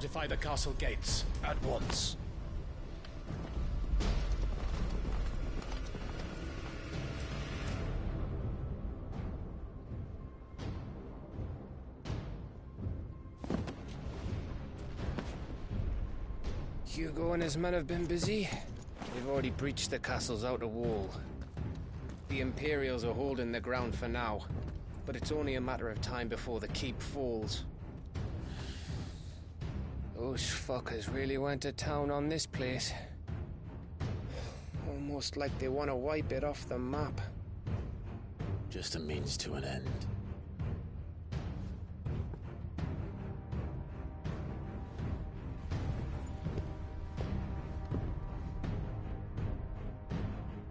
Fortify the castle gates at once. Hugo and his men have been busy. They've already breached the castle's outer wall. The Imperials are holding the ground for now, but it's only a matter of time before the keep falls. Those fuckers really went to town on this place. Almost like they want to wipe it off the map. Just a means to an end.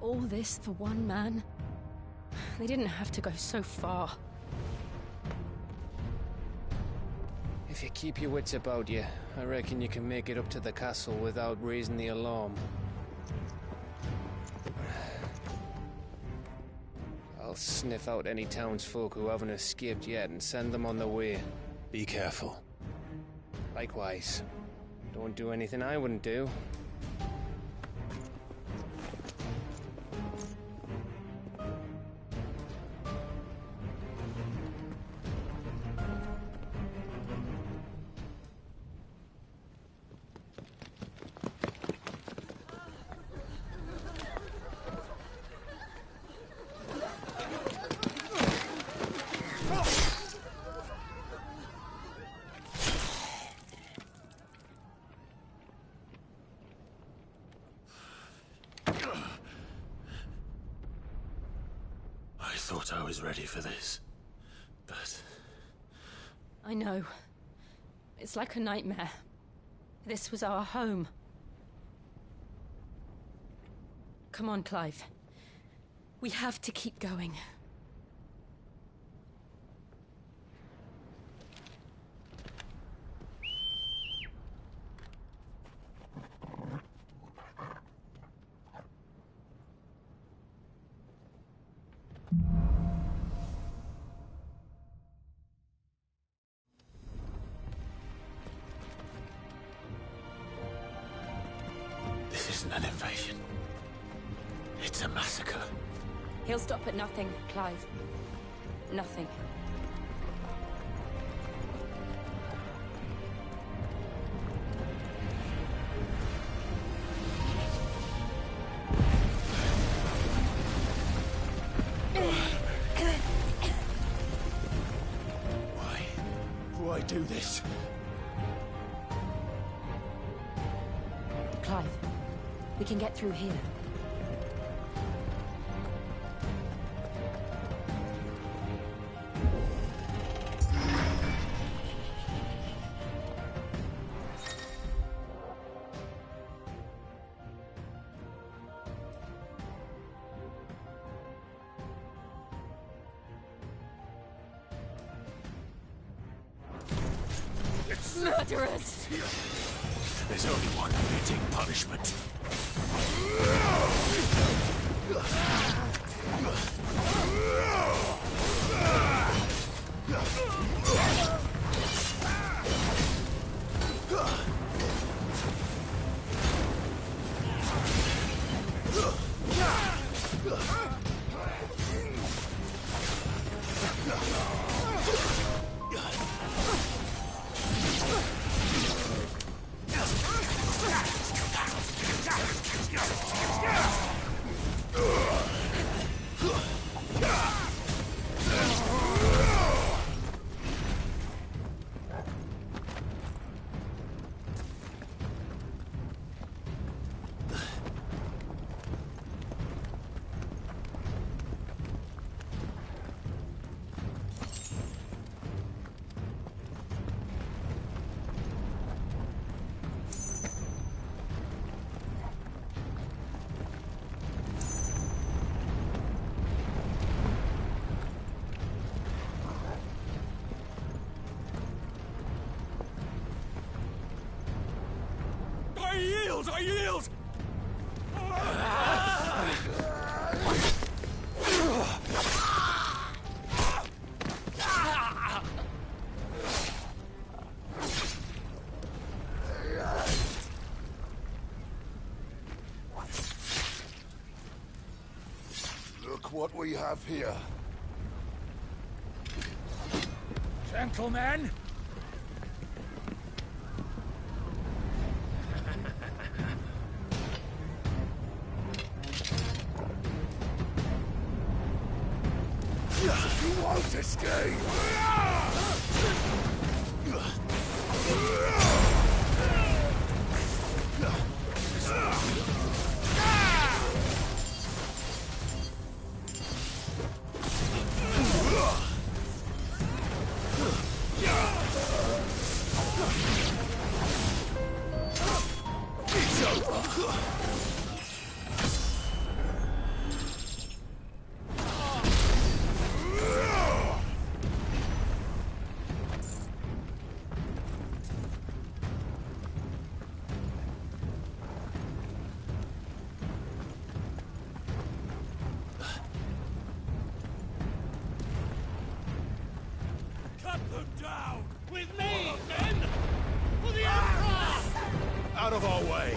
All this for one man? They didn't have to go so far. If you keep your wits about you, I reckon you can make it up to the castle without raising the alarm. I'll sniff out any townsfolk who haven't escaped yet and send them on their way. Be careful. Likewise. Don't do anything I wouldn't do. I thought I was ready for this, but... I know. It's like a nightmare. This was our home. Come on, Clive. We have to keep going. This isn't an invasion. It's a massacre. He'll stop at nothing, Clive. Nothing. Why do this? Clive, we can get through here. Murderers! There's only one fitting punishment. I yield! what we have here. Gentlemen! You won't escape! With me, men! For the Emperor! Out of our way!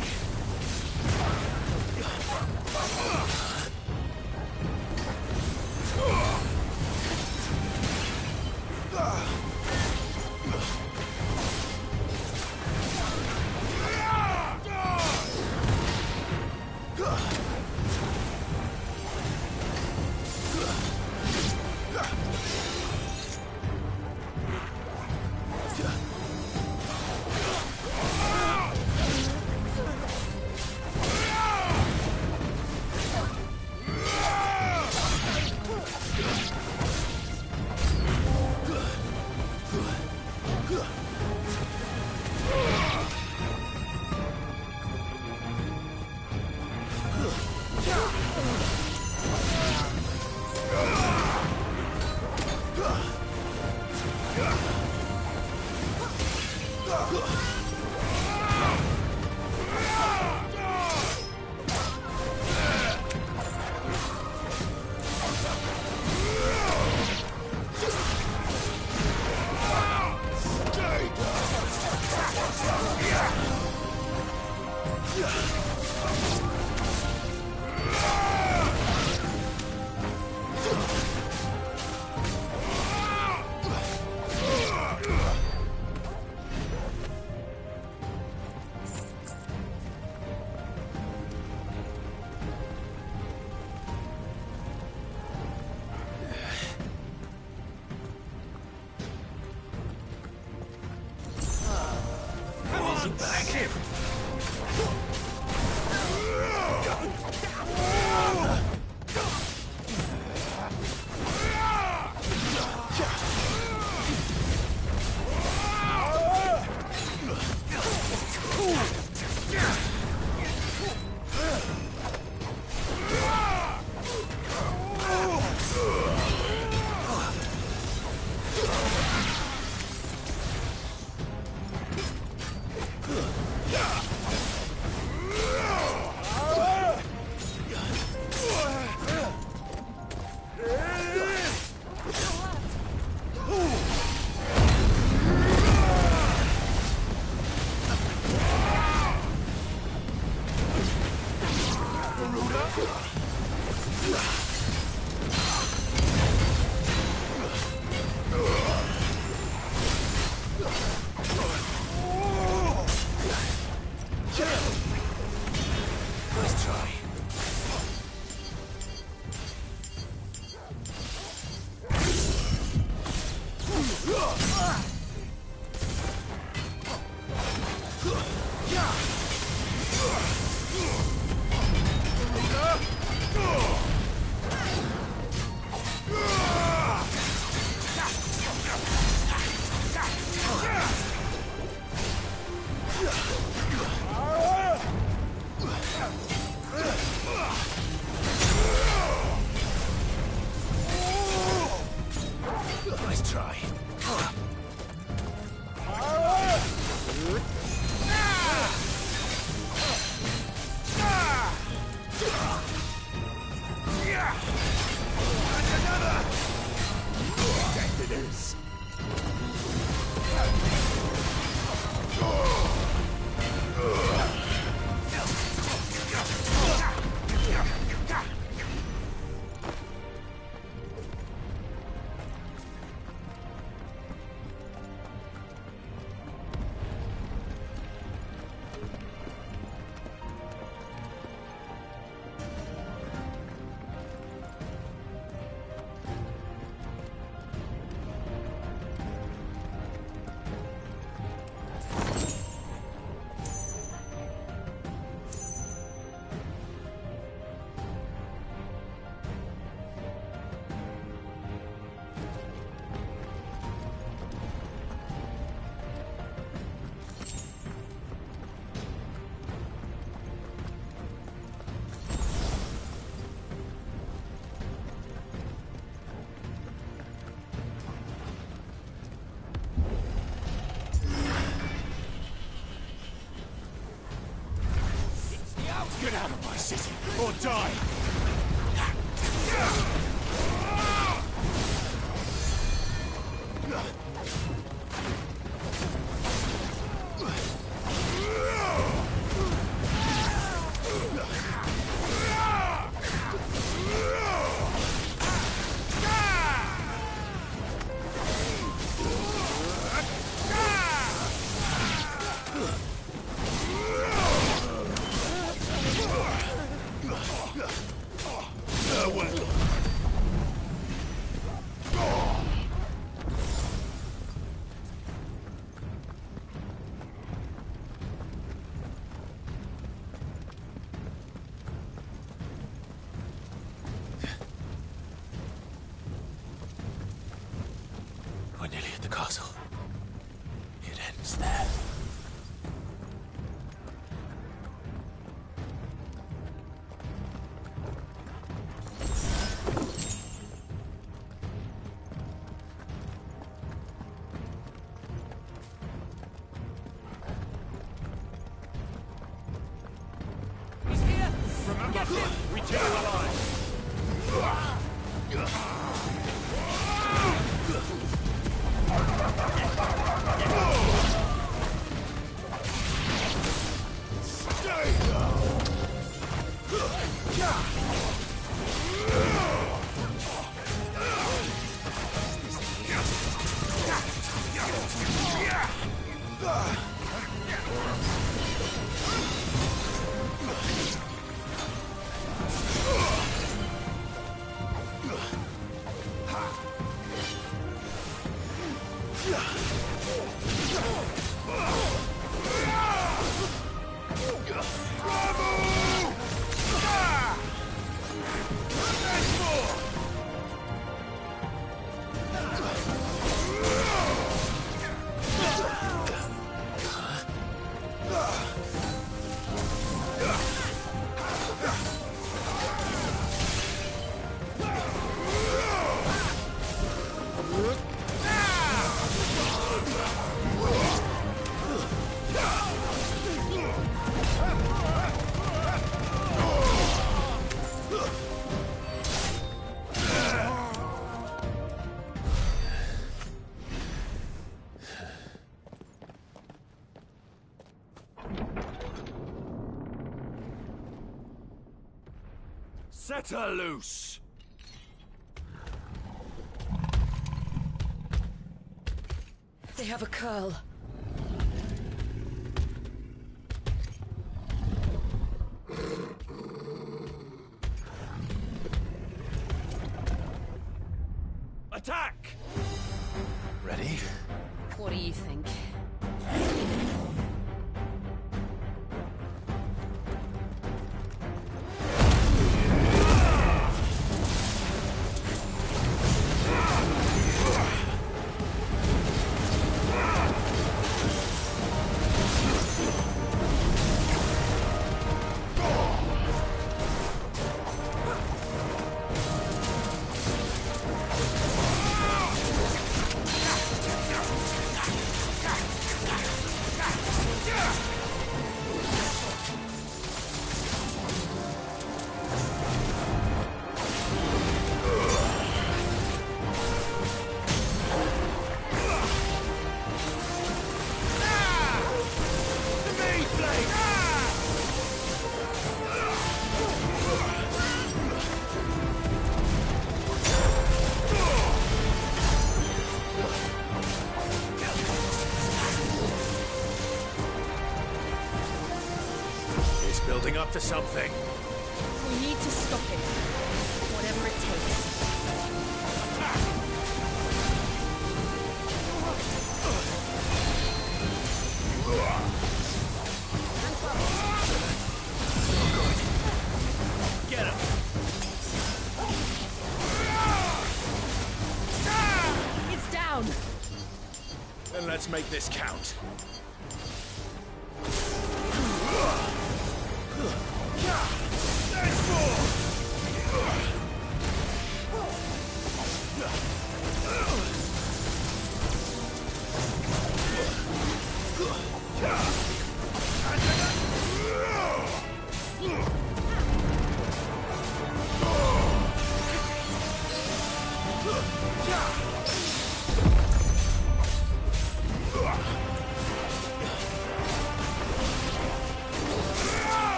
Get out of my city, or die! We're nearly at the castle. It ends there. He's here! Remember, we take our lives. Set her loose! They have a curl. Attack! Ready? What do you think? Building up to something. We need to stop it. Whatever it takes. Get him! It's down! Then let's make this count.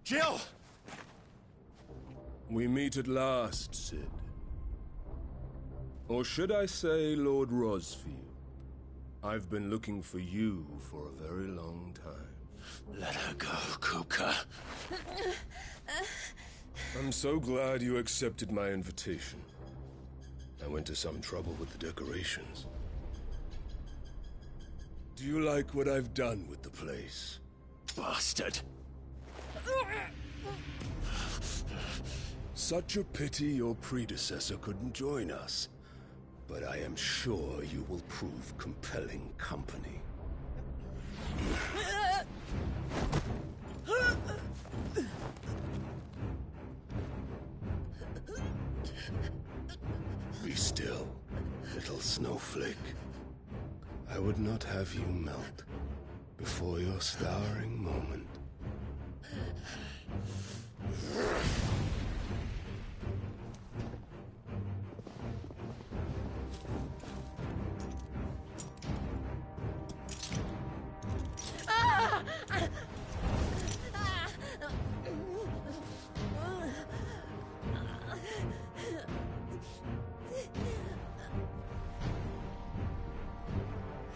Jill! We meet at last, Sid. Or should I say, Lord Rosfield? I've been looking for you for a very long time. Let her go, Kuka. I'm so glad you accepted my invitation. I went to some trouble with the decorations. Do you like what I've done with the place? Bastard. Such a pity your predecessor couldn't join us. But I am sure you will prove compelling company. Be still, little snowflake. I would not have you melt before your starring moment.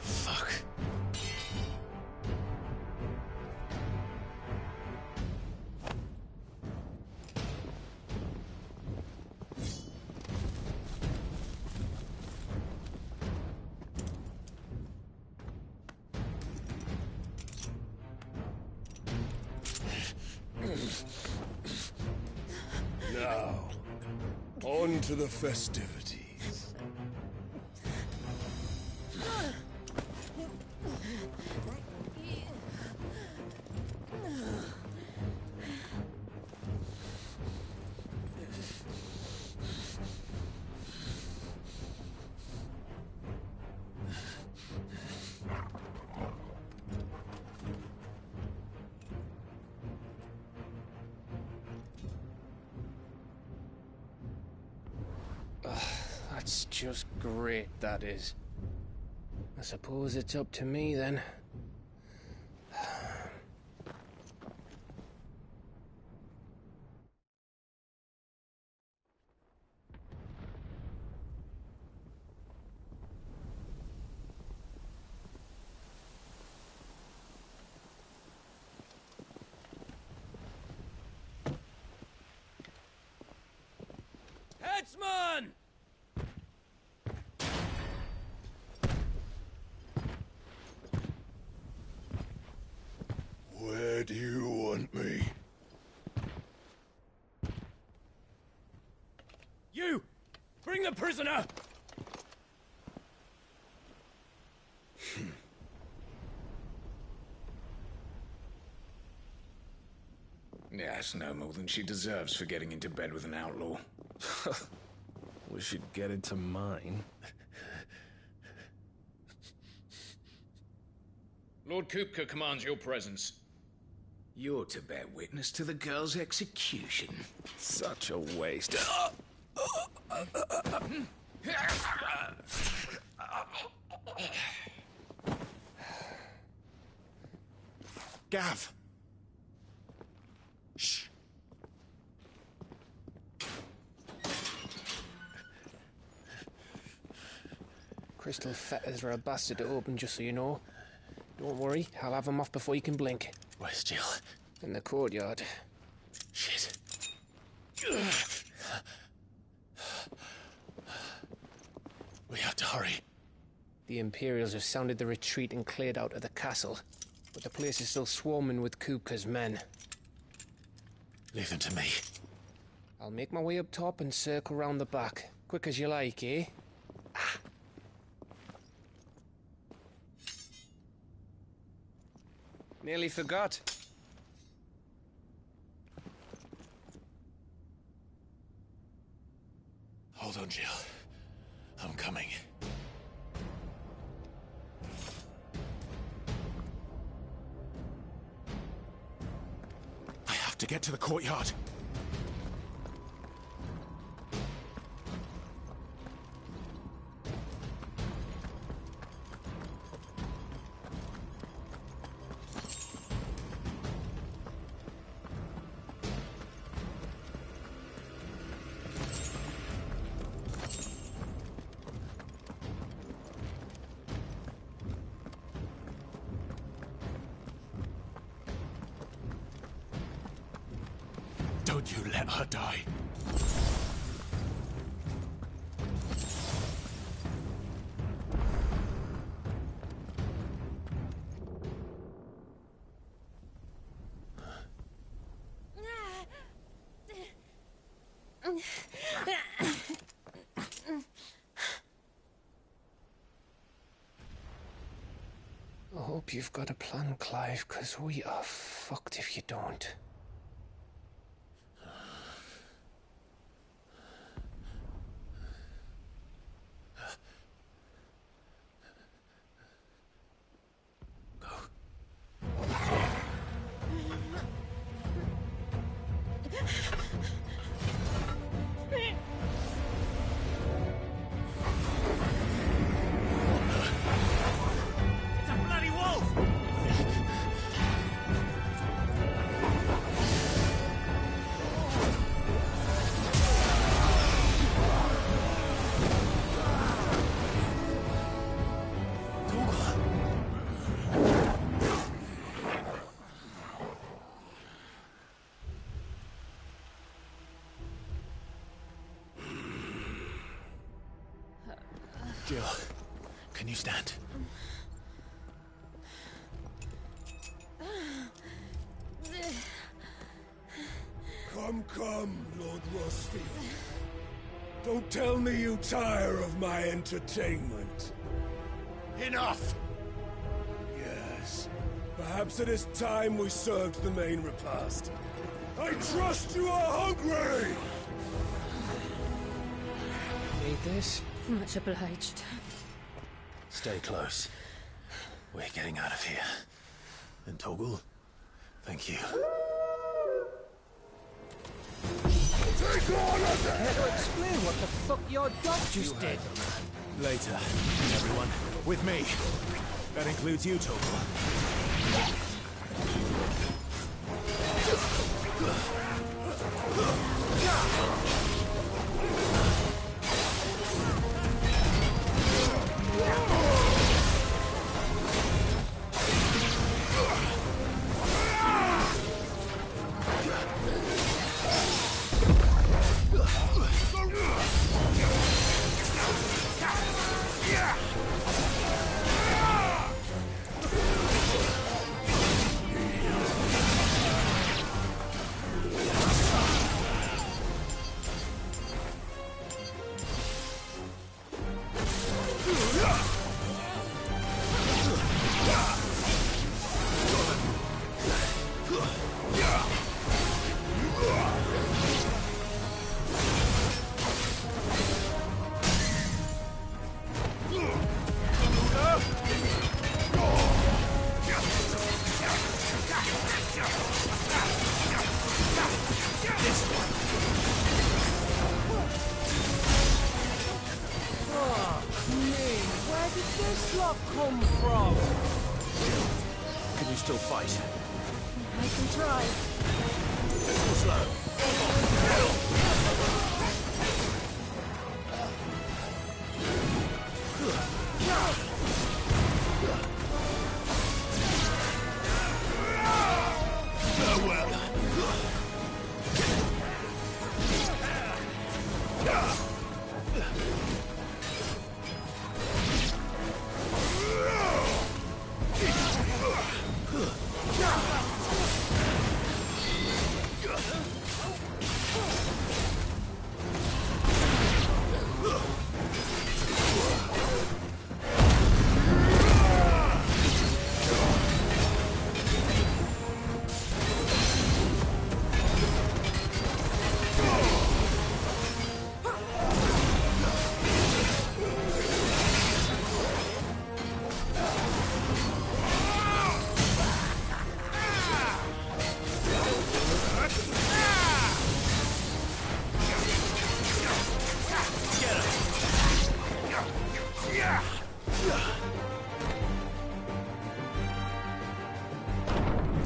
Fuck. Now, on to the festivities. That's just great, that is. I suppose it's up to me, then. Headsman! Where do you want me? You! Bring the prisoner! Yes, no more than she deserves for getting into bed with an outlaw. Wish you'd get into mine. Lord Kupka commands your presence. You're to bear witness to the girl's execution. Such a waste. Gav! Shh! Crystal fetters are a bastard to open, just so you know. Don't worry, I'll have them off before you can blink. Where's Jill? In the courtyard. Shit. We have to hurry. The Imperials have sounded the retreat and cleared out of the castle, but the place is still swarming with Kupka's men. Leave them to me. I'll make my way up top and circle round the back. Quick as you like, eh? Nearly forgot. Hold on, Jill. I'm coming. I have to get to the courtyard. would you let her die? I hope you've got a plan, Clive, because we are fucked if you don't. It's a bloody wolf! Jill, can you stand? Come, Lord Rosfield. Don't tell me you tire of my entertainment. Enough! Yes. Perhaps it is time we served the main repast. I trust you are hungry! Need this? Much obliged. Stay close. We're getting out of here. And Torgal, thank you. Take order! Care to explain what the fuck your dog just did? Later, everyone. With me. That includes you, Torgal. Where did this lot come from? Can you still fight? I can try. Slow.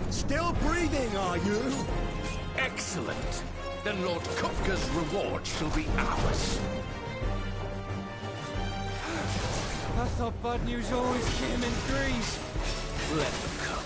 Still breathing, are you? Excellent. Then Lord Kupka's reward shall be ours. I thought bad news always came in threes. Let them come.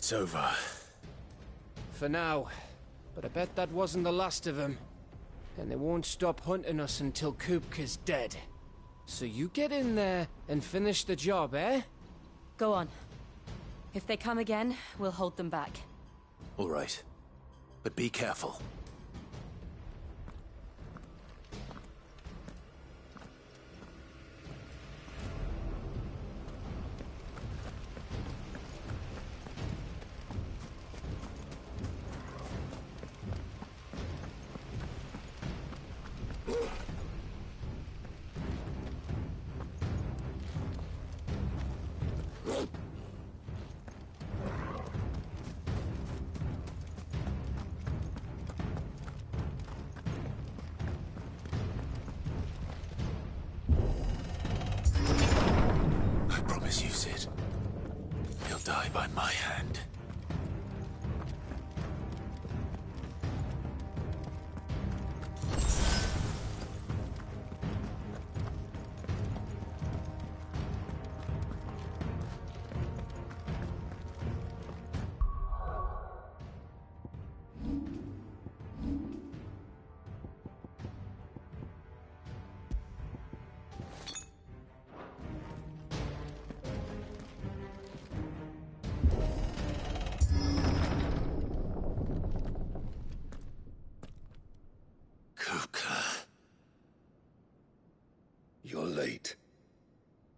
It's over. For now. But I bet that wasn't the last of them. And they won't stop hunting us until Kupka's dead. So you get in there and finish the job, eh? Go on. If they come again, we'll hold them back. All right. But be careful. I promise you, Sid. He'll die by my hand. You're late.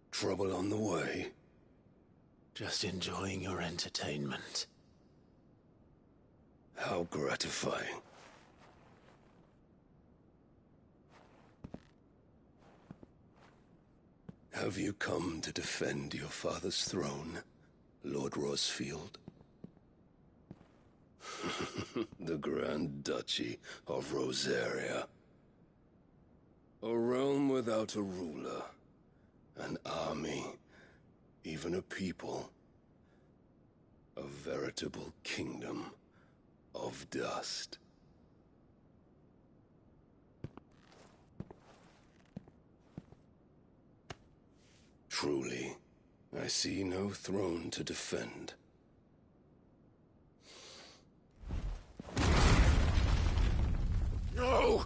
Trouble on the way? Just enjoying your entertainment. How gratifying. Have you come to defend your father's throne, Lord Rosfield? The Grand Duchy of Rosaria. A realm without a ruler, an army, even a people. A veritable kingdom of dust. Truly, I see no throne to defend. No!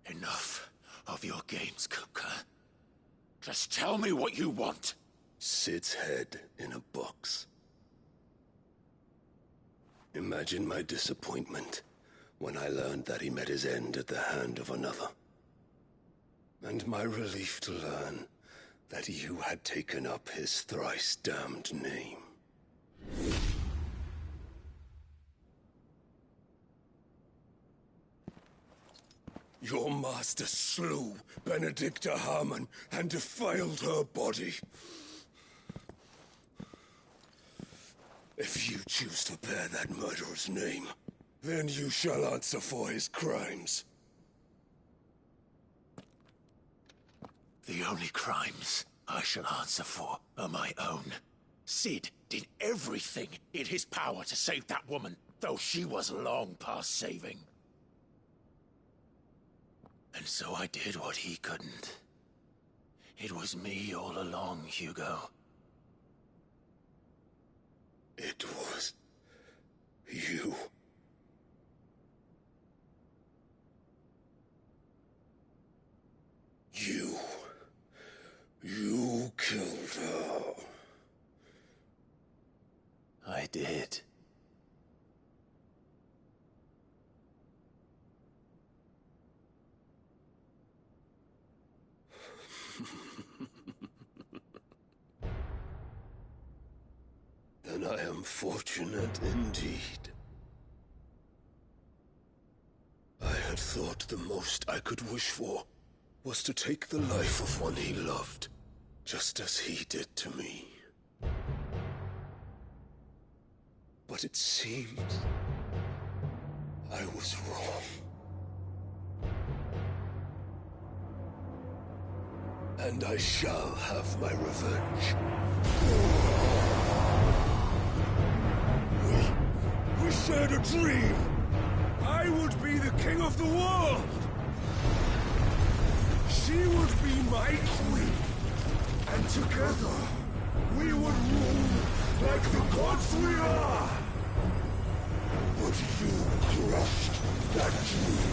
Enough of your games, Kupka. Just tell me what you want. Sid's head in a box. Imagine my disappointment when I learned that he met his end at the hand of another. And my relief to learn that you had taken up his thrice-damned name. Your master slew Benedicta Harmon and defiled her body. If you choose to bear that murderer's name, then you shall answer for his crimes. The only crimes I shall answer for are my own. Sid did everything in his power to save that woman, though she was long past saving. And so I did what he couldn't. It was me all along, Hugo. It was you. You killed her. I did. Then I am fortunate indeed. I had thought the most I could wish for was to take the life of one he loved, just as he did to me. But it seems I was wrong. And I shall have my revenge. We shared a dream! I would be the king of the world! She would be my queen! And together, we would rule like the gods we are! But you crushed that dream,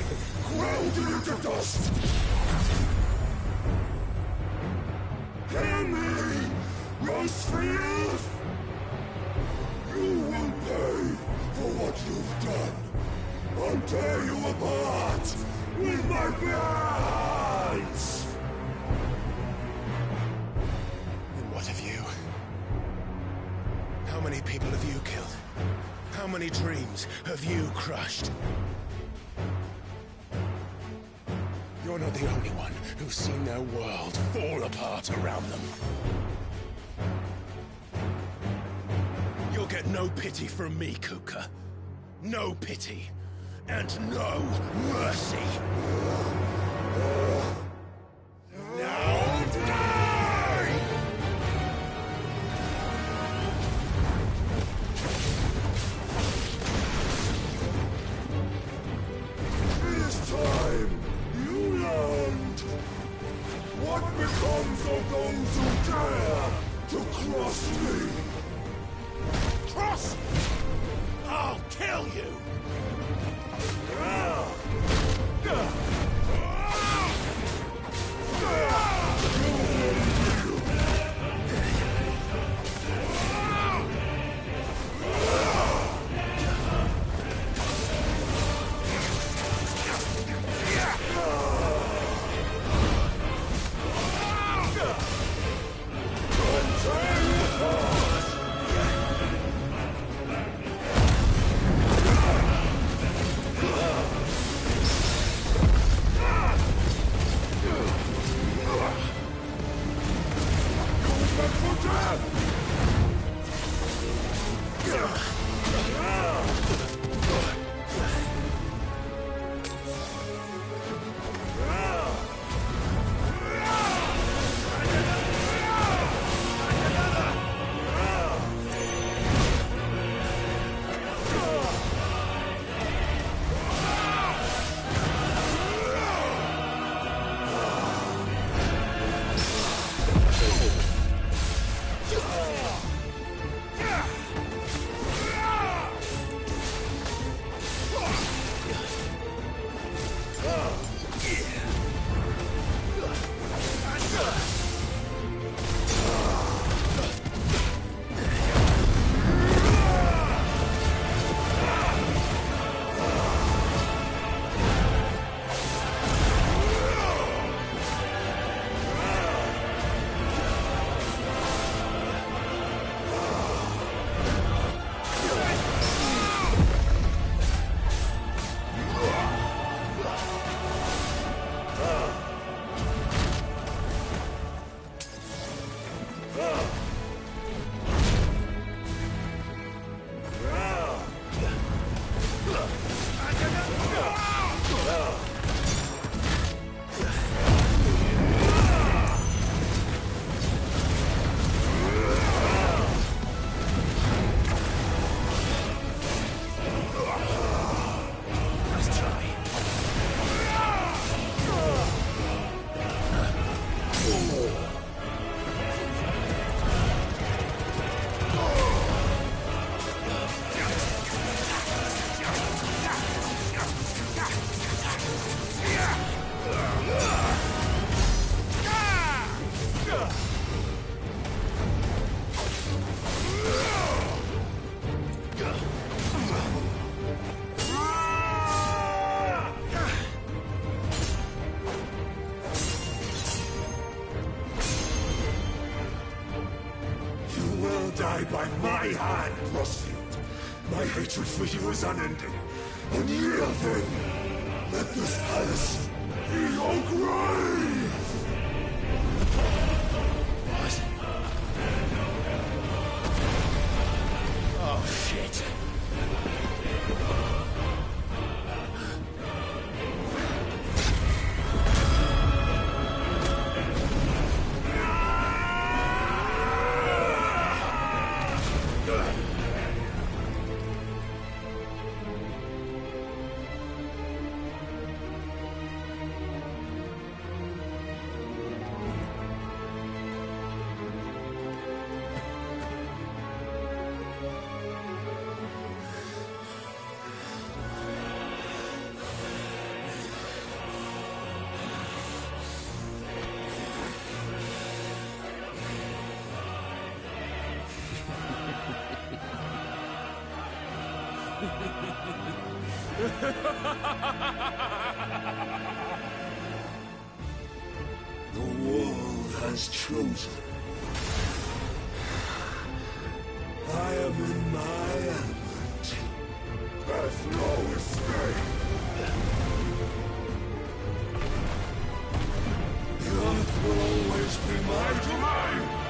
ground it into dust! Hear me, Rose for youth! You will pay for what you've done! I'll tear you apart with my bare hands! And what have you? How many people have you killed? How many dreams have you crushed? You're not the only one who's seen their world fall apart around them. You'll get no pity from me, Kuka. No pity. And no mercy. Now die! It is time you learned what becomes of those who dare to cross me. Cross! I'll kill you! Die by my hand, Crossfield. My hatred for you is unending. And yield then. Let this palace be your grave! What? Oh, shit. The world has chosen. I am in my element. There's no escape. The earth will always be my domain.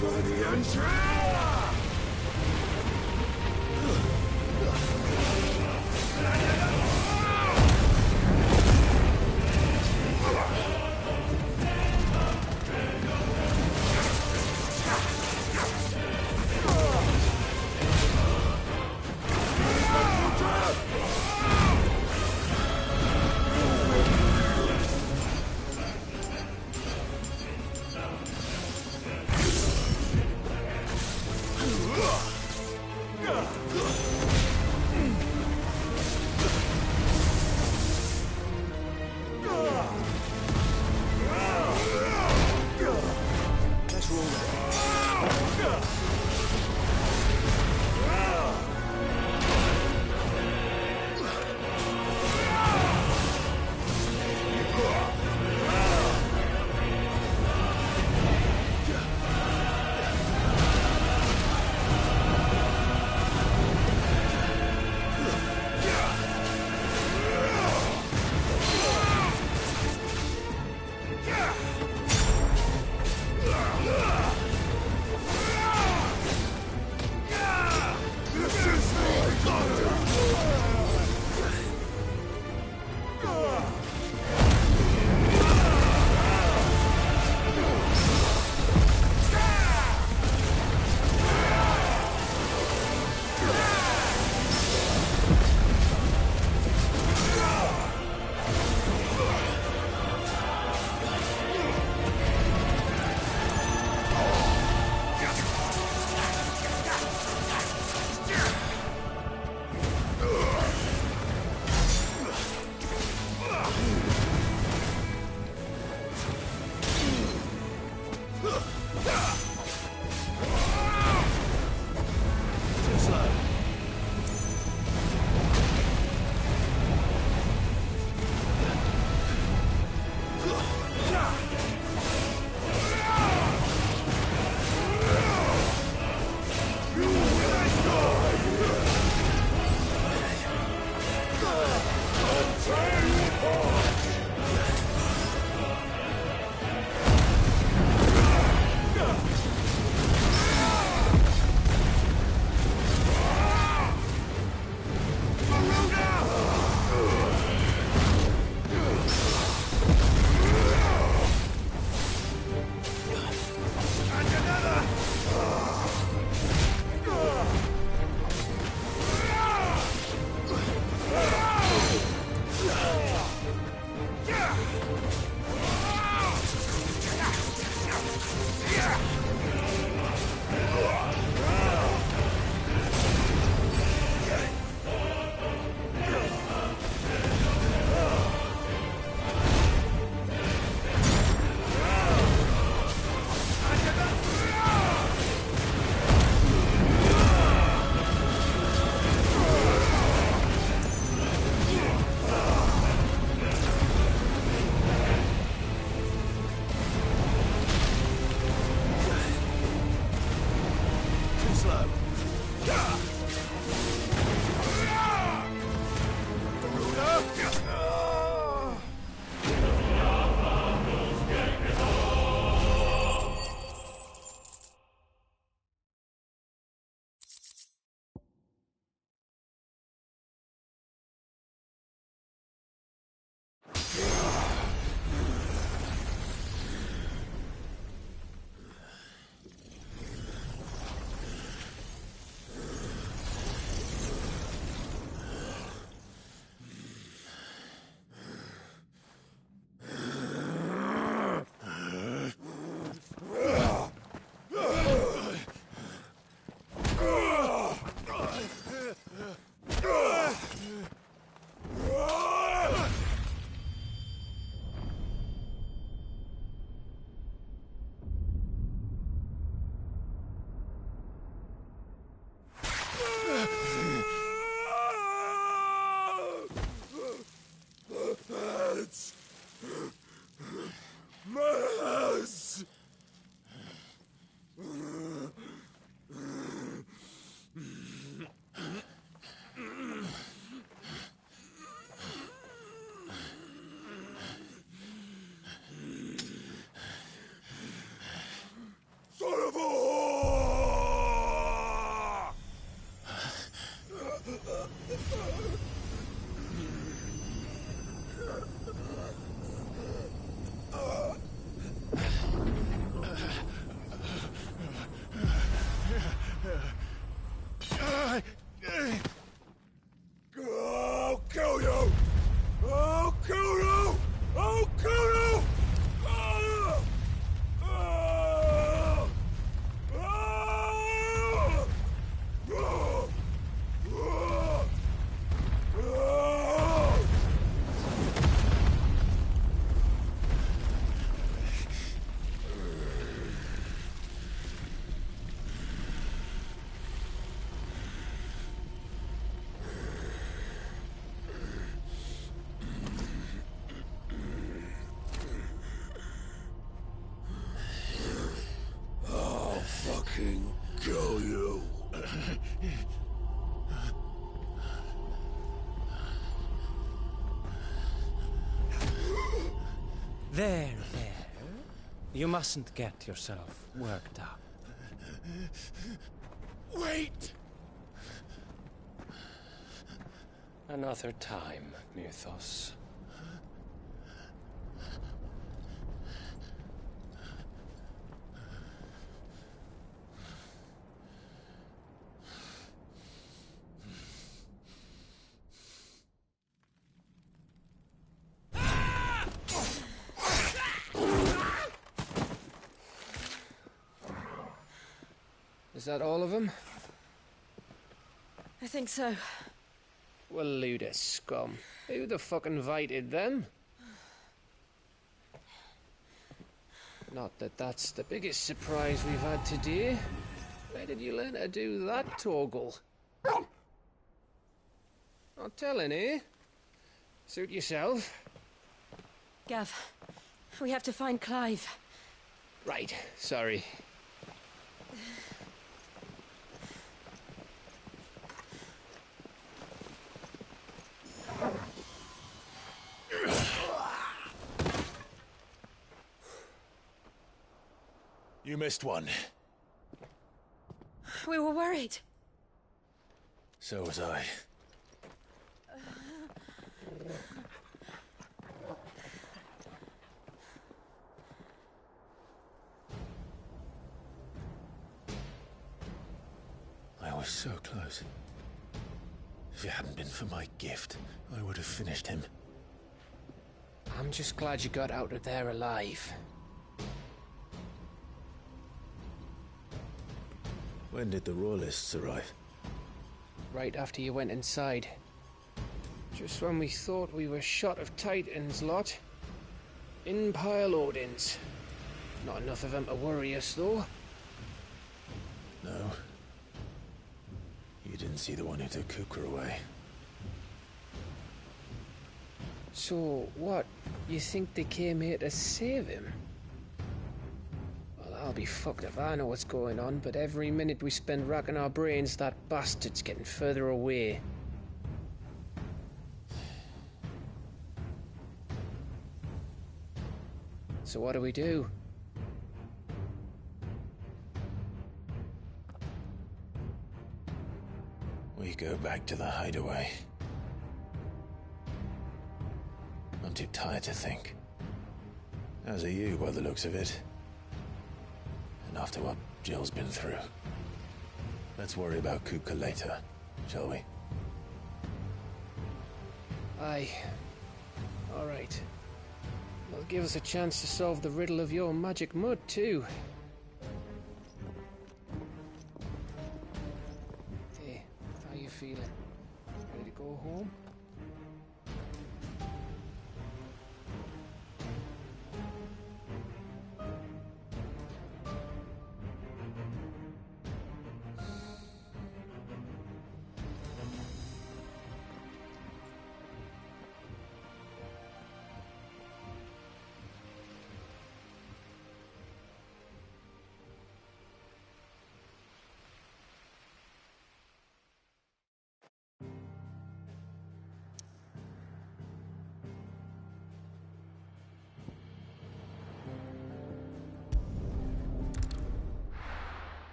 journey ends here! There. You mustn't get yourself worked up. Wait! Another time, Mythos. Is that all of them? I think so. Well, load of scum. Who the fuck invited them? Not that that's the biggest surprise we've had today. Where did you learn to do that, Torgal? Not telling, eh? Suit yourself. Gav, we have to find Clive. Right, sorry. You missed one. We were worried. So was I. I was so close. If it hadn't been for my gift, I would have finished him. I'm just glad you got out of there alive. When did the Royalists arrive? Right after you went inside. Just when we thought we were shot of Titans, lot. In pile Odins. Not enough of them to worry us, though. No. You didn't see the one who took Kukra away. So, what? You think they came here to save him? Well, I'll be fucked if I know what's going on, but every minute we spend racking our brains, that bastard's getting further away. So what do we do? We go back to the hideaway. I'm too tired to think. As are you, by the looks of it. And after what Jill's been through. Let's worry about Kuka later, shall we? Aye. All right. It'll give us a chance to solve the riddle of your magic mud, too. Hey, how you feeling? Ready to go home?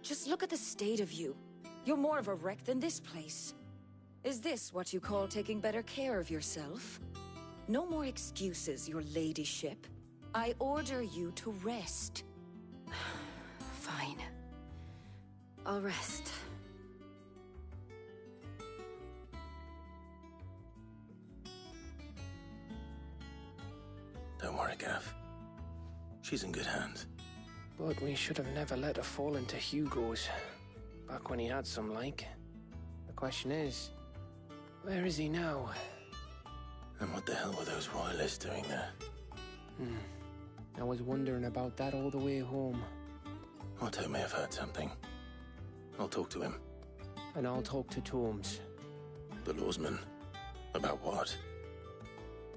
Just look at the state of you. You're more of a wreck than this place. Is this what you call taking better care of yourself? No more excuses, your ladyship. I order you to rest. Fine. I'll rest. Don't worry, Gav. She's in good hands. But we should have never let her fall into Hugo's. Back when he had some like. The question is, where is he now? And what the hell were those royalists doing there? I was wondering about that all the way home. Otto may have heard something. I'll talk to him. And I'll talk to Tomes. The lawsman. About what?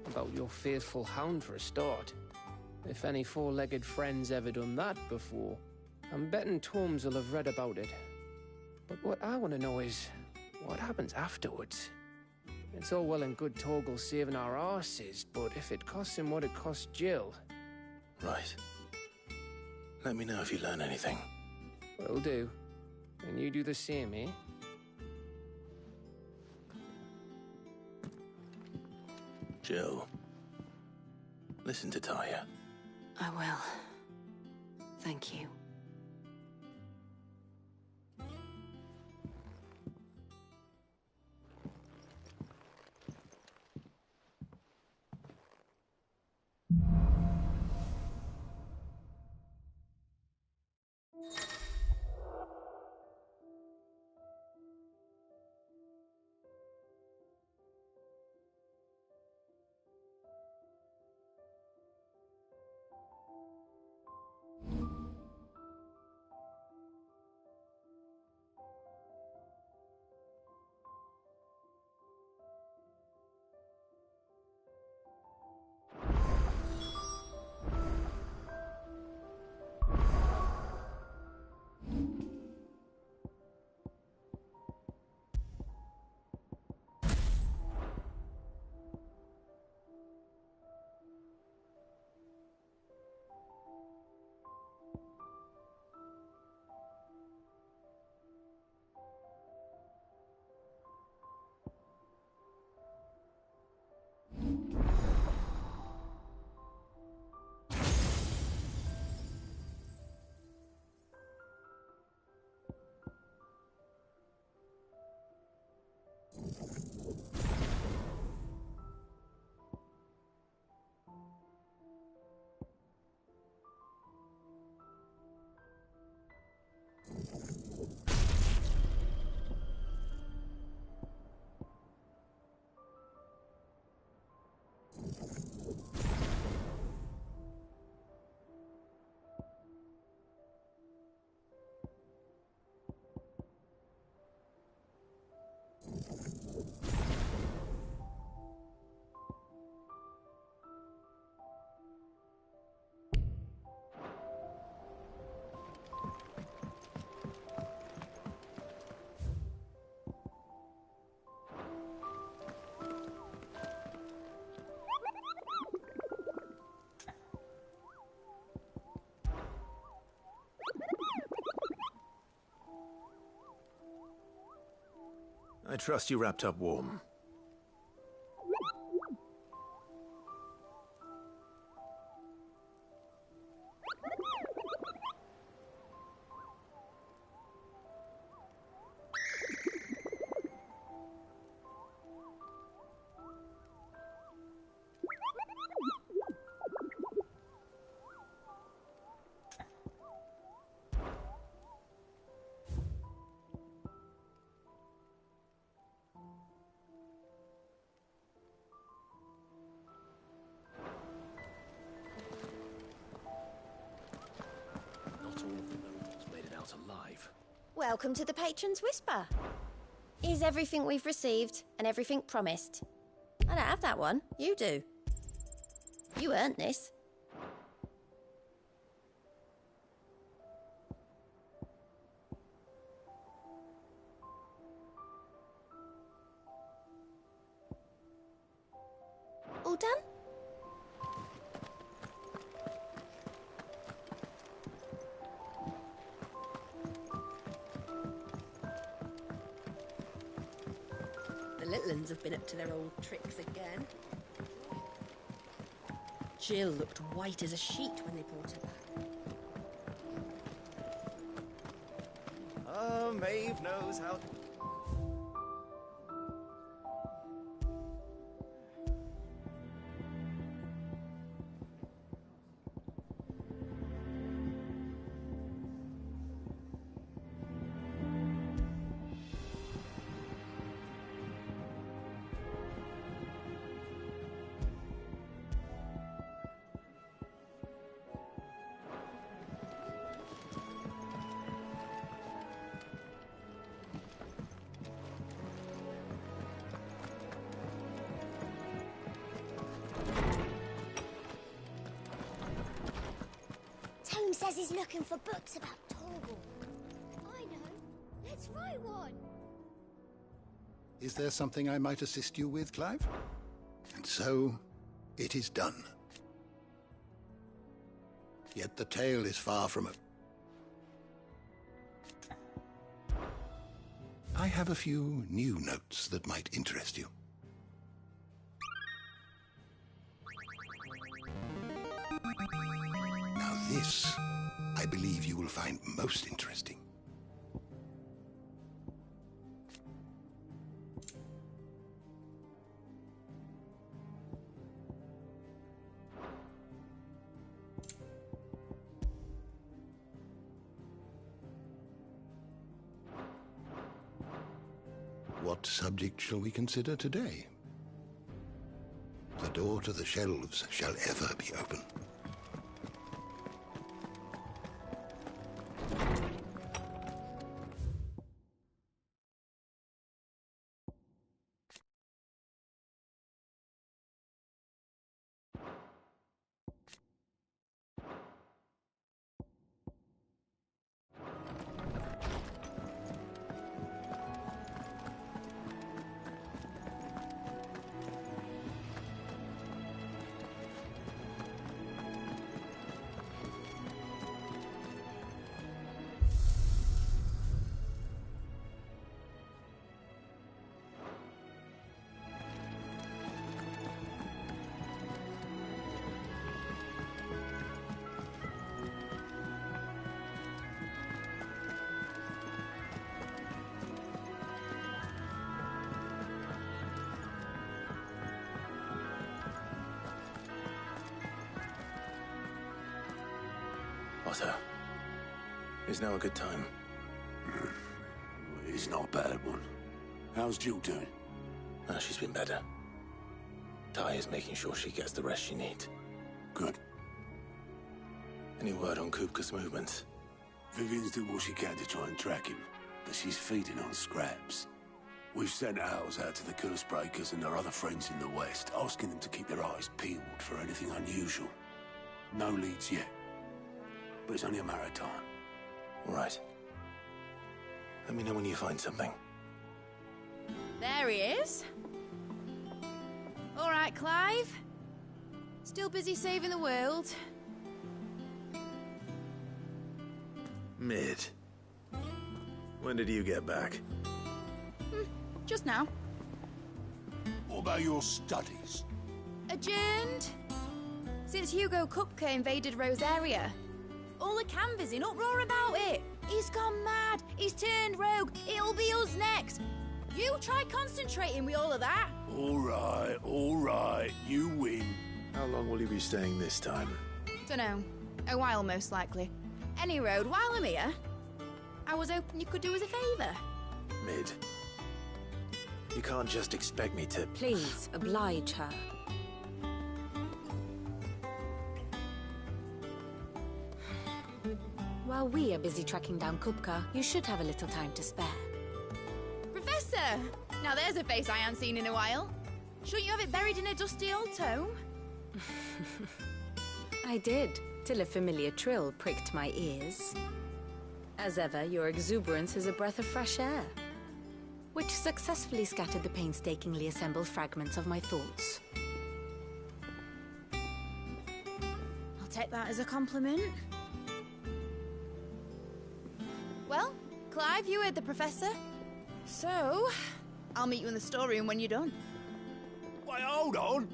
About your faithful hound for a start. If any four-legged friend's ever done that before. I'm betting Tomes will have read about it. But what I want to know is, what happens afterwards? It's all well and good Torgal saving our arses, but if it costs him what it cost Jill... Right. Let me know if you learn anything. Will do. And you do the same, eh? Jill, listen to Taya. I will. Thank you. I trust you wrapped up warm. Welcome to the Patron's Whisper. Is everything we've received and everything promised? I don't have that one. You do. You earned this. All done? Little uns have been up to their old tricks again. Jill looked white as a sheet when they brought her back. Oh, Maeve knows how... Tome says he's looking for books about Torgal. I know. Let's write one. Is there something I might assist you with, Clive? And so, it is done. Yet the tale is far from a... I have a few new notes that might interest you. Now this, I believe you will find most interesting. What subject shall we consider today? The door to the shelves shall ever be open. Otto, is now a good time? It's not a bad one. How's Jill doing? She's been better. Ty is making sure she gets the rest she needs. Good. Any word on Kupka's movements? Vivian's doing what she can to try and track him, but she's feeding on scraps. We've sent ours out to the Cursebreakers and their other friends in the West, asking them to keep their eyes peeled for anything unusual. No leads yet. But it's only a matter of time. All right. Let me know when you find something. There he is. All right, Clive. Still busy saving the world. Mid. When did you get back? Just now. What about your studies? Adjourned. Since Hugo Kupka invaded Rosaria. All the canvassers in uproar about it. He's gone mad. He's turned rogue. It'll be us next. You try concentrating with all of that. All right. You win. How long will you be staying this time? Dunno. A while, most likely. Any road, while I'm here, I was hoping you could do us a favour. Mid. You can't just expect me to... Please, oblige her. While we are busy tracking down Kupka, you should have a little time to spare. Professor! Now there's a face I haven't seen in a while. Shouldn't you have it buried in a dusty old tome? I did, till a familiar trill pricked my ears. As ever, your exuberance is a breath of fresh air, which successfully scattered the painstakingly assembled fragments of my thoughts. I'll take that as a compliment. Well, Clive, you heard the Professor. So, I'll meet you in the storeroom when you're done. Wait, hold on.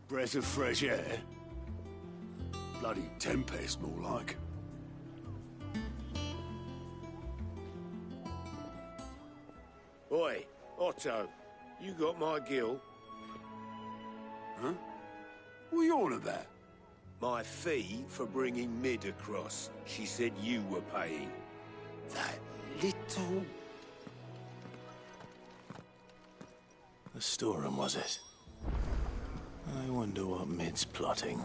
Breath of fresh air. Bloody tempest, more like. Oi, Otto, you got my gill? Huh? What are you on about? My fee for bringing Mid across. She said you were paying. That little... The storeroom, was it? I wonder what Mid's plotting.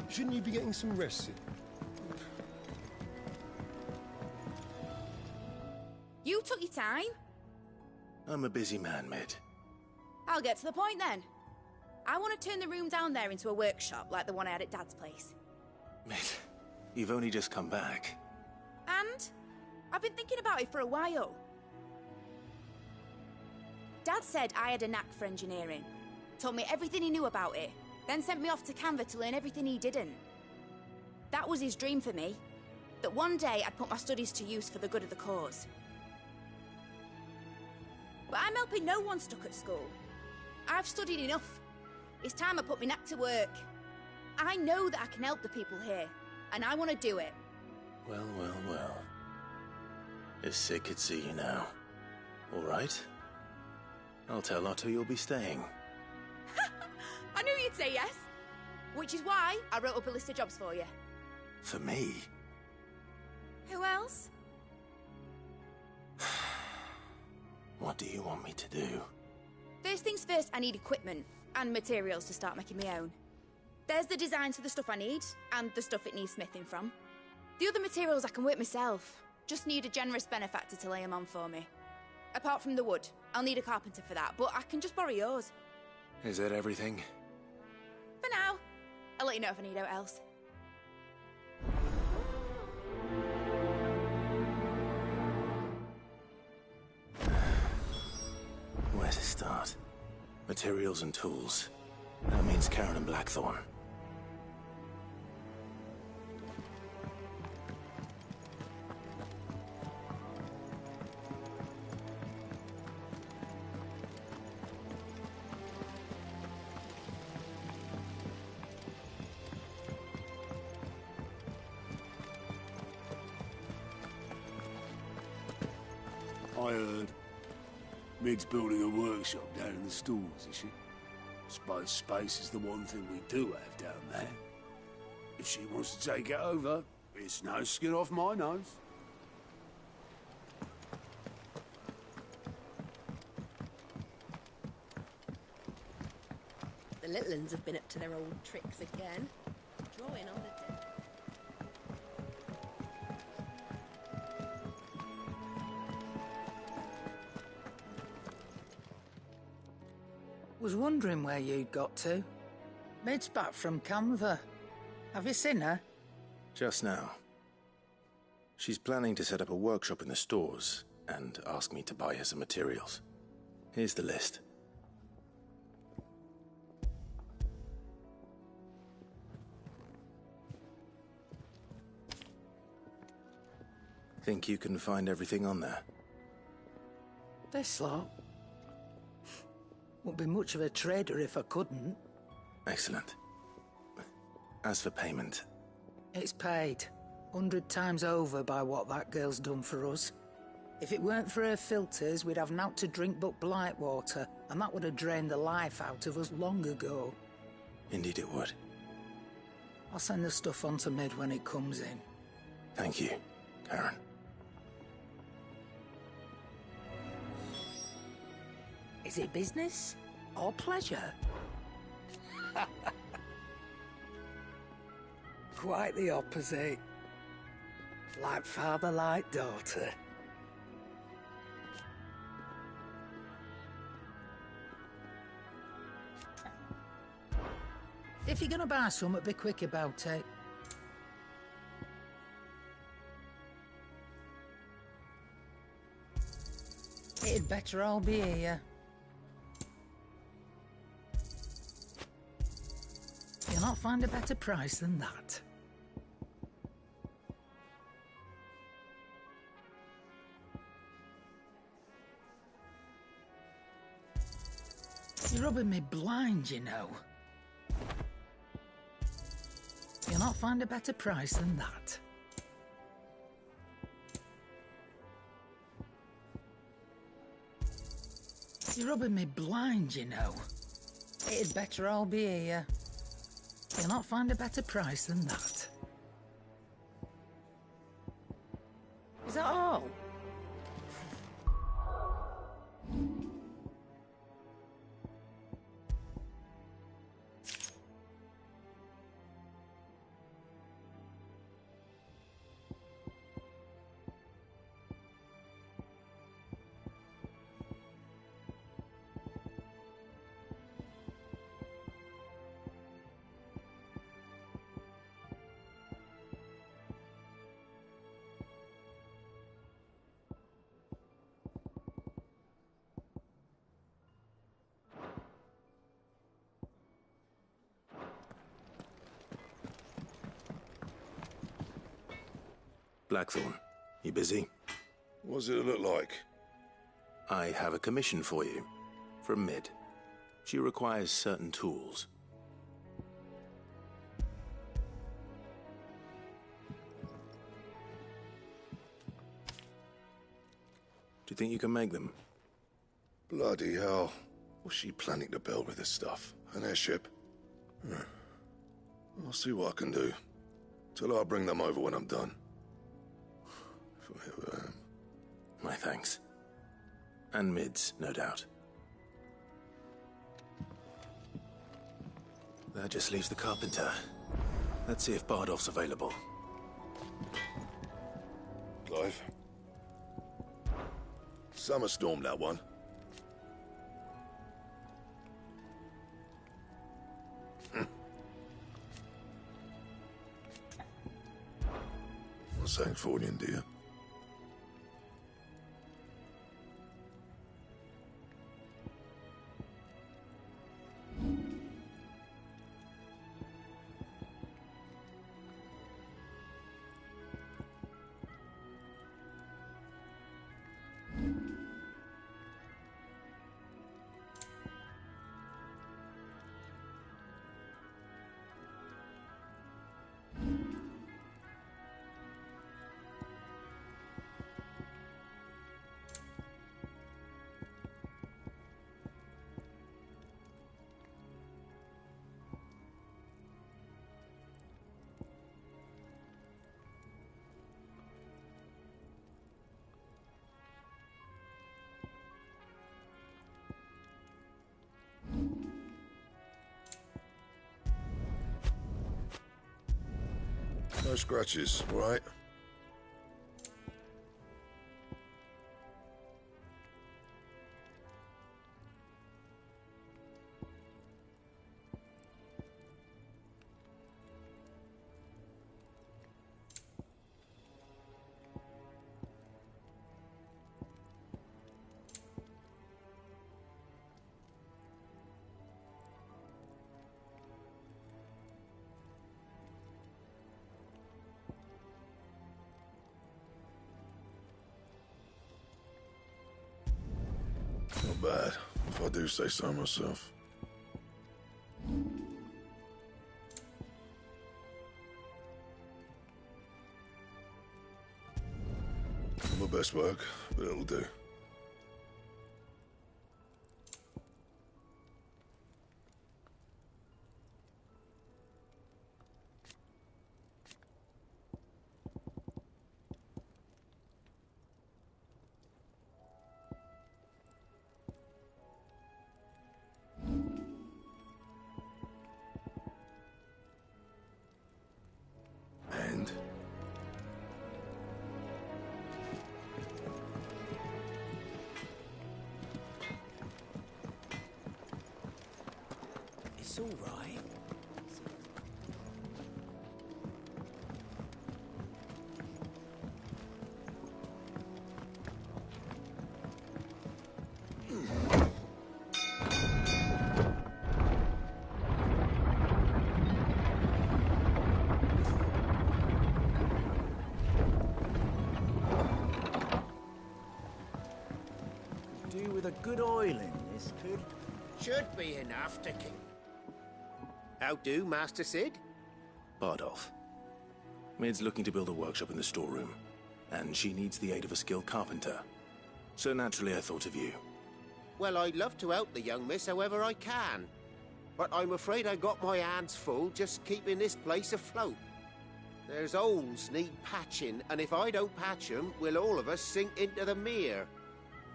Shouldn't you be getting some rest soon? You took your time. I'm a busy man, Mid. I'll get to the point then. I want to turn the room down there into a workshop like the one I had at Dad's place. Mid, you've only just come back. And I've been thinking about it for a while. Dad said I had a knack for engineering. Told me everything he knew about it, then sent me off to Canva to learn everything he didn't. That was his dream for me. That one day I'd put my studies to use for the good of the cause. But I'm helping no one stuck at school. I've studied enough. It's time I put my knack to work. I know that I can help the people here, and I want to do it. Well, well, well. If Sid could see you now. All right. I'll tell Otto you'll be staying. I knew you'd say yes. Which is why I wrote up a list of jobs for you. For me? Who else? What do you want me to do? First things first, I need equipment and materials to start making my own. There's the designs for the stuff I need, and the stuff it needs smithing from. The other materials I can work myself. Just need a generous benefactor to lay them on for me. Apart from the wood, I'll need a carpenter for that, but I can just borrow yours. Is that everything? For now. I'll let you know if I need out else. Where to start? Materials and tools. That means Karen and Blackthorn. I heard. Mid's building a workshop down in the stores, is she? Suppose space is the one thing we do have down there. If she wants to take it over, it's no skin off my nose. The little uns have been up to their old tricks again. Drawing on the deck. Was wondering where you'd got to. Mid's back from Canva. Have you seen her? Just now. She's planning to set up a workshop in the stores and ask me to buy her some materials. Here's the list. Think you can find everything on there? This lot. Wouldn't be much of a trader if I couldn't. Excellent. As for payment... It's paid. 100 times over by what that girl's done for us. If it weren't for her filters, we'd have naught to drink but blight water, and that would have drained the life out of us long ago. Indeed it would. I'll send the stuff on to Mid when it comes in. Thank you, Karen. Is it business or pleasure? Quite the opposite. Like father, like daughter. If you're gonna buy something, be quick about it. It'd better all be here. You'll not find a better price than that. You're rubbing me blind, you know. You'll not find a better price than that. You're rubbing me blind, you know. It'd better all be here. You'll not find a better price than that. Is that all? Blackthorn, you busy? What does it look like? I have a commission for you. From Mid. She requires certain tools. Do you think you can make them? Bloody hell. What's she planning to build with this stuff? An airship? I'll see what I can do. Tell her I'll bring them over when I'm done. If I ever am. My thanks. And Mid's, no doubt. That just leaves the carpenter. Let's see if Bardolph's available. Clive. Summer storm, that one. What's that for you, dear? No scratches, right? Not bad, if I do say so myself. Not my best work, but it'll do. And? It's all right. Do with a good oil in this, could? Should be enough to keep. How do, Master Sid? Bardolph. Mid's looking to build a workshop in the storeroom, and she needs the aid of a skilled carpenter. So naturally I thought of you. Well, I'd love to help the young miss however I can. But I'm afraid I got my hands full just keeping this place afloat. There's holes need patching, and if I don't patch 'em, we'll all of us sink into the mere.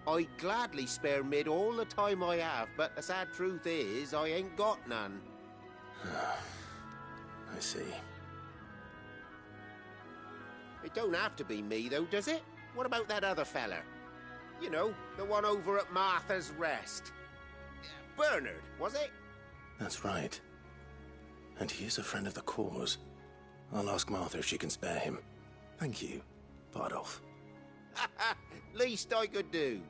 I'd gladly spare Mid all the time I have, but the sad truth is, I ain't got none. I see. It don't have to be me, though, does it? What about that other fella? You know, the one over at Martha's Rest. Bernard, was it? That's right. And he is a friend of the cause. I'll ask Martha if she can spare him. Thank you, Bardolph. Least I could do.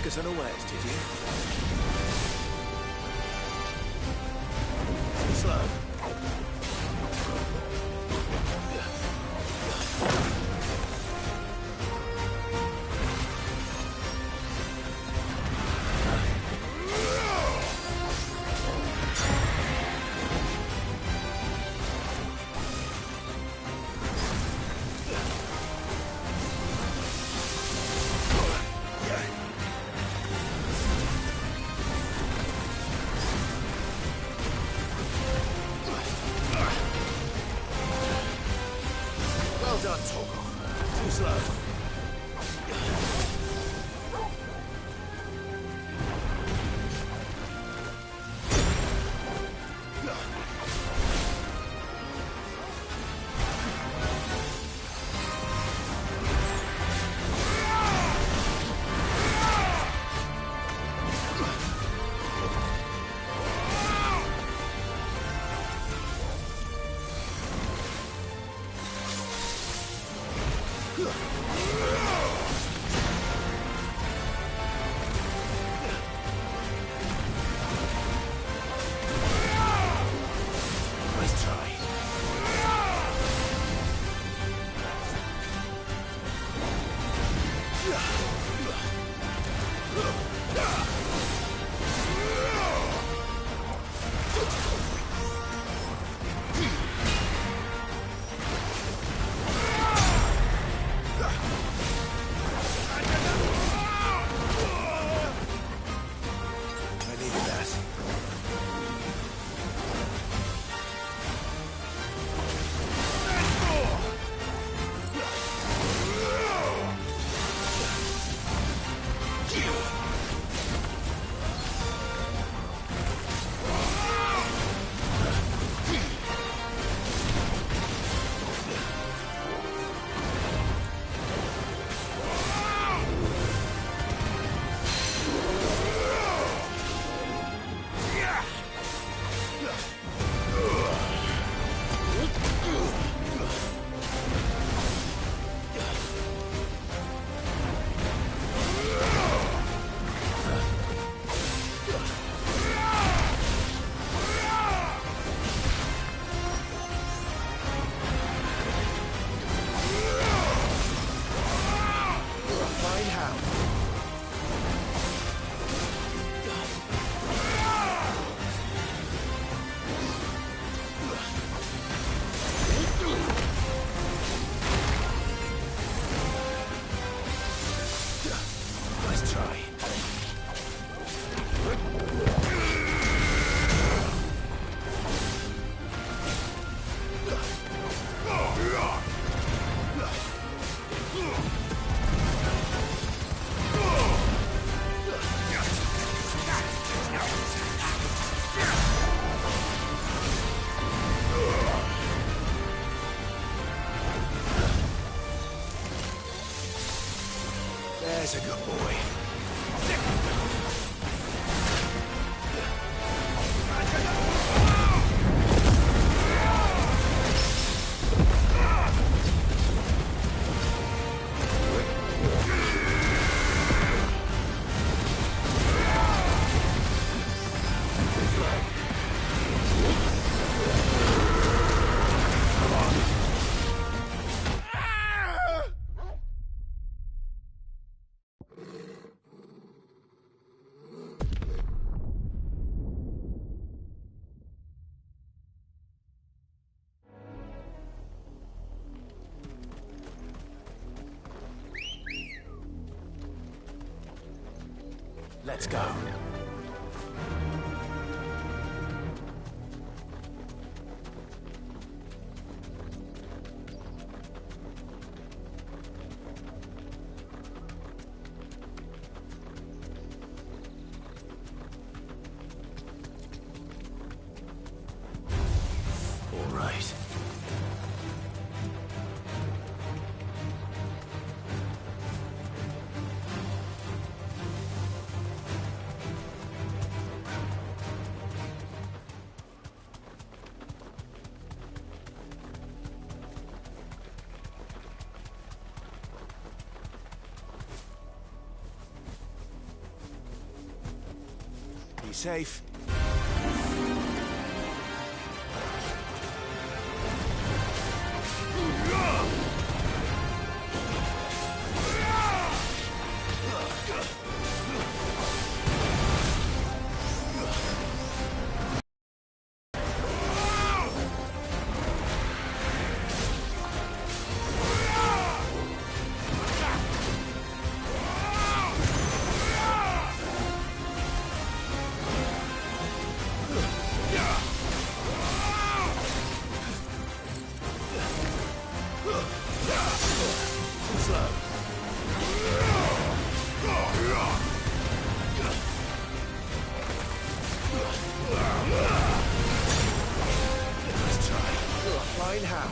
take us unawares, did you? Too slow. Well done, Torgal. Too slow. Nice try. I needed that. Fine how. Nice try. There's a good boy. Let's go. All right. Be safe. Fine hand.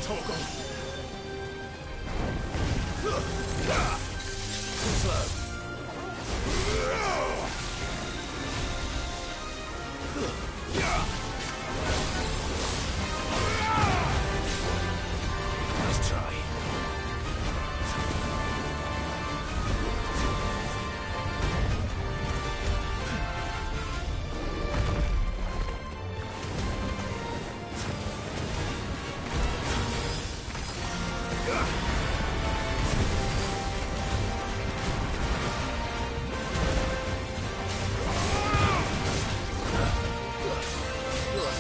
Torgal. Nice try.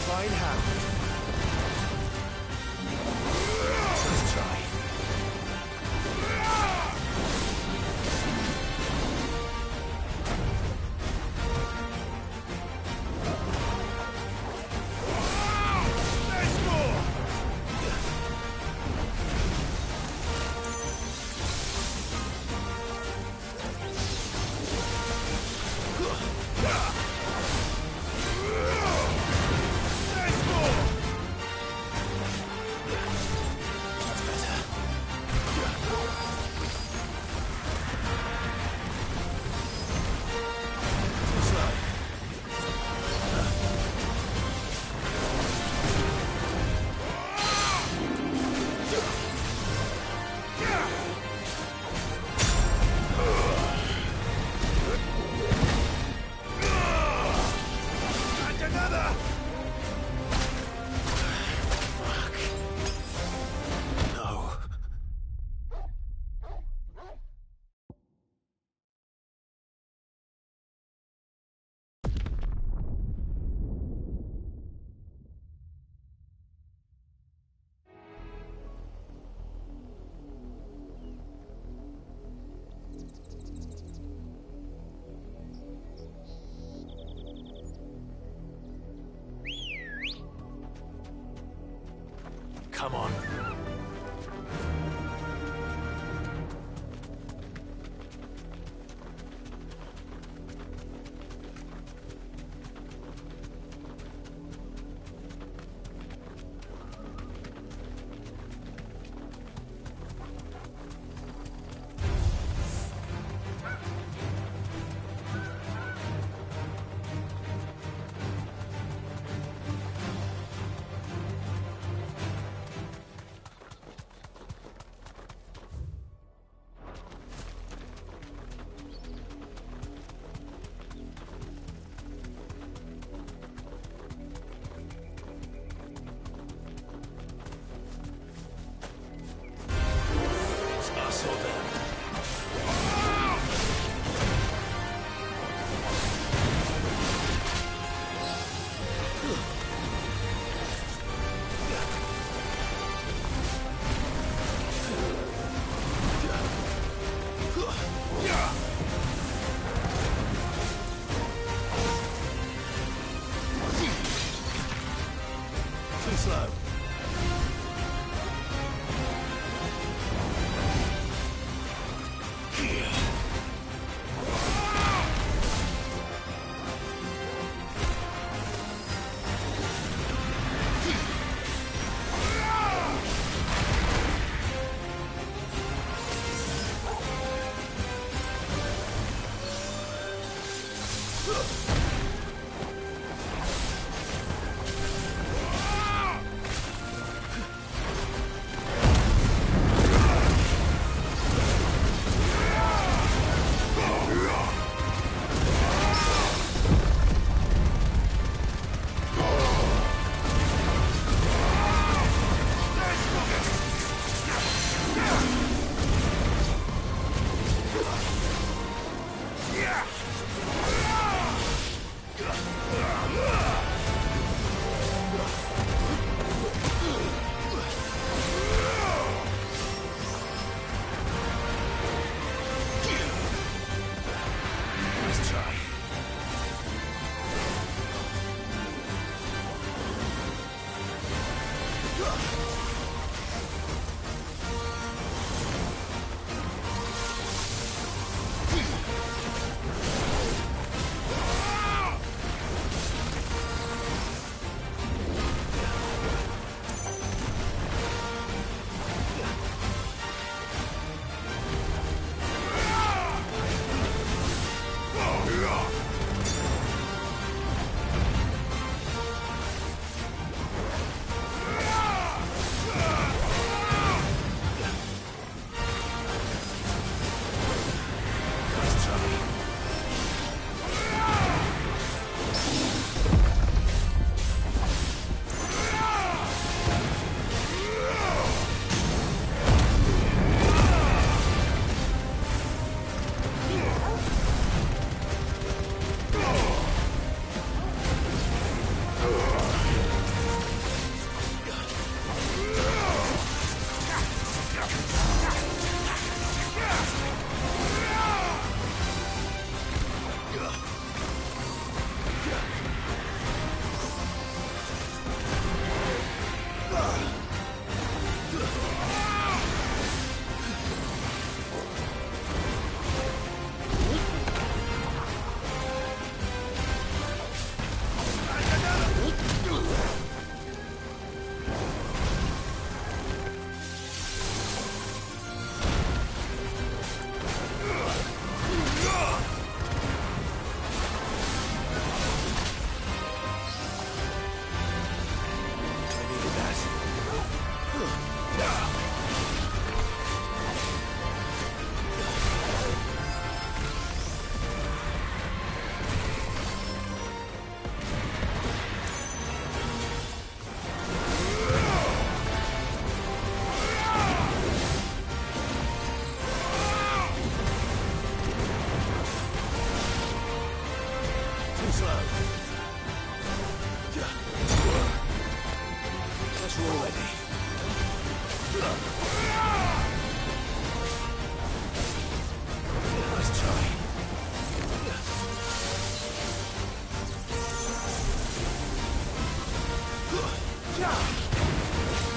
Fine hand. Nice try. Nice ball! Come on.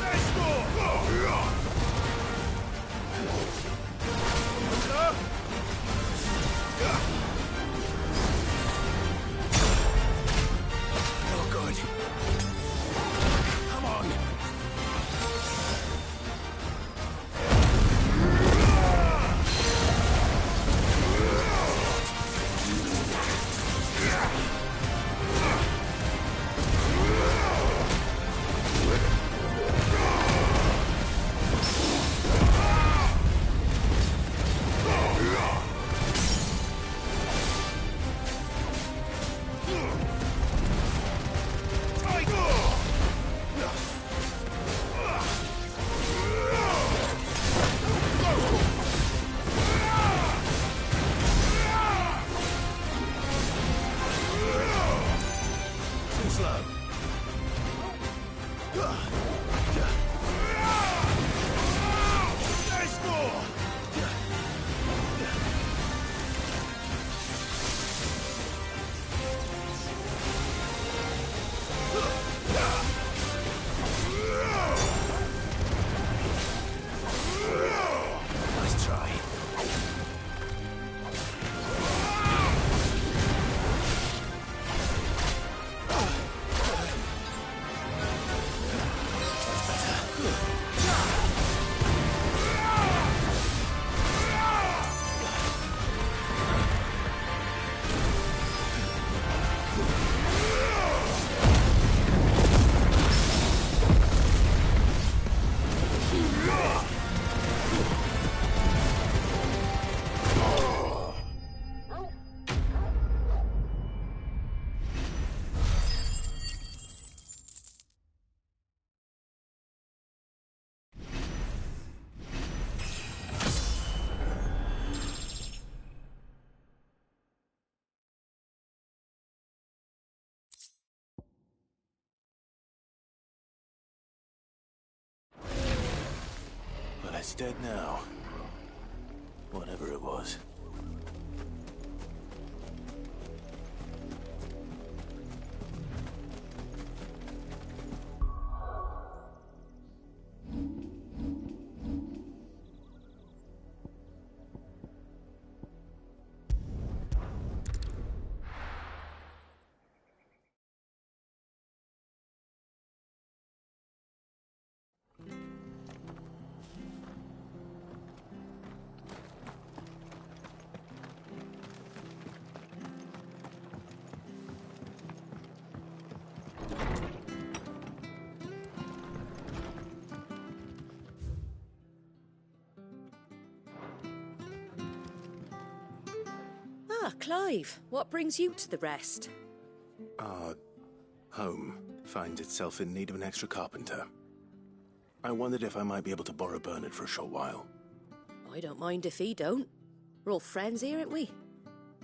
Let's go! It's dead now. Whatever it was. Ah, Clive, what brings you to the rest? Our home finds itself in need of an extra carpenter. I wondered if I might be able to borrow Bernard for a short while. I don't mind if he don't. We're all friends here, aren't we?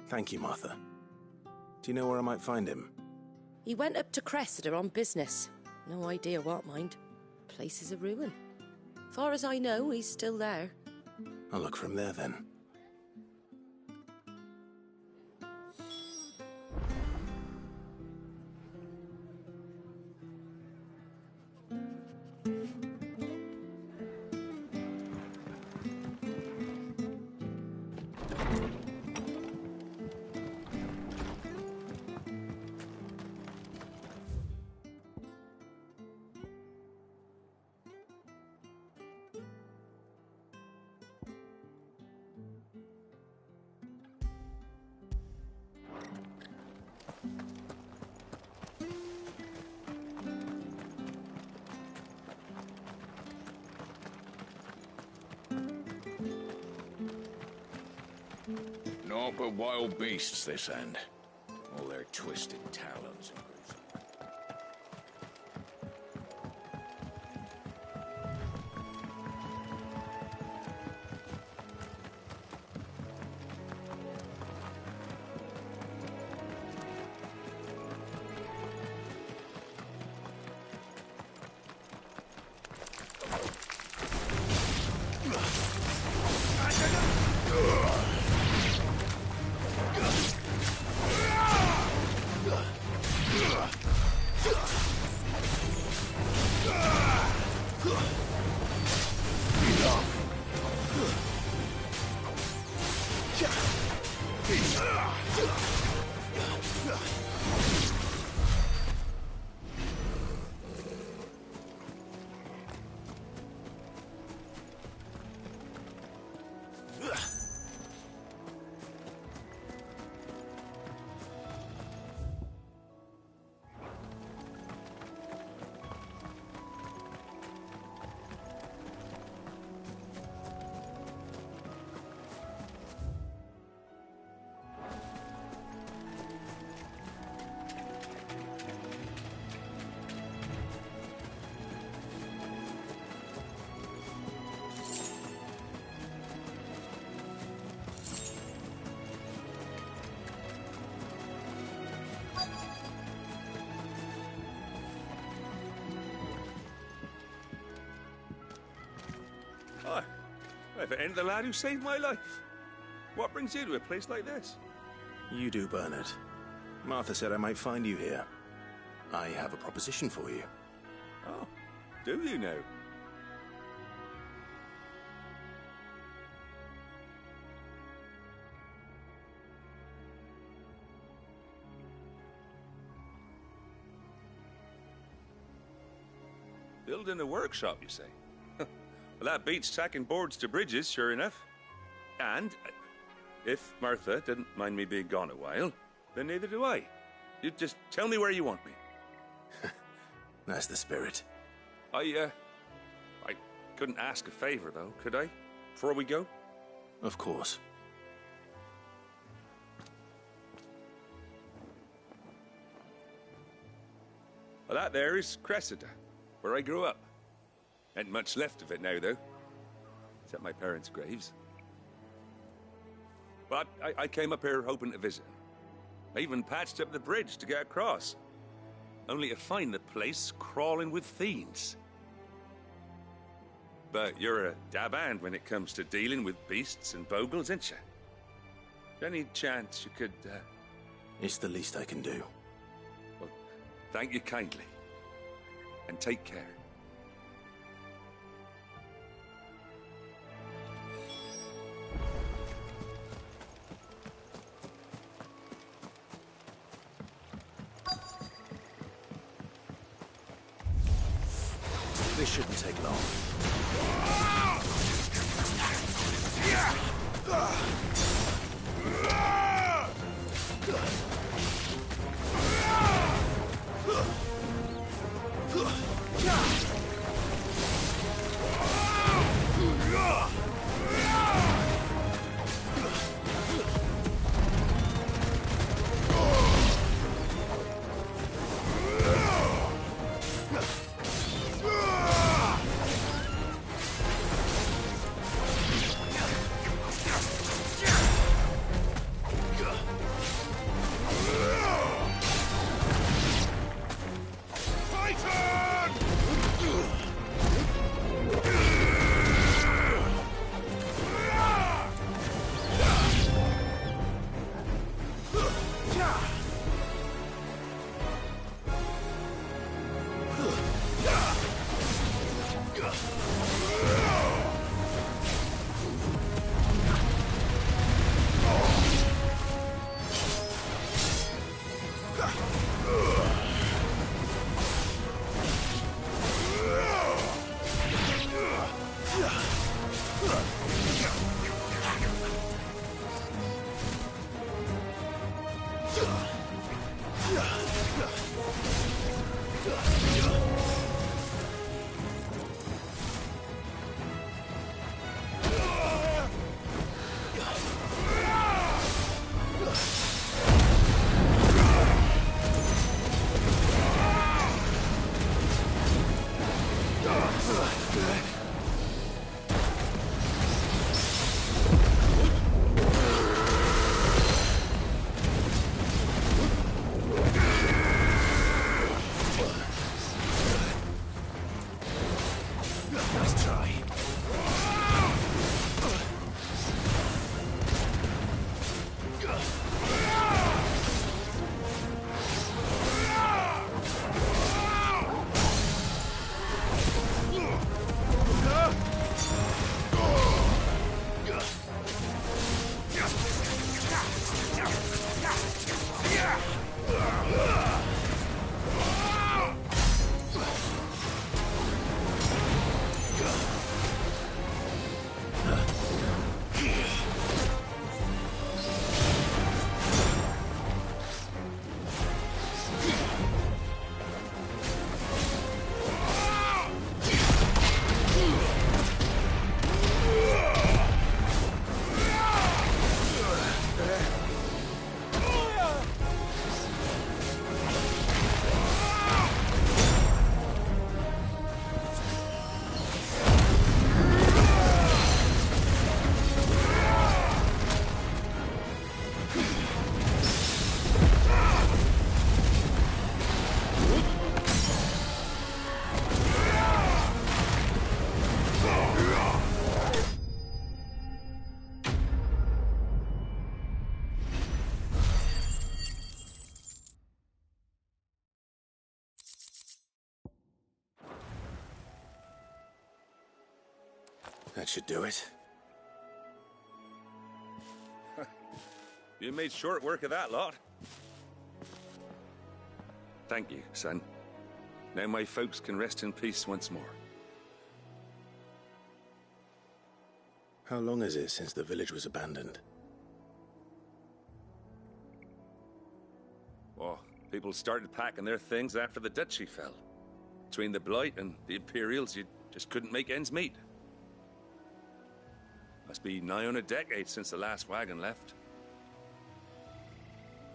Thank you, Martha. Do you know where I might find him? He went up to Cressida on business. No idea what, mind. Place is a ruin. Far as I know, he's still there. I'll look from there then. Naught but wild beasts this end. All their twisted talons and gruesome. Ugh! Hi. If it ain't the lad who saved my life. What brings you to a place like this? You do, Bernard. Martha said I might find you here. I have a proposition for you. Oh, do you now? Building a workshop, you say? Well, that beats tacking boards to bridges, sure enough. And if Martha didn't mind me being gone a while, then neither do I. You just tell me where you want me. That's the spirit. I couldn't ask a favor, though, could I? Before we go? Of course. Well, that there is Cressida, where I grew up. Ain't much left of it now, though. Except my parents' graves. But I came up here hoping to visit. I even patched up the bridge to get across. Only to find the place crawling with fiends. But you're a dab hand when it comes to dealing with beasts and bogles, ain't you? Any chance you could, It's the least I can do. Well, thank you kindly. And take care. This shouldn't take long. That should do it. You made short work of that lot. Thank you, son. Now my folks can rest in peace once more. How long is it since the village was abandoned? Oh, people started packing their things after the duchy fell. Between the Blight and the Imperials, you just couldn't make ends meet. Must be nigh on a decade since the last wagon left.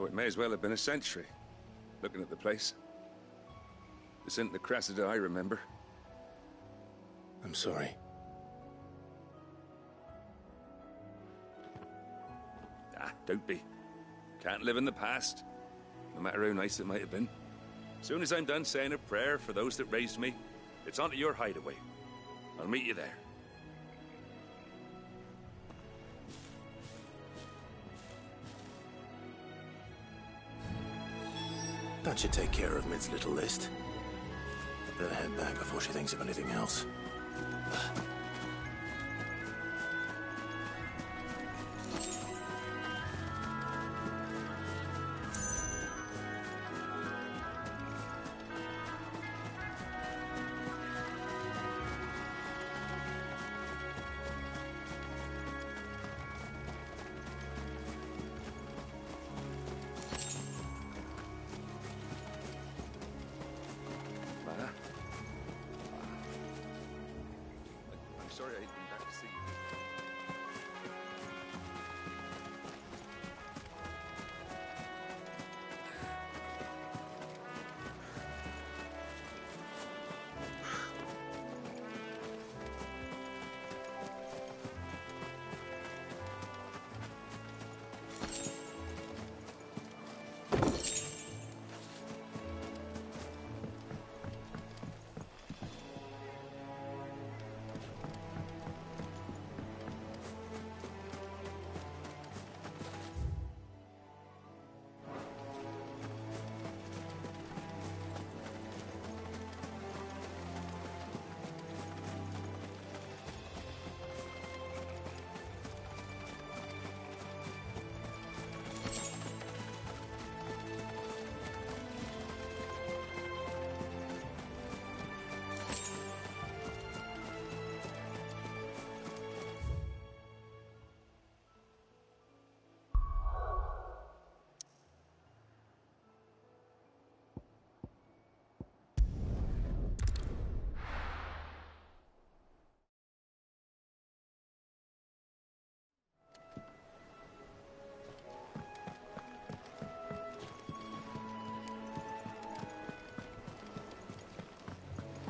Oh, it may as well have been a century, looking at the place. This isn't the Cressida I remember. I'm sorry. Ah, don't be. Can't live in the past, no matter how nice it might have been. Soon as I'm done saying a prayer for those that raised me, it's on to your hideaway. I'll meet you there. That should take care of Mid's little list. Better head back before she thinks of anything else. I'm sorry I came back to see you.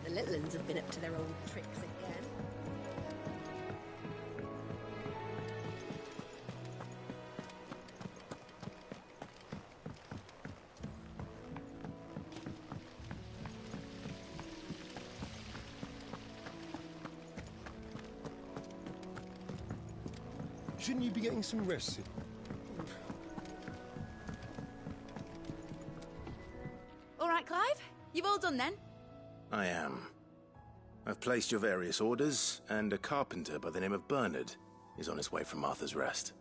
The little ones have been up to their old tricks again. Shouldn't you be getting some rest? All right, Clive. You've all done then? I am. I've placed your various orders, and a carpenter by the name of Bernard is on his way from Arthur's Rest.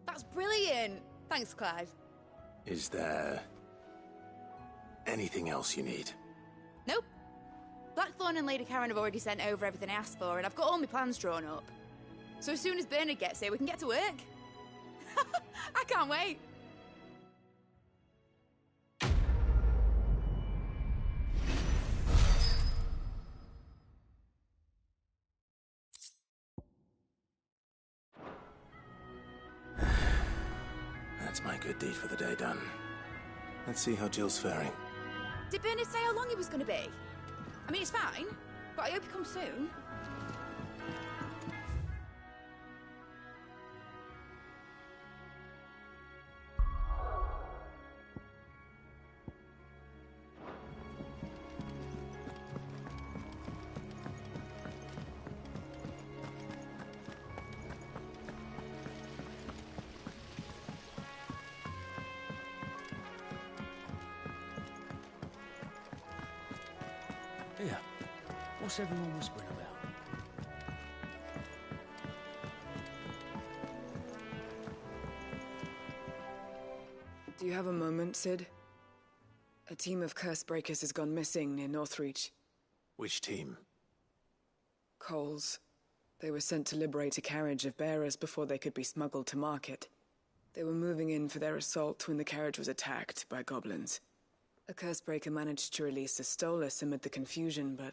That's brilliant. Thanks, Clive. Is there anything else you need? Nope. Blackthorn and Lady Karen have already sent over everything I asked for, and I've got all my plans drawn up. So as soon as Bernard gets here, we can get to work. I can't wait. That's my good deed for the day done. Let's see how Jill's faring. Did Bernard say how long he was going to be? I mean, it's fine, but I hope he comes soon. Here. What's everyone whispering about? you have a moment, Sid? A team of curse breakers has gone missing near Northreach. Which team? Coles. They were sent to liberate a carriage of bearers before they could be smuggled to market. They were moving in for their assault when the carriage was attacked by goblins. A cursebreaker managed to release a Stolas amid the confusion, but...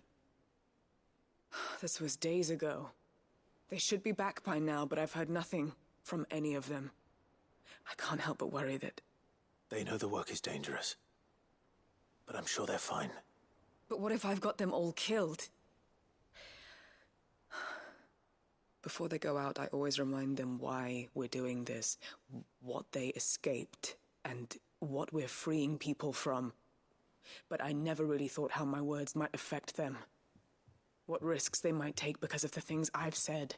this was days ago. They should be back by now, but I've heard nothing from any of them. I can't help but worry that... They know the work is dangerous. But I'm sure they're fine. But what if I've got them all killed? Before they go out, I always remind them why we're doing this, what they escaped, and what we're freeing people from. But I never really thought how my words might affect them. What risks they might take because of the things I've said.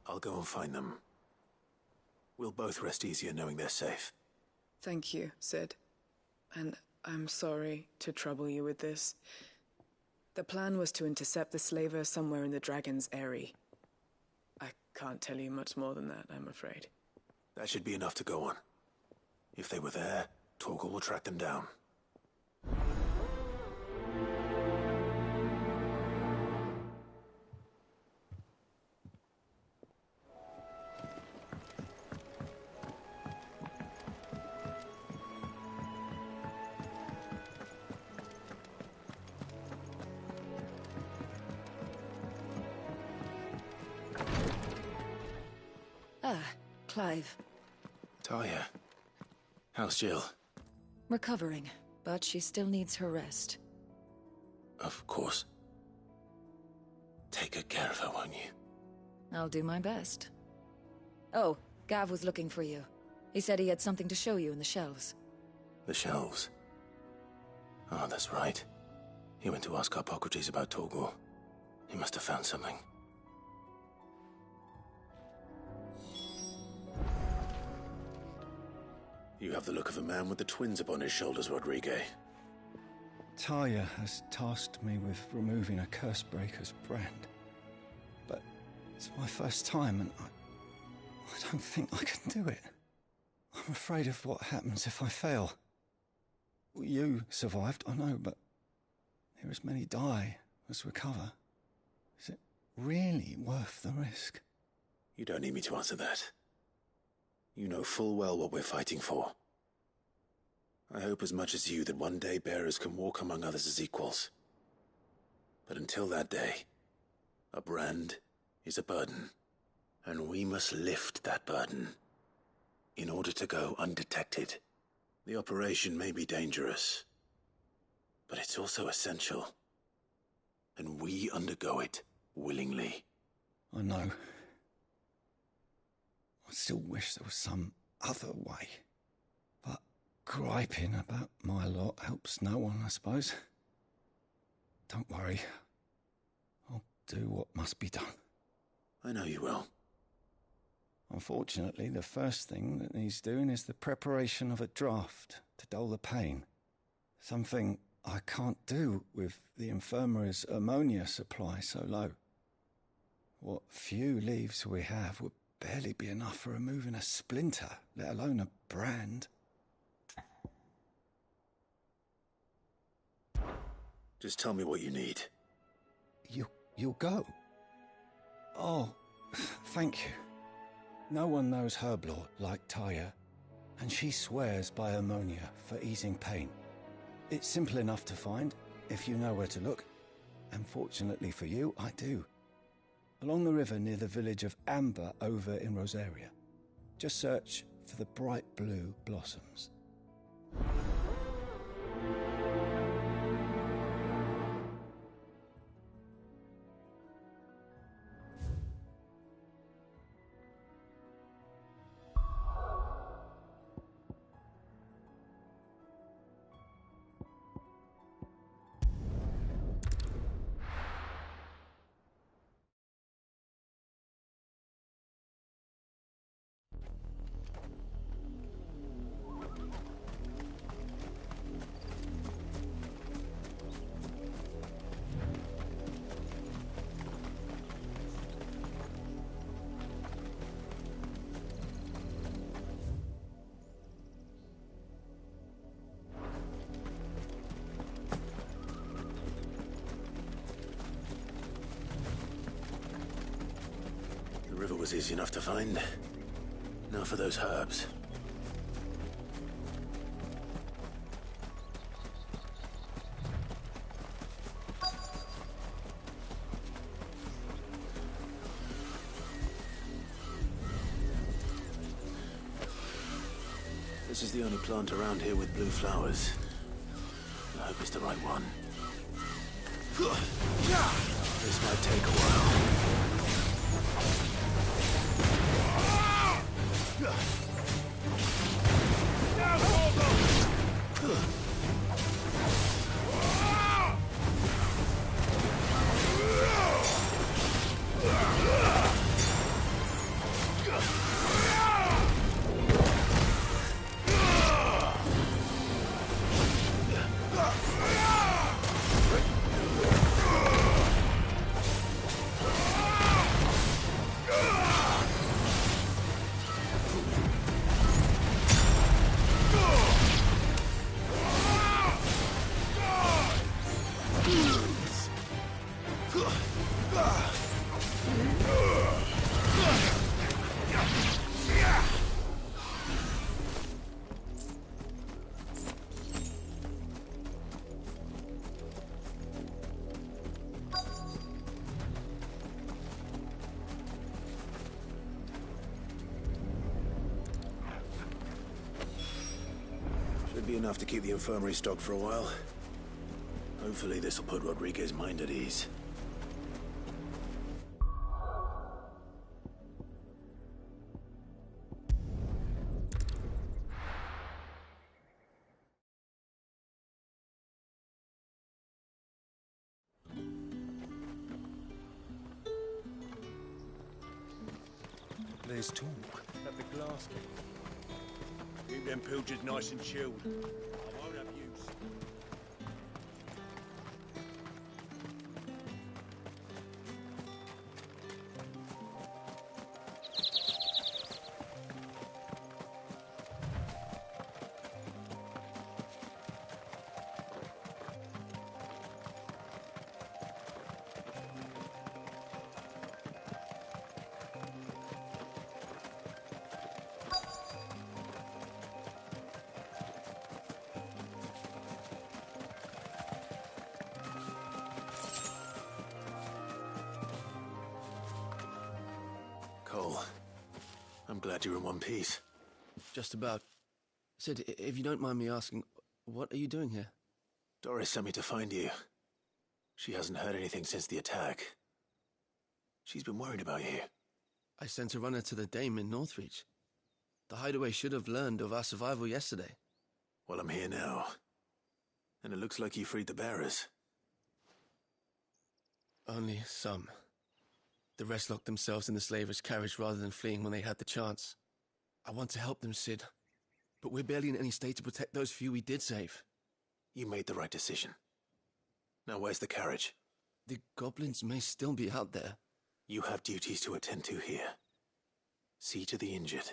I'll go and find them. We'll both rest easier knowing they're safe. Thank you, Sid. And I'm sorry to trouble you with this. The plan was to intercept the slaver somewhere in the Dragon's Eyrie. I can't tell you much more than that, I'm afraid. That should be enough to go on. If they were there, Torgal will track them down. Clive. Talia. How's Jill? Recovering, but she still needs her rest. Of course. Take good care of her, won't you? I'll do my best. Oh, Gav was looking for you. He said he had something to show you in the shelves. The shelves? Oh, that's right. He went to ask Hippocrates about Torgal. He must have found something. You have the look of a man with the twins upon his shoulders, Rodrigue. Talia has tasked me with removing a Cursebreaker's brand. But it's my first time, and I don't think I can do it. I'm afraid of what happens if I fail. You survived, I know, but there as many die as recover. Is it really worth the risk? You don't need me to answer that. You know full well what we're fighting for. I hope as much as you that one day bearers can walk among others as equals. But until that day, a brand is a burden, and we must lift that burden in order to go undetected. The operation may be dangerous, but it's also essential, and we undergo it willingly. I know. I still wish there was some other way. But griping about my lot helps no one, I suppose. Don't worry. I'll do what must be done. I know you will. Unfortunately, the first thing that needs doing is the preparation of a draft to dull the pain. Something I can't do with the infirmary's ammonia supply so low. What few leaves we have would barely be enough for removing a splinter, let alone a brand. Just tell me what you need. You'll go? Oh, thank you. No one knows Herblord like Talia, and she swears by ammonia for easing pain. It's simple enough to find, if you know where to look. And fortunately for you, I do. Along the river near the village of Amber over in Rosaria. Just search for the bright blue blossoms. river was easy enough to find. Now for those herbs. This is the only plant around here with blue flowers. I hope it's the right one. This might take a while. Should be enough to keep the infirmary stocked for a while. Hopefully this will put Rodriguez's mind at ease. There's talk. At the glass king. Keep them pilgers nice and chilled. I won't have use. Cole, I'm glad you're in one piece. Just about. Sid, if you don't mind me asking, what are you doing here? Doris sent me to find you. She hasn't heard anything since the attack. She's been worried about you. I sent a runner to the Dame in Northreach. The hideaway should have learned of our survival yesterday. Well, I'm here now. And it looks like you freed the bearers. Only some. The rest locked themselves in the slaver's carriage rather than fleeing when they had the chance. I want to help them, Sid. But we're barely in any state to protect those few we did save. You made the right decision. Now where's the carriage? The goblins may still be out there. You have duties to attend to here. See to the injured.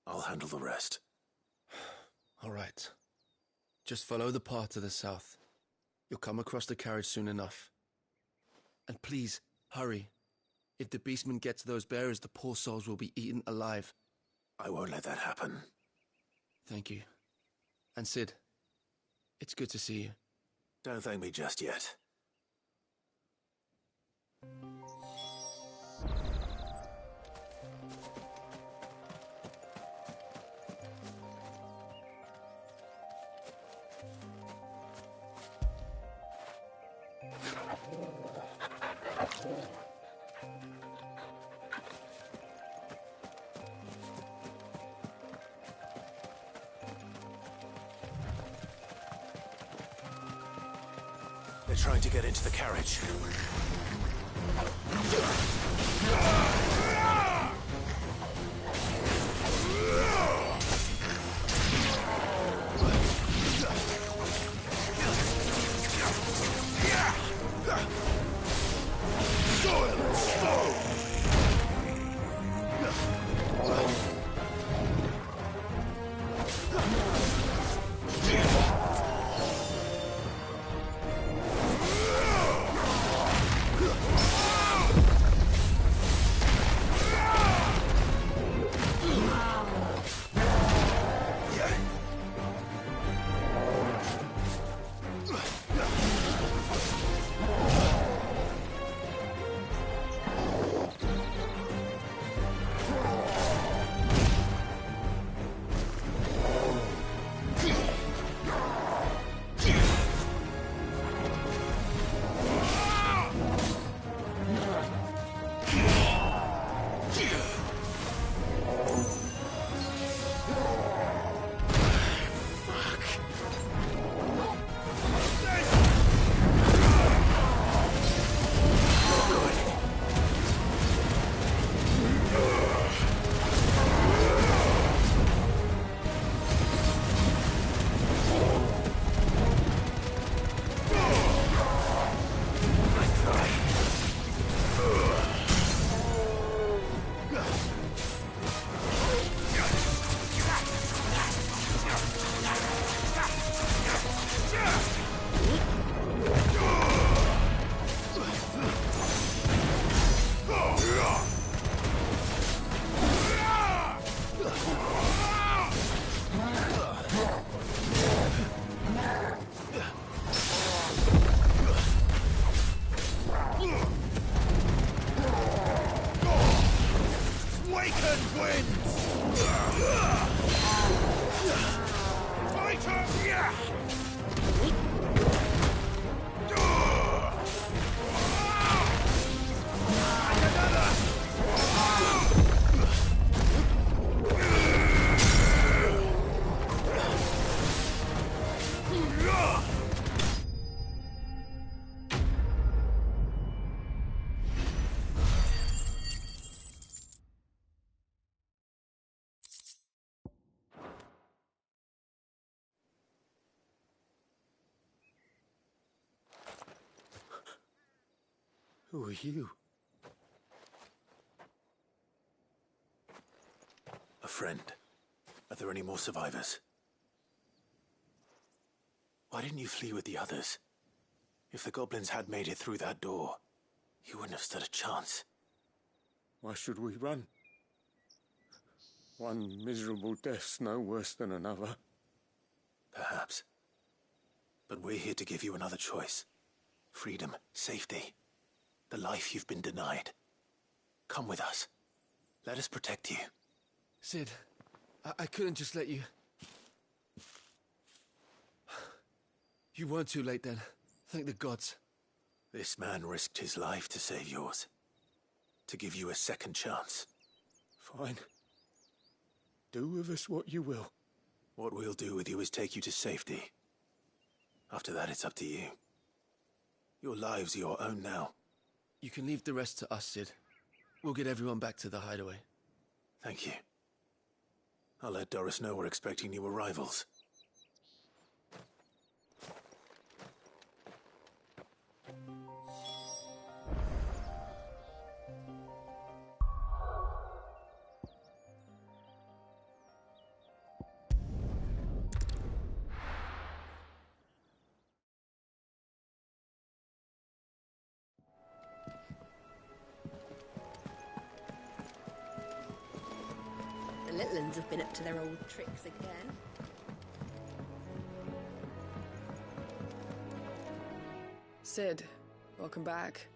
I'll handle the rest. All right. Just follow the path to the south. You'll come across the carriage soon enough. And please, hurry. If the beastmen get to those bearers, the poor souls will be eaten alive. I won't let that happen. Thank you. And Sid, it's good to see you. Don't thank me just yet. They're trying to get into the carriage. Who are you? A friend. Are there any more survivors? Why didn't you flee with the others? If the goblins had made it through that door, you wouldn't have stood a chance. Why should we run? One miserable death's no worse than another. Perhaps. But we're here to give you another choice. Freedom, safety, the life you've been denied. Come with us. Let us protect you. Sid, I couldn't just let you... You weren't too late then. Thank the gods. This man risked his life to save yours. To give you a second chance. Fine. Do with us what you will. What we'll do with you is take you to safety. After that, it's up to you. Your lives are your own now. You can leave the rest to us, Sid. We'll get everyone back to the hideaway. Thank you. I'll let Doris know we're expecting new arrivals. The little uns have been up to their old tricks again. Sid, welcome back.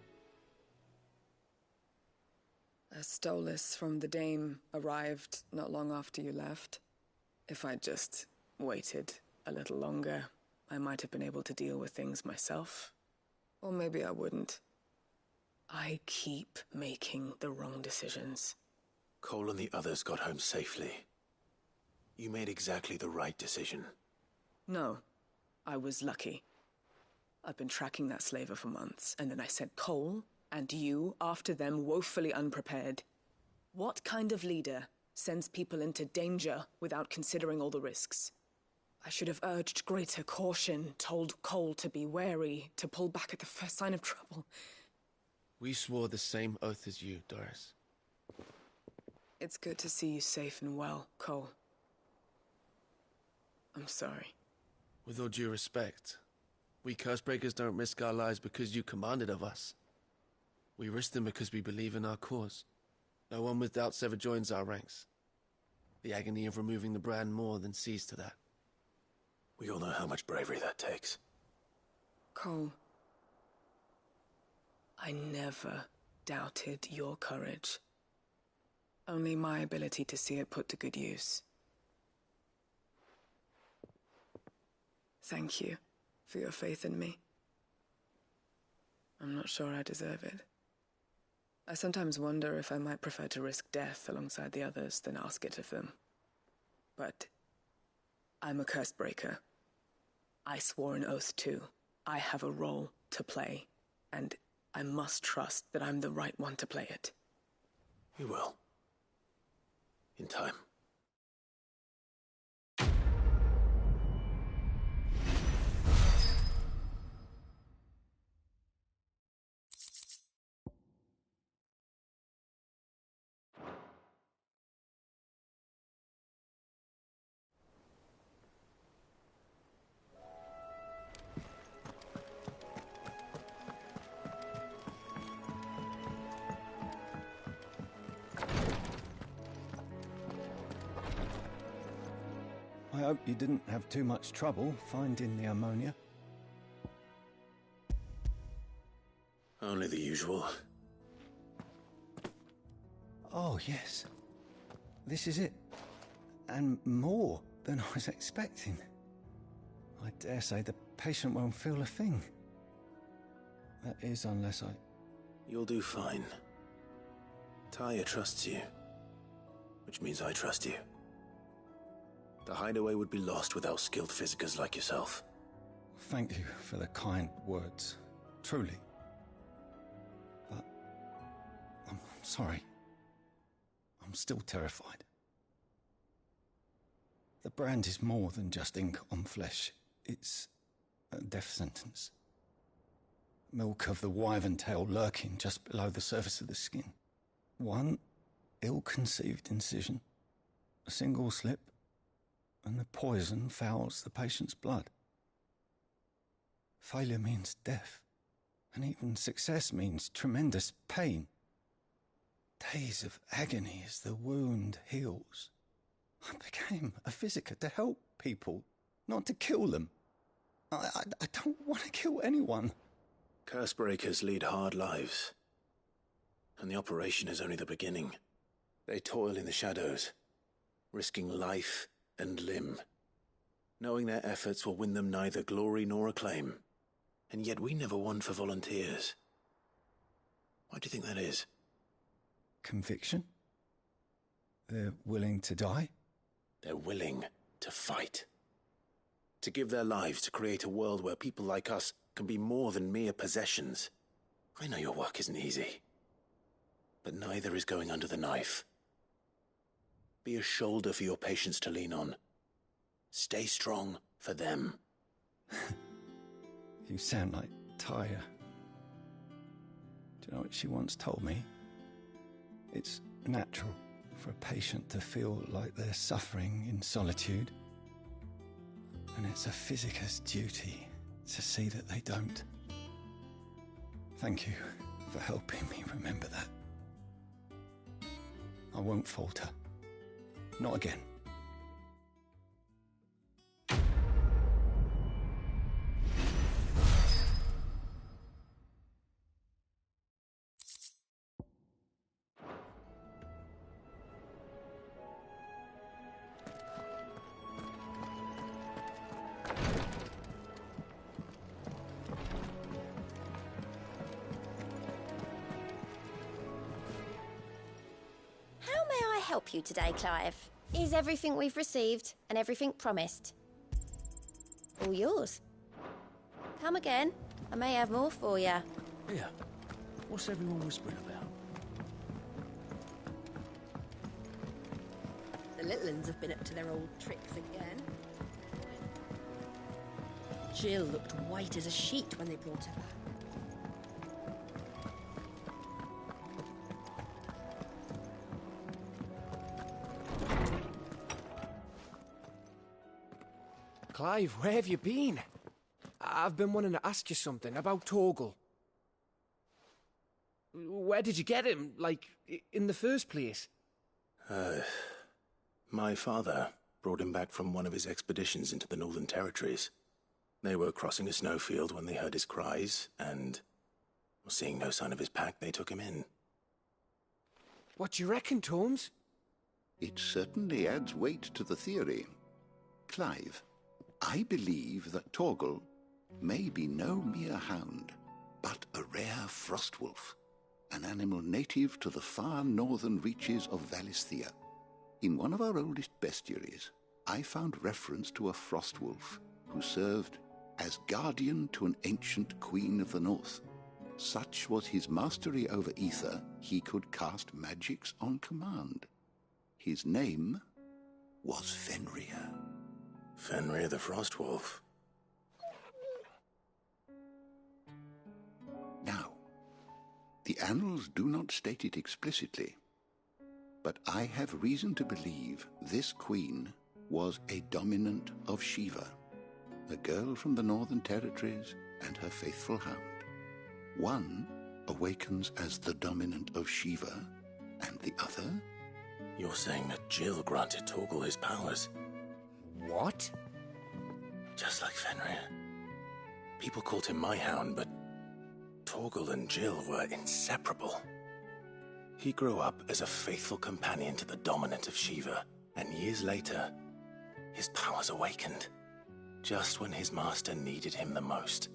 A Stolas from the Dame arrived not long after you left. If I'd just waited a little longer, I might have been able to deal with things myself. Or maybe I wouldn't. I keep making the wrong decisions. Cole and the others got home safely. You made exactly the right decision. No, I was lucky. I've been tracking that slaver for months, and then I sent Cole and you after them woefully unprepared. What kind of leader sends people into danger without considering all the risks? I should have urged greater caution, told Cole to be wary, to pull back at the first sign of trouble. We swore the same oath as you, Doris. It's good to see you safe and well, Cole. I'm sorry. With all due respect, we Cursebreakers don't risk our lives because you commanded of us. We risk them because we believe in our cause. No one with doubts ever joins our ranks. The agony of removing the brand more than sees to that. We all know how much bravery that takes. Cole, I never doubted your courage. Only my ability to see it put to good use. Thank you for your faith in me. I'm not sure I deserve it. I sometimes wonder if I might prefer to risk death alongside the others than ask it of them. But I'm a Cursebreaker. I swore an oath too. I have a role to play, and I must trust that I'm the right one to play it. You will. In time. I hope you didn't have too much trouble finding the ammonia. Only the usual. Oh, yes. This is it. And more than I was expecting. I dare say the patient won't feel a thing. That is, unless I... You'll do fine. Taya trusts you. Which means I trust you. The hideaway would be lost without skilled physicers like yourself. Thank you for the kind words. Truly. But... I'm sorry. I'm still terrified. The brand is more than just ink on flesh. It's a death sentence. milk of the wyvern tail lurking just below the surface of the skin. One ill-conceived incision, a single slip, and the poison fouls the patient's blood. Failure means death, and even success means tremendous pain. Days of agony as the wound heals. I became a physicker to help people, not to kill them. I don't want to kill anyone. Cursebreakers lead hard lives, and the operation is only the beginning. They toil in the shadows, risking life and limb, knowing their efforts will win them neither glory nor acclaim. And yet we never won for volunteers. Why do you think that is? Conviction? They're willing to die? They're willing to fight. To give their lives to create a world where people like us can be more than mere possessions. I know your work isn't easy, but neither is going under the knife. Be a shoulder for your patients to lean on. Stay strong for them. You sound like Tyre. Do you know what she once told me? It's natural for a patient to feel like they're suffering in solitude. And it's a physicker's duty to see that they don't. Thank you for helping me remember that. I won't falter. Not again. Help you today, Clive? Is everything we've received and everything promised all yours? Come again. I may have more for you. Yeah. What's everyone whispering about? The little uns have been up to their old tricks again. Jill looked white as a sheet when they brought her back. Clive, where have you been? I've been wanting to ask you something about Torgal. Where did you get him, like, in the first place? My father brought him back from one of his expeditions into the Northern Territories. They were crossing a snowfield when they heard his cries, and, seeing no sign of his pack, they took him in. What do you reckon, Torms? It certainly adds weight to the theory. Clive, I believe that Torgal may be no mere hound, but a rare frostwolf, an animal native to the far northern reaches of Valisthea. In one of our oldest bestiaries, I found reference to a frostwolf who served as guardian to an ancient queen of the north. Such was his mastery over ether, he could cast magics on command. His name was Fenrir. Fenrir the Frostwolf. Now, the annals do not state it explicitly, but I have reason to believe this queen was a dominant of Shiva, a girl from the Northern Territories and her faithful hound. One awakens as the dominant of Shiva, and the other? You're saying that Jill granted Torgal his powers? What? Just like Fenrir. People called him my hound, but Torgal and Jill were inseparable. He grew up as a faithful companion to the dominant of Shiva, and years later, his powers awakened, just when his master needed him the most.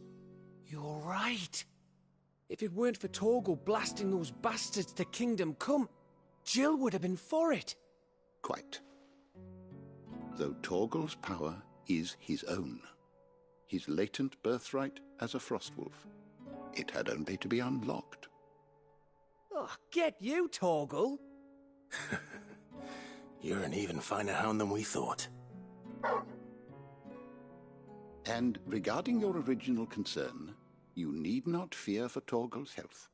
You're right. If it weren't for Torgal blasting those bastards to Kingdom Come, Jill would have been for it. Quite. Though Torgal's power is his own, his latent birthright as a Frostwolf. It had only to be unlocked. Oh, get you, Torgal! You're an even finer hound than we thought. And regarding your original concern, You need not fear for Torgal's health.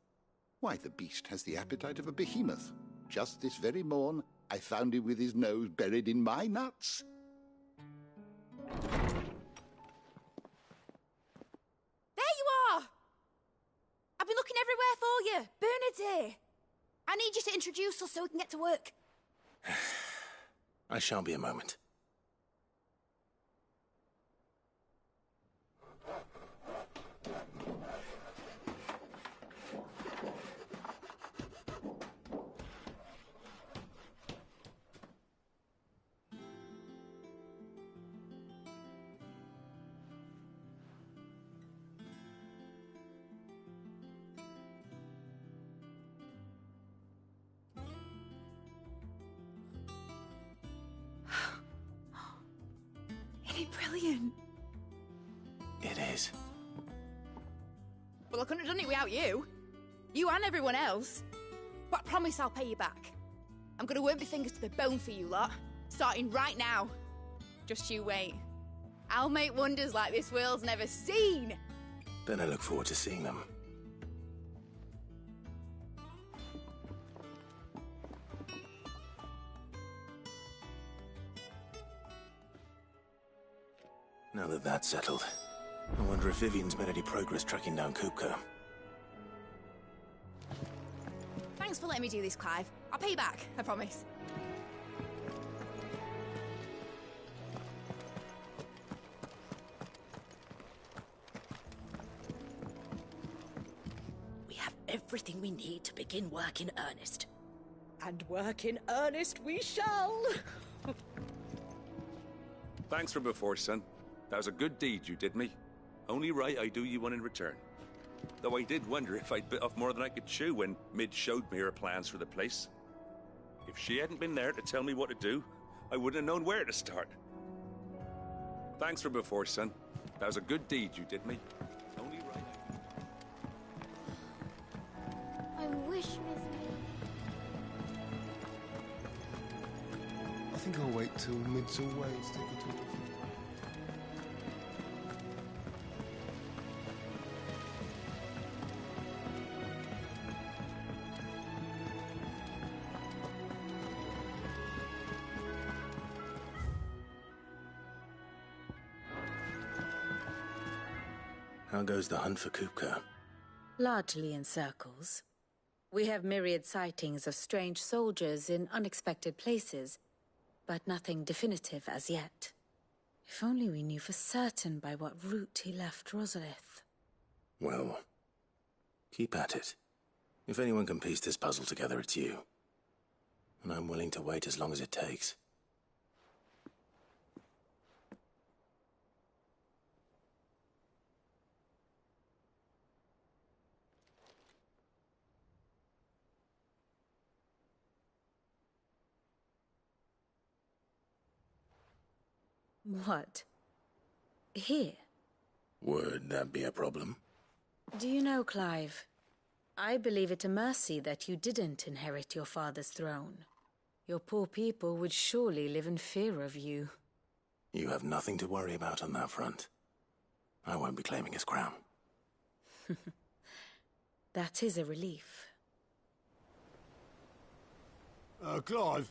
Why, the beast has the appetite of a behemoth. Just this very morn, I found him with his nose buried in my nuts. There you are! I've been looking everywhere for you. Bernard's here. I need you to introduce us so we can get to work. I shan't be a moment. Isn't it brilliant? It is. Well, I couldn't have done it without you. You and everyone else. But I promise I'll pay you back. I'm gonna work my fingers to the bone for you lot, starting right now. Just you wait. I'll make wonders like this world's never seen. Then I look forward to seeing them. Now that that's settled, I wonder if Vivian's made any progress tracking down Kupka. Thanks for letting me do this, Clive. I'll pay you back, I promise. We have everything we need to begin work in earnest. And work in earnest we shall! Thanks from before, son. That was a good deed you did me. Only right I do you one in return. Though I did wonder if I'd bit off more than I could chew when Mid showed me her plans for the place. If she hadn't been there to tell me what to do, I wouldn't have known where to start. Thanks for before, son. That was a good deed you did me. Only right I wish, Miss I think I'll wait till Mid's away to take a tour. How goes the hunt for Kupka? Largely in circles. We have myriad sightings of strange soldiers in unexpected places, but nothing definitive as yet. If only we knew for certain by what route he left Rosalith. Well, keep at it. If anyone can piece this puzzle together, it's you. And I'm willing to wait as long as it takes. What? Here? Would that be a problem? Do you know, Clive? I believe it a mercy that you didn't inherit your father's throne. Your poor people would surely live in fear of you. You have nothing to worry about on that front. I won't be claiming his crown. That is a relief. Clive,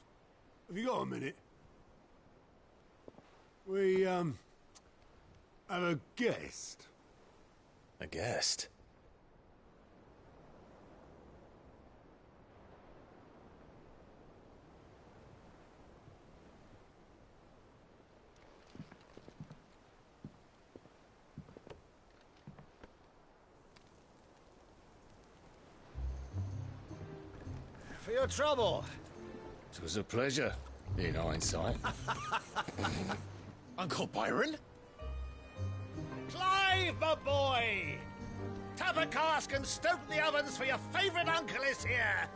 have you got a minute? We, have a guest. A guest? For your trouble. It was a pleasure, in hindsight. Uncle Byron? Clive, my boy! Tap a cask and stoke the ovens for your favourite uncle is here!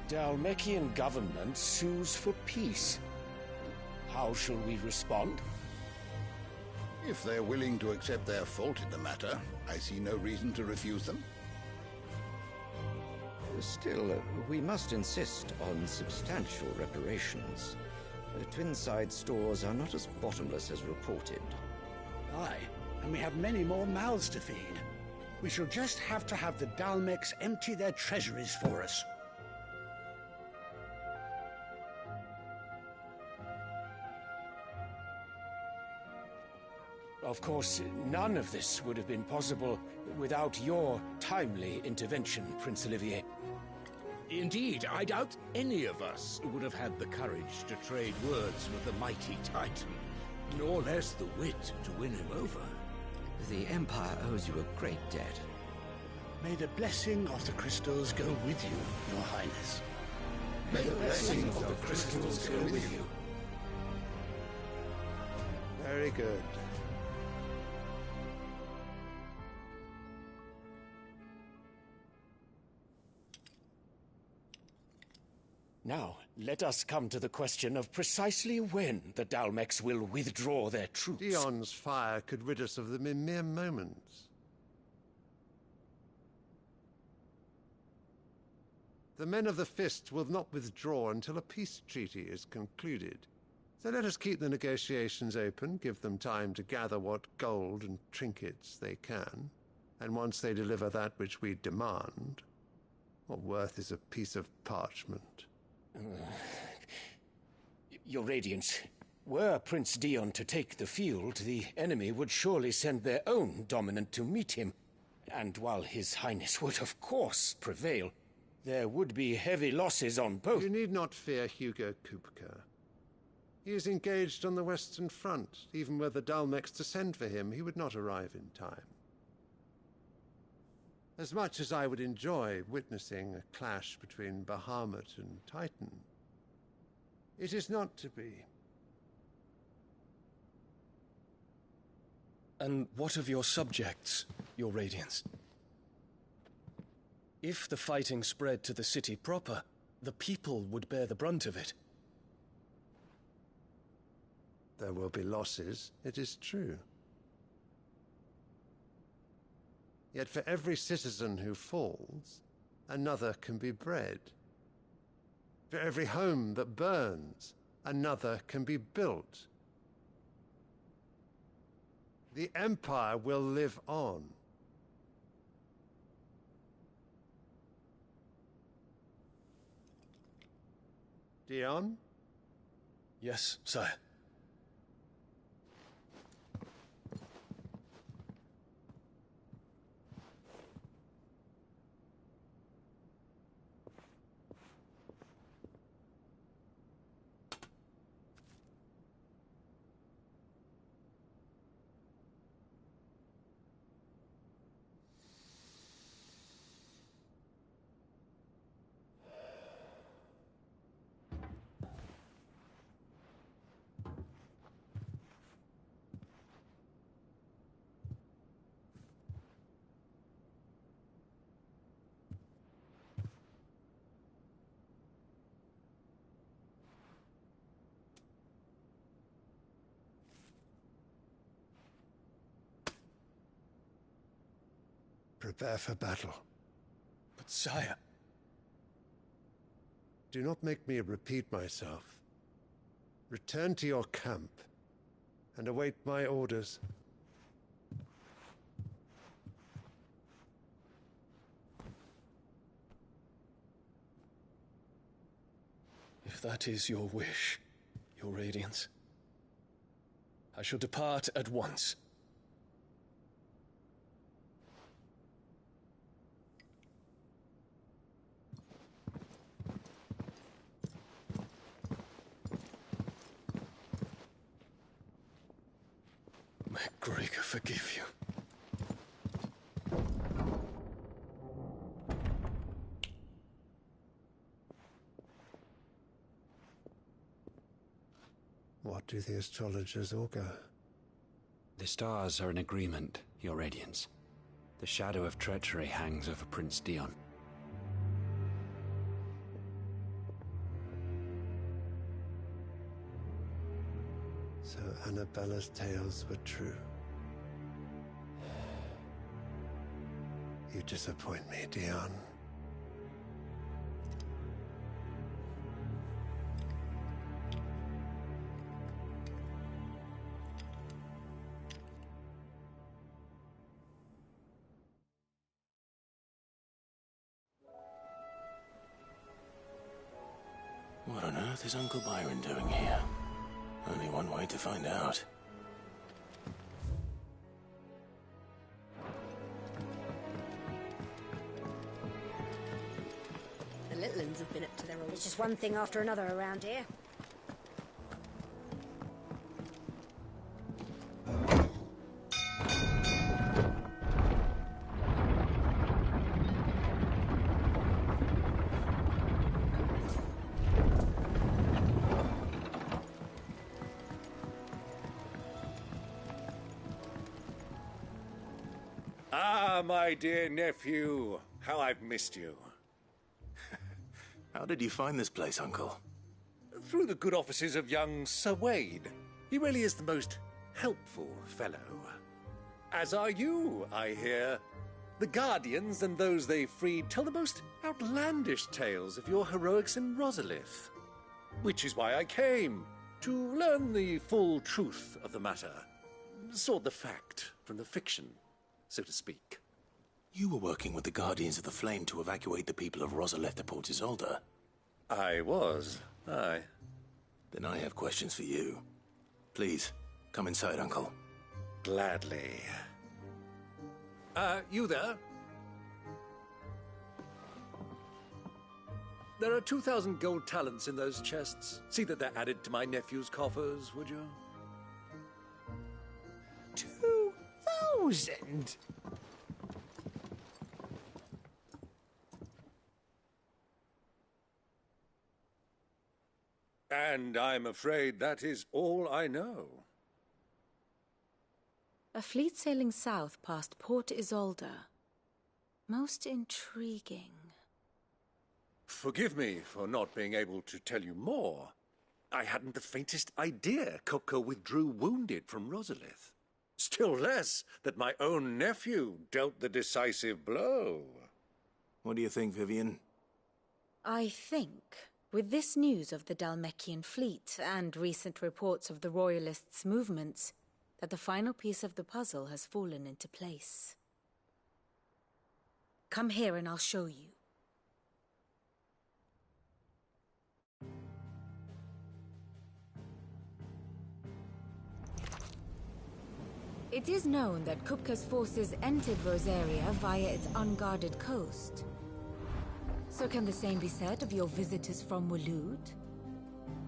Dalmekian government sues for peace. How shall we respond? If they're willing to accept their fault in the matter, I see no reason to refuse them. Still, we must insist on substantial reparations. Twinside stores are not as bottomless as reported. Aye, and we have many more mouths to feed. We shall just have to have the Dalmecs empty their treasuries for us. Of course, none of this would have been possible without your timely intervention, Prince Olivier. Indeed, I doubt any of us would have had the courage to trade words with the mighty Titan, nor less the wit to win him over. The Empire owes you a great debt. May the blessing of the crystals go with you, Your Highness. May the blessing of the crystals go with you. Very good. Now, let us come to the question of precisely when the Dalmecs will withdraw their troops. Dion's fire could rid us of them in mere moments. The men of the Fist will not withdraw until a peace treaty is concluded. So let us keep the negotiations open, give them time to gather what gold and trinkets they can, and once they deliver that which we demand, what worth is a piece of parchment? Your Radiance, were Prince Dion to take the field, the enemy would surely send their own dominant to meet him. And while His Highness would of course prevail, there would be heavy losses on both. You need not fear Hugo Kupka. He is engaged on the Western Front. Even were the Dalmecs to send for him, he would not arrive in time. As much as I would enjoy witnessing a clash between Bahamut and Titan, it is not to be. And what of your subjects, Your Radiance? If the fighting spread to the city proper, the people would bear the brunt of it. There will be losses, it is true. Yet for every citizen who falls, another can be bred. For every home that burns, another can be built. The Empire will live on. Dion? Yes, sire. Prepare for battle. But sire... Do not make me repeat myself. Return to your camp and await my orders. If that is your wish, Your Radiance, I shall depart at once. May Gregor forgive you. What do the astrologers augur? The stars are in agreement, Your Radiance. The shadow of treachery hangs over Prince Dion. Annabella's tales were true. You disappoint me, Dion. What on earth is Uncle Byron doing here? Only one way to find out. The little uns have been up to their old... It's just one thing after another around here. My dear nephew, how I've missed you. How did you find this place, Uncle? Through the good offices of young Sir Wade. He really is the most helpful fellow. As are you, I hear. The Guardians and those they freed tell the most outlandish tales of your heroics in Rosalith. Which is why I came, to learn the full truth of the matter. Sort the fact from the fiction, so to speak. You were working with the Guardians of the Flame to evacuate the people of Rosalith to Port Isolde. I was, aye. Then I have questions for you. Please, come inside, Uncle. Gladly. You there? There are 2,000 gold talents in those chests. See that they're added to my nephew's coffers, would you? 2,000? And I'm afraid that is all I know. A fleet sailing south past Port Isolde. Most intriguing. Forgive me for not being able to tell you more. I hadn't the faintest idea Kopka withdrew wounded from Rosalith. Still less that my own nephew dealt the decisive blow. What do you think, Vivian? I think, with this news of the Dalmekian fleet and recent reports of the Royalists' movements, that the final piece of the puzzle has fallen into place. Come here and I'll show you. It is known that Kupka's forces entered Rosaria via its unguarded coast. So can the same be said of your visitors from Waloed?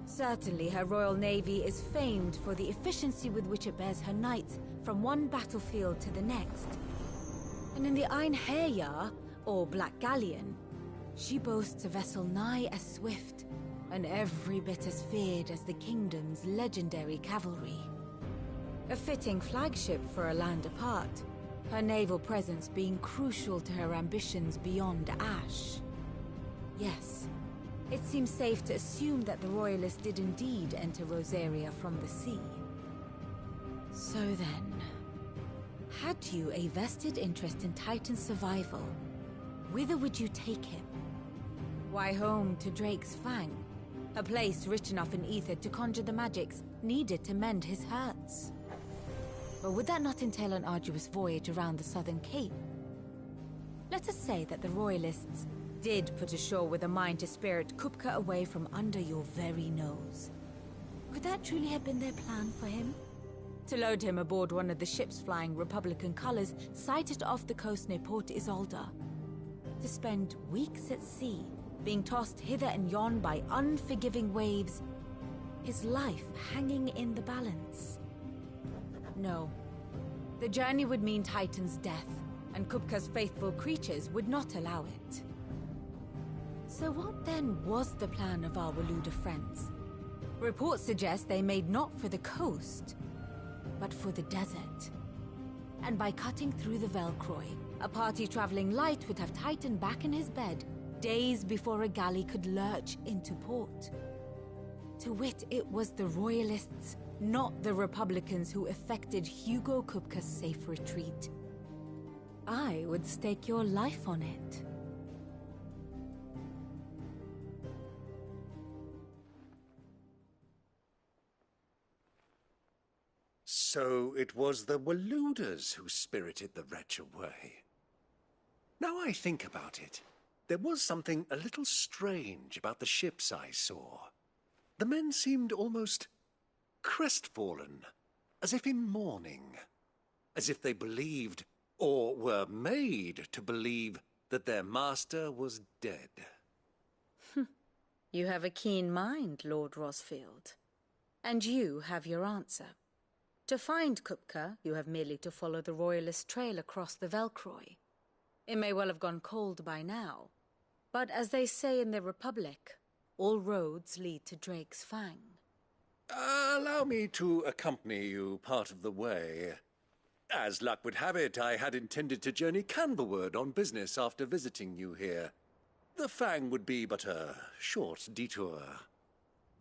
Certainly her royal navy is famed for the efficiency with which it bears her knights from one battlefield to the next. And in the Einherjar, or Black Galleon, she boasts a vessel nigh as swift and every bit as feared as the kingdom's legendary cavalry. A fitting flagship for a land apart, her naval presence being crucial to her ambitions beyond Ash. Yes, it seems safe to assume that the Royalists did indeed enter Rosaria from the sea. So then, had you a vested interest in Titan's survival, whither would you take him? Why, home to Drake's Fang, a place rich enough in ether to conjure the magics needed to mend his hurts. But would that not entail an arduous voyage around the southern cape? Let us say that the Royalists did put ashore with a mind to spirit Kupka away from under your very nose. Could that truly have been their plan for him? To load him aboard one of the ships flying Republican colors sighted off the coast near Port Isolde. To spend weeks at sea, being tossed hither and yon by unforgiving waves, his life hanging in the balance. No. The journey would mean Titan's death, and Kupka's faithful creatures would not allow it. So what then was the plan of our Waluda friends? Reports suggest they made not for the coast, but for the desert. And by cutting through the Velcroy, a party traveling light would have Titan back in his bed days before a galley could lurch into port. To wit, it was the Royalists, not the Republicans, who effected Hugo Kupka's safe retreat. I would stake your life on it. So it was the Waluders who spirited the wretch away. Now I think about it, there was something a little strange about the ships I saw. The men seemed almost crestfallen, as if in mourning, as if they believed, or were made to believe, that their master was dead. You have a keen mind, Lord Rosfield. And you have your answer. To find Kupka, you have merely to follow the Royalist trail across the Velcroy. It may well have gone cold by now, but as they say in the Republic, all roads lead to Drake's Fang. Allow me to accompany you part of the way. As luck would have it, I had intended to journey Canberward on business after visiting you here. The Fang would be but a short detour.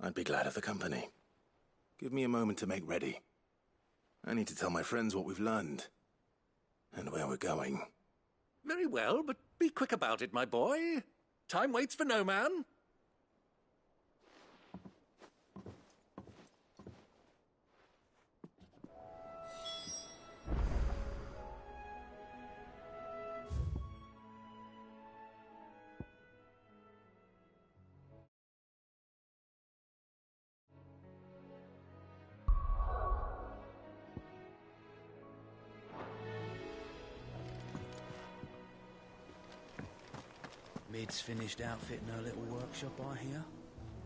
I'd be glad of the company. Give me a moment to make ready. I need to tell my friends what we've learned, and where we're going. Very well, but be quick about it, my boy. Time waits for no man. Mid's finished outfitting her little workshop, I hear.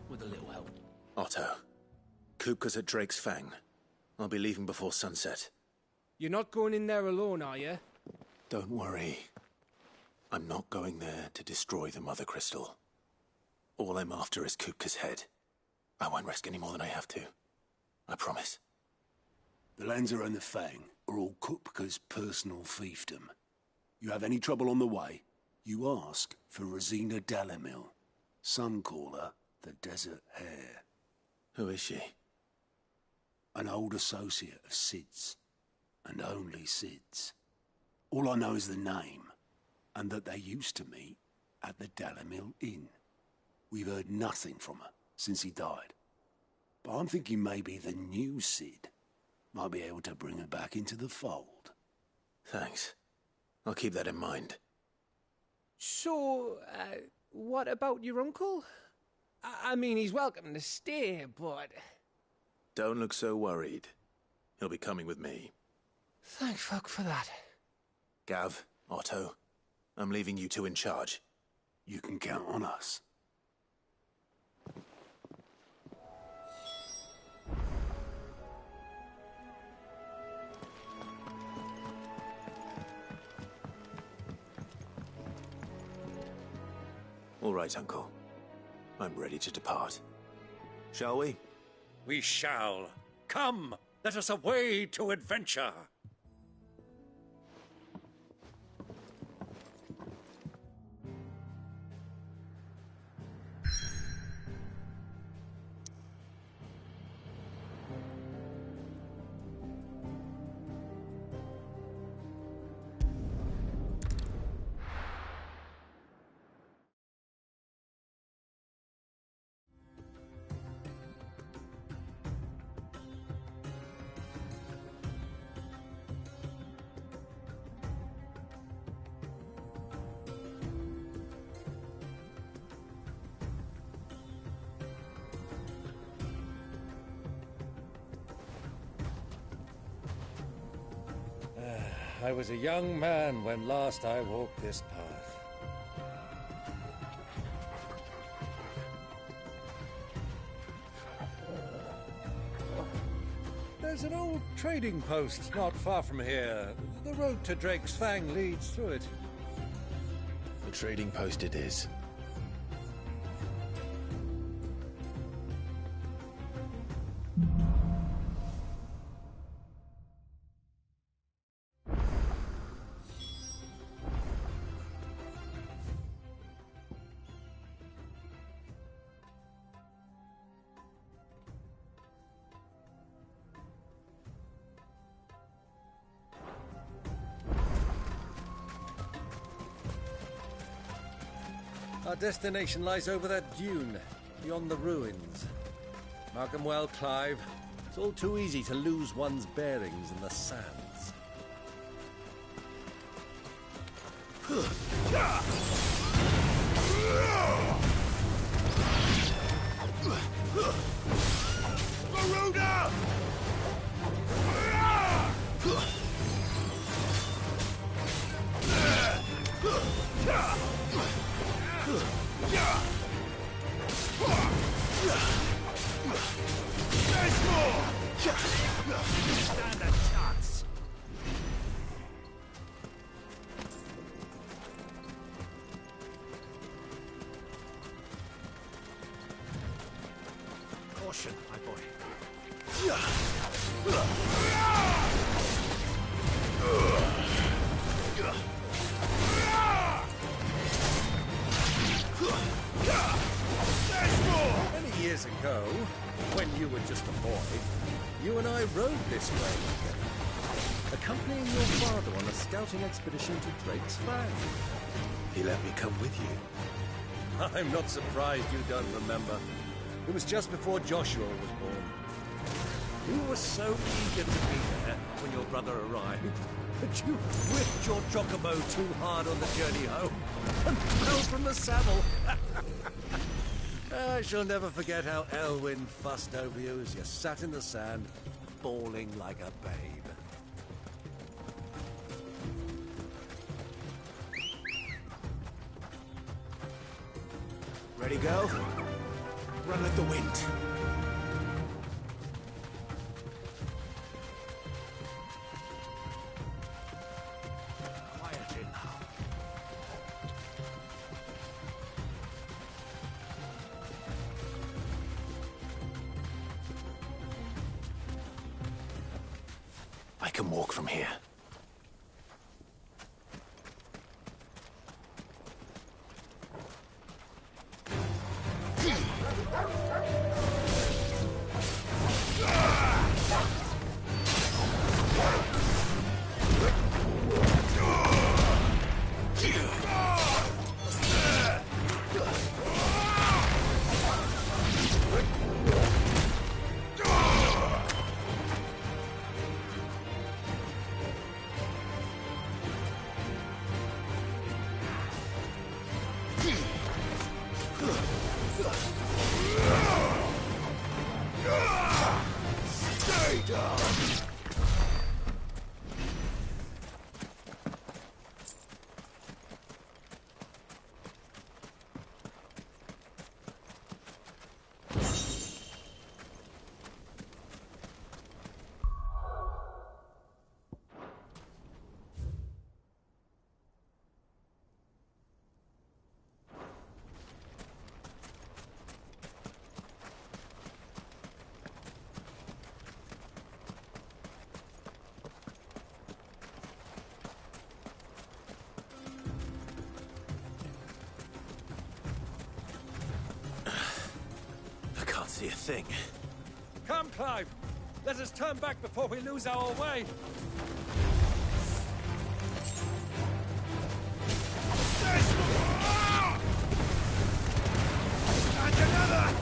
With a little help. Otto, Kupka's at Drake's Fang. I'll be leaving before sunset. You're not going in there alone, are you? Don't worry. I'm not going there to destroy the Mother Crystal. All I'm after is Kupka's head. I won't risk any more than I have to. I promise. The Lancer and the Fang are all Kupka's personal fiefdom. You have any trouble on the way, you ask for Rosina Dalamil. Some call her the Desert Hare. Who is she? An old associate of Sid's, and only Sid's. All I know is the name, and that they used to meet at the Dalamil Inn. We've heard nothing from her since he died. But I'm thinking maybe the new Sid might be able to bring her back into the fold. Thanks. I'll keep that in mind. So, what about your uncle? I mean, he's welcome to stay, but... Don't look so worried. He'll be coming with me. Thank fuck for that. Gav, Otto, I'm leaving you two in charge. You can count on us. All right, Uncle. I'm ready to depart. Shall we? We shall. Come, let us away to adventure. I was a young man when last I walked this path. There's an old trading post not far from here. The road to Drake's Fang leads through it. The trading post it is. Our destination lies over that dune, beyond the ruins. Mark 'em well, Clive. It's all too easy to lose one's bearings in the sands. Garuda! There's more! Stand a chance! Caution, my boy. Many years ago, when you were just a boy, you and I rode this way together, accompanying your father on a scouting expedition to Drake's Fang. He let me come with you. I'm not surprised you don't remember. It was just before Joshua was born. You were so eager to be there when your brother arrived that you whipped your chocobo too hard on the journey home and fell from the saddle. I shall never forget how Elwyn fussed over you as you sat in the sand, bawling like a babe. Ready, go? Run like the wind. Quietly now. I can walk from here. Stay down! See a thing. Come, Clive! Let us turn back before we lose our way! And another!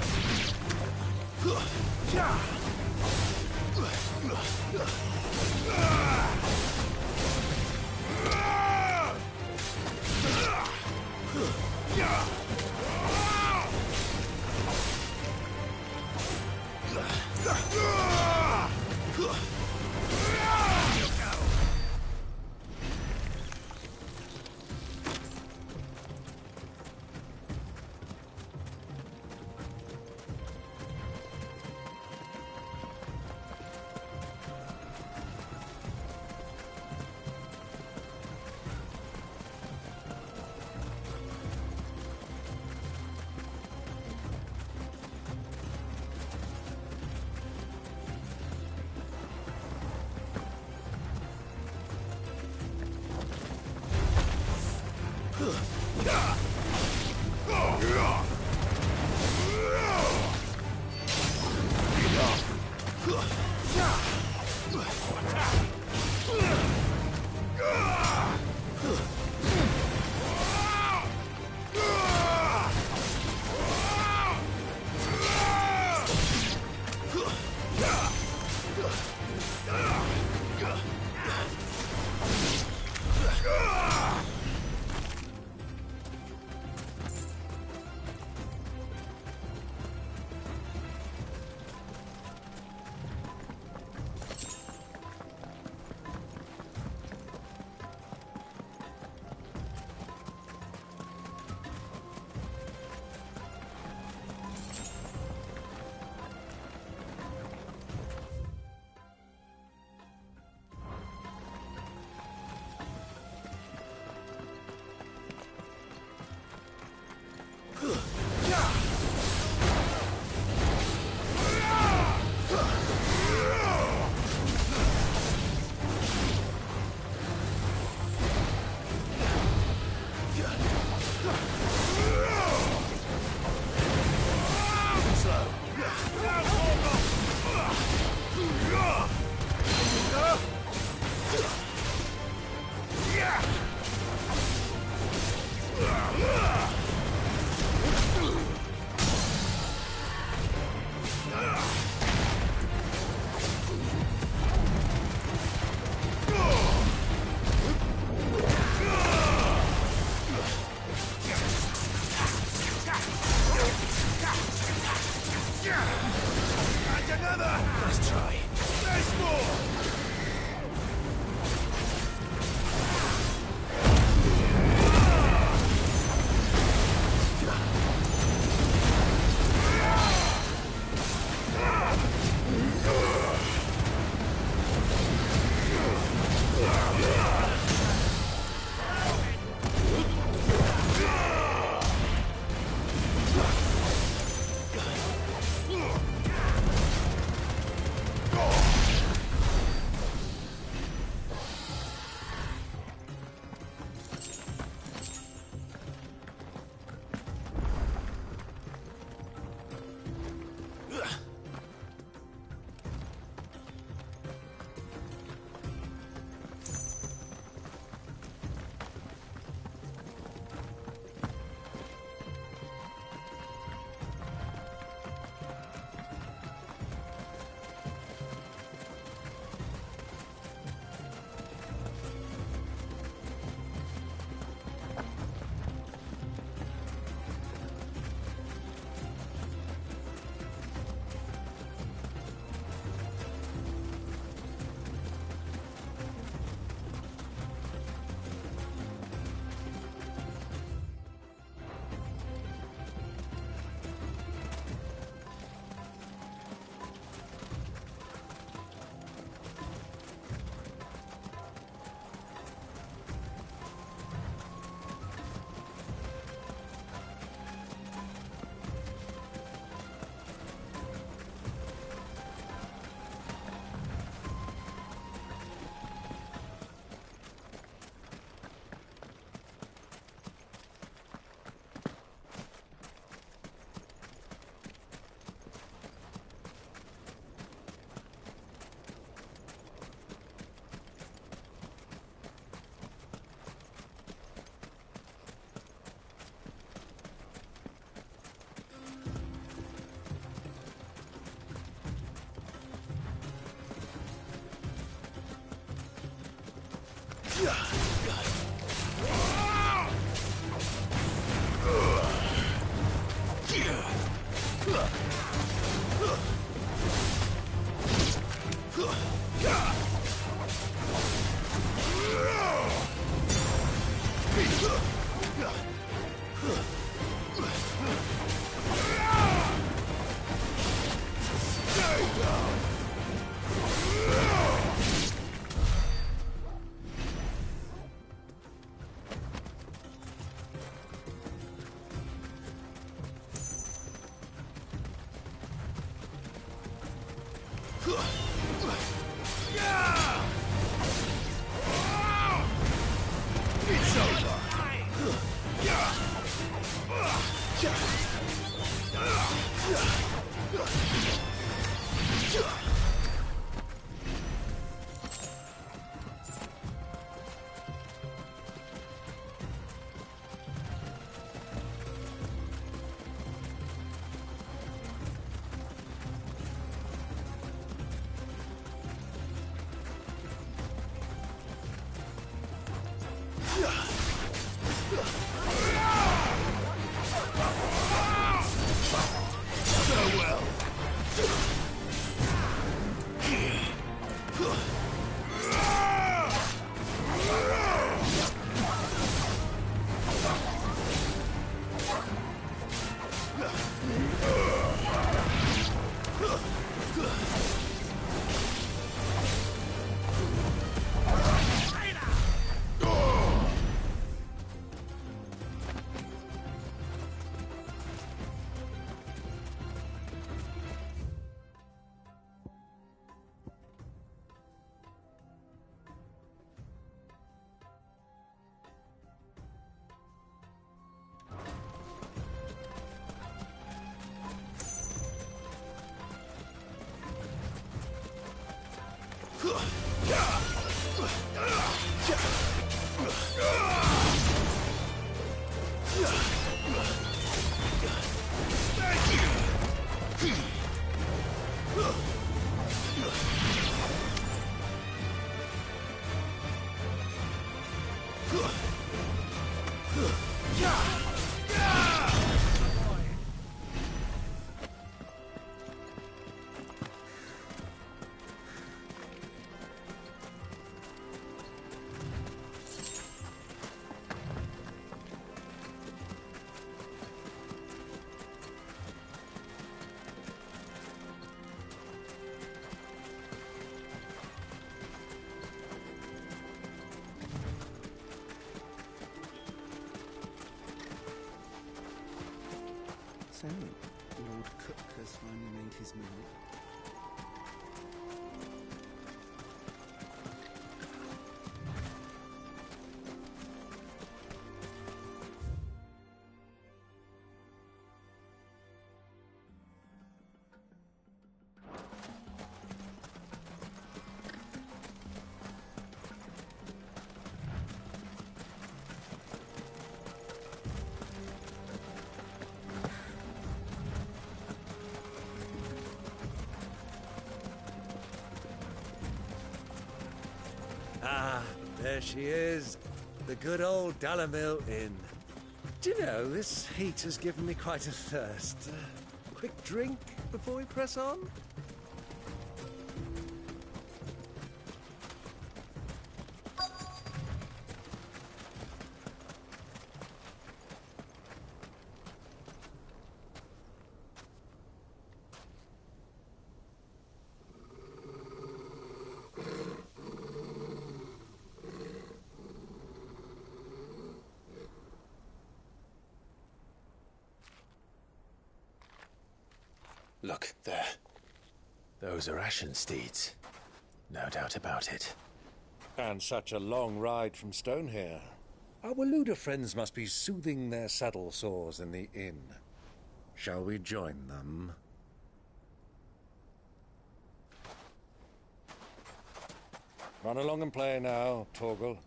So, Lord Cook has finally made his move. Ah, there she is. The good old Dalamil Inn. Do you know, this heat has given me quite a thirst. Quick drink before we press on? Look, there. Those are Ashen steeds. No doubt about it. And such a long ride from Stone here. Our Waluda friends must be soothing their saddle sores in the inn. Shall we join them? Run along and play now, Torgal.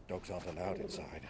Dogs aren't allowed inside.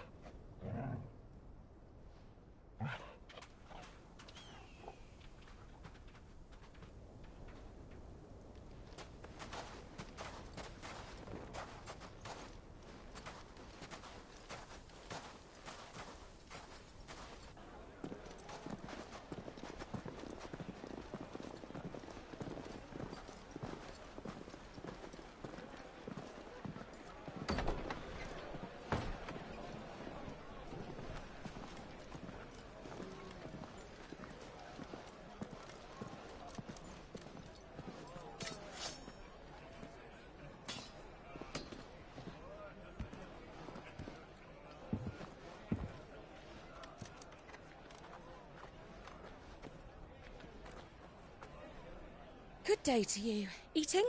Good day to you. Eating?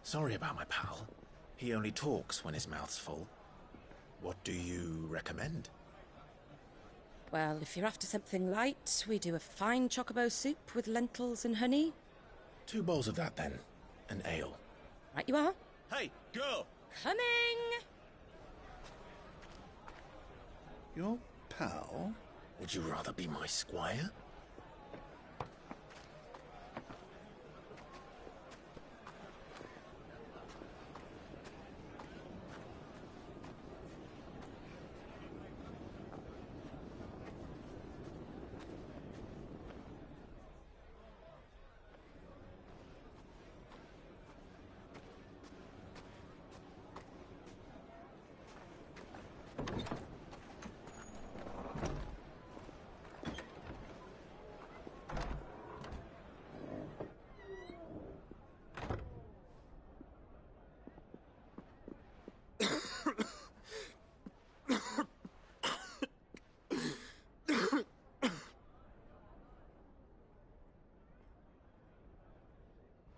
Sorry about my pal. He only talks when his mouth's full. What do you recommend? Well, if you're after something light, we do a fine chocobo soup with lentils and honey. 2 bowls of that, then. An ale. Right you are. Hey, girl! Coming! Your pal? Would you rather be my squire?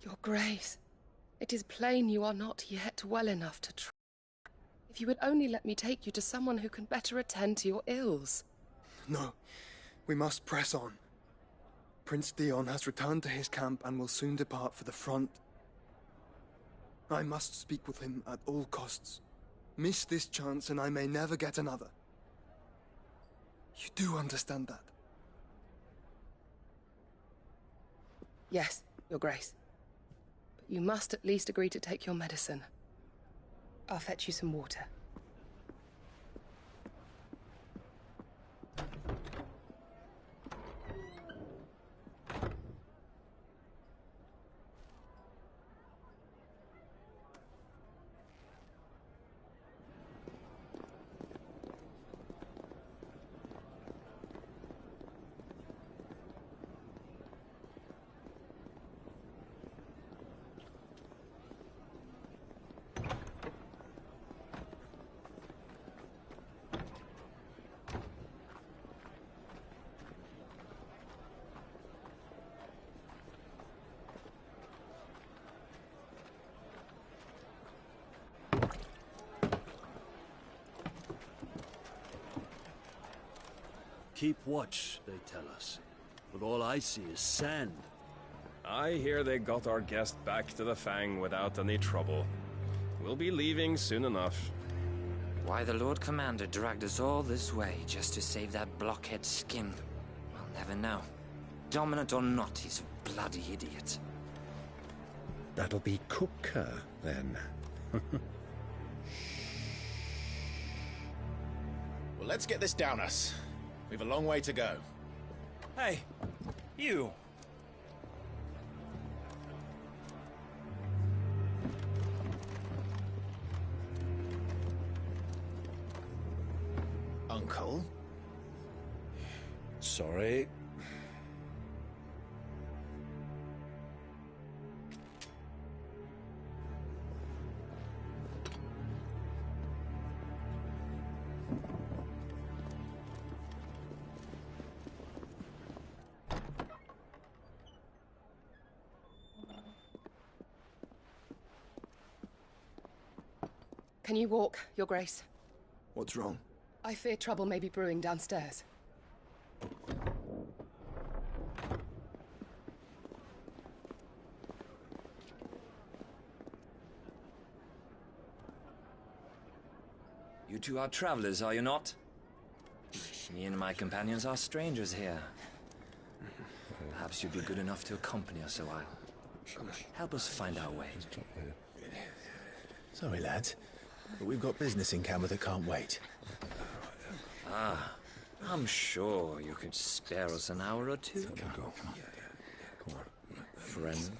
Your Grace, it is plain you are not yet well enough to try. If you would only let me take you to someone who can better attend to your ills. No, we must press on. Prince Dion has returned to his camp and will soon depart for the front. I must speak with him at all costs. Miss this chance and I may never get another. You do understand that? Yes, Your Grace. But you must at least agree to take your medicine. I'll fetch you some water. Keep watch, they tell us. But all I see is sand. I hear they got our guest back to the Fang without any trouble. We'll be leaving soon enough. Why the Lord Commander dragged us all this way just to save that blockhead skin, we'll never know. Dominant or not, he's a bloody idiot. That'll be Cooker, then. Well, let's get this down us. We've a long way to go. Hey, you! Uncle? Sorry. Can you walk, Your Grace? What's wrong? I fear trouble may be brewing downstairs. You two are travelers, are you not? Me and my companions are strangers here. Perhaps you'd be good enough to accompany us a while. Help us find our way. Sorry, lads, but we've got business in camera that can't wait. Ah, I'm sure you could spare us an hour or two. Come on. Friend.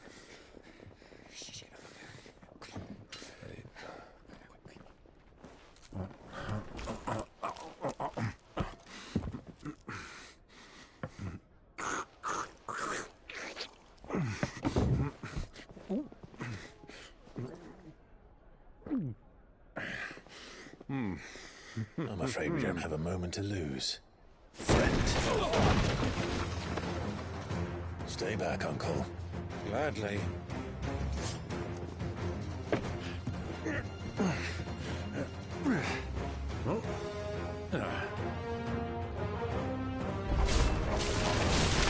I'm afraid we don't have a moment to lose. Friend. Stay back, Uncle. Gladly.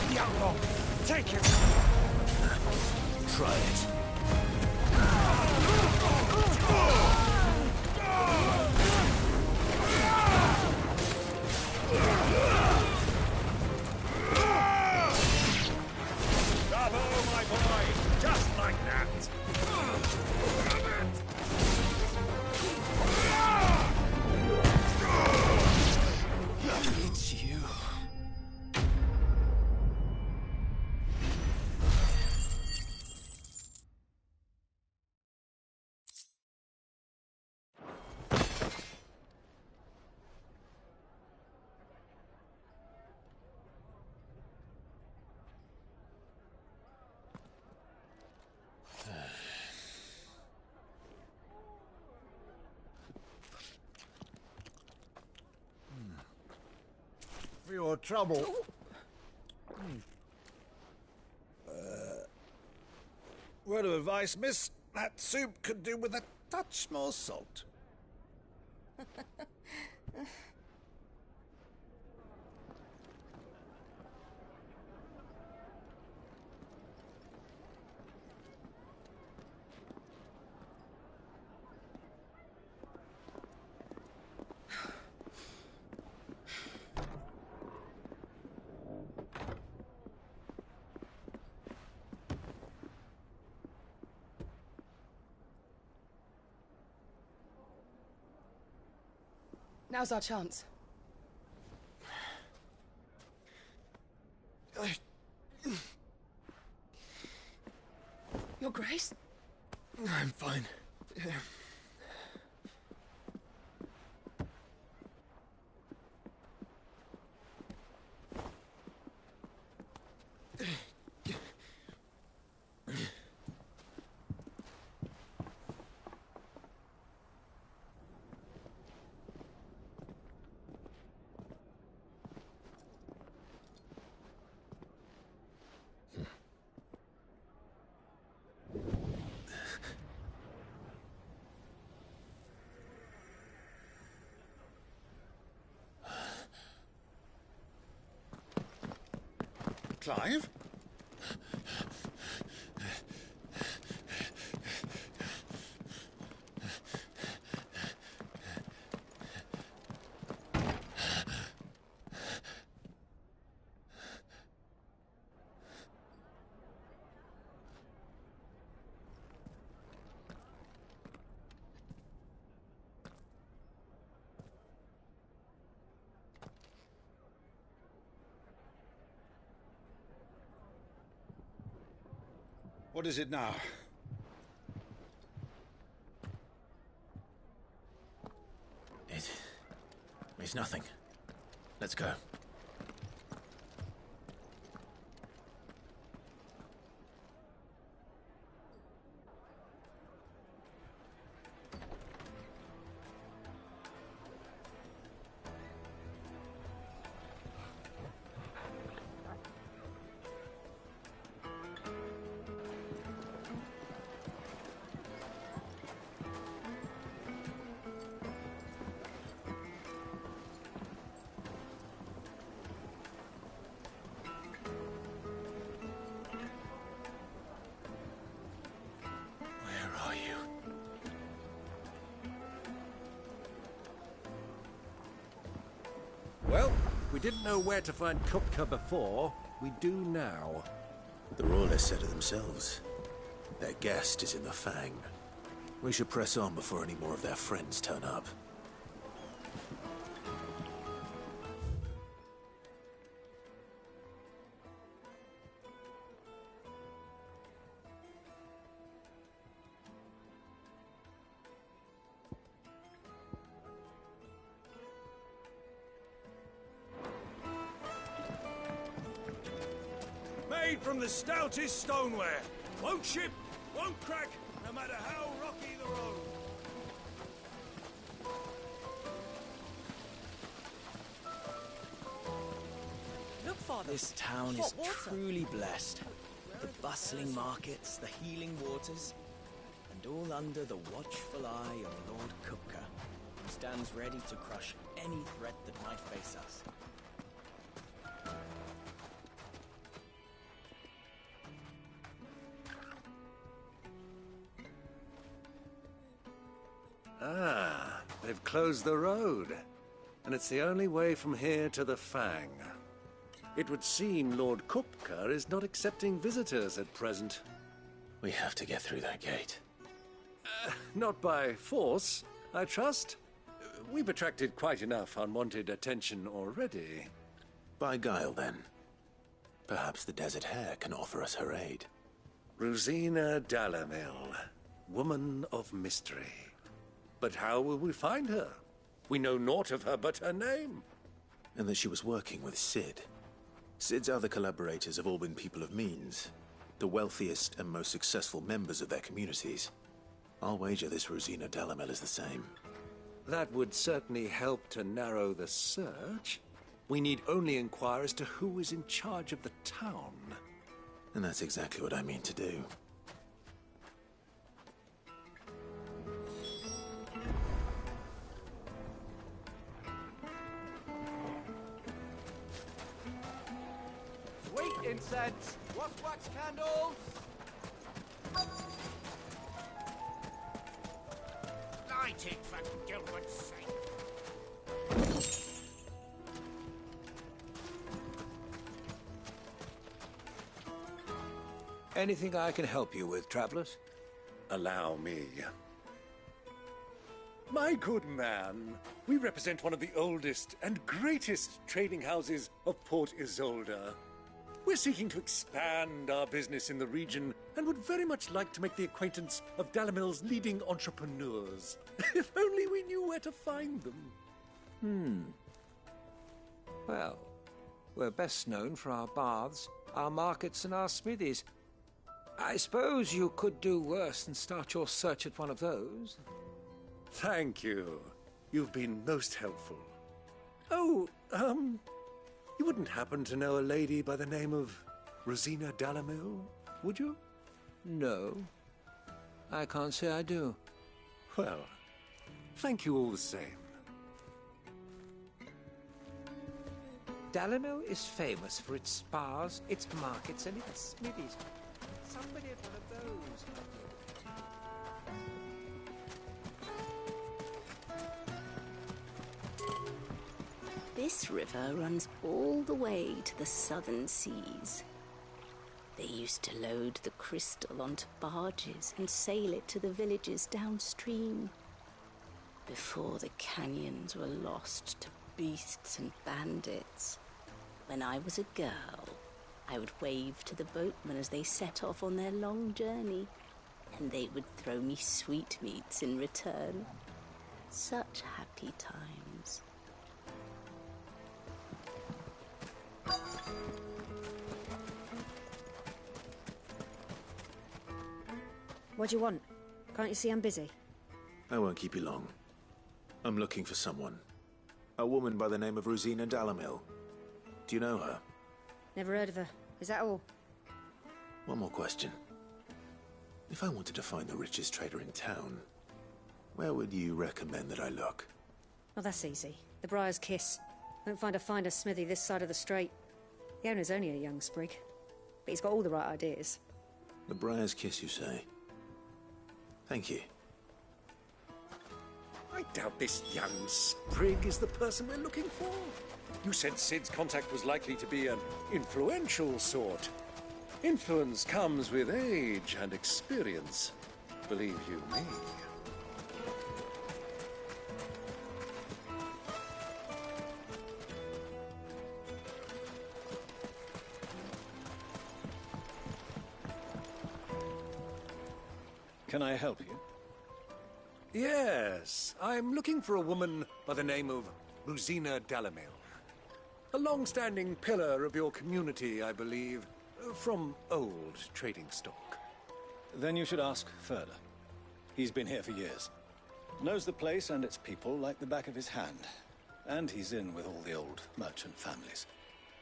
Diablo! Take it! Try it. Bravo, my boy! Just like that! It's you. For your trouble. Word of advice, miss. That soup could do with a touch more salt. Now's our chance. Your Grace? I'm fine. Clive? What is it now? It's nothing. Let's go. Well, we didn't know where to find Kupka before. We do now. The Royalists said it themselves. Their guest is in the Fang. We should press on before any more of their friends turn up. Made from the stoutest stoneware. Won't chip, won't crack, no matter how rocky the road. Look, Father. This town is truly blessed. bustling markets, the healing waters, and all under the watchful eye of Lord Kupka, who stands ready to crush any threat that might face us. Ah, they've closed the road, and it's the only way from here to the Fang. It would seem Lord Kupka is not accepting visitors at present. We have to get through that gate. Not by force, I trust. We've attracted quite enough unwanted attention already. By guile, then. Perhaps the Desert Hare can offer us her aid. Rosina Dalamil, woman of mystery. But how will we find her? We know naught of her but her name. And that she was working with Cid. Cid's other collaborators have all been people of means, the wealthiest and most successful members of their communities. I'll wager this Rosina Dalamel is the same. That would certainly help to narrow the search. We need only inquire as to who is in charge of the town. And that's exactly what I mean to do. Sweet incense! Wax candles! Light it for Gilbert's sake! Anything I can help you with, travelers? Allow me. My good man, we represent one of the oldest and greatest trading houses of Port Isolde. We're seeking to expand our business in the region and would very much like to make the acquaintance of Dalamil's leading entrepreneurs. If only we knew where to find them. Well, we're best known for our baths, our markets, and our smithies. I suppose you could do worse than start your search at one of those. Thank you. You've been most helpful. Oh, you wouldn't happen to know a lady by the name of Rosina Dalamil, would you? No. I can't say I do. Well, thank you all the same. Dalamil is famous for its spas, its markets, and its smithies. Somebody at one of those. This river runs all the way to the southern seas. They used to load the crystal onto barges and sail it to the villages downstream, before the canyons were lost to beasts and bandits. When I was a girl, I would wave to the boatmen as they set off on their long journey, and they would throw me sweetmeats in return. Such happy times. What do you want? Can't you see I'm busy? I won't keep you long. I'm looking for someone. A woman by the name of Rosina Dalamil. Do you know her? Never heard of her. Is that all? One more question. If I wanted to find the richest trader in town, where would you recommend that I look? Oh, that's easy. The Briar's Kiss. Won't find a finer smithy this side of the strait. The owner's only a young sprig, but he's got all the right ideas. The Briar's Kiss, you say? Thank you. I doubt this young sprig is the person we're looking for. You said Cid's contact was likely to be an influential sort. Influence comes with age and experience, believe you me. Can I help you? Yes, I'm looking for a woman by the name of Rosina Dalamil. A long-standing pillar of your community, I believe, from old trading stock. Then you should ask further. He's been here for years. Knows the place and its people like the back of his hand. And he's in with all the old merchant families.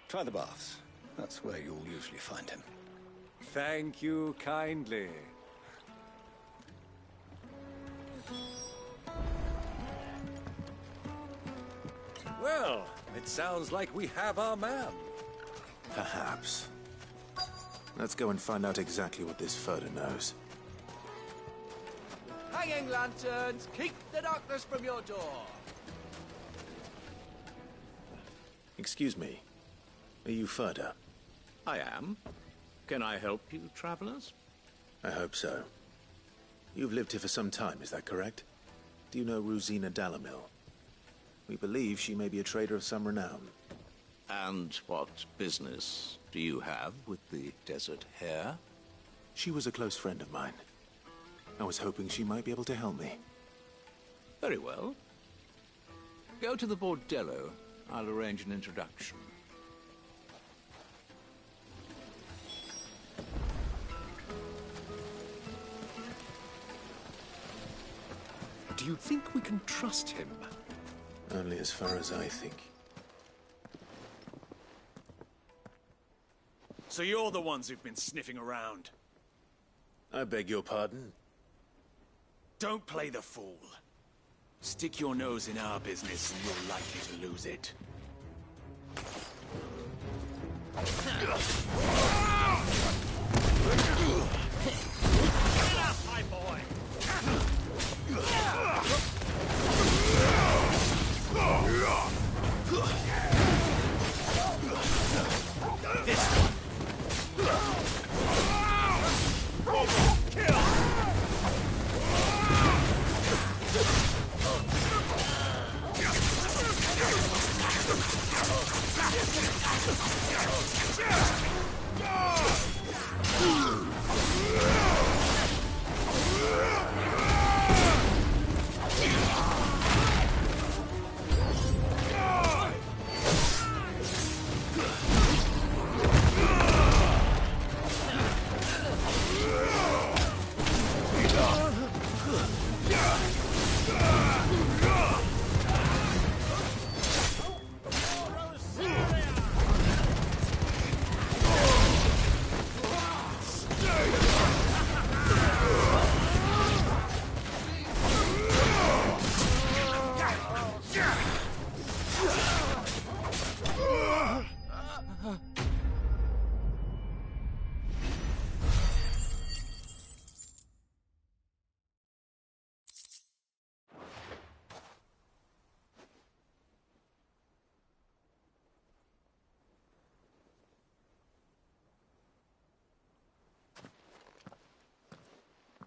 Try the baths. That's where you'll usually find him. Thank you kindly. Well, it sounds like we have our man. Perhaps. Let's go and find out exactly what this Furder knows. Hanging lanterns, keep the darkness from your door. Excuse me. Are you Furder? I am. Can I help you, travelers? I hope so. You've lived here for some time, is that correct? Do you know Rosina Dalamil? We believe she may be a trader of some renown. And what business do you have with the Desert Hare? She was a close friend of mine. I was hoping she might be able to help me. Very well. Go to the Bordello. I'll arrange an introduction. Do you think we can trust him? Only as far as I think. So you're the ones who've been sniffing around? I beg your pardon? Don't play the fool. Stick your nose in our business and you're likely to lose it. Get up, my boy! This one! Kill!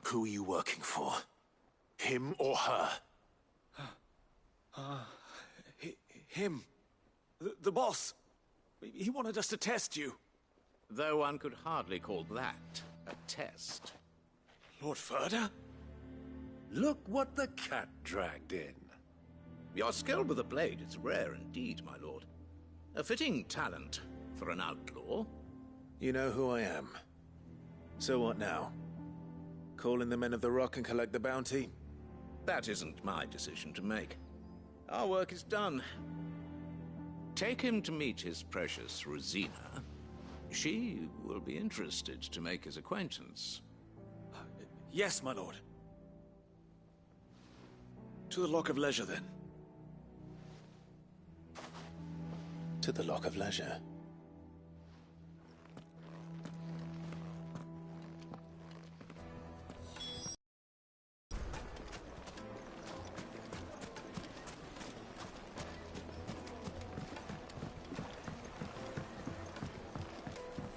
Who are you working for? Him or her? Him. The boss. He wanted us to test you. Though one could hardly call that a test. Lord Furder? Look what the cat dragged in. Your skill with the blade is rare indeed, my lord. A fitting talent for an outlaw. You know who I am. So what now? Call in the Men of the Rock and collect the bounty? That isn't my decision to make. Our work is done. Take him to meet his precious Rosina. She will be interested to make his acquaintance. Yes, my lord. To the Lock of Leisure, then. To the Lock of Leisure.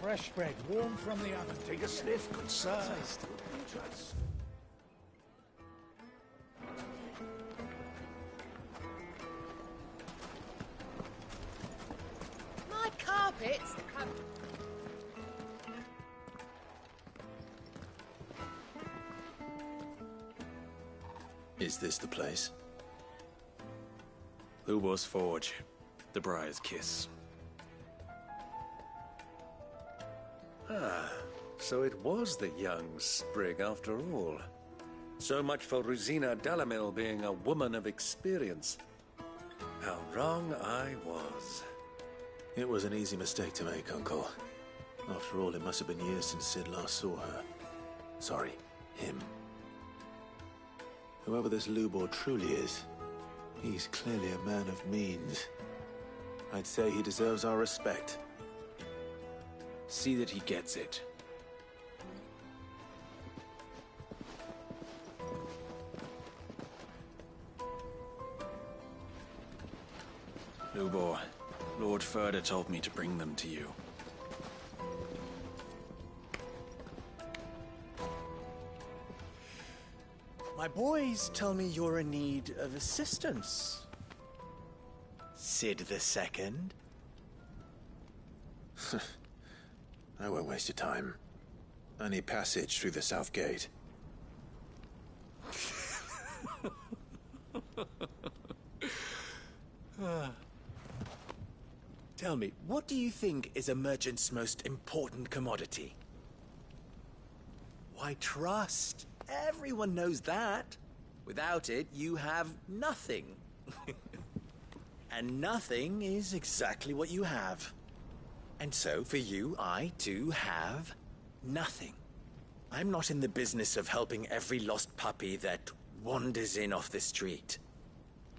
Fresh bread, warm from the oven. Take a sniff, good sir. My carpets have... Is this the place? Lubo's Forge. The Briar's Kiss. Ah, so it was the young sprig after all. So much for Rosina Dalamil being a woman of experience. How wrong I was. It was an easy mistake to make, Uncle. After all, it must have been years since Cid last saw her. Sorry, him. Whoever this Lubor truly is, he's clearly a man of means. I'd say he deserves our respect. See that he gets it. Lubor, Lord Furder told me to bring them to you. My boys tell me you're in need of assistance. Cid II? I won't waste your time. I need passage through the south gate. Tell me, what do you think is a merchant's most important commodity? Why, trust. Everyone knows that. Without it, you have nothing. And nothing is exactly what you have. And so, for you, I, too, have nothing. I'm not in the business of helping every lost puppy that wanders in off the street.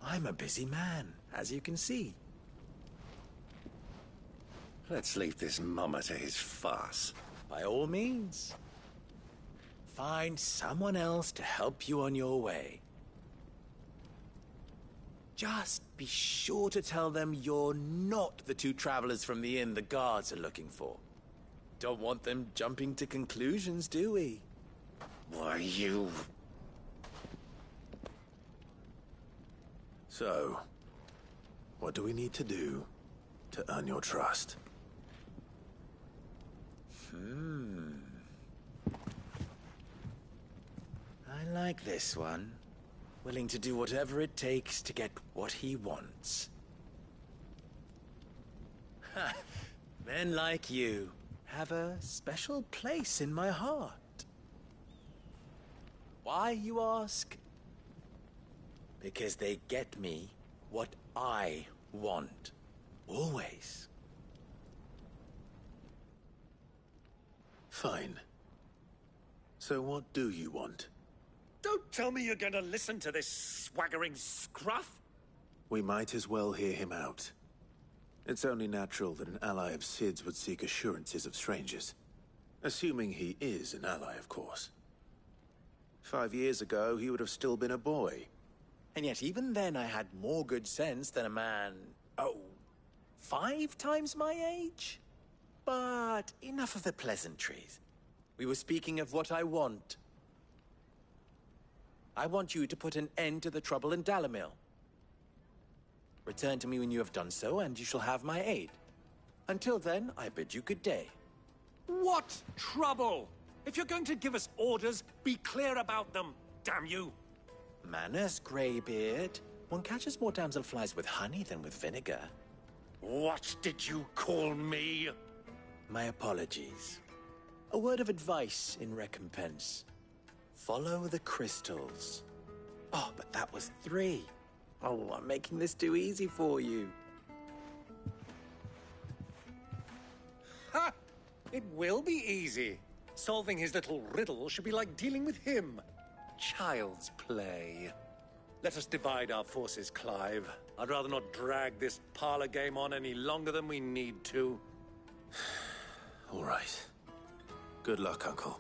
I'm a busy man, as you can see. Let's leave this mummer to his farce. By all means. Find someone else to help you on your way. Just be sure to tell them you're not the two travelers from the inn the guards are looking for. Don't want them jumping to conclusions, do we? Why, you... So, what do we need to do to earn your trust? I like this one. Willing to do whatever it takes to get what he wants. Ha! Men like you have a special place in my heart. Why, you ask? Because they get me what I want. Always. Fine. So what do you want? Don't tell me you're going to listen to this swaggering scruff! We might as well hear him out. It's only natural that an ally of Cid's would seek assurances of strangers. Assuming he is an ally, of course. 5 years ago, he would have still been a boy. And yet even then I had more good sense than a man, 5 times my age? But enough of the pleasantries. We were speaking of what I want. I want you to put an end to the trouble in Dalamil. Return to me when you have done so, and you shall have my aid. Until then, I bid you good day. What trouble? If you're going to give us orders, be clear about them, damn you! Manners, Greybeard. One catches more damselflies with honey than with vinegar. What did you call me? My apologies. A word of advice in recompense. Follow the crystals. Oh, but that was 3. Oh, I'm making this too easy for you. Ha! It will be easy. Solving his little riddle should be like dealing with him. Child's play. Let us divide our forces, Clive. I'd rather not drag this parlor game on any longer than we need to. All right. Good luck, Uncle.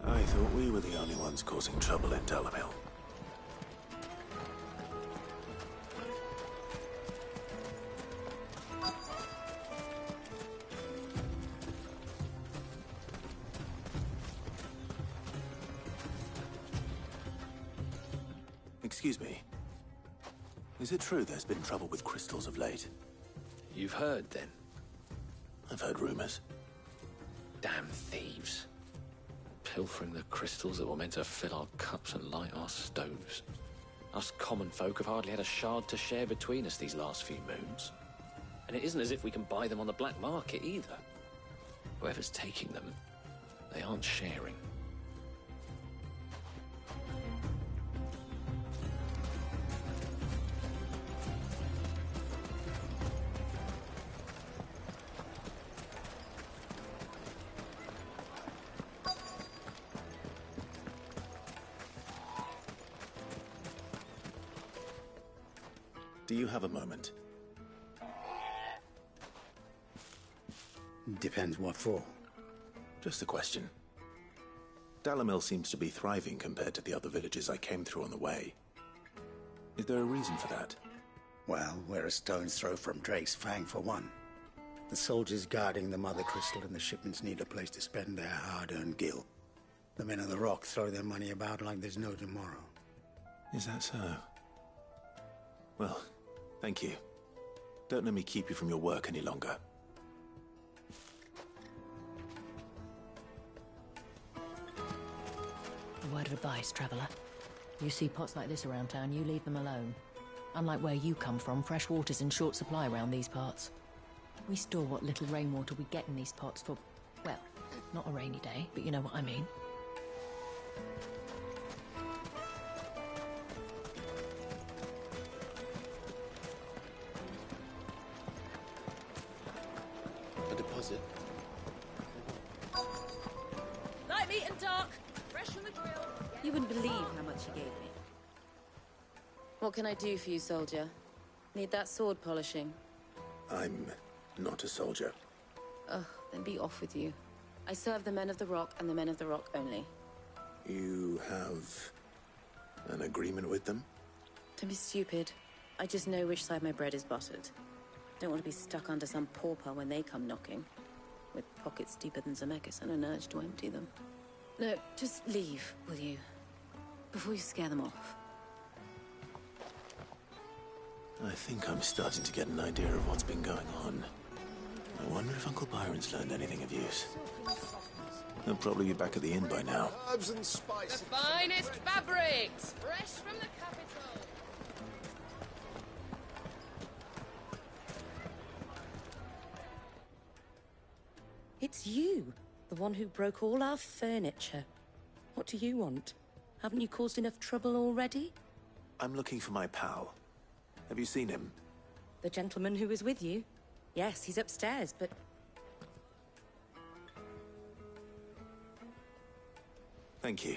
I thought we were the only ones causing trouble in Dalamil. Excuse me. Is it true there's been trouble with crystals of late? You've heard, then? I've heard rumors. Damn thieves. Pilfering the crystals that were meant to fill our cups and light our stoves. Us common folk have hardly had a shard to share between us these last few moons. And it isn't as if we can buy them on the black market either. Whoever's taking them, they aren't sharing. Do you have a moment? Depends what for. Just a question. Dalamil seems to be thriving compared to the other villages I came through on the way. Is there a reason for that? Well, we're a stone's throw from Drake's Fang for one. The soldiers guarding the Mother Crystal and the shipments need a place to spend their hard-earned gil. The men of the Rock throw their money about like there's no tomorrow. Is that so? Well, thank you. Don't let me keep you from your work any longer. A word of advice, traveller. You see pots like this around town, you leave them alone. Unlike where you come from, fresh water's in short supply around these parts. We store what little rainwater we get in these pots for, well, not a rainy day, but you know what I mean. A deposit. Light meat and dark, fresh from the grill. You wouldn't believe how much he gave me. What can I do for you, soldier? Need that sword polishing? I'm not a soldier. Ugh, then be off with you. I serve the men of the Rock and the men of the Rock only. You have an agreement with them? Don't be stupid. I just know which side my bread is buttered. Don't want to be stuck under some pauper when they come knocking. With pockets deeper than Zemeckis and an urge to empty them. No, just leave, will you? Before you scare them off. I think I'm starting to get an idea of what's been going on. I wonder if Uncle Byron's learned anything of use. He'll probably be back at the inn by now. Herbs and spices. The finest fabrics, fresh from the capital. It's you, the one who broke all our furniture. What do you want? Haven't you caused enough trouble already? I'm looking for my pal. Have you seen him? The gentleman who was with you? Yes, he's upstairs, but... Thank you.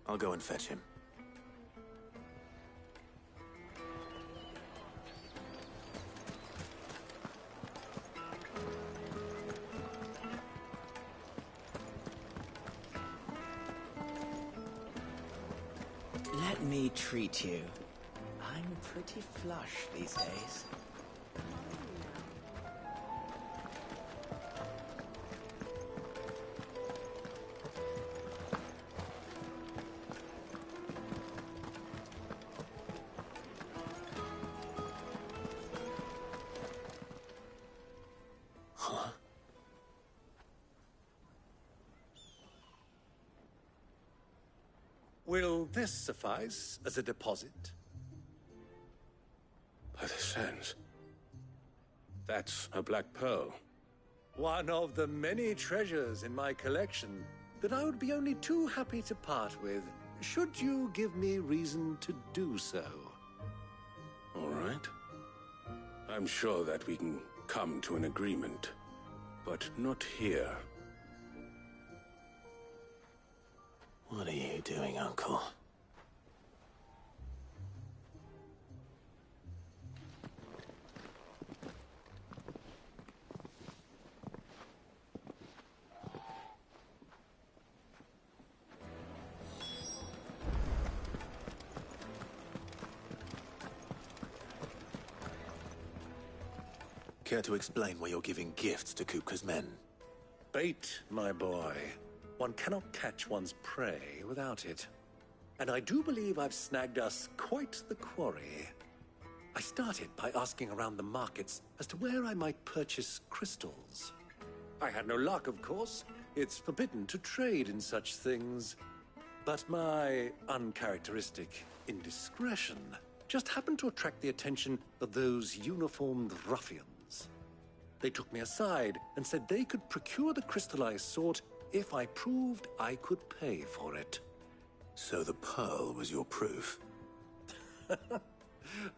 I'll go and fetch him. Let me treat you. I'm pretty flush these days. Huh? Will this suffice as a deposit? By the sands. That's a black pearl. One of the many treasures in my collection that I would be only too happy to part with, should you give me reason to do so. All right. I'm sure that we can come to an agreement, but not here. What are you doing, Uncle? Care to explain why you're giving gifts to Kupka's men? Bait, my boy. One cannot catch one's prey without it. And I do believe I've snagged us quite the quarry. I started by asking around the markets as to where I might purchase crystals. I had no luck, of course. It's forbidden to trade in such things. But my uncharacteristic indiscretion just happened to attract the attention of those uniformed ruffians. They took me aside and said they could procure the crystal I sought if I proved I could pay for it. So the pearl was your proof?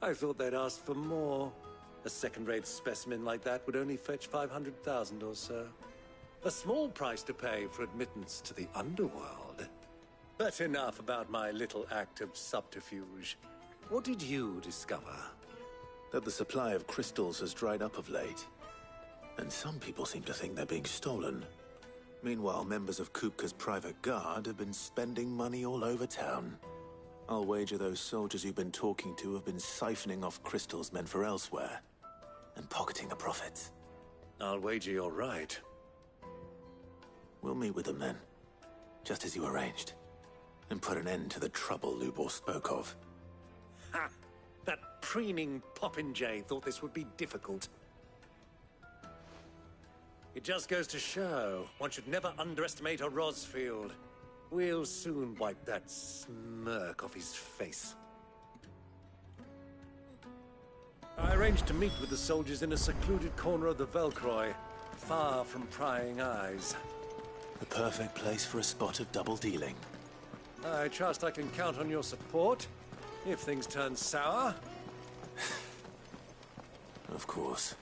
I thought they'd ask for more. A second-rate specimen like that would only fetch 500,000 or so. A small price to pay for admittance to the underworld. But enough about my little act of subterfuge. What did you discover? that the supply of crystals has dried up of late. And some people seem to think they're being stolen. Meanwhile, members of Kupka's private guard have been spending money all over town. I'll wager those soldiers you've been talking to have been siphoning off crystals meant for elsewhere, and pocketing the profits. I'll wager you're right. We'll meet with them then, just as you arranged, and put an end to the trouble Lubor spoke of. Ha! That preening popinjay thought this would be difficult. It just goes to show, one should never underestimate a Rosfield. We'll soon wipe that smirk off his face. I arranged to meet with the soldiers in a secluded corner of the Velcroy, far from prying eyes. The perfect place for a spot of double dealing. I trust I can count on your support, if things turn sour. Of course.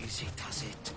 Easy does it.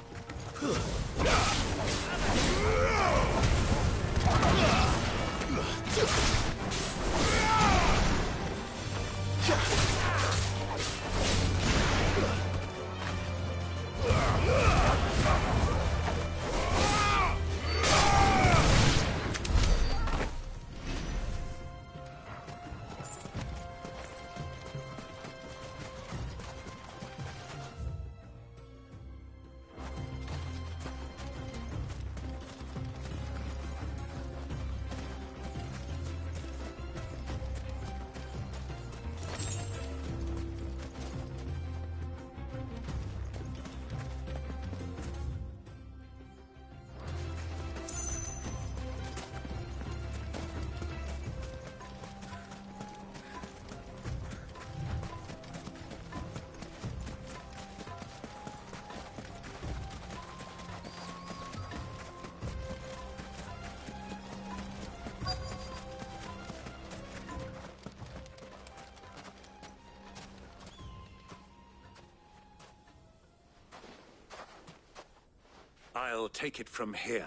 I'll take it from here.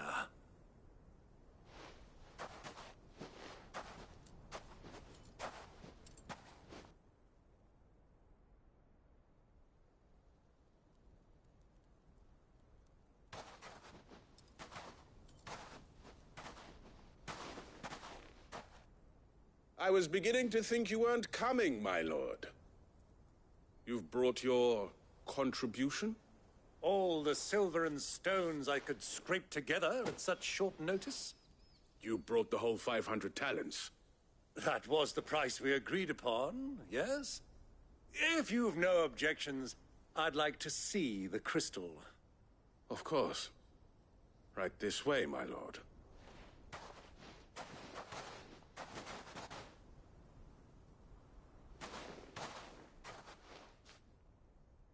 I was beginning to think you weren't coming, my lord. You've brought your contribution? All the silver and stones I could scrape together at such short notice? You brought the whole 500 talents. That was the price we agreed upon, yes? If you've no objections, I'd like to see the crystal. Of course. Right this way, my lord.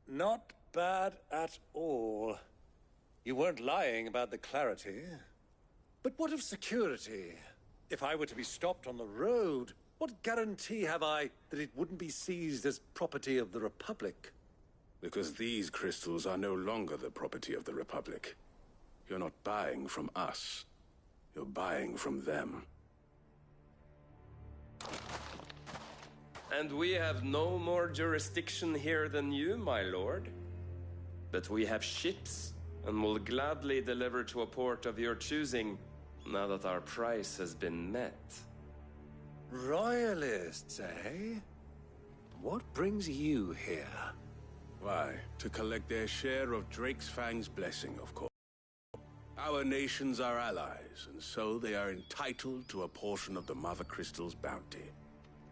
Not bad at all. You weren't lying about the clarity. But what of security? If I were to be stopped on the road, what guarantee have I that it wouldn't be seized as property of the Republic? Because these crystals are no longer the property of the Republic. You're not buying from us. You're buying from them. And we have no more jurisdiction here than you, my lord. But we have ships, and will gladly deliver to a port of your choosing, now that our price has been met. Royalists, eh? What brings you here? Why, to collect their share of Drake's Fang's blessing, of course. Our nations are allies, and so they are entitled to a portion of the Mother Crystal's bounty.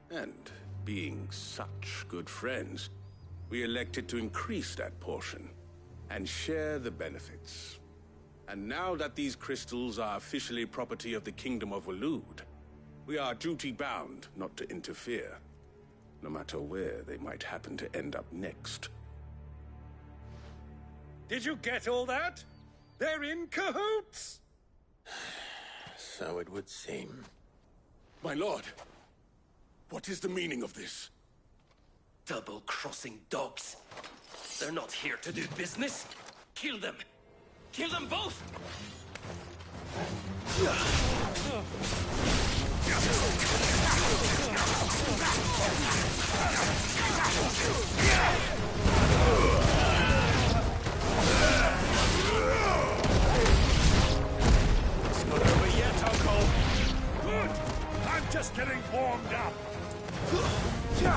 And being such good friends, we elected to increase that portion and share the benefits. And now that these crystals are officially property of the Kingdom of Waloed, we are duty-bound not to interfere, no matter where they might happen to end up next. Did you get all that? They're in cahoots! So it would seem. My lord, what is the meaning of this? Double-crossing dogs. They're not here to do business. Kill them! Kill them both! It's not over yet, Uncle. Good! I'm just getting warmed up. You're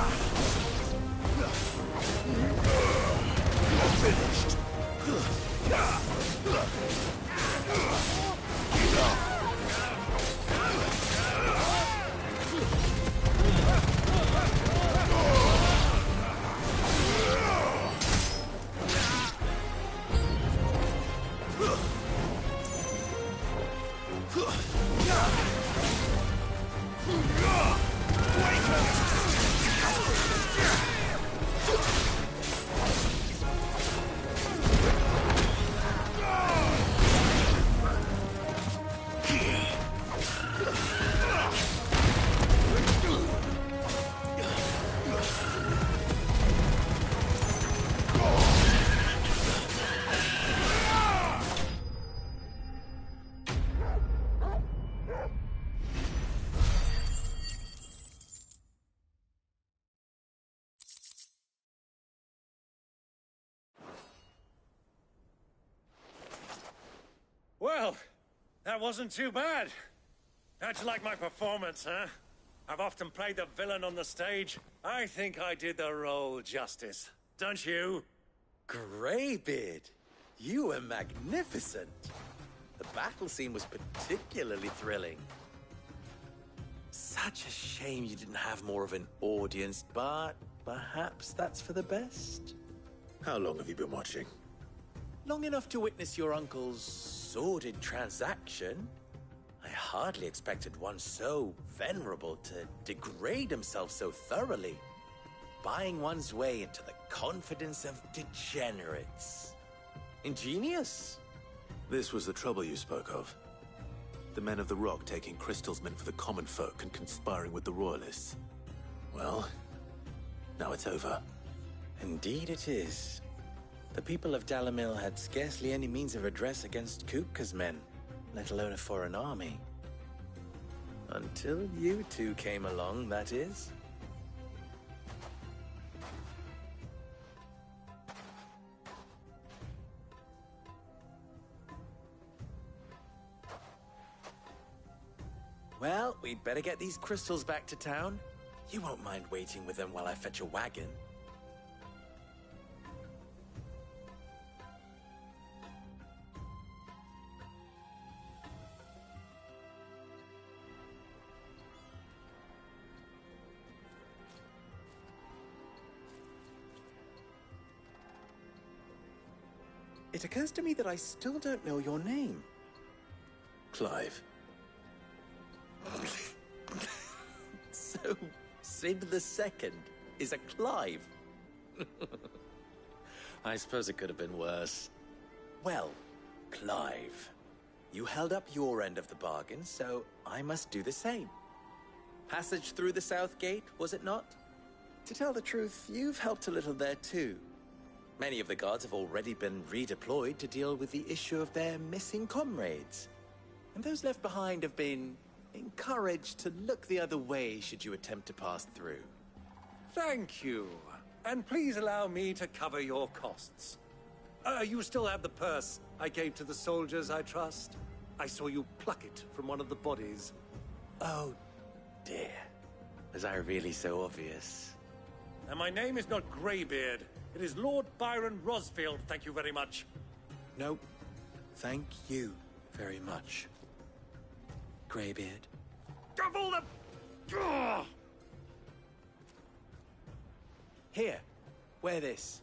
finished. Well, that wasn't too bad. How'd you like my performance, huh? I've often played the villain on the stage. I think I did the role justice. Don't you? Greybeard, you were magnificent. The battle scene was particularly thrilling. Such a shame you didn't have more of an audience, but perhaps that's for the best. How long have you been watching? Long enough to witness your uncle's sordid transaction. I hardly expected one so venerable to degrade himself so thoroughly, buying one's way into the confidence of degenerates. Ingenious. This was the trouble you spoke of. The men of the Rock taking crystals meant for the common folk and conspiring with the Royalists. Well, now it's over. Indeed it is. The people of Dalamil had scarcely any means of redress against Kupka's men, let alone a foreign army. Until you two came along, that is. Well, we'd better get these crystals back to town. You won't mind waiting with them while I fetch a wagon. It occurs to me that I still don't know your name. Clive. So, Sid the Second is a Clive? I suppose it could have been worse. Well, Clive, you held up your end of the bargain, so I must do the same. Passage through the South Gate, was it not? To tell the truth, you've helped a little there too. Many of the guards have already been redeployed to deal with the issue of their missing comrades. And those left behind have been encouraged to look the other way should you attempt to pass through. Thank you. And please allow me to cover your costs. You still have the purse I gave to the soldiers, I trust? I saw you pluck it from one of the bodies. Oh, dear. Was I really so obvious? And my name is not Greybeard. It is Lord Byron Rosfield, thank you very much. No, thank you very much, Greybeard. Of all the... Ugh! Here, wear this.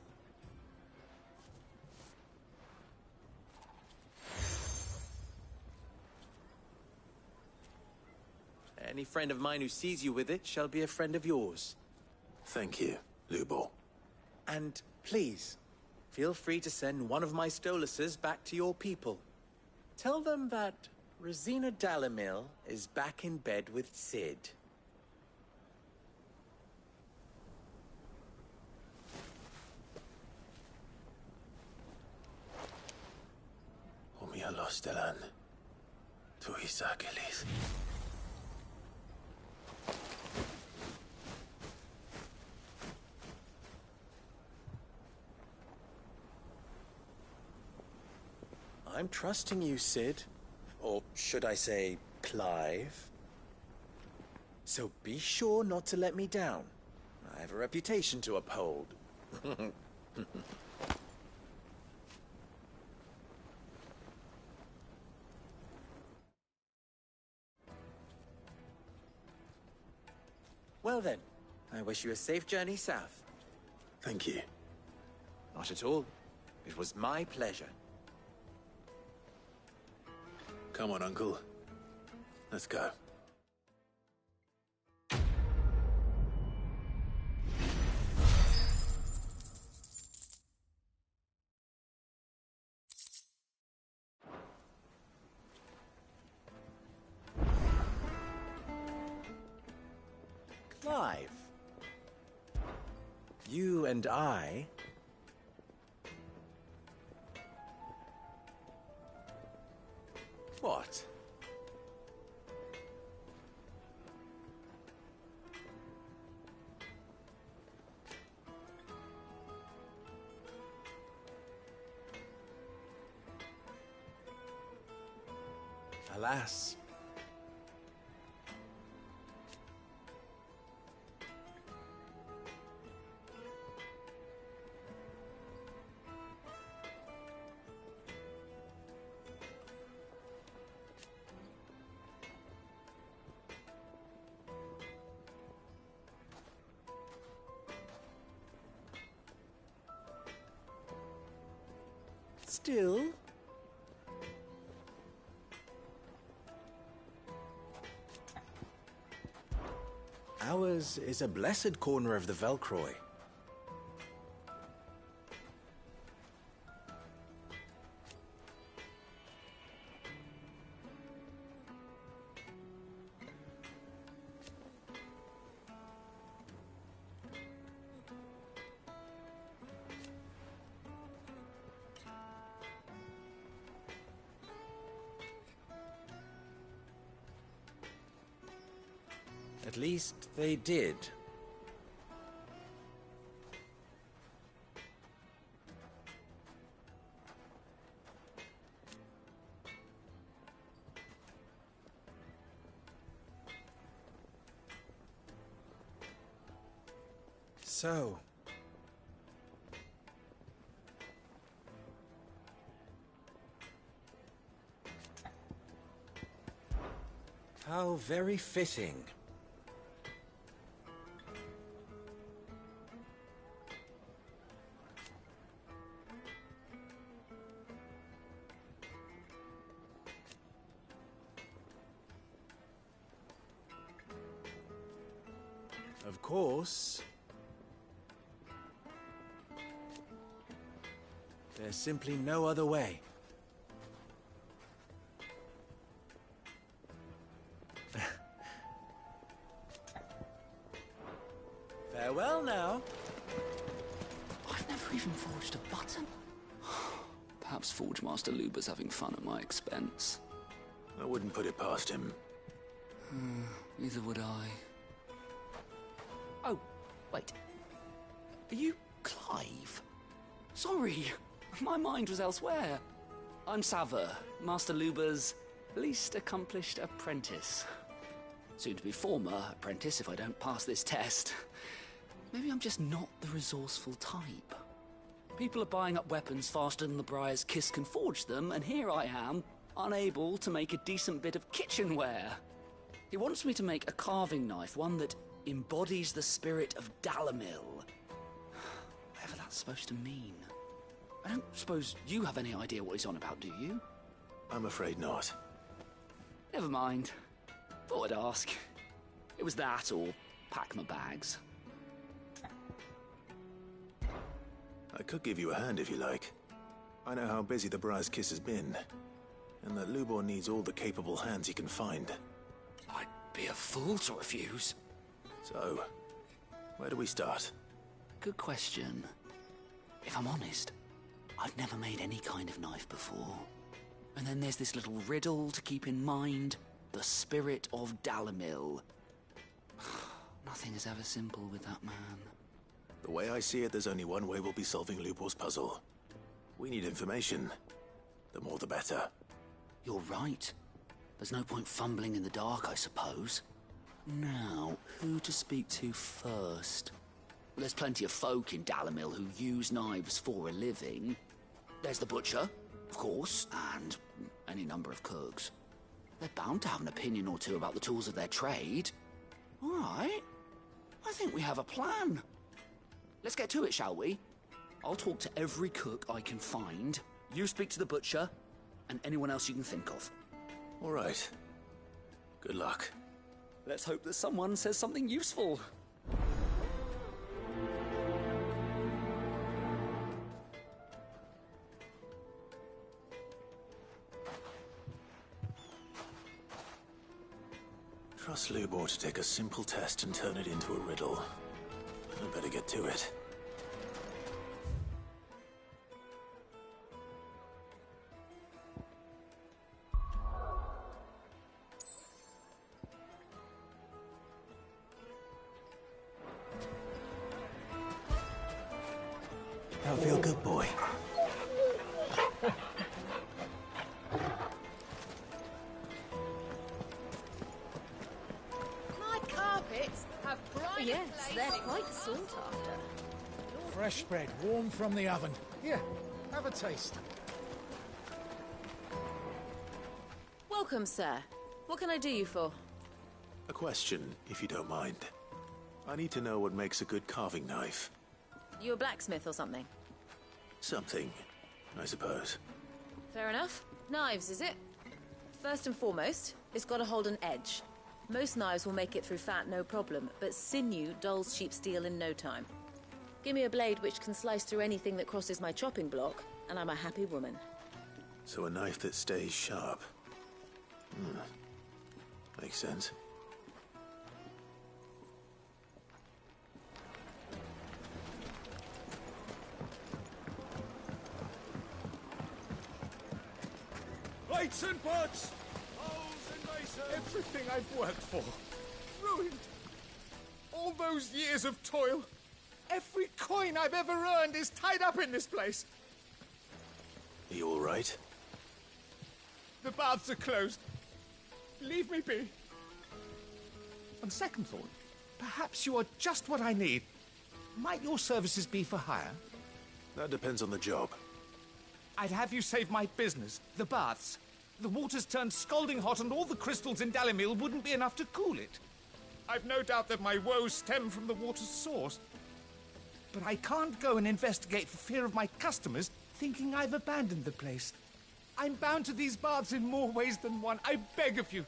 Any friend of mine who sees you with it shall be a friend of yours. Thank you, Lubor. And please, feel free to send one of my Stoluses back to your people. Tell them that Rosina Dalamil is back in bed with Sid. Omia Lostelan. Tu Isakelis. I'm trusting you, Sid. Or should I say, Clive. So be sure not to let me down. I have a reputation to uphold. Well then, I wish you a safe journey south. Thank you. Not at all. It was my pleasure. Come on, Uncle. Let's go. Clive. You and I... What? Alas. Still... Ours is a blessed corner of the Velcroy. At least they did. So... how very fitting. Of course. There's simply no other way. Farewell now. I've never even forged a button. Perhaps Forge Master Luber's having fun at my expense. I wouldn't put it past him. Neither would I. Oh, wait. Are you Clive? Sorry, my mind was elsewhere. I'm Saver, Master Luber's least accomplished apprentice. Soon to be former apprentice if I don't pass this test. Maybe I'm just not the resourceful type. People are buying up weapons faster than the Briar's Kiss can forge them, and here I am, unable to make a decent bit of kitchenware. He wants me to make a carving knife, one that embodies the spirit of Dalamil. Whatever that's supposed to mean. I don't suppose you have any idea what he's on about, do you? I'm afraid not. Never mind. Thought I'd ask. It was that or pack my bags. I could give you a hand if you like. I know how busy the Briar's Kiss has been, and that Lubor needs all the capable hands he can find. I'd be a fool to refuse. So, where do we start? Good question. If I'm honest, I've never made any kind of knife before. And then there's this little riddle to keep in mind. The spirit of Dalamil. Nothing is ever simple with that man. The way I see it, there's only one way we'll be solving Lubor's puzzle. We need information. The more the better. You're right. There's no point fumbling in the dark, I suppose. Now, who to speak to first? There's plenty of folk in Dalamil who use knives for a living. There's the butcher, of course, and any number of cooks. They're bound to have an opinion or two about the tools of their trade. All right. I think we have a plan. Let's get to it, shall we? I'll talk to every cook I can find. You speak to the butcher, and anyone else you can think of. All right. Good luck. Let's hope that someone says something useful. Trust Lubor to take a simple test and turn it into a riddle. I'd better get to it. Now feel good, boy. My carpets have bright. Yes, they're quite sought after. Fresh bread, warm from the oven. Here, have a taste. Welcome, sir. What can I do you for? A question, if you don't mind. I need to know what makes a good carving knife. You a blacksmith or something? Something, I suppose. Fair enough. Knives, is it? First and foremost, it's got to hold an edge. Most knives will make it through fat, no problem, but sinew dulls cheap steel in no time. Give me a blade which can slice through anything that crosses my chopping block, and I'm a happy woman. So a knife that stays sharp. Makes sense. Plates and pots! Bowls and basins! Everything I've worked for. Ruined. All those years of toil. Every coin I've ever earned is tied up in this place. Are you all right? The baths are closed. Leave me be. On second thought, perhaps you are just what I need. Might your services be for hire? That depends on the job. I'd have you save my business, the baths. The water's turned scalding hot and all the crystals in Dalamil wouldn't be enough to cool it. I've no doubt that my woes stem from the water's source. But I can't go and investigate for fear of my customers thinking I've abandoned the place. I'm bound to these baths in more ways than one. I beg of you.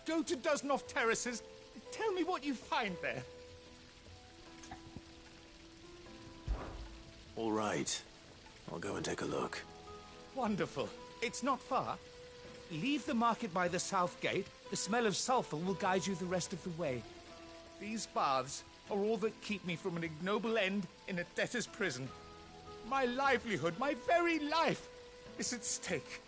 Go to Dusnoff Terraces and tell me what you find there. All right. I'll go and take a look. Wonderful. It's not far. Leave the market by the south gate. The smell of sulphur will guide you the rest of the way. These baths are all that keep me from an ignoble end in a debtor's prison. My livelihood, my very life, is at stake.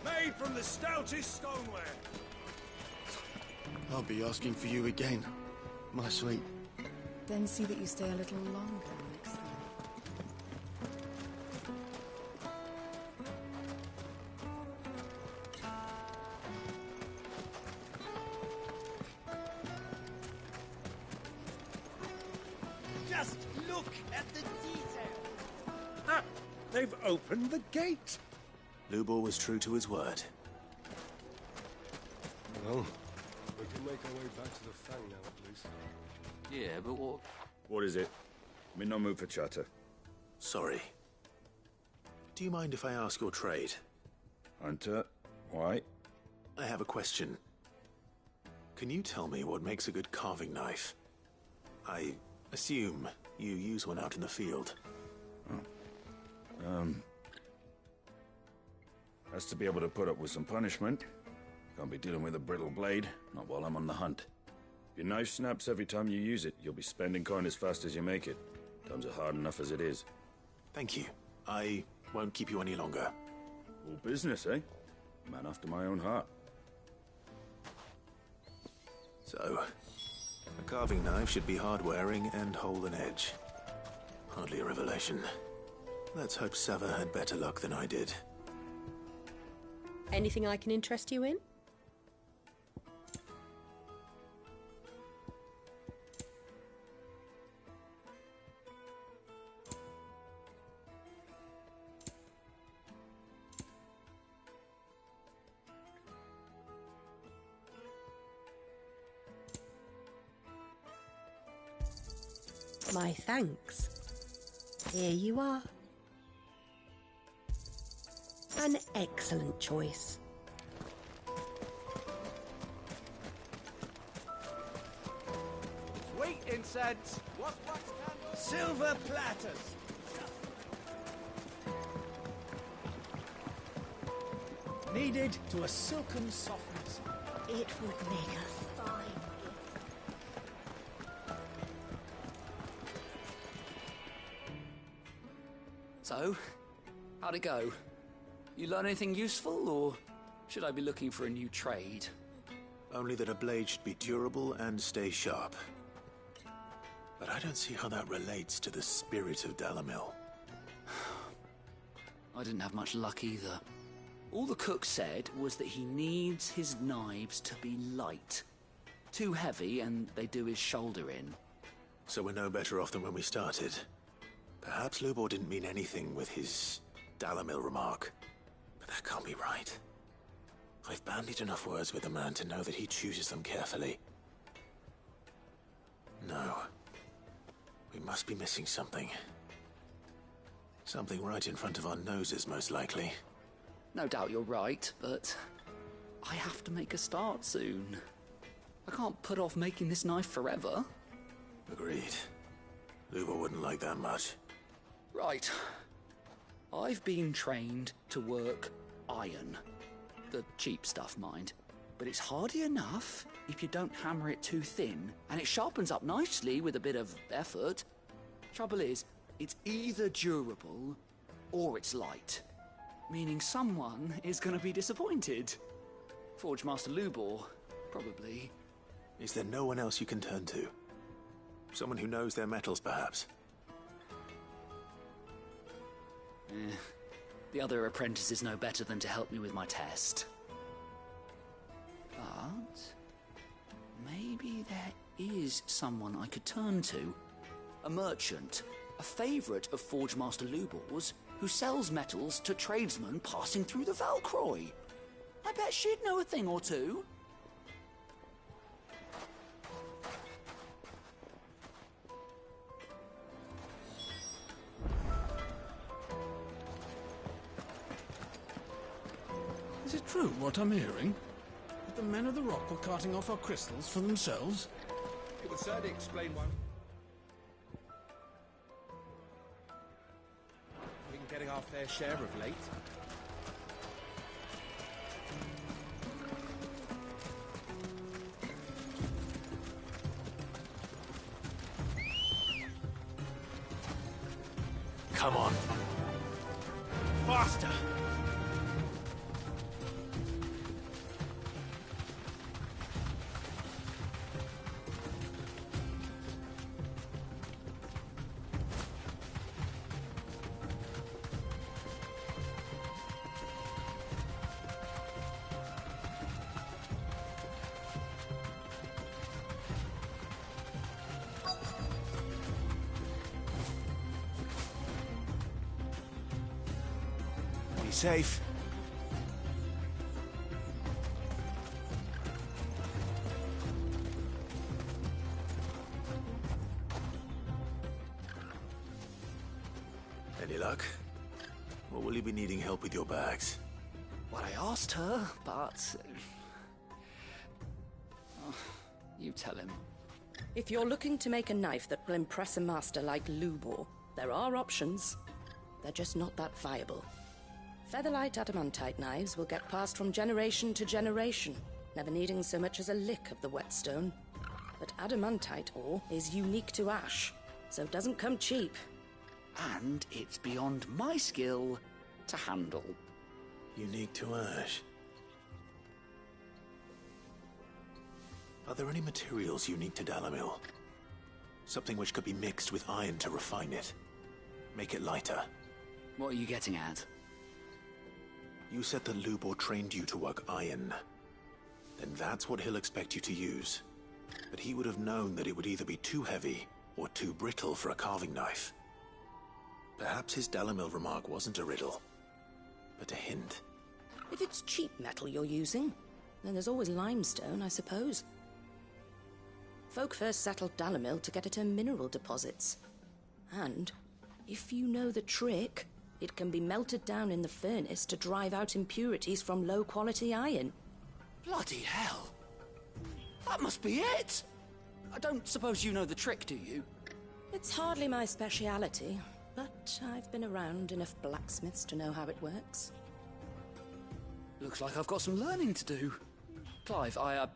Made from the stoutest stoneware. I'll be asking for you again, my sweet. Then see that you stay a little longer next time. Just look at the detail. Ah, they've opened the gate. Lubor was true to his word. Well, we can make our way back to the Fang now, at least. Yeah, but what? What is it? I'm in no mood for chatter. Sorry. Do you mind if I ask your trade? Hunter, why? I have a question. Can you tell me what makes a good carving knife? I assume you use one out in the field. Has to be able to put up with some punishment. Can't be dealing with a brittle blade, not while I'm on the hunt. If your knife snaps every time you use it, you'll be spending coin as fast as you make it. Times are hard enough as it is. Thank you. I won't keep you any longer. All business, eh? Man after my own heart. So, a carving knife should be hard-wearing and hold an edge. Hardly a revelation. Let's hope Sava had better luck than I did. Anything I can interest you in? My thanks. Here you are. An excellent choice. Sweet incense. What wax candles? Silver platters. Kneaded to a silken softness. It would make a fine So, how'd it go? You learn anything useful, or should I be looking for a new trade? Only that a blade should be durable and stay sharp. But I don't see how that relates to the spirit of Dalamil. I didn't have much luck either. All the cook said was that he needs his knives to be light. Too heavy and they do his shoulder in. So we're no better off than when we started. Perhaps Lubor didn't mean anything with his Dalamil remark. But that can't be right. I've bandied enough words with the man to know that he chooses them carefully. No. We must be missing something. Something right in front of our noses, most likely. No doubt you're right, but I have to make a start soon. I can't put off making this knife forever. Agreed. Lubor wouldn't like that much. Right. I've been trained to work iron. The cheap stuff, mind. But it's hardy enough if you don't hammer it too thin, and it sharpens up nicely with a bit of effort. Trouble is, it's either durable or it's light. Meaning someone is going to be disappointed. Forge Master Lubor, probably. Is there no one else you can turn to? Someone who knows their metals, perhaps? The other apprentices know better than to help me with my test. But maybe there is someone I could turn to. A merchant, a favourite of Forge Master Lubor's, who sells metals to tradesmen passing through the Valcroy. I bet she'd know a thing or two. Is it true what I'm hearing? That the men of the Rock were carting off our crystals for themselves? It would certainly explain why we've been getting our fair share of late. Come on. Faster! Safe. Any luck? Or will you be needing help with your bags? Well, I asked her, but... Oh, you tell him. If you're looking to make a knife that will impress a master like Lubor, there are options. They're just not that viable. Featherlight adamantite knives will get passed from generation to generation, never needing so much as a lick of the whetstone. But adamantite ore is unique to ash, so it doesn't come cheap. And it's beyond my skill to handle. Unique to ash. Are there any materials unique to Dalamil? Something which could be mixed with iron to refine it. Make it lighter. What are you getting at? You said that Lubor trained you to work iron. Then that's what he'll expect you to use. But he would have known that it would either be too heavy or too brittle for a carving knife. Perhaps his Dalamil remark wasn't a riddle, but a hint. If it's cheap metal you're using, then there's always limestone, I suppose. Folk first settled Dalamil to get at her mineral deposits. And, if you know the trick, it can be melted down in the furnace to drive out impurities from low-quality iron. Bloody hell! That must be it! I don't suppose you know the trick, do you? It's hardly my speciality, but I've been around enough blacksmiths to know how it works. Looks like I've got some learning to do. Clive, I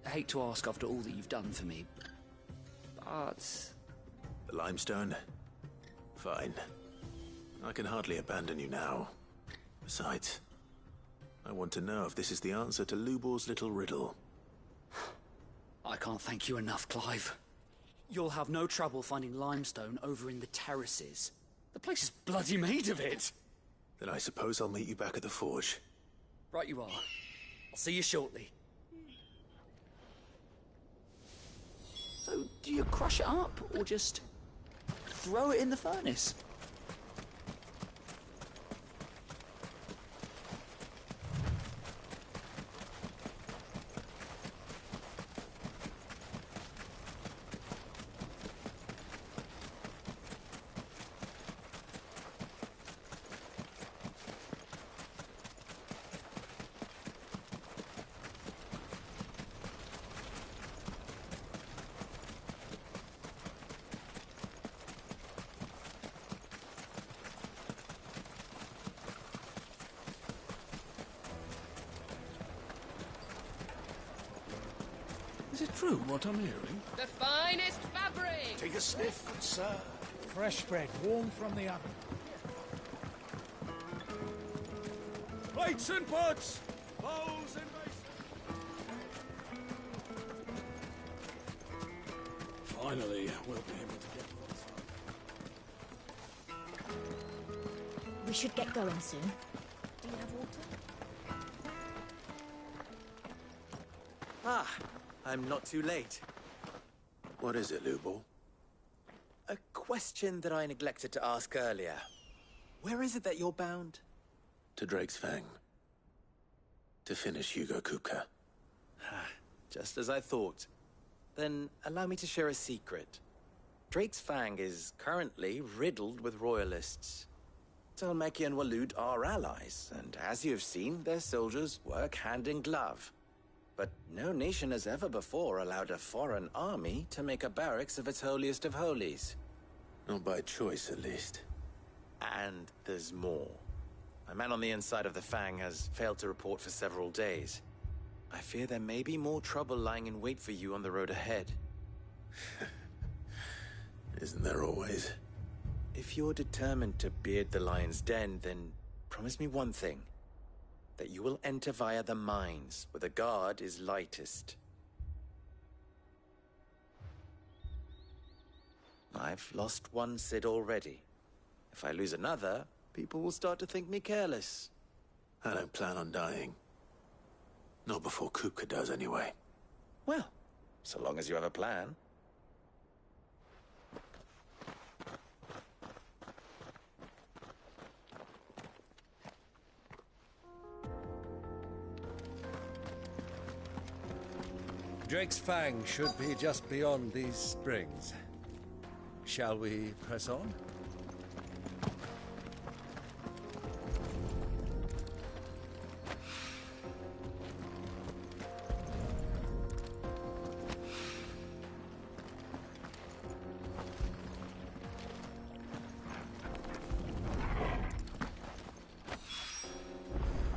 hate to ask after all that you've done for me, but... The limestone? Fine. I can hardly abandon you now. Besides, I want to know if this is the answer to Lubor's little riddle. I can't thank you enough, Clive. You'll have no trouble finding limestone over in the terraces. The place is bloody made of it. Then I suppose I'll meet you back at the forge. Right you are. I'll see you shortly. So, do you crush it up, or just throw it in the furnace? Is it true what I'm hearing? The finest fabric! Take a sniff, good sir. Fresh bread, warm from the oven. Plates and pots! Bowls and basins! Finally, we'll be able to get We should get going soon. Do you have water? Ah, I'm not too late. What is it, Lubor? A question that I neglected to ask earlier. Where is it that you're bound? To Drake's Fang. To finish Hugo Kupka. Just as I thought. Then allow me to share a secret. Drake's Fang is currently riddled with royalists. Talmeki and Walud are allies, and as you have seen, their soldiers work hand in glove. But no nation has ever before allowed a foreign army to make a barracks of its holiest of holies. Not by choice, at least. And there's more. A man on the inside of the Fang has failed to report for several days. I fear there may be more trouble lying in wait for you on the road ahead. Isn't there always? If you're determined to beard the lion's den, then promise me one thing. That you will enter via the mines, where the guard is lightest. I've lost one Cid already. If I lose another, people will start to think me careless. I don't plan on dying. Not before Kupka does, anyway. Well, so long as you have a plan. Drake's Fang should be just beyond these springs. Shall we press on?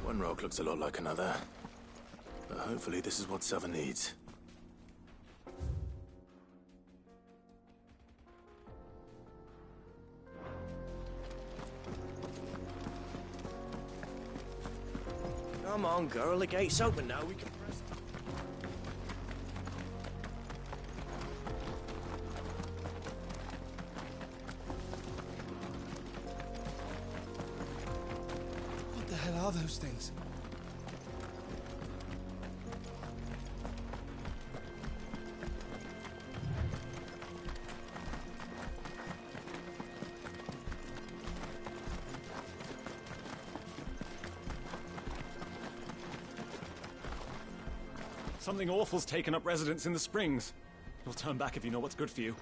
One rock looks a lot like another. But hopefully this is what Sava needs. Come on, girl, the gate's open now, we can press... What the hell are those things? Something awful's taken up residence in the springs. You'll turn back if you know what's good for you.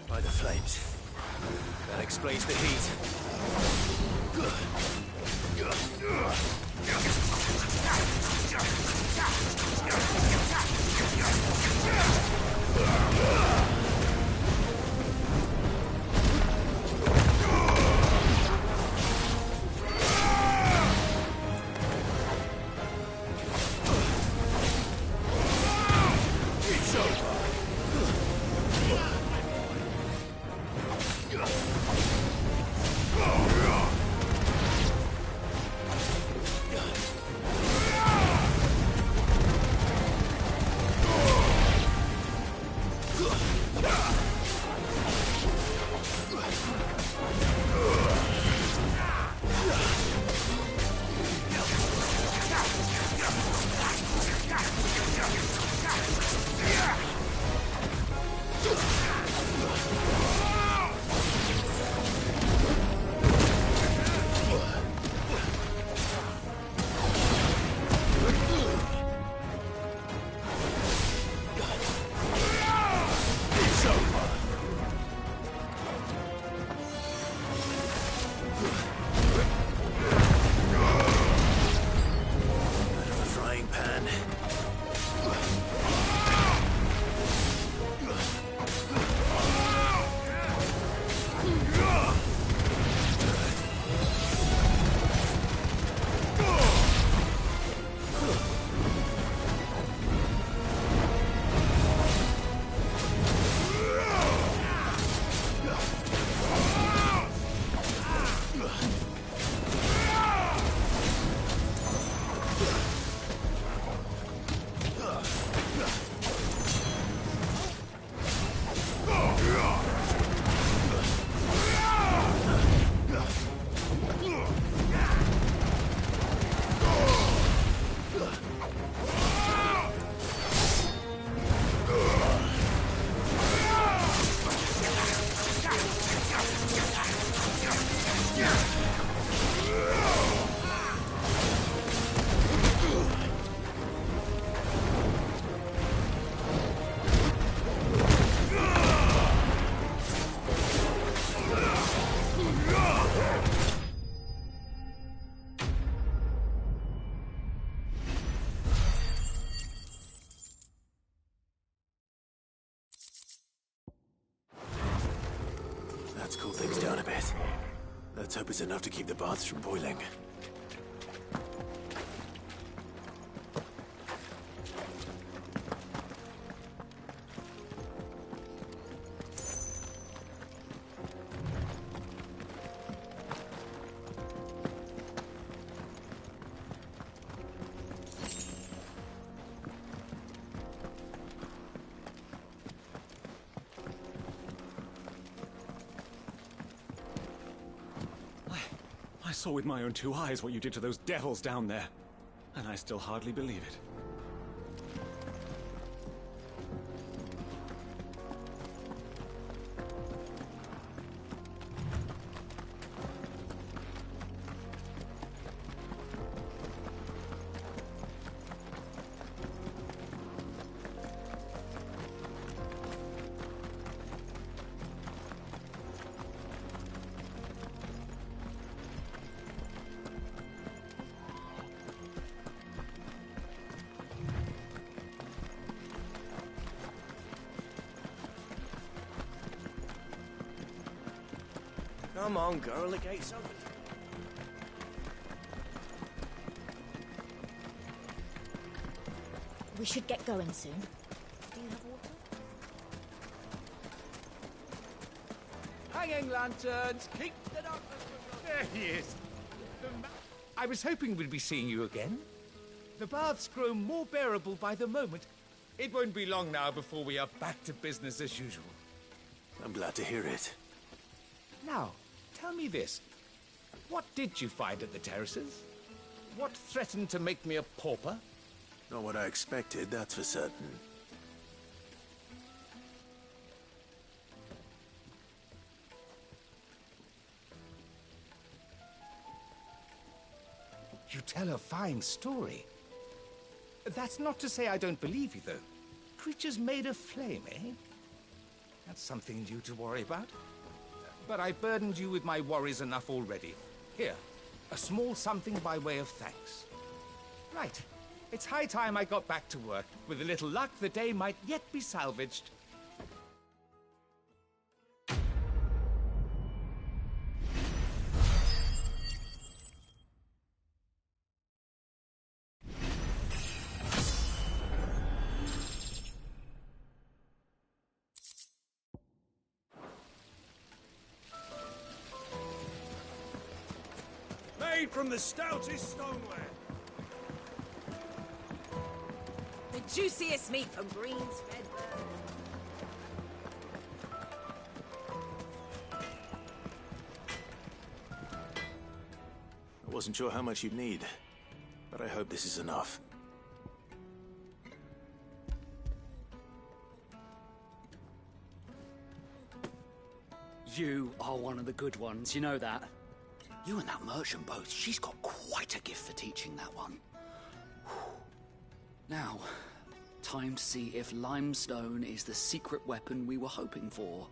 By the flames. That explains the heat. It's over. Let's hope it's enough to keep the baths from boiling. I saw with my own two eyes what you did to those devils down there, and I still hardly believe it. Come on, girl, the gate's open. We should get going soon. Do you have water? Hanging lanterns, keep the darkness from your... There he is. I was hoping we'd be seeing you again. The baths grow more bearable by the moment. It won't be long now before we are back to business as usual. I'm glad to hear it. Now, tell me this. What did you find at the terraces? What threatened to make me a pauper? Not what I expected, that's for certain. You tell a fine story. That's not to say I don't believe you, though. Creatures made of flame, eh? That's something new to worry about. But I've burdened you with my worries enough already. Here, a small something by way of thanks. Right. It's high time I got back to work. With a little luck, the day might yet be salvaged. Made from the stoutest stoneware. The juiciest meat from Green's fed bird. I wasn't sure how much you'd need, but I hope this is enough. You are one of the good ones, you know that? You and that merchant both, she's got quite a gift for teaching that one. Now, time to see if limestone is the secret weapon we were hoping for.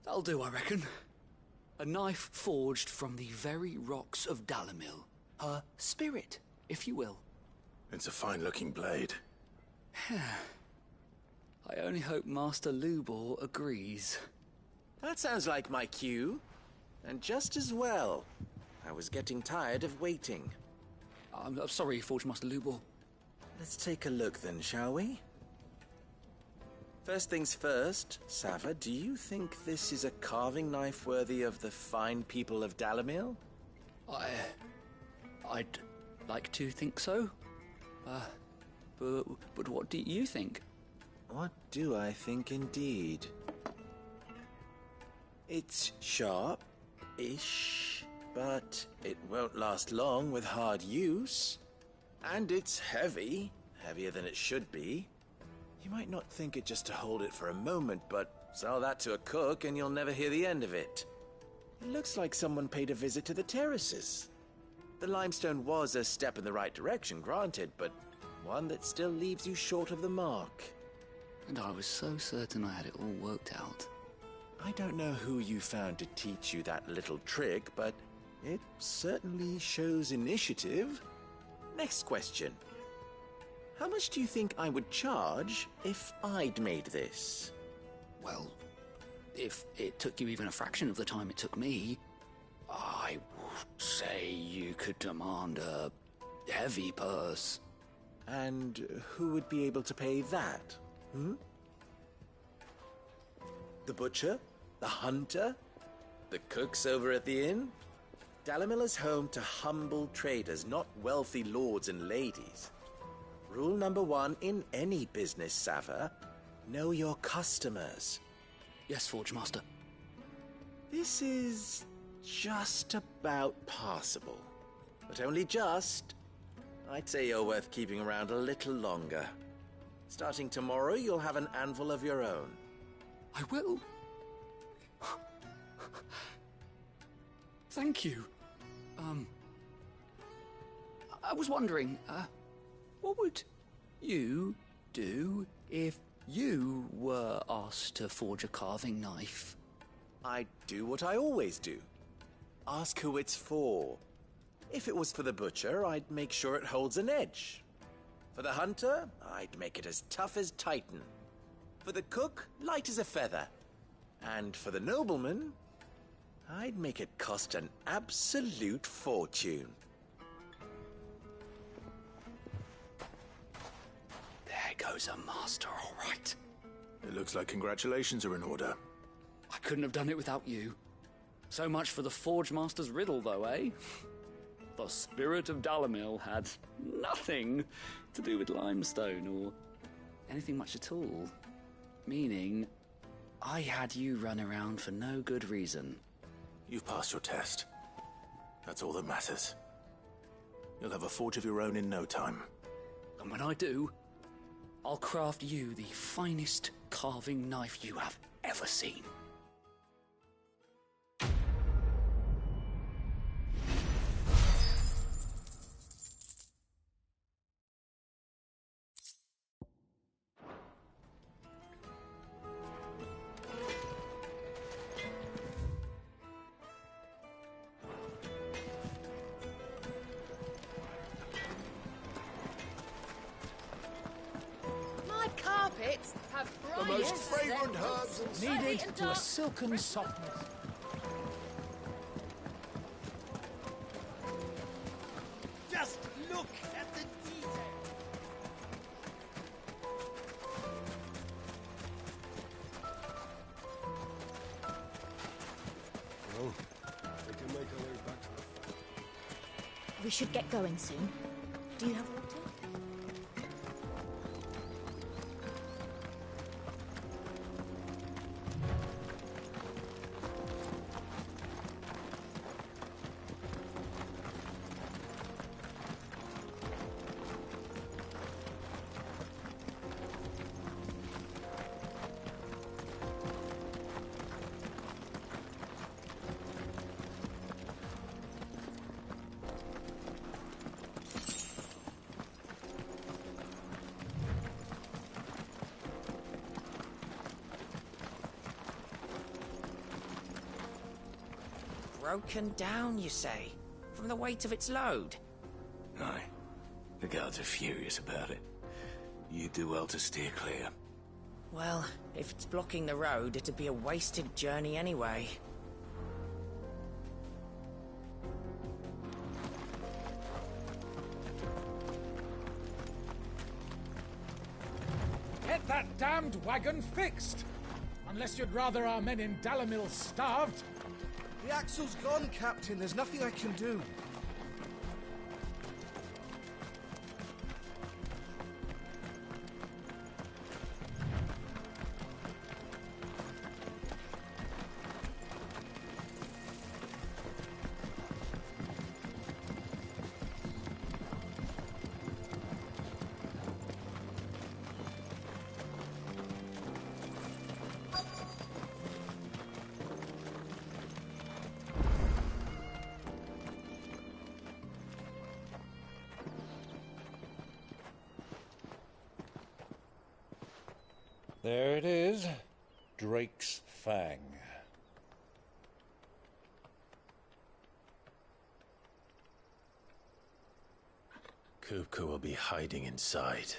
That'll do, I reckon. A knife forged from the very rocks of Dalimil. Her spirit, if you will. It's a fine-looking blade. I only hope Master Lubor agrees. That sounds like my cue. And just as well. I was getting tired of waiting. I'm sorry, Forge Master Lubor. Let's take a look then, shall we? First things first, Sava, do you think this is a carving knife worthy of the fine people of Dalimil? I'd like to think so. But what do you think? What do I think indeed? It's sharp-ish, but it won't last long with hard use. And it's heavy, heavier than it should be. You might not think it just to hold it for a moment, but sell that to a cook and you'll never hear the end of it. It looks like someone paid a visit to the terraces. The limestone was a step in the right direction, granted, but one that still leaves you short of the mark. And I was so certain I had it all worked out. I don't know who you found to teach you that little trick, but It certainly shows initiative. Next question. How much do you think I would charge if I'd made this? Well, if it took you even a fraction of the time it took me, I would say you could demand a heavy purse. And who would be able to pay that? The butcher? The hunter? The cooks over at the inn? Dalimil is home to humble traders, not wealthy lords and ladies. Rule number 1 in any business, Sava: know your customers. Yes, Forge Master. This is just about passable. But only just. I'd say you're worth keeping around a little longer. Starting tomorrow, you'll have an anvil of your own. I will. Thank you. I was wondering, what would you do if you were asked to forge a carving knife? I'd do what I always do. Ask who it's for. If it was for the butcher, I'd make sure it holds an edge. For the hunter, I'd make it as tough as Titan. For the cook, light as a feather. And for the nobleman, I'd make it cost an absolute fortune. There goes a master, all right. It looks like congratulations are in order. I couldn't have done it without you. So much for the Forge Master's riddle, though, eh? The spirit of Dalimil had nothing to do with limestone or anything much at all. Meaning, I had you run around for no good reason. You've passed your test. That's all that matters. You'll have a forge of your own in no time. And when I do, I'll craft you the finest carving knife you have ever seen. The most fragrant herbs and needed to a silken softness. Just look at the detail. Well, we can make our way back to the... We should get going soon. Do you have water? Broken down, you say? From the weight of its load? Aye. The guards are furious about it. You do well to steer clear. Well, if it's blocking the road, it'd be a wasted journey anyway. Get that damned wagon fixed! Unless you'd rather our men in Dalimil starved. The axle's gone, Captain. There's nothing I can do. There it is. Drake's Fang. Kupka will be hiding inside.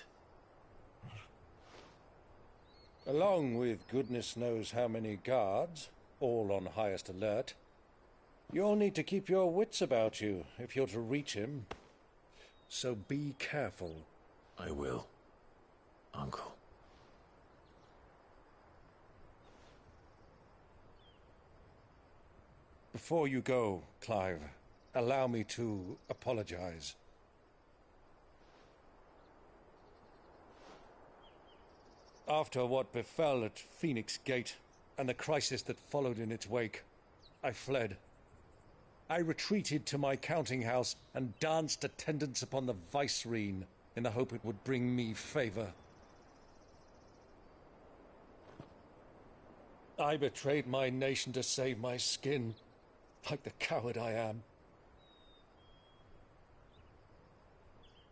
Along with goodness knows how many guards, all on highest alert. You'll need to keep your wits about you if you're to reach him. So be careful. I will, Uncle. Before you go, Clive, allow me to apologize. After what befell at Phoenix Gate and the crisis that followed in its wake, I fled. I retreated to my counting house and danced attendance upon the vice-reine in the hope it would bring me favor. I betrayed my nation to save my skin, like the coward I am.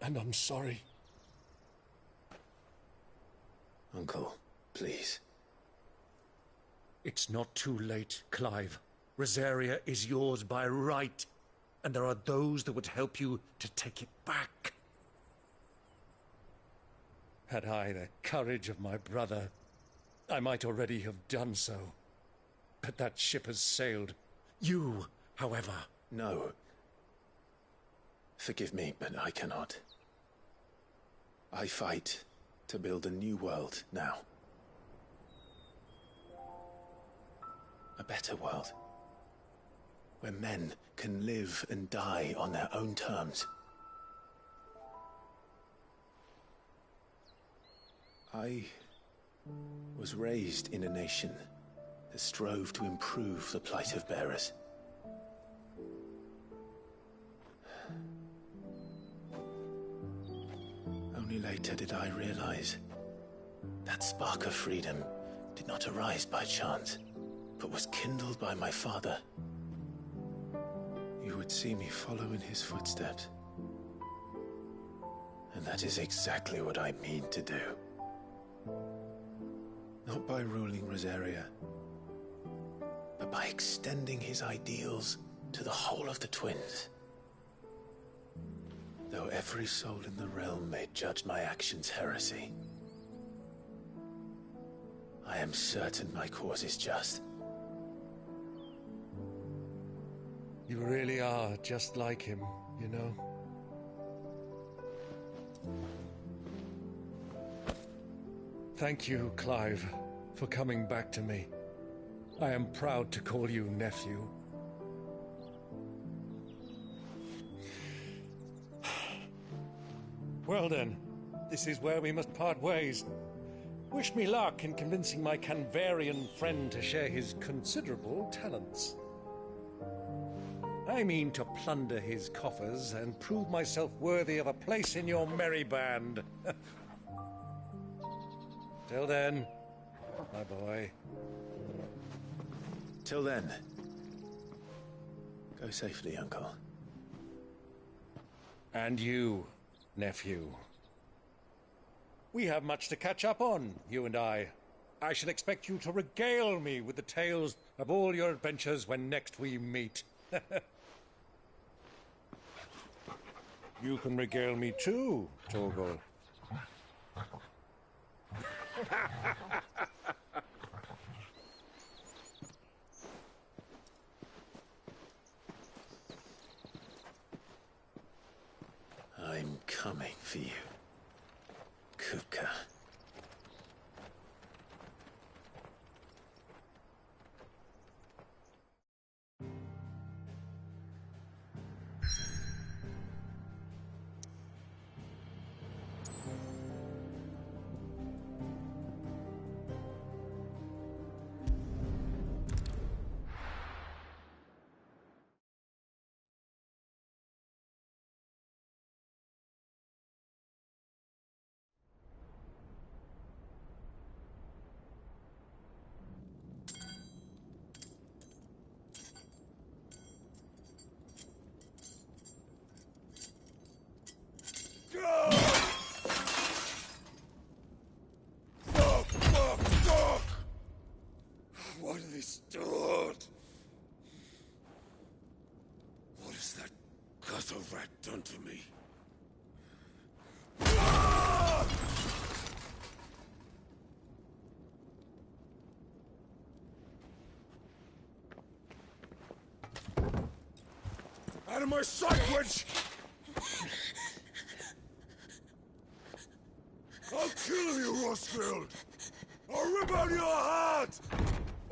And I'm sorry. Uncle, please. It's not too late, Clive. Rosaria is yours by right, and there are those that would help you to take it back. Had I the courage of my brother, I might already have done so. But that ship has sailed. You, however... No. Forgive me, but I cannot. I fight to build a new world now. A better world. Where men can live and die on their own terms. I was raised in a nation that strove to improve the plight of bearers. Only later did I realize that spark of freedom did not arise by chance, but was kindled by my father. You would see me follow in his footsteps. And that is exactly what I mean to do. Not by ruling Rosaria, but by extending his ideals to the whole of the twins. Though every soul in the realm may judge my actions heresy, I am certain my cause is just. You really are just like him, you know? Thank you, Clive, for coming back to me. I am proud to call you nephew. Well then, this is where we must part ways. Wish me luck in convincing my Canvarian friend to share his considerable talents. I mean to plunder his coffers and prove myself worthy of a place in your merry band. Till then, my boy. Till then, go safely, Uncle. And you, nephew. We have much to catch up on, you and I. I shall expect you to regale me with the tales of all your adventures when next we meet. You can regale me too, Torgal. I'm coming for you, Kupka. What have they stored? What has that gutter rat done to me? in my sight, wench! I'll kill you, Rosfield! I'll rip out your heart!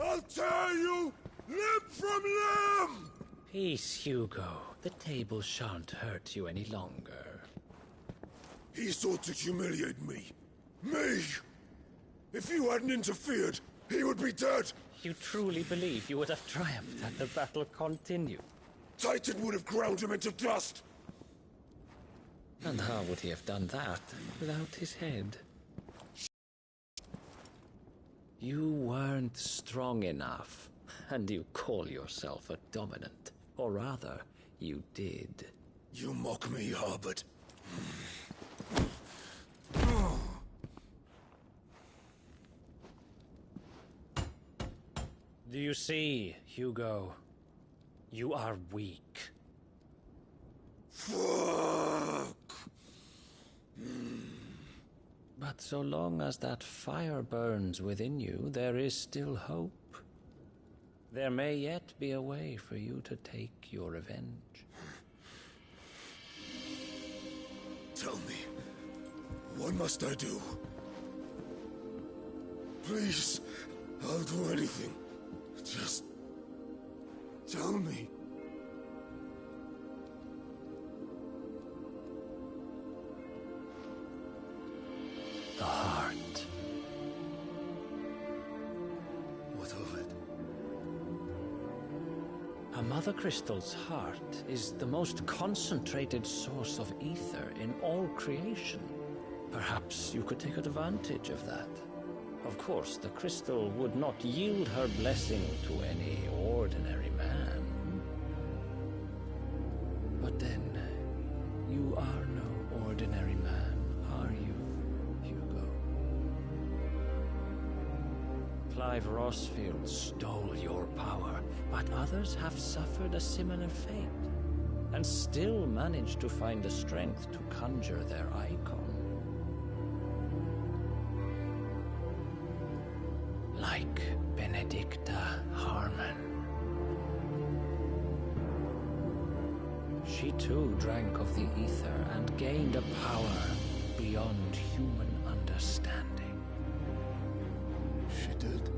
I'll tear you limb from limb! Peace, Hugo. The table shan't hurt you any longer. He sought to humiliate me. Me! If you hadn't interfered, he would be dead! You truly believe you would have triumphed had the battle continued? Titan would have ground him into dust! And how would he have done that without his head? You weren't strong enough, and you call yourself a dominant. Or rather, you did. You mock me, Harbert. Do you see, Hugo? You are weak. Fuck! But so long as that fire burns within you, there is still hope. There may yet be a way for you to take your revenge. Tell me, what must I do? Please, I'll do anything. Just tell me. The heart. What of it? A Mother Crystal's heart is the most concentrated source of ether in all creation. Perhaps you could take advantage of that. Of course, the crystal would not yield her blessing to any ordinary man. But then, you are no ordinary man, are you, Hugo? Clive Rosfield stole your power, but others have suffered a similar fate, and still managed to find the strength to conjure their icon. Like Benedicta Harmon. She too drank of the ether and gained a power beyond human understanding. She did.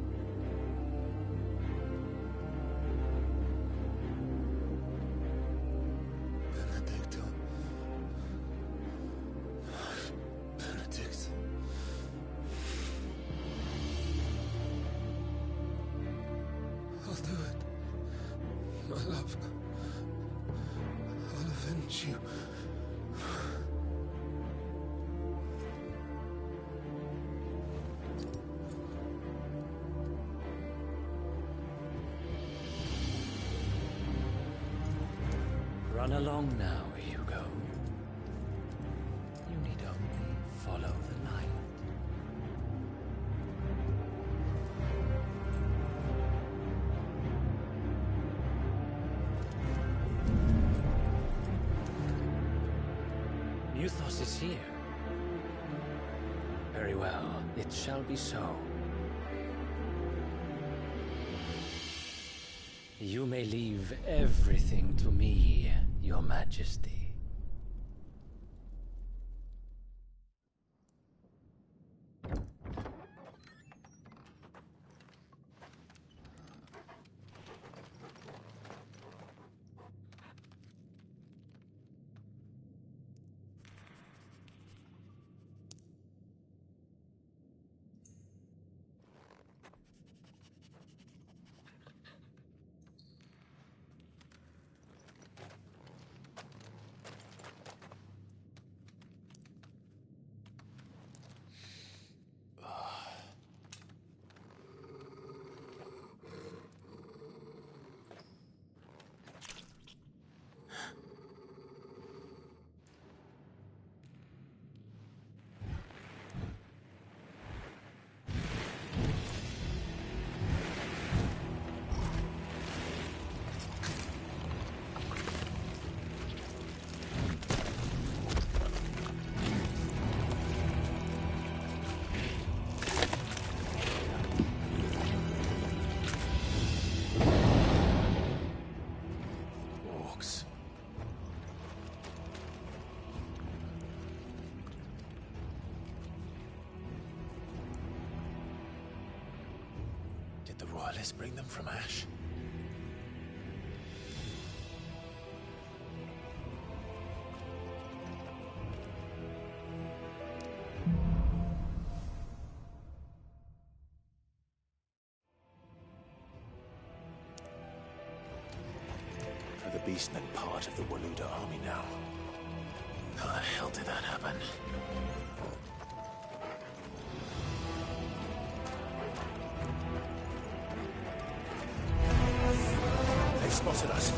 Benedicta. Benedict. I'll do it. My love. I'll avenge you. Run along now, Hugo. You need only follow the light. Muthos is here. Very well, it shall be so. You may leave everything to me, Your Majesty. Did the royalists bring them from Ash? Are the beastmen part of the Waluda army now? How the hell did that happen? They spotted us.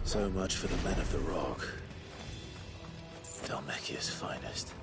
So much for the men of the Rock. Dhalmekia's finest.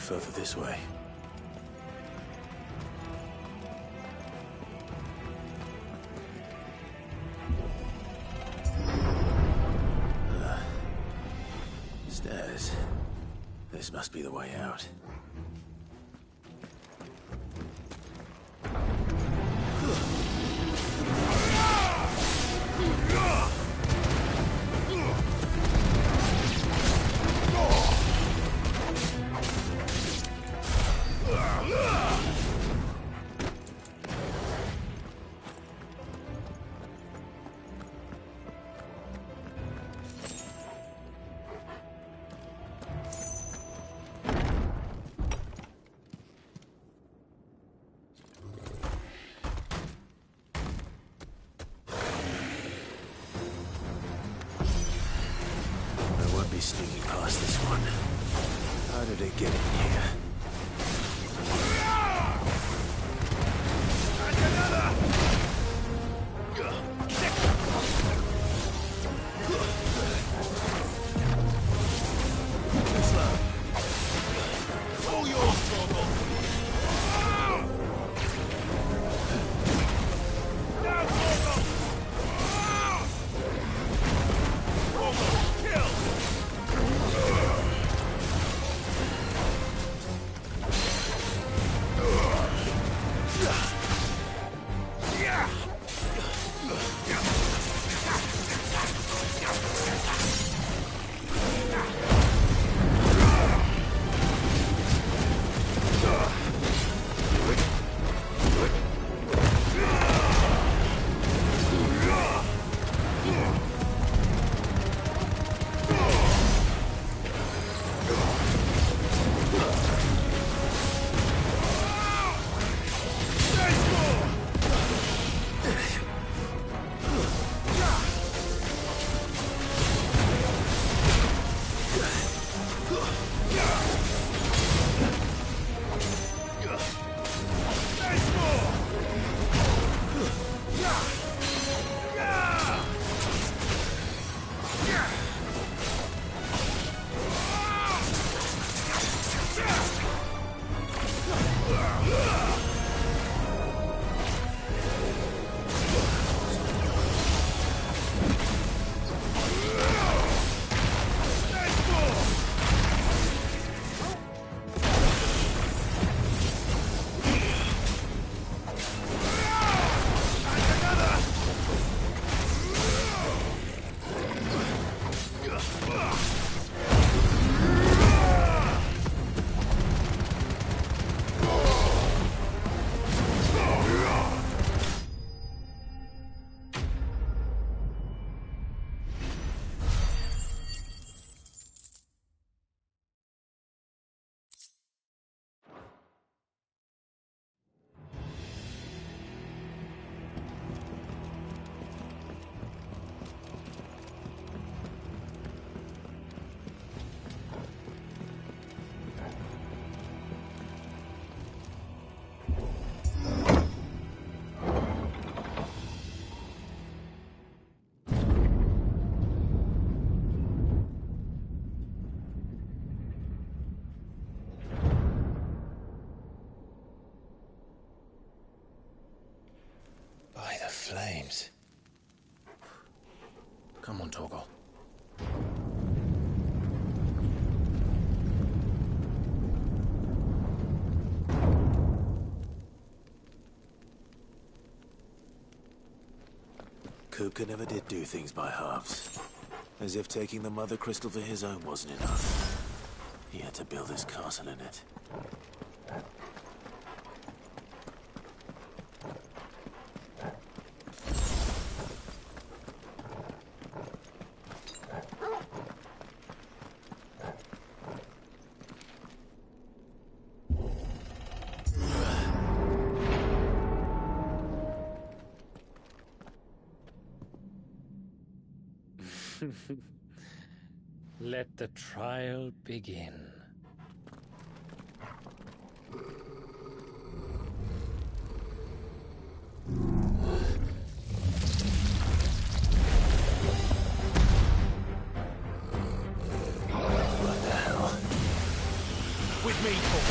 further this way. Stairs. This must be the way out. Sneaking past this one. How did it get in here? All yours, Torgal. Now, Torgal! Torgal, kill! By the flames. Come on, Torgal. Kupka never did do things by halves. As if taking the Mother Crystal for his own wasn't enough. He had to build his castle in it. Let the trial begin. With me, Torgal.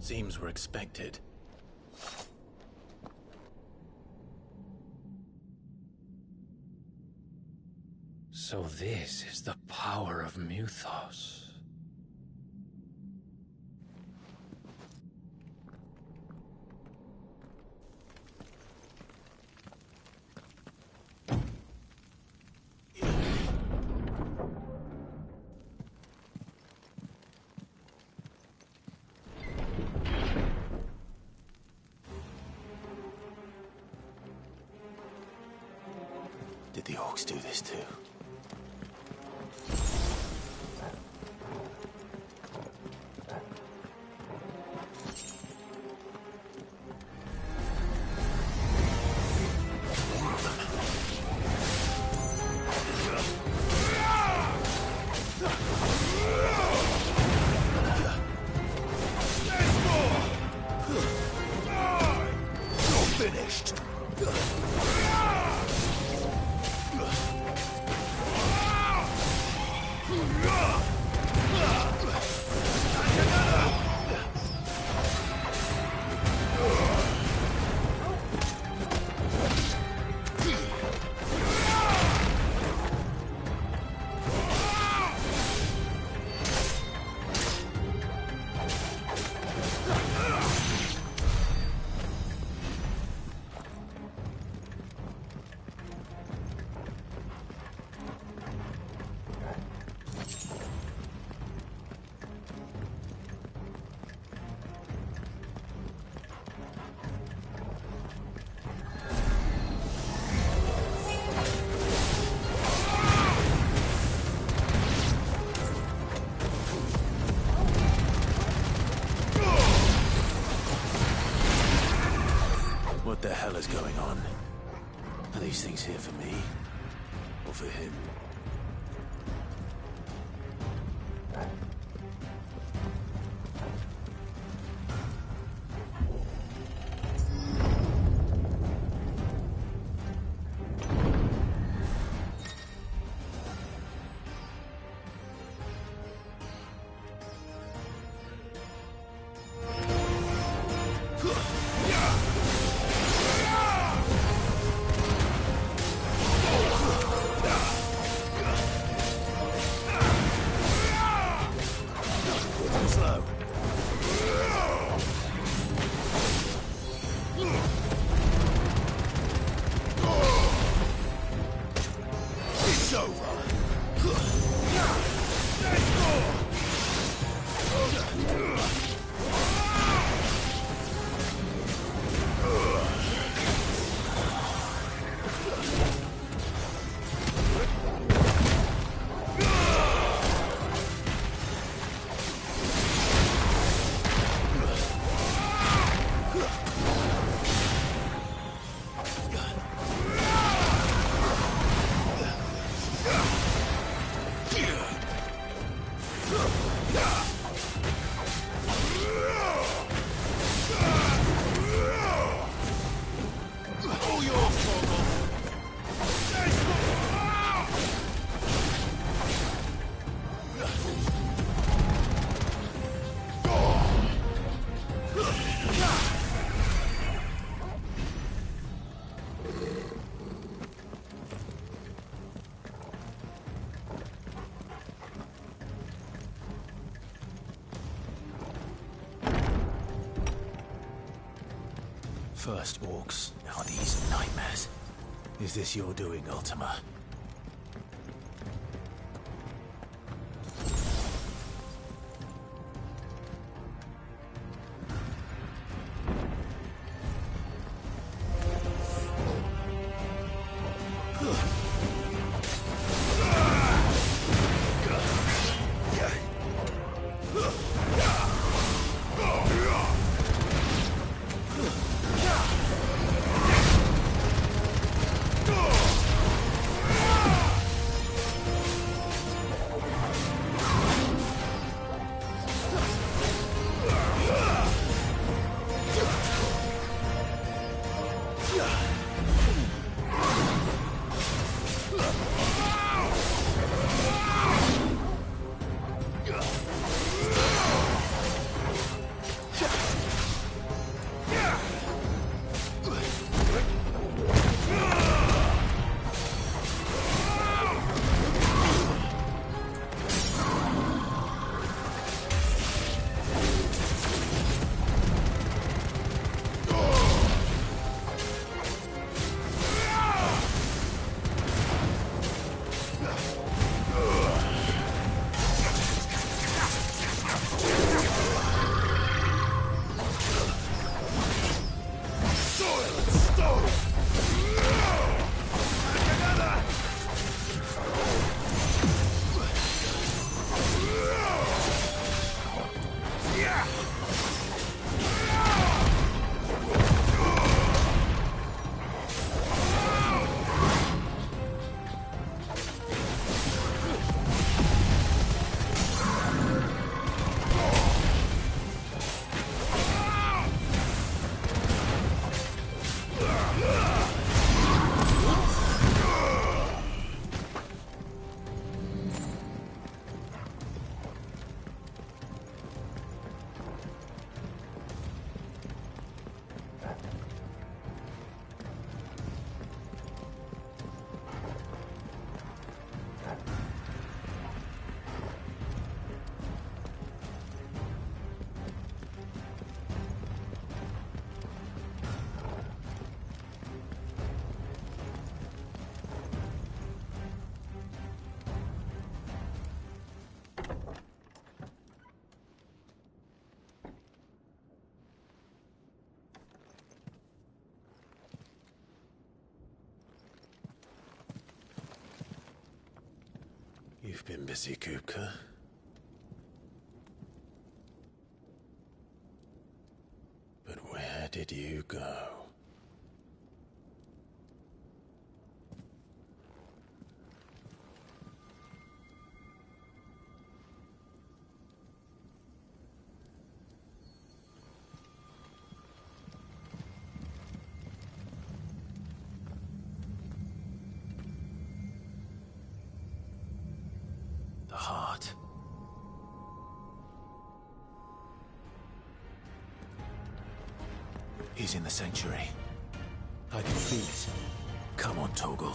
Seems we're expected. So this is the power of Muthos. Did the orcs do this too? What the hell is going on? Are these things here for me? Or for him? First orcs, now these nightmares. Is this your doing, Ultima? You've been busy, Kupka. But where did you go? The heart. He's in the sanctuary. I can feel it. Come on, Torgal.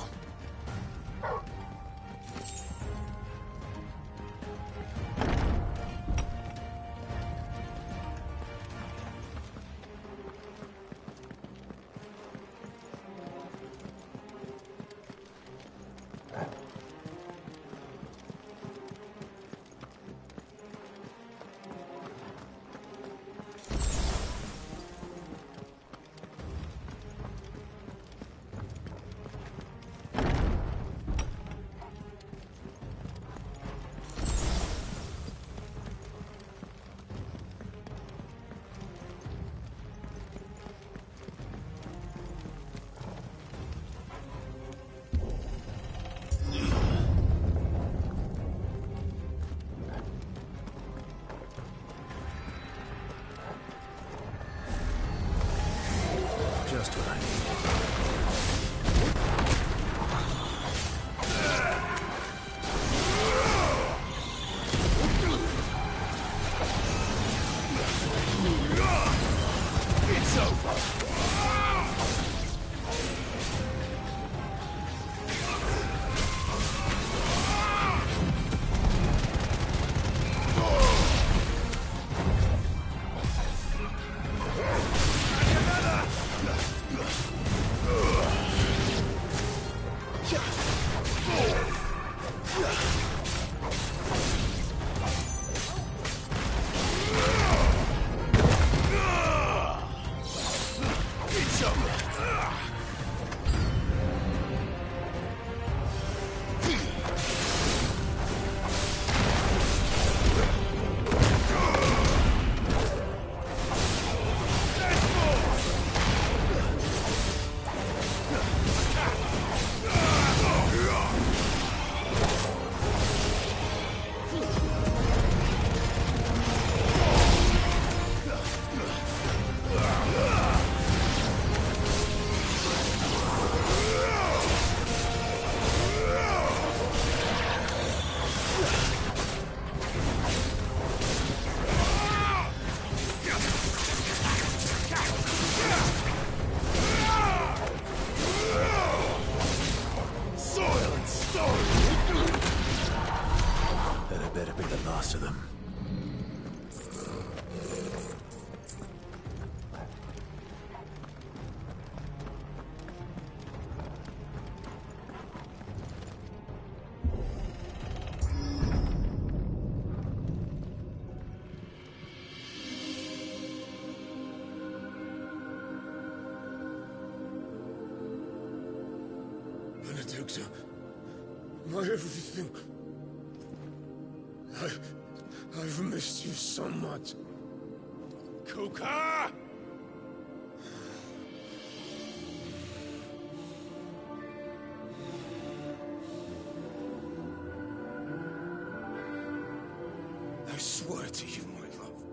Just what I need. It's over. To them. Benedicta, my everything. I've missed you so much. Kuka! I swear to you, my love,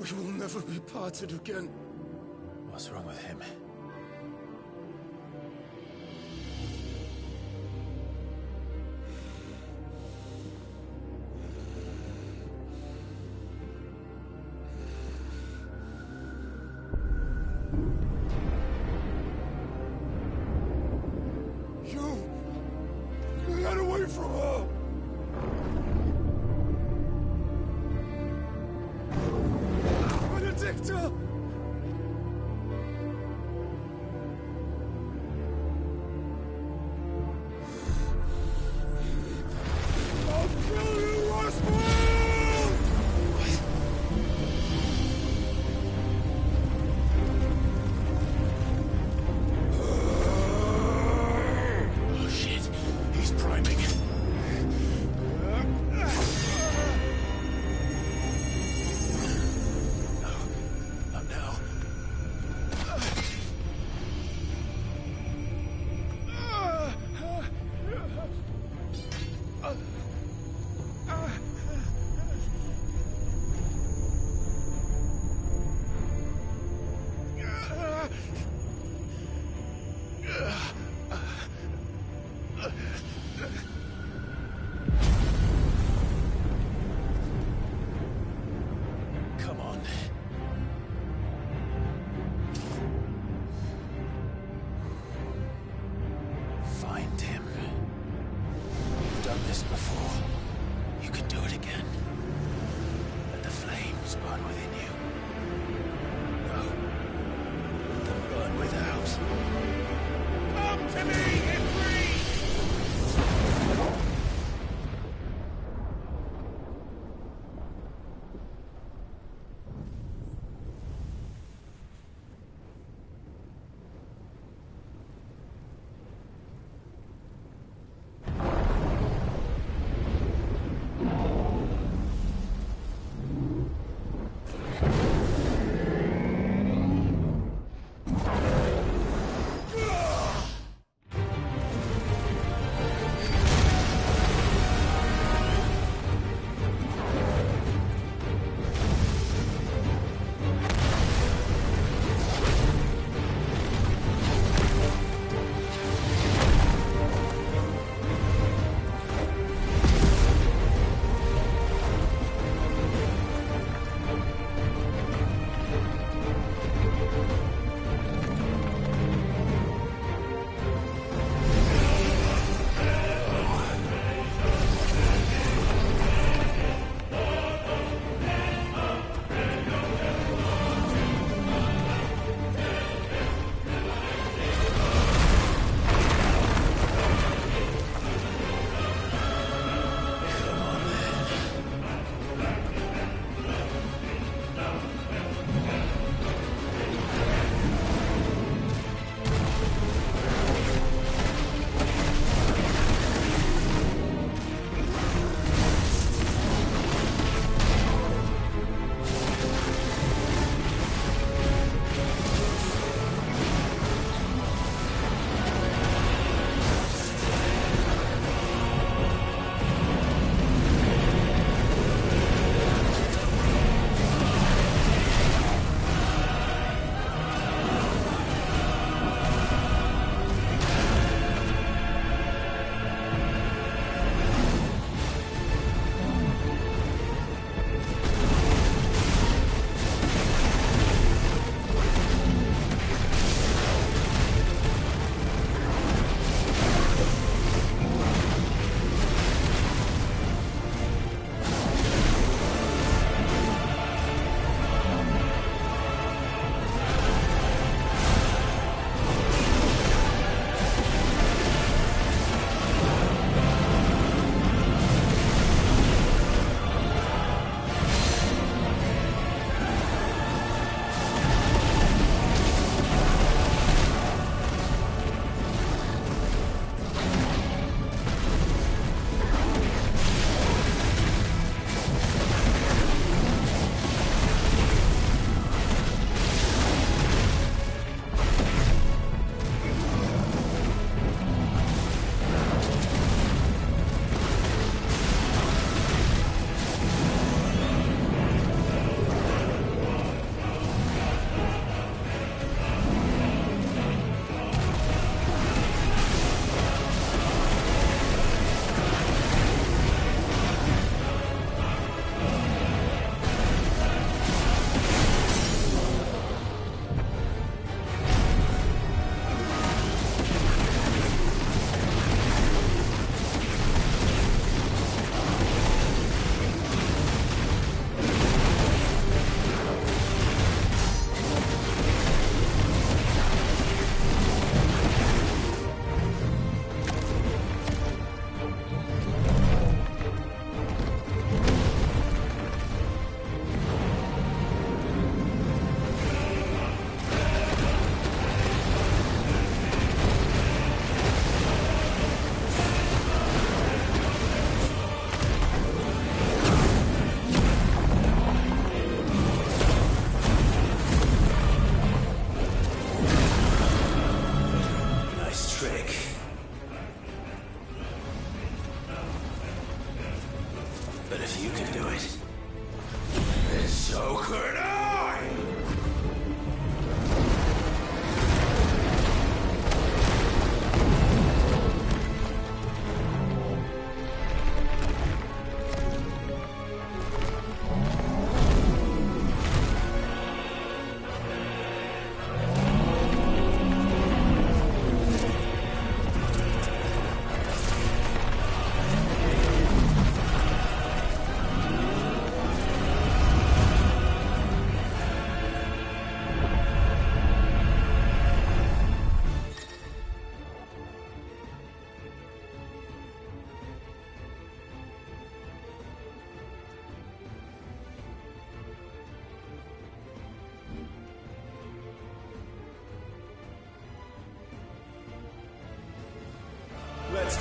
we will never be parted again. What's wrong with him? Get away from her! Benedicta! I'll kill you, Roswell! Oh shit, he's priming.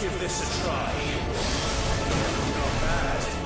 give this a try. Not bad.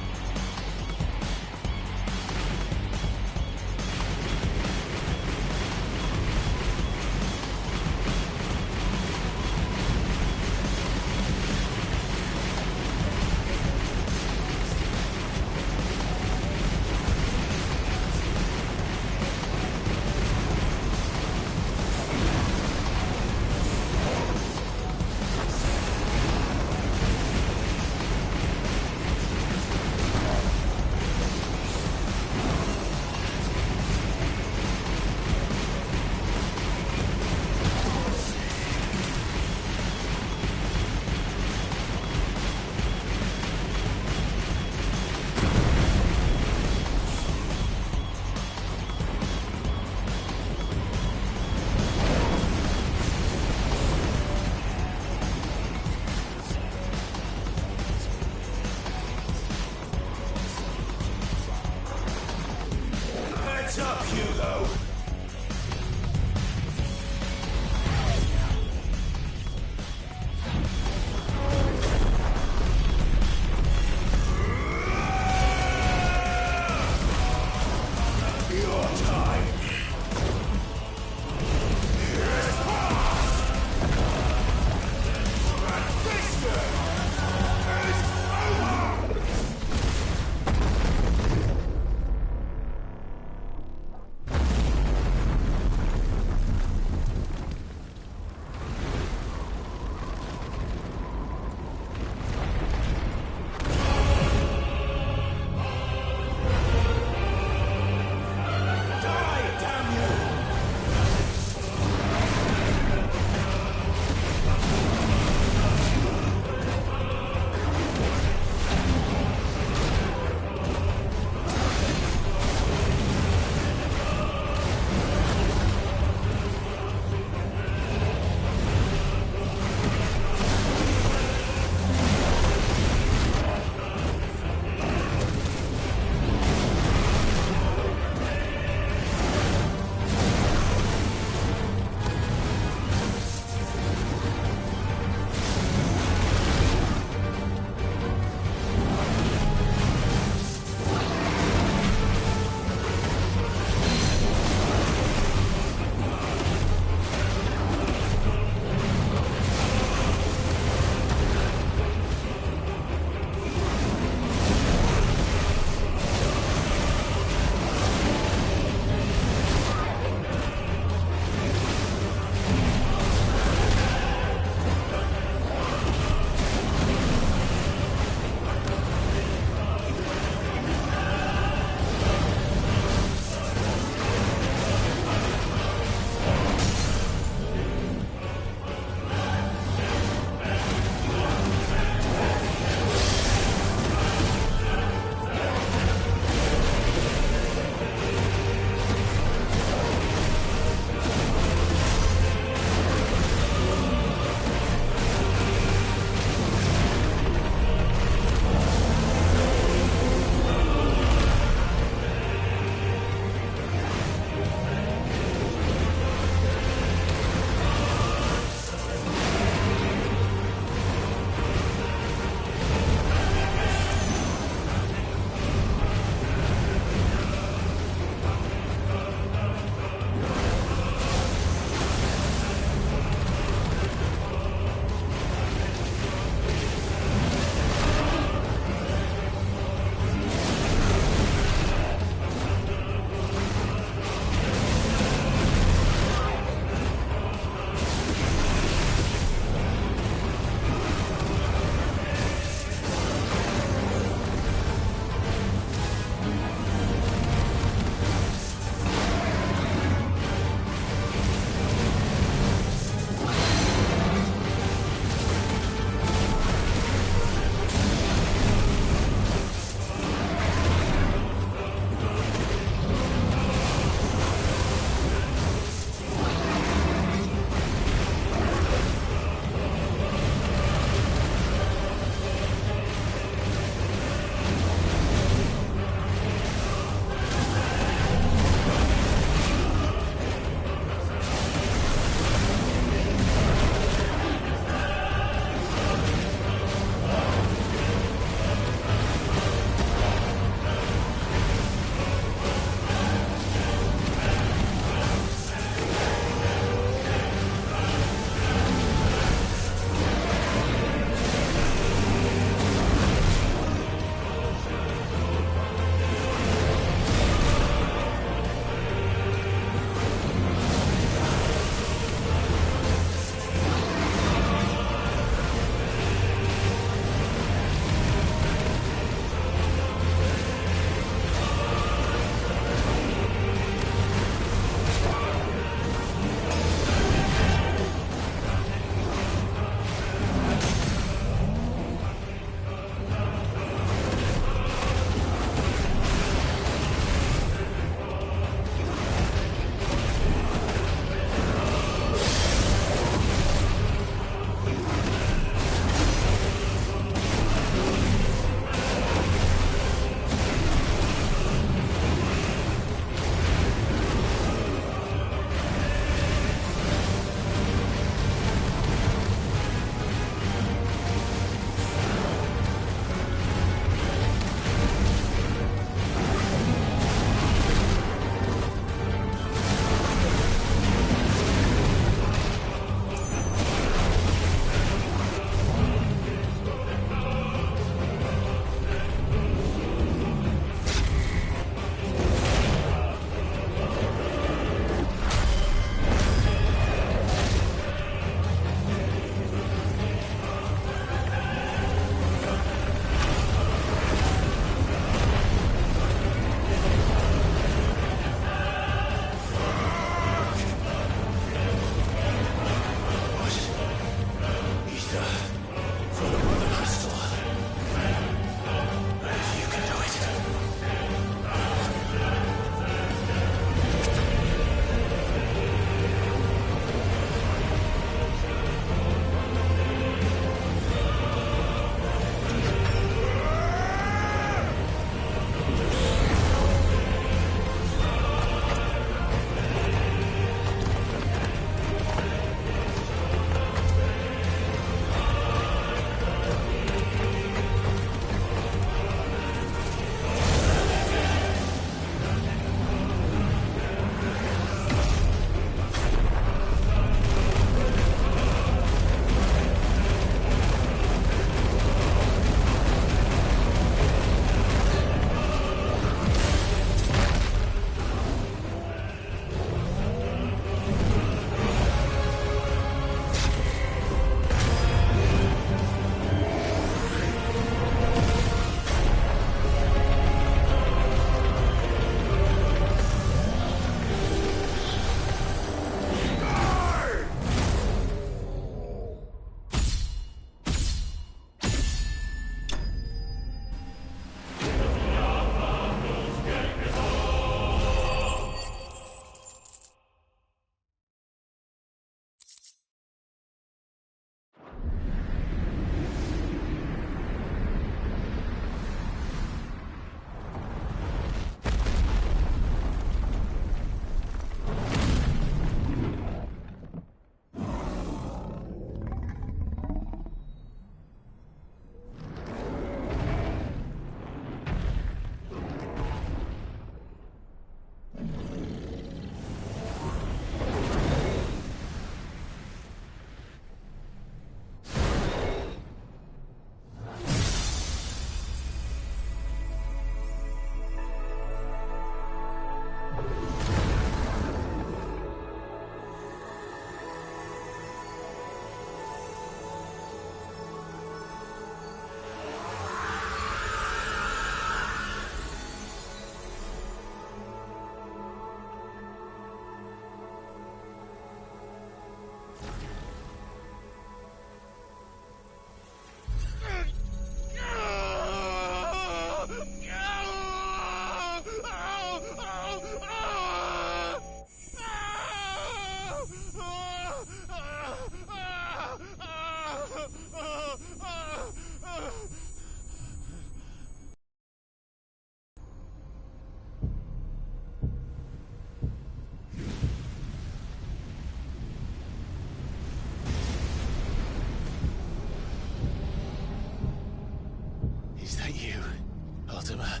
Ultima.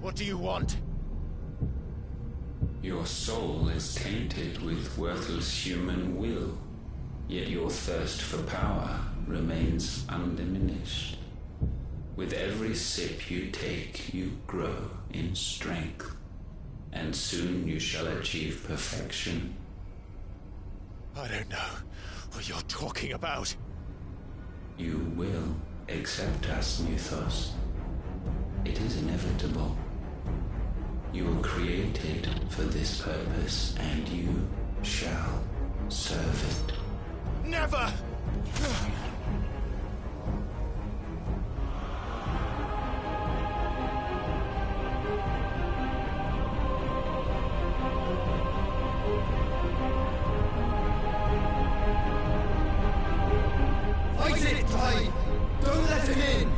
What do you want? Your soul is tainted with worthless human will, yet your thirst for power remains undiminished. With every sip you take, you grow in strength, and soon you shall achieve perfection. I don't know what you're talking about. You will accept us, Mythos. It is inevitable. You were created for this purpose, and you shall serve it. Never! Fight it, Clive! Don't let him in!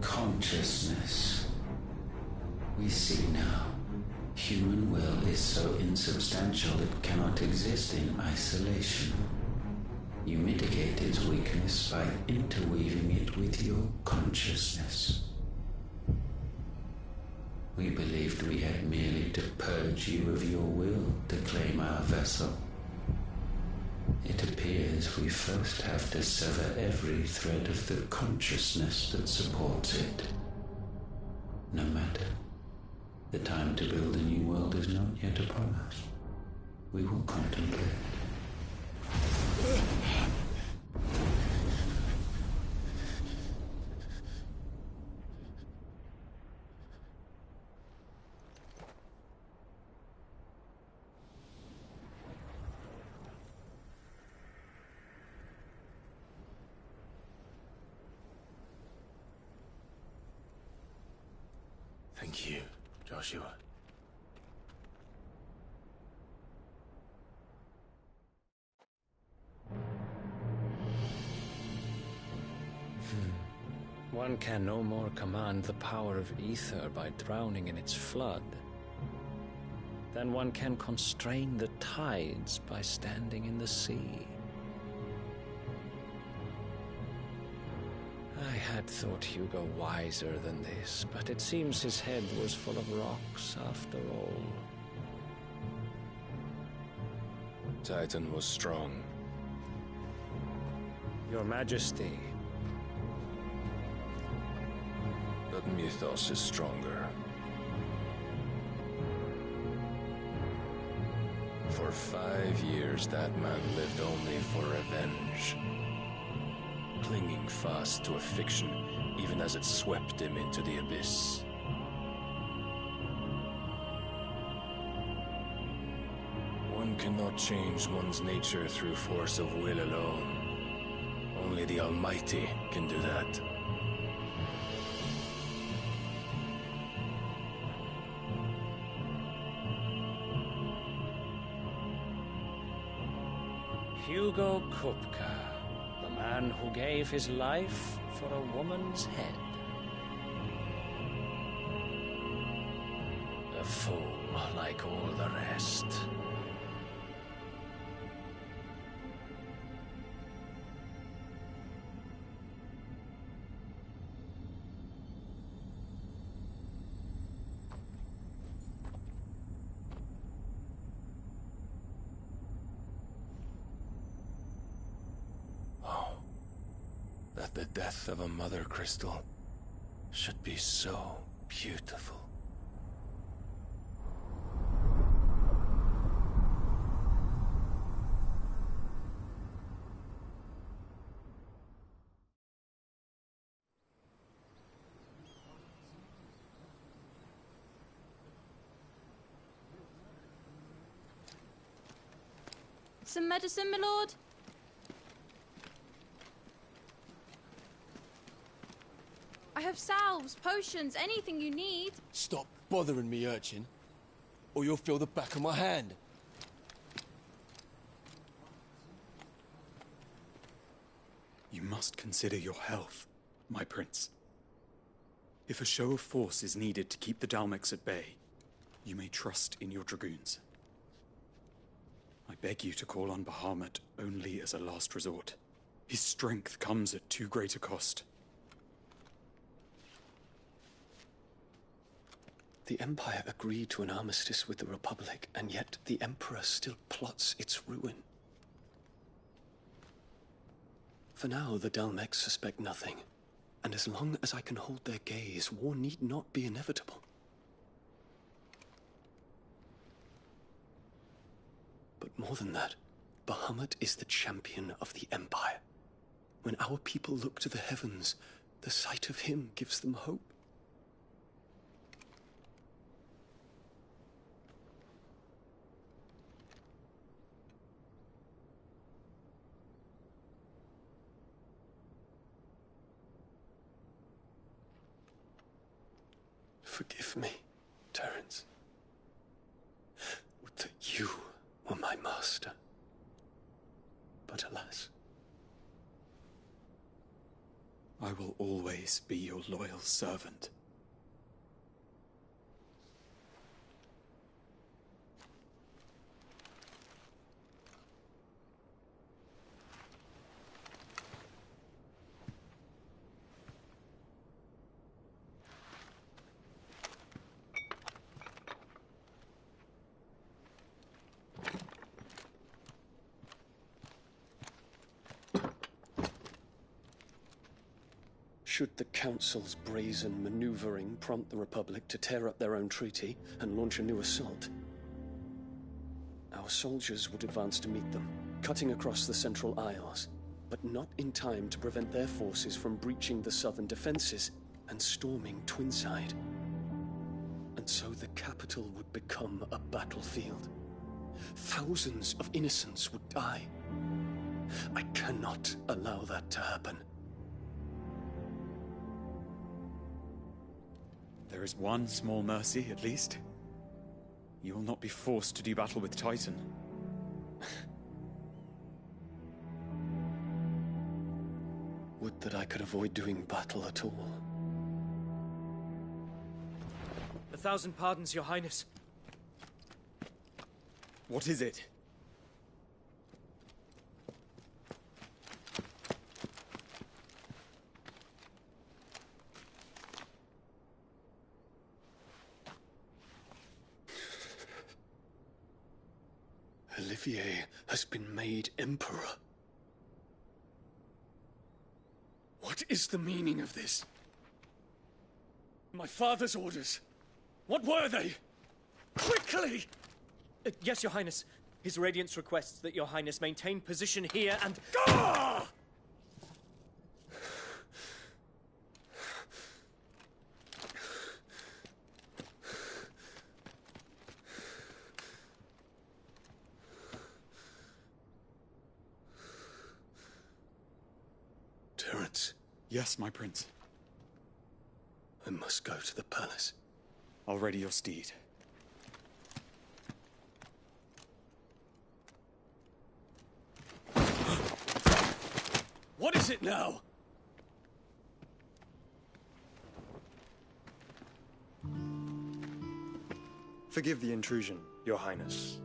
Consciousness. We see now. Human will is so insubstantial it cannot exist in isolation. You mitigate its weakness by interweaving it with your consciousness. We believed we had merely to purge you of your will to claim our vessel. It appears we first have to sever every thread of the consciousness that supports it. No matter. The time to build a new world is not yet upon us. We will contemplate. Thank you, Joshua. One can no more command the power of ether by drowning in its flood than one can constrain the tides by standing in the sea. I had thought Hugo wiser than this, but it seems his head was full of rocks after all. Titan was strong. Your Majesty. But Mythos is stronger. For 5 years, that man lived only for revenge. Clinging fast to a fiction, even as it swept him into the abyss. One cannot change one's nature through force of will alone. Only the Almighty can do that. Hugo Kupka, the man who gave his life for a woman's head. A fool like all the rest. That the death of a mother crystal should be so beautiful. Some medicine, my lord? I have salves, potions, anything you need. Stop bothering me, urchin, or you'll feel the back of my hand. You must consider your health, my prince. If a show of force is needed to keep the Dalmex at bay, you may trust in your dragoons. I beg you to call on Bahamut only as a last resort. His strength comes at too great a cost. The Empire agreed to an armistice with the Republic, and yet the Emperor still plots its ruin. For now, the Dalmex suspect nothing, and as long as I can hold their gaze, war need not be inevitable. But more than that, Bahamut is the champion of the Empire. When our people look to the heavens, the sight of him gives them hope. Forgive me, Terence. Would that you were my master. But alas. I will always be your loyal servant. Should the Council's brazen maneuvering prompt the Republic to tear up their own treaty and launch a new assault, our soldiers would advance to meet them, cutting across the Central Isles, but not in time to prevent their forces from breaching the southern defenses and storming Twinside. And so the capital would become a battlefield. Thousands of innocents would die. I cannot allow that to happen. There is one small mercy, at least. You will not be forced to do battle with Titan. Would that I could avoid doing battle at all. 1,000 pardons, Your Highness. What is it? Olivier has been made Emperor. What is the meaning of this? My father's orders. What were they? Quickly! Yes, Your Highness. His Radiance requests that Your Highness maintain position here and... Ah! Terence. Yes, my prince. I must go to the palace. I'll ready your steed. What is it now? Forgive the intrusion, Your Highness.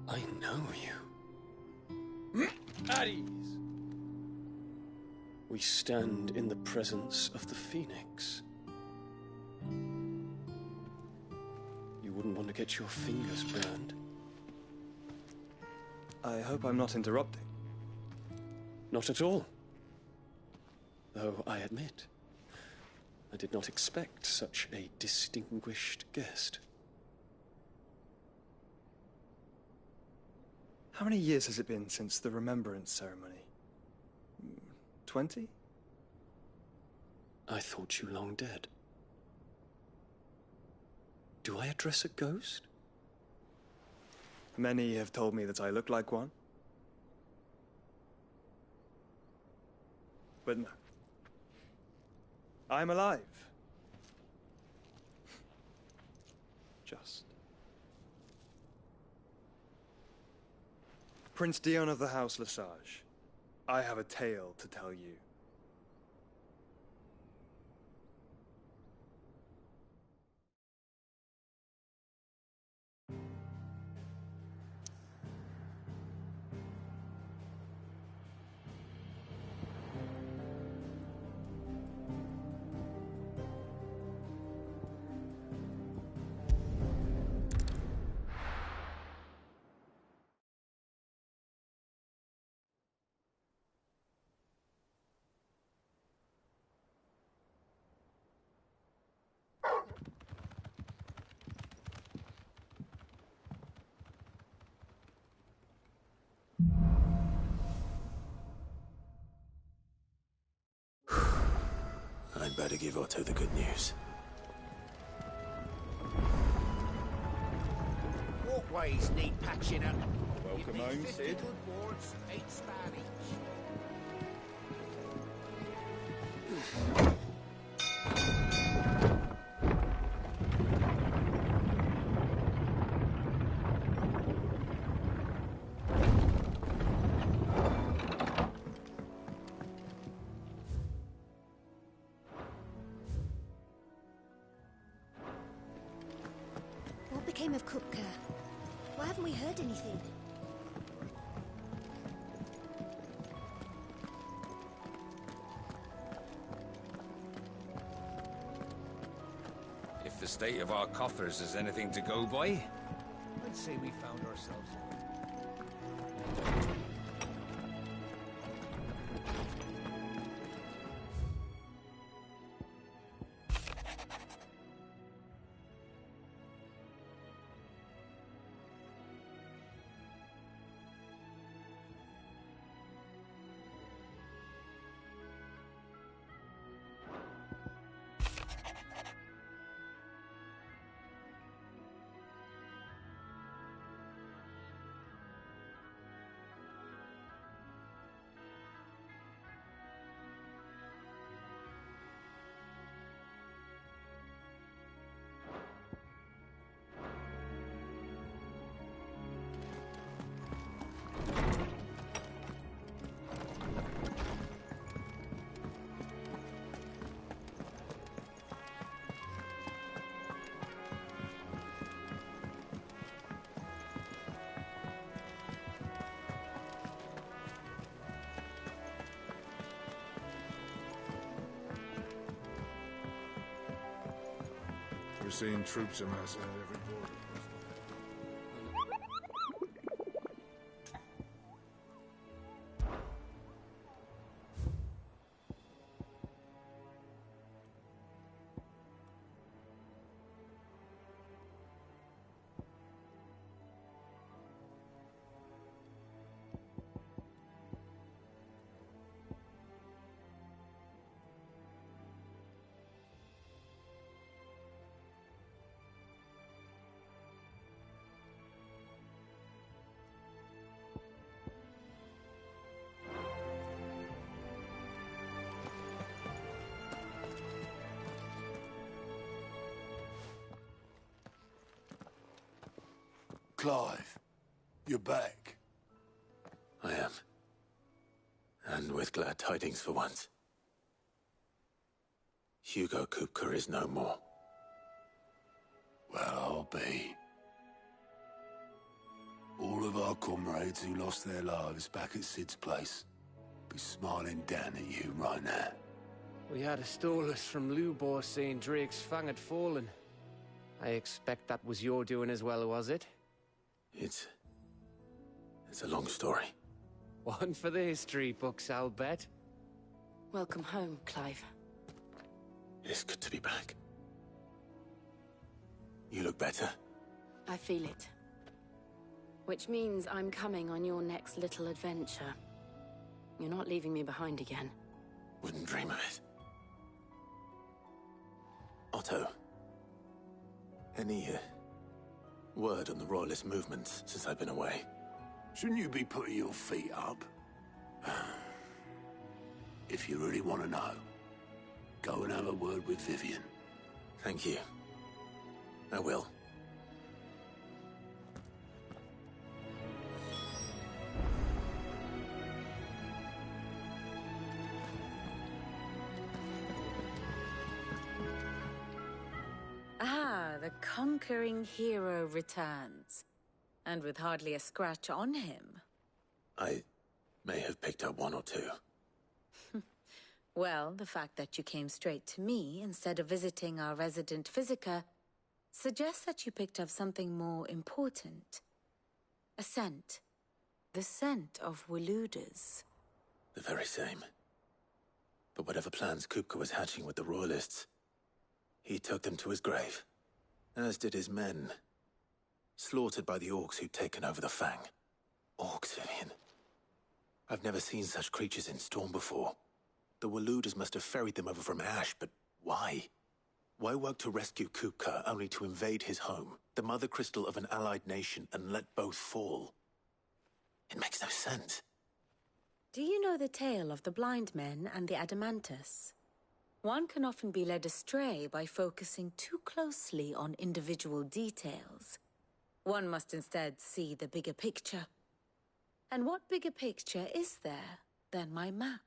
I know you. At ease. We stand in the presence of the Phoenix. You wouldn't want to get your fingers burned. I hope I'm not interrupting. Not at all. Though I admit, I did not expect such a distinguished guest. How many years has it been since the Remembrance ceremony? 20? I thought you long dead. Do I address a ghost? Many have told me that I look like one. But no. I'm alive. Just. Prince Dion of the House Lesage, I have a tale to tell you. I'd better give Otto the good news. Walkways need patching up. Welcome home, 50 Sid. good wards, 8 Spanish. What became of Kupka? Why haven't we heard anything? If the state of our coffers is anything to go by, I'd say we found ourselves. We're seeing troops amass at every border. Clive, you're back. I am. And with glad tidings for once. Hugo Kupka is no more. Well, I'll be. All of our comrades who lost their lives back at Sid's place be smiling down at you right now. We had a stolus from Lubor saying Drake's fang had fallen. I expect that was your doing as well, was it? It's a long story. One for the history books, I'll bet. Welcome home, Clive. It's good to be back. You look better. I feel it. Which means I'm coming on your next little adventure. You're not leaving me behind again. Wouldn't dream of it. Otto. Any word on the Royalist movements since I've been away? Shouldn't you be putting your feet up? If you really want to know, go and have a word with Vivian. Thank you. I will. Ah, the conquering hero returns. And with hardly a scratch on him. I may have picked up one or two. Well, the fact that you came straight to me instead of visiting our resident physiker suggests that you picked up something more important. A scent. The scent of Waludas. The very same. But whatever plans Kupka was hatching with the Royalists, he took them to his grave. As did his men. Slaughtered by the orcs who'd taken over the Fang. Orcs, Vivian. I've never seen such creatures in Storm before. The Waludas must have ferried them over from Ash, but Why? Why work to rescue Kupka only to invade his home, the mother crystal of an allied nation, and let both fall? It makes no sense. Do you know the tale of the blind men and the Adamantus? One can often be led astray by focusing too closely on individual details. One must instead see the bigger picture. And what bigger picture is there than my map?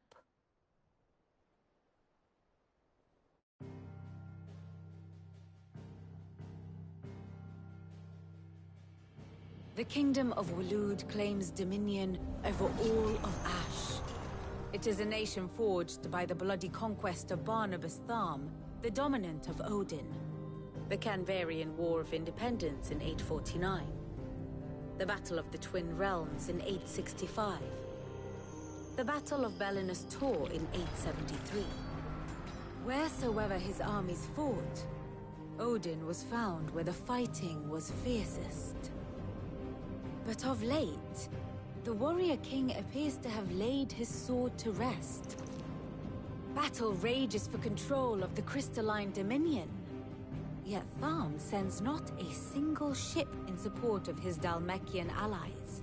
The Kingdom of Waloed claims dominion over all of Ash. It is a nation forged by the bloody conquest of Barnabas Tharm, the dominant of Odin. The Canvarian War of Independence in 849. The Battle of the Twin Realms in 865. The Battle of Belinus Tor in 873. Wheresoever his armies fought, Odin was found where the fighting was fiercest. But of late, the warrior king appears to have laid his sword to rest. Battle rages for control of the crystalline dominion. Yet Tharm sends not a single ship in support of his Dhalmekian allies.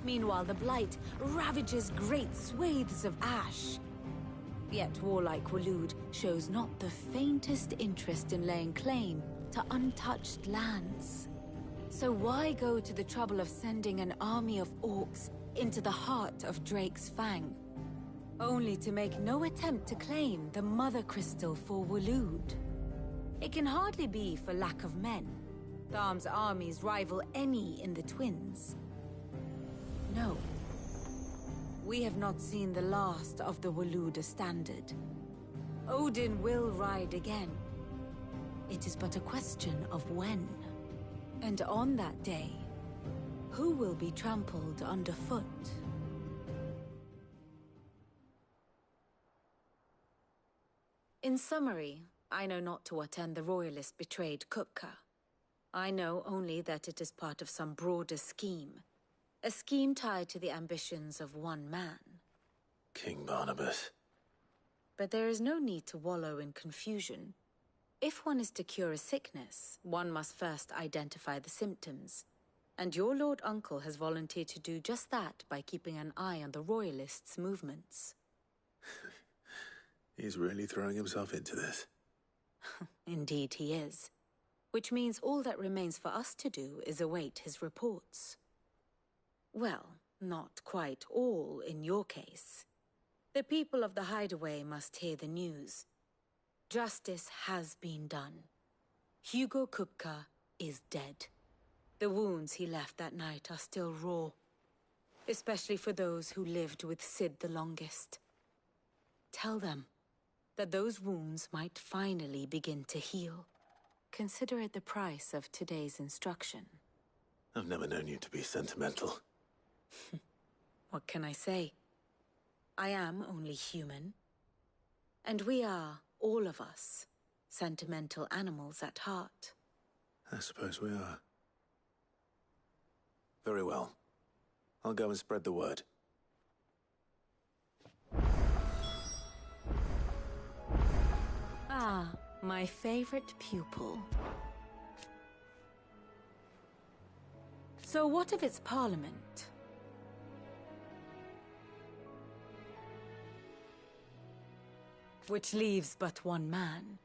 Meanwhile, the Blight ravages great swathes of Ash. Yet warlike Waloed shows not the faintest interest in laying claim to untouched lands. So why go to the trouble of sending an army of orcs into the heart of Drake's Fang, only to make no attempt to claim the Mother Crystal for Waloed? It can hardly be for lack of men. Tharm's armies rival any in the Twins. No. We have not seen the last of the Waloed standard. Odin will ride again. It is but a question of when. And on that day, who will be trampled underfoot? In summary, I know not to what end the Royalists betrayed Kupka. I know only that it is part of some broader scheme. A scheme tied to the ambitions of one man. King Barnabas. But there is no need to wallow in confusion. If one is to cure a sickness, one must first identify the symptoms. And your Lord Uncle has volunteered to do just that by keeping an eye on the Royalists' movements. He's really throwing himself into this. Indeed he is. Which means all that remains for us to do is await his reports. Well, not quite all in your case. The people of the Hideaway must hear the news. Justice has been done. Hugo Kupka is dead. The wounds he left that night are still raw, especially for those who lived with Cid the longest. Tell them that those wounds might finally begin to heal. Consider it the price of today's instruction. I've never known you to be sentimental. What can I say? I am only human. And we are, all of us, sentimental animals at heart. I suppose we are. Very well. I'll go and spread the word. Ah, my favorite pupil. So what of its parliament? Which leaves but one man.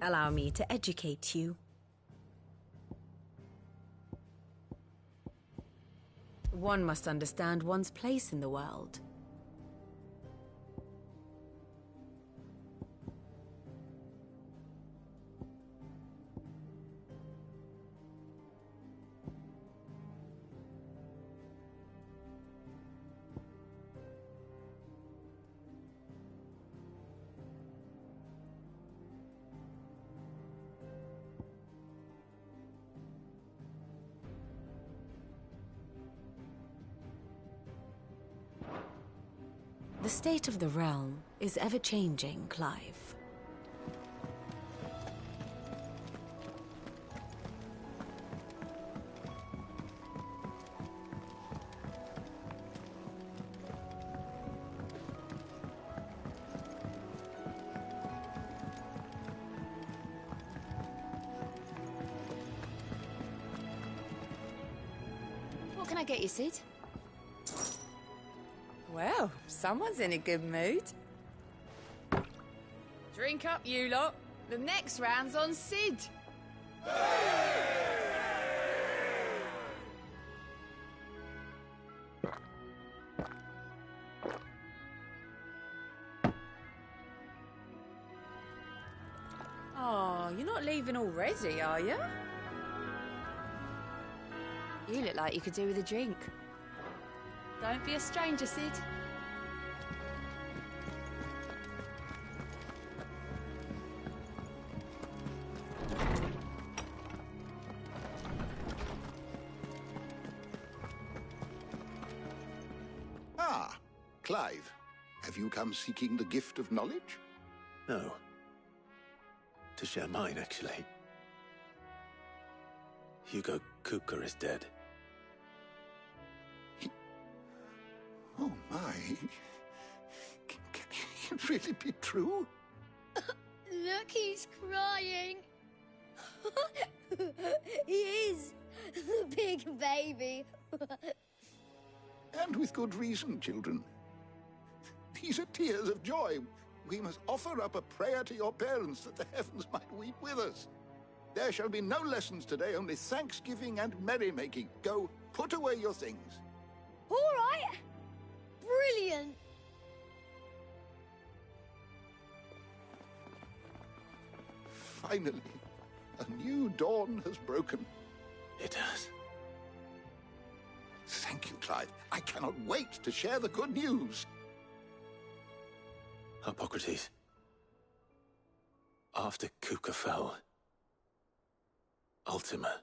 Allow me to educate you. One must understand one's place in the world. The state of the realm is ever-changing, Clive. What can I get you, Sid? Well, someone's in a good mood. Drink up, you lot. The next round's on Sid. Oh, you're not leaving already, are you? You look like you could do with a drink. Don't be a stranger, Sid. Ah, Clive. Have you come seeking the gift of knowledge? No. To share mine, actually. Hugo Kupka is dead. Oh my. Can it really be true? Look, he's crying. He is. The big baby. And with good reason, children. These are tears of joy. We must offer up a prayer to your parents that the heavens might weep with us. There shall be no lessons today, only thanksgiving and merrymaking. Go, put away your things. All right. Brilliant. Finally, a new dawn has broken. It has. Thank you, Clive. I cannot wait to share the good news. Hippocrates. After Kupka fell, Ultima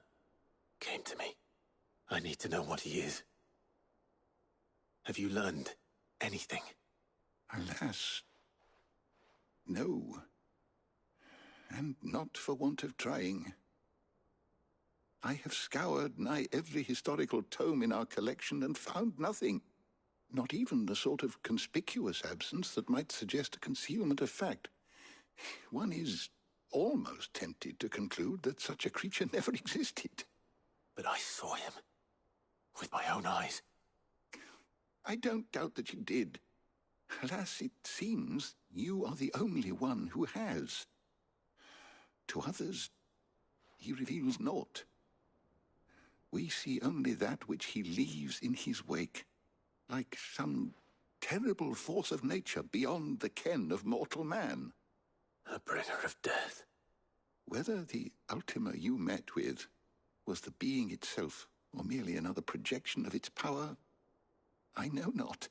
came to me. I need to know what he is. Have you learned anything? Alas, no. And not for want of trying. I have scoured nigh every historical tome in our collection and found nothing. Not even the sort of conspicuous absence that might suggest a concealment of fact. One is almost tempted to conclude that such a creature never existed. But I saw him. With my own eyes. I don't doubt that you did. Alas, it seems you are the only one who has. To others, he reveals naught. We see only that which he leaves in his wake, like some terrible force of nature beyond the ken of mortal man. A bringer of death. Whether the Ultima you met with was the being itself, or merely another projection of its power, I know not.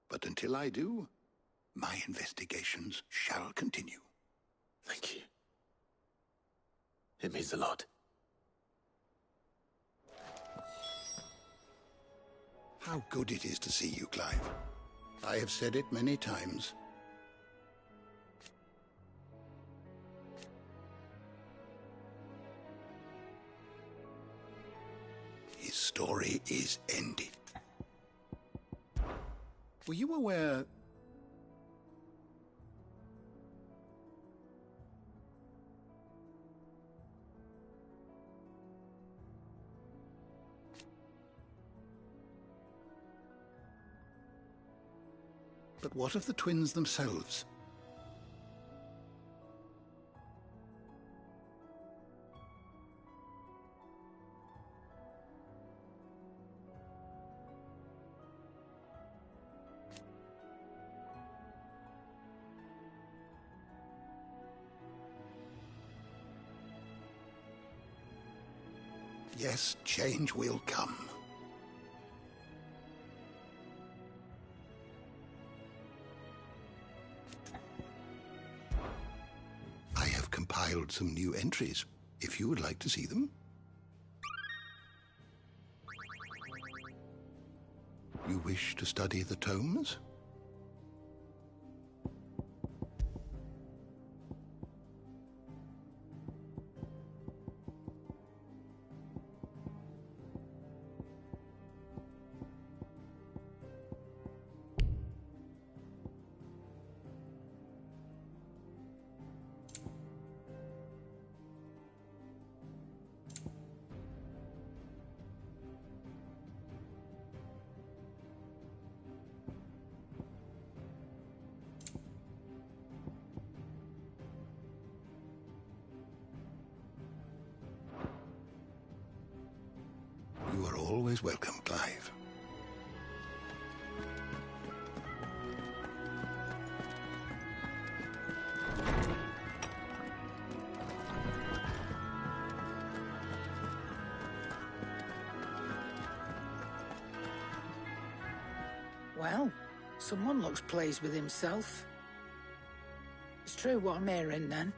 But until I do, my investigations shall continue. Thank you. It means a lot. How good it is to see you, Clive. I have said it many times. His story is ended. Were you aware... But what of the twins themselves? Yes, change will come. I have compiled some new entries, if you would like to see them. You wish to study the tomes? always welcome, Clive. Well, someone looks pleased with himself. It's true what I'm hearing, then.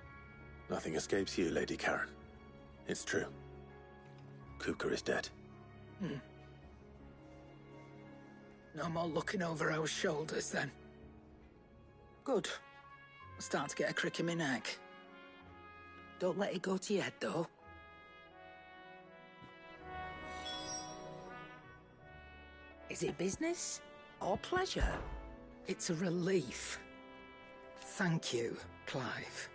Nothing escapes you, Lady Karen. It's true. Kupka is dead. No more looking over our shoulders, then. Good. I'm starting to get a crick in my neck. Don't let it go to your head, though. Is it business or pleasure? It's a relief. Thank you, Clive.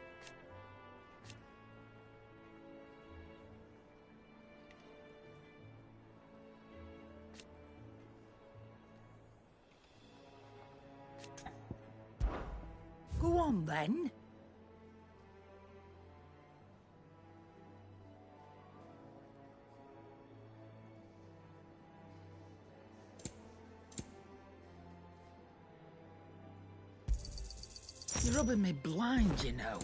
Go on, then. You're rubbing me blind, you know.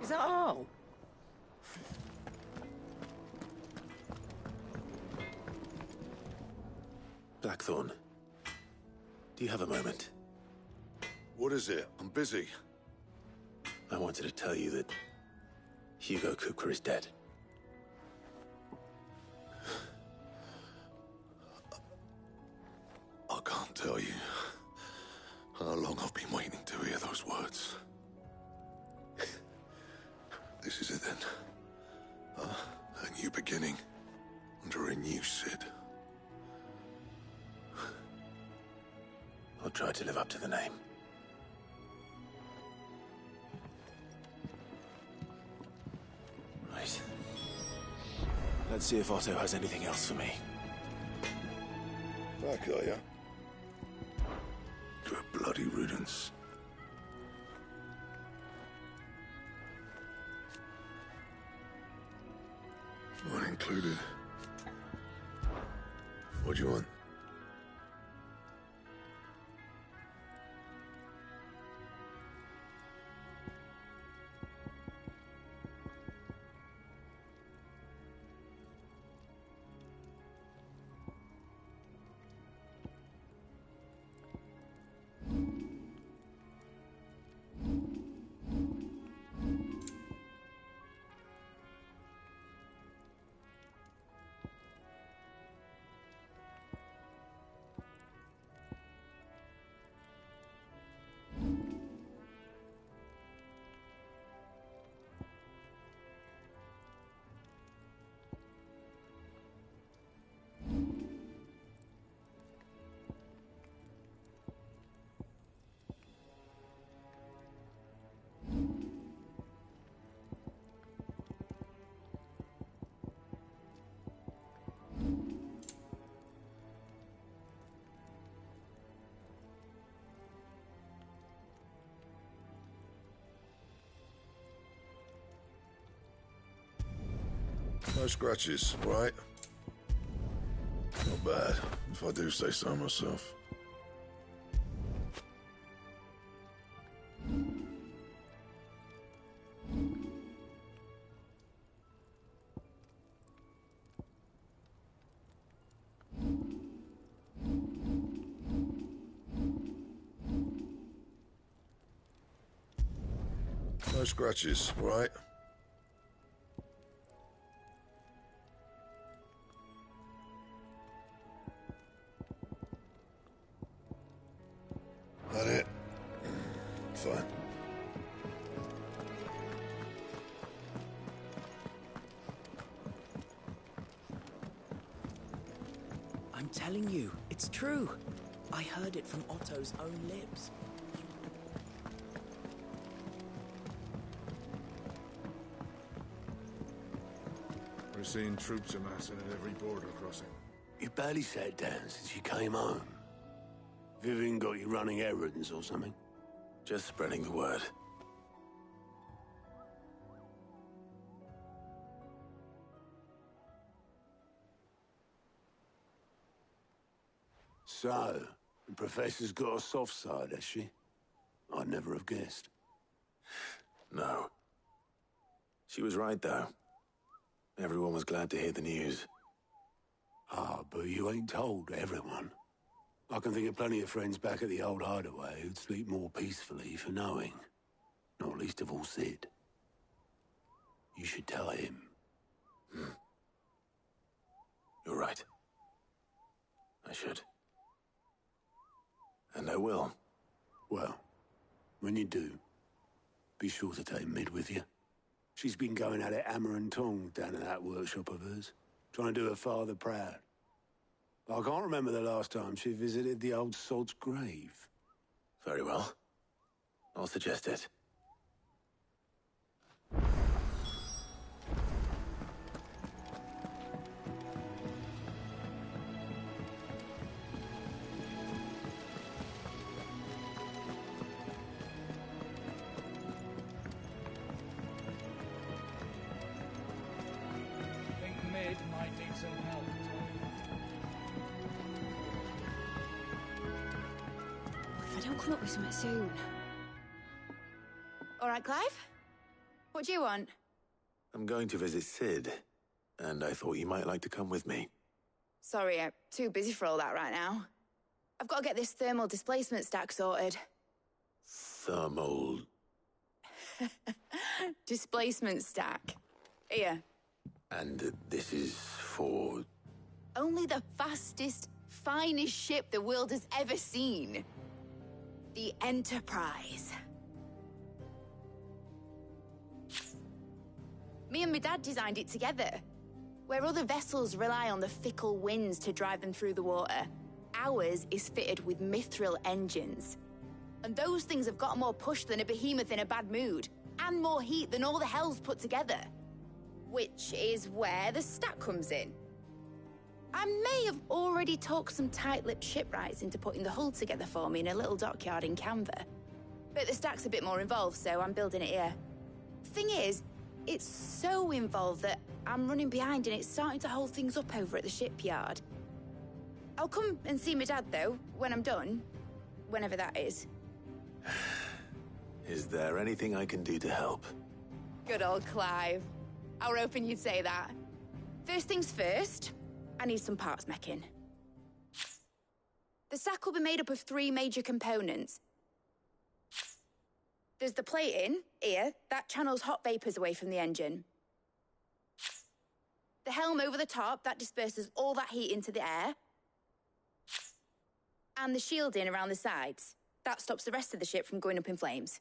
Is that all? Blackthorn, do you have a moment? What is it? I'm busy. I wanted to tell you that Hugo Kupka is dead. I can't tell you how long I've been waiting to hear those words. This is it then. A new beginning under a new Sid. I'll try to live up to the name. Right. Let's see if Otto has anything else for me. Back, are ya? To a bloody riddance. Mine included. What do you want? No scratches, right? Not bad, if I do say so myself. No scratches, right? time. I'm telling you, it's true. I heard it from Otto's own lips. We're seeing troops amassing at every border crossing. You barely sat down since you came home. Vivian got you running errands or something? Just spreading the word. So, the Professor's got a soft side, has she? I'd never have guessed. No. She was right, though. Everyone was glad to hear the news. Ah, but you ain't told everyone. I can think of plenty of friends back at the old hideaway who'd sleep more peacefully for knowing. Not least of all Sid. You should tell him. You're right. I should. And I will. Well, when you do, be sure to take Mid with you. She's been going at it hammer and tong down in that workshop of hers, trying to do her father proud. I can't remember the last time she visited the old sod's grave. Very well. I'll suggest it. Mid might need some help. If I don't come up with something soon. All right, Clive? What do you want? I'm going to visit Sid, and I thought you might like to come with me. Sorry, I'm too busy for all that right now. I've got to get this thermal displacement stack sorted. Thermal... Displacement stack. Here. And this is for... Only the fastest, finest ship the world has ever seen. The Enterprise. Me and my dad designed it together. Where other vessels rely on the fickle winds to drive them through the water, ours is fitted with mithril engines. And those things have got more push than a behemoth in a bad mood, and more heat than all the hells put together. Which is where the stack comes in. I may have already talked some tight-lipped shipwrights into putting the hull together for me in a little dockyard in Canva. But the stack's a bit more involved, so I'm building it here. Thing is, it's so involved that I'm running behind and it's starting to hold things up over at the shipyard. I'll come and see my dad, though, when I'm done. Whenever that is. Is there anything I can do to help? Good old Clive. I were hoping you'd say that. First things first, I need some parts meching. The stack will be made up of 3 major components. There's the plating, here, that channels hot vapors away from the engine. The helm over the top, that disperses all that heat into the air. And the shielding around the sides. That stops the rest of the ship from going up in flames.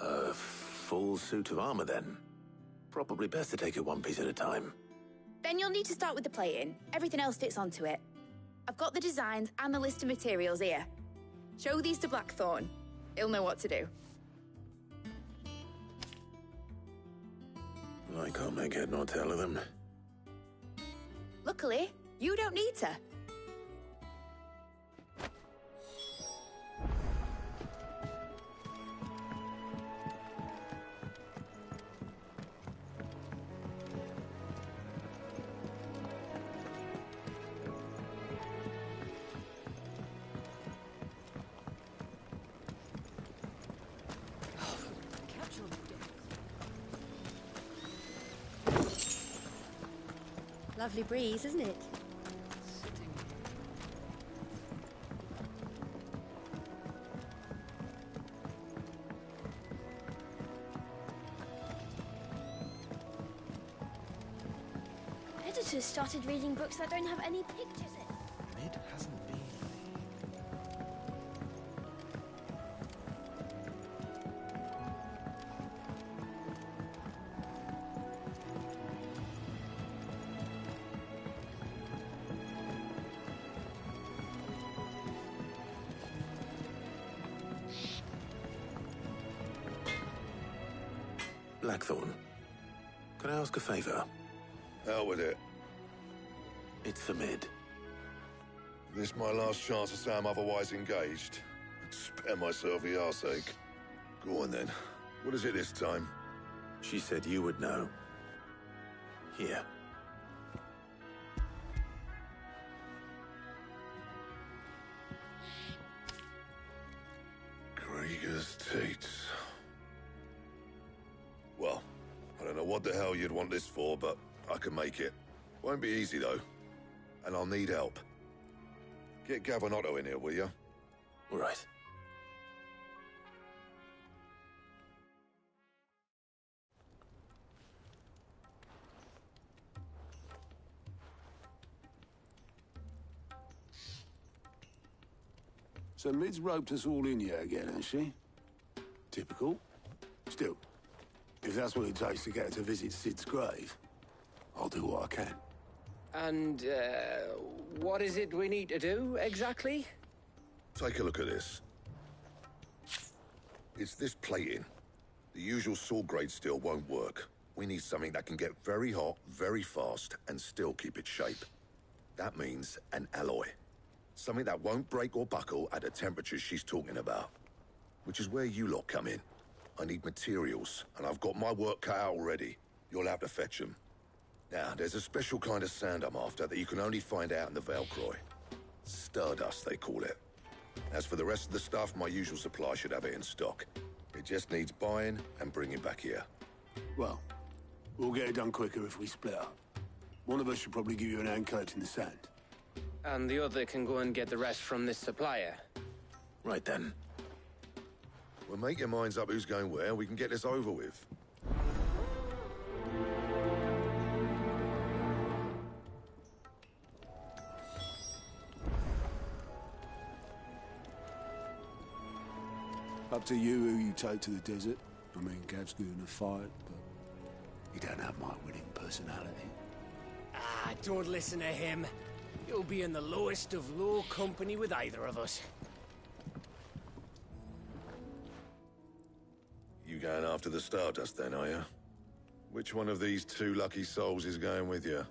A full suit of armor, then. Probably best to take it one piece at a time. Then you'll need to start with the plating. Everything else fits onto it. I've got the designs and the list of materials here. Show these to Blackthorn. He'll know what to do. I can't make head nor tail of them. Luckily, you don't need to. Lovely breeze, isn't it? Editors started reading books that don't have any pictures in. Mid hasn't been. Blackthorn, can I ask a favor? Out with it. It's for Mid. This my last chance to say I'm otherwise engaged. Spare myself the arseache. Go on then. What is it this time? She said you would know. Here. Krieger's Tates. Well, I don't know what the hell you'd want this for, but I can make it. Won't be easy, though. And I'll need help. Get Gavinotto in here, will you? All right. So Mid's roped us all in here again, hasn't she? Typical. Still, if that's what it takes to get her to visit Sid's grave, I'll do what I can. And, what is it we need to do, exactly? Take a look at this. It's this plating. The usual sword grade steel won't work. We need something that can get very hot, very fast, and still keep its shape. That means an alloy. Something that won't break or buckle at the temperatures she's talking about. Which is where you lot come in. I need materials, and I've got my work cut out already. You'll have to fetch them. Now, there's a special kind of sand I'm after that you can only find out in the Velcroy. Stardust, they call it. As for the rest of the stuff, my usual supply should have it in stock. It just needs buying and bringing back here. Well, we'll get it done quicker if we split up. One of us should probably give you an hand collecting the sand. And the other can go and get the rest from this supplier. Right then. Well, make your minds up who's going where, and we can get this over with. Up to you who you take to the desert. I mean, Gav's good in a fight, but he don't have my winning personality. Ah, don't listen to him. You'll be in the lowest of low company with either of us. You going after the Stardust then, are you? Which one of these two lucky souls is going with you?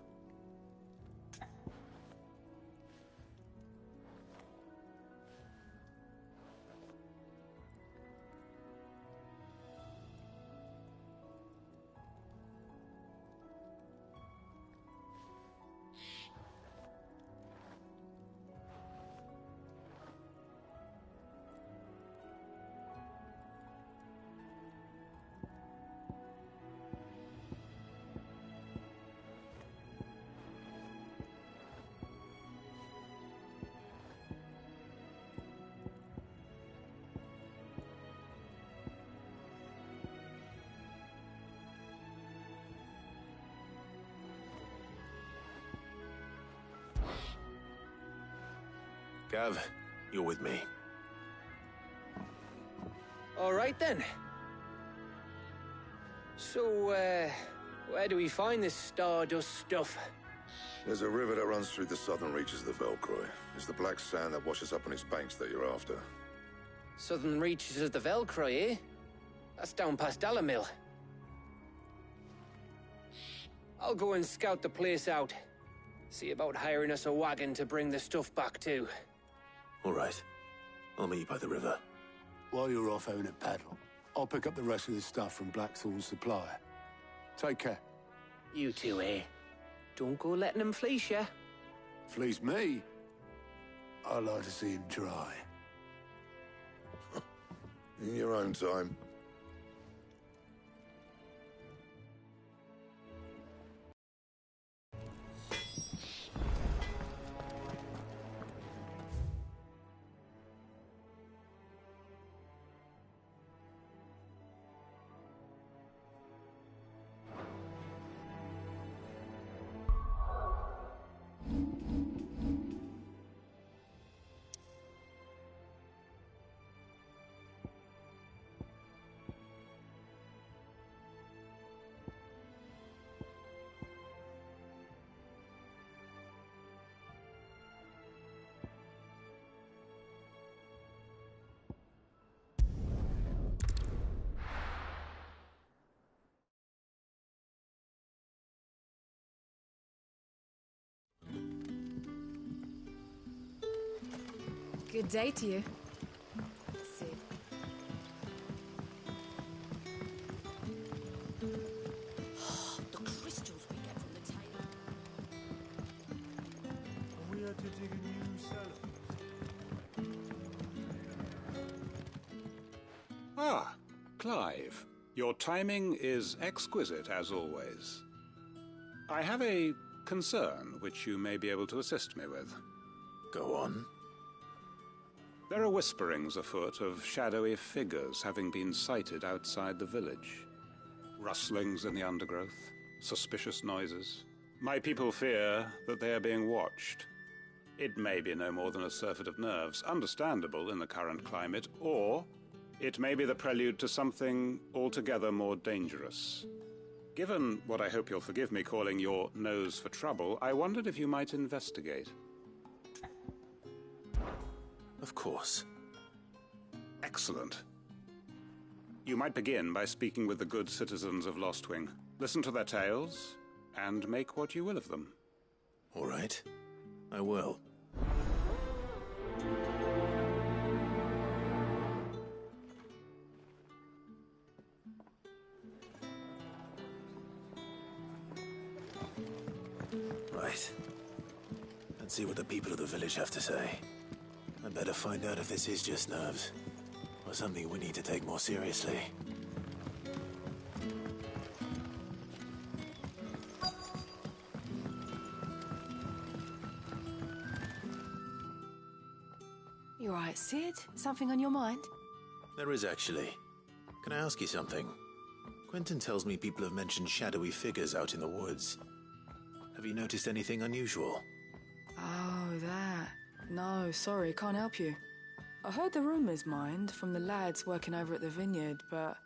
Gav, you're with me. All right, then. So, where do we find this Stardust stuff? There's a river that runs through the southern reaches of the Velcroy. It's the black sand that washes up on its banks that you're after. Southern reaches of the Velcroy, eh? That's down past Dalamil. I'll go and scout the place out. See about hiring us a wagon to bring the stuff back to. All right. I'll meet you by the river. While you're off having a paddle, I'll pick up the rest of the stuff from Blackthorn's supplier. Take care. You two, eh? Don't go letting him fleece ya. Fleece me? I'd like to see him try. In your own time. Good day to you. Sid. The crystals we get from the tail. Are we to dig a new cellar? Ah, Clive. Your timing is exquisite, as always. I have a concern which you may be able to assist me with. Go on. There are whisperings afoot of shadowy figures having been sighted outside the village. Rustlings in the undergrowth, suspicious noises. My people fear that they are being watched. It may be no more than a surfeit of nerves, understandable in the current climate, or it may be the prelude to something altogether more dangerous. Given what I hope you'll forgive me calling your nose for trouble, I wondered if you might investigate. Of course. Excellent. You might begin by speaking with the good citizens of Lostwing. Listen to their tales, and make what you will of them. All right. I will. Right. Let's see what the people of the village have to say. I'd better find out if this is just nerves, or something we need to take more seriously. You alright, Sid? Something on your mind? There is, actually. Can I ask you something? Quentin tells me people have mentioned shadowy figures out in the woods. Have you noticed anything unusual? Oh, that. No, sorry, can't help you. I heard the rumours, mind, from the lads working over at the vineyard, but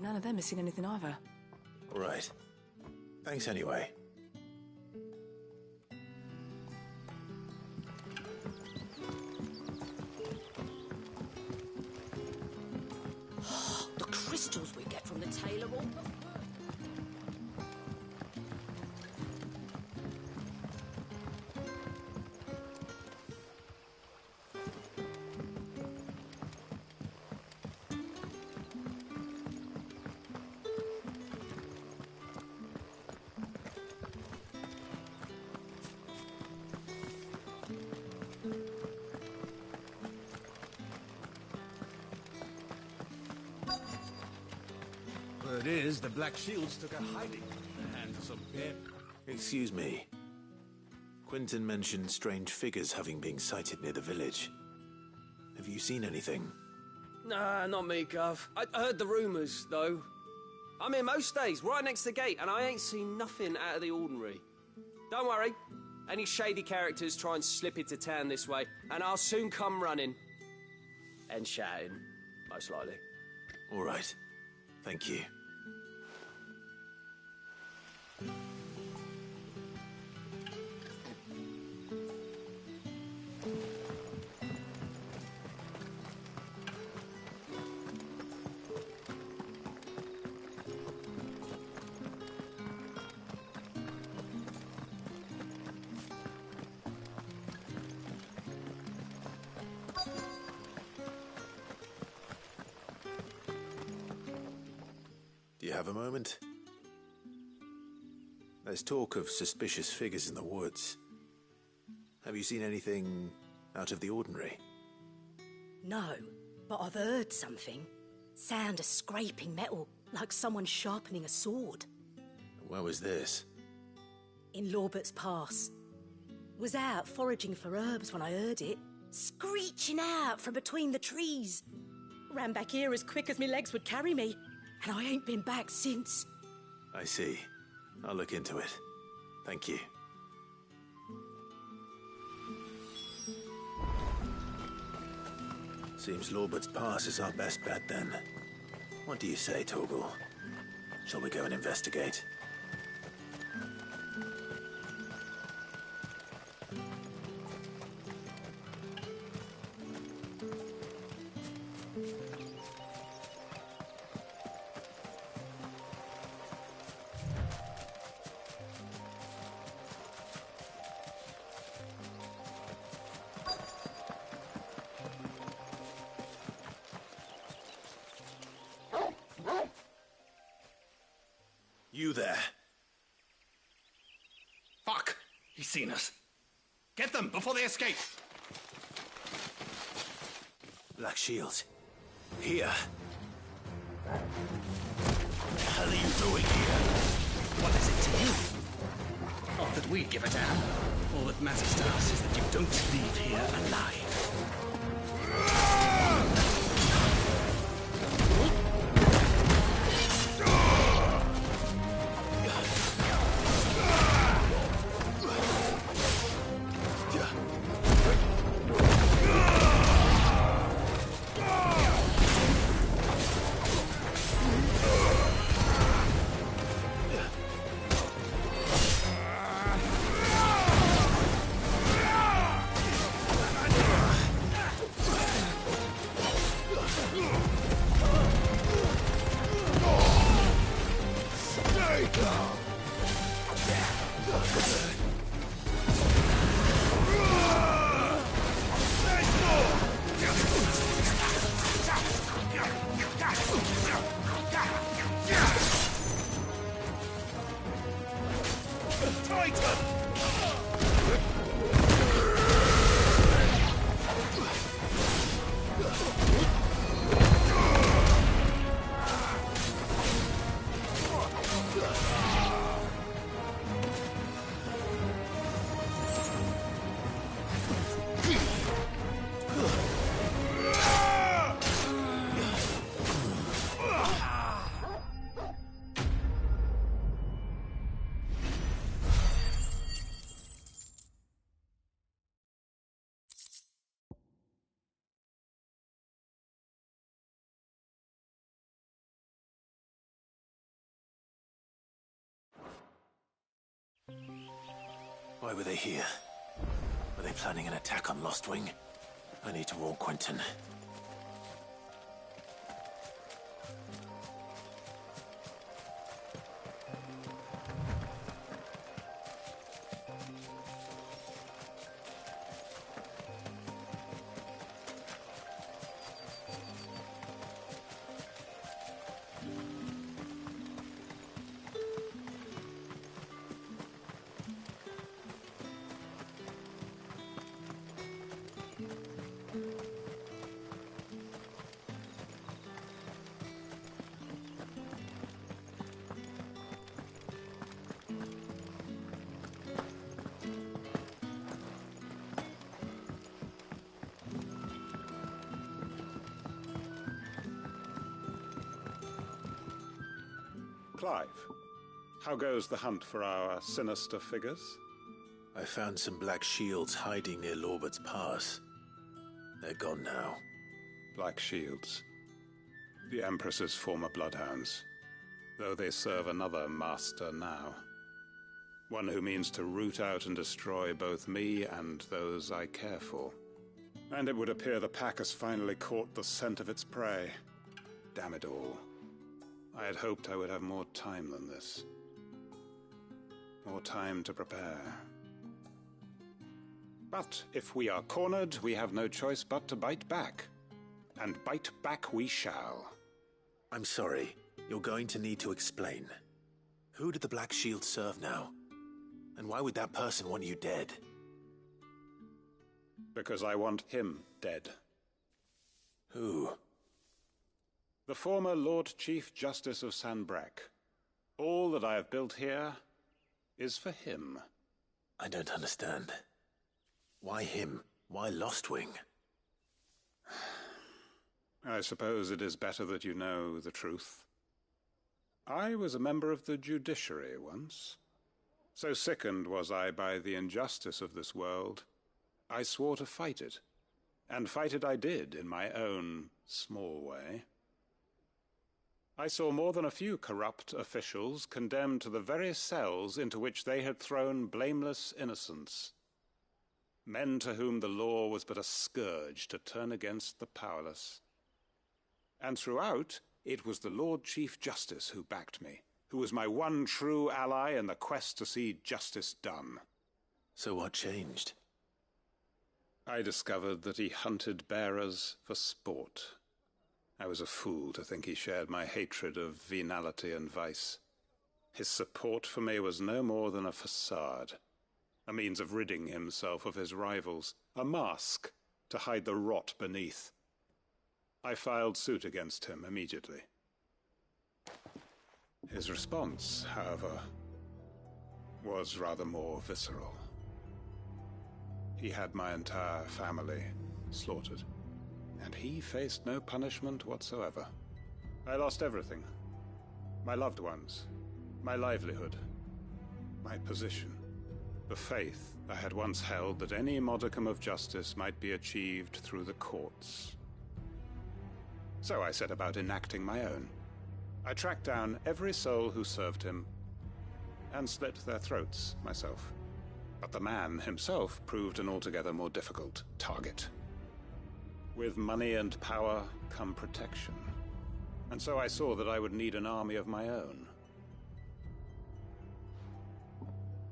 none of them has seen anything either. All right. Thanks anyway. The crystals we get from the tail are all... Word is, the Black Shields took a hiding from the hands of some men. Excuse me. Quentin mentioned strange figures having been sighted near the village. Have you seen anything? Nah, not me, Gov. I heard the rumours, though. I'm here most days, right next to the gate, and I ain't seen nothing out of the ordinary. Don't worry. Any shady characters try and slip into town this way, and I'll soon come running. And shouting, most likely. All right. Thank you. Do you have a moment? There's talk of suspicious figures in the woods. Have you seen anything out of the ordinary? No, but I've heard something. Sound of scraping metal, like someone sharpening a sword. Where was this? In Lorbert's Pass. Was out foraging for herbs when I heard it, screeching out from between the trees. Ran back here as quick as my legs would carry me, and I ain't been back since. I see. I'll look into it. Thank you. Seems Lorbert's Pass is our best bet then. What do you say, Torgal? Shall we go and investigate? You there. Fuck! He's seen us. Get them before they escape! Black Shields. Here. What the hell are you doing here? What is it to you? Not that we give a damn. All that matters to us is that you don't leave here alive. Why were they here? Were they planning an attack on Lost Wing? I need to warn Quentin. Clive, how goes the hunt for our sinister figures? I found some Black Shields hiding near Lorbert's Pass. They're gone now. Black Shields. The Empress's former bloodhounds. Though they serve another master now. One who means to root out and destroy both me and those I care for. And it would appear the pack has finally caught the scent of its prey. Damn it all. I had hoped I would have more time than this. More time to prepare. But if we are cornered, we have no choice but to bite back. And bite back we shall. I'm sorry. You're going to need to explain. Who did the Black Shield serve now? And why would that person want you dead? Because I want him dead. Who? The former Lord Chief Justice of Sanbreque. All that I have built here is for him. I don't understand. Why him? Why Lost Wing? I suppose it is better that you know the truth. I was a member of the judiciary once. So sickened was I by the injustice of this world, I swore to fight it. And fight it I did in my own small way. I saw more than a few corrupt officials condemned to the very cells into which they had thrown blameless innocents. Men to whom the law was but a scourge to turn against the powerless. And throughout, it was the Lord Chief Justice who backed me, who was my one true ally in the quest to see justice done. So what changed? I discovered that he hunted bearers for sport. I was a fool to think he shared my hatred of venality and vice. His support for me was no more than a facade, a means of ridding himself of his rivals, a mask to hide the rot beneath. I filed suit against him immediately. His response, however, was rather more visceral. He had my entire family slaughtered, and he faced no punishment whatsoever. I lost everything. My loved ones, my livelihood, my position, the faith I had once held that any modicum of justice might be achieved through the courts. So I set about enacting my own. I tracked down every soul who served him and slit their throats myself. But the man himself proved an altogether more difficult target. With money and power come protection. And so I saw that I would need an army of my own.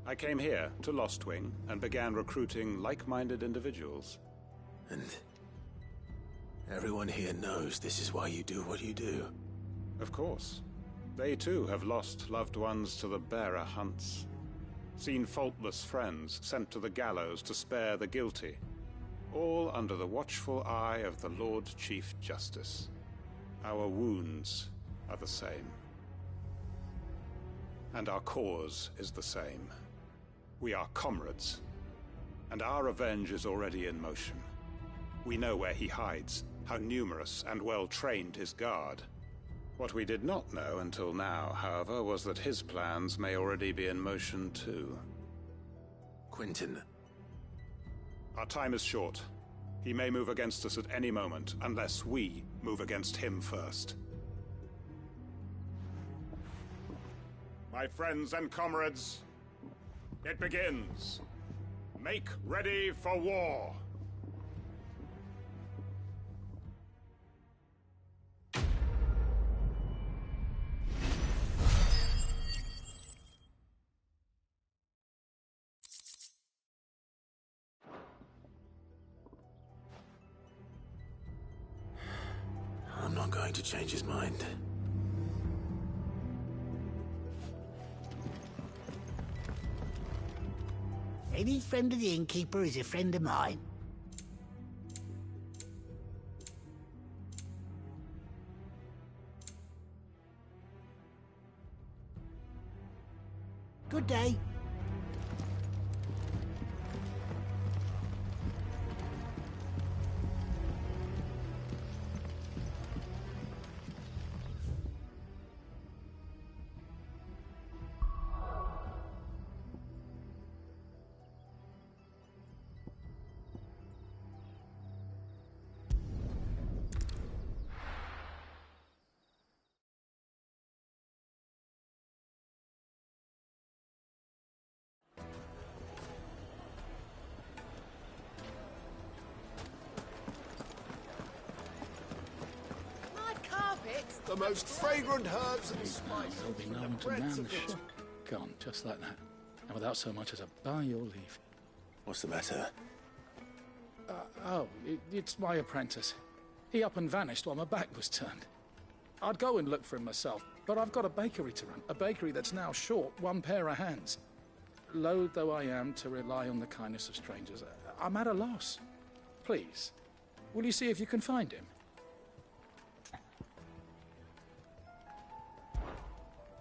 I came here to Lostwing and began recruiting like-minded individuals. And everyone here knows this is why you do what you do. Of course. They too have lost loved ones to the bearer hunts. Seen faultless friends sent to the gallows to spare the guilty. All under the watchful eye of the Lord Chief Justice. Our wounds are the same. And our cause is the same. We are comrades. And our revenge is already in motion. We know where he hides, how numerous and well-trained his guard. What we did not know until now, however, was that his plans may already be in motion too. Quentin. Our time is short. He may move against us at any moment, unless we move against him first. My friends and comrades, it begins. Make ready for war. I'm not going to change his mind. Any friend of the innkeeper is a friend of mine. Good day. The most fragrant herbs and spices. There'll be no one to man the ship. Gone, just like that. And without so much as a by your leave. What's the matter? It's my apprentice. He up and vanished while my back was turned. I'd go and look for him myself, but I've got a bakery to run. A bakery that's now short one pair of hands. Loath though I am to rely on the kindness of strangers, I'm at a loss. Please, will you see if you can find him?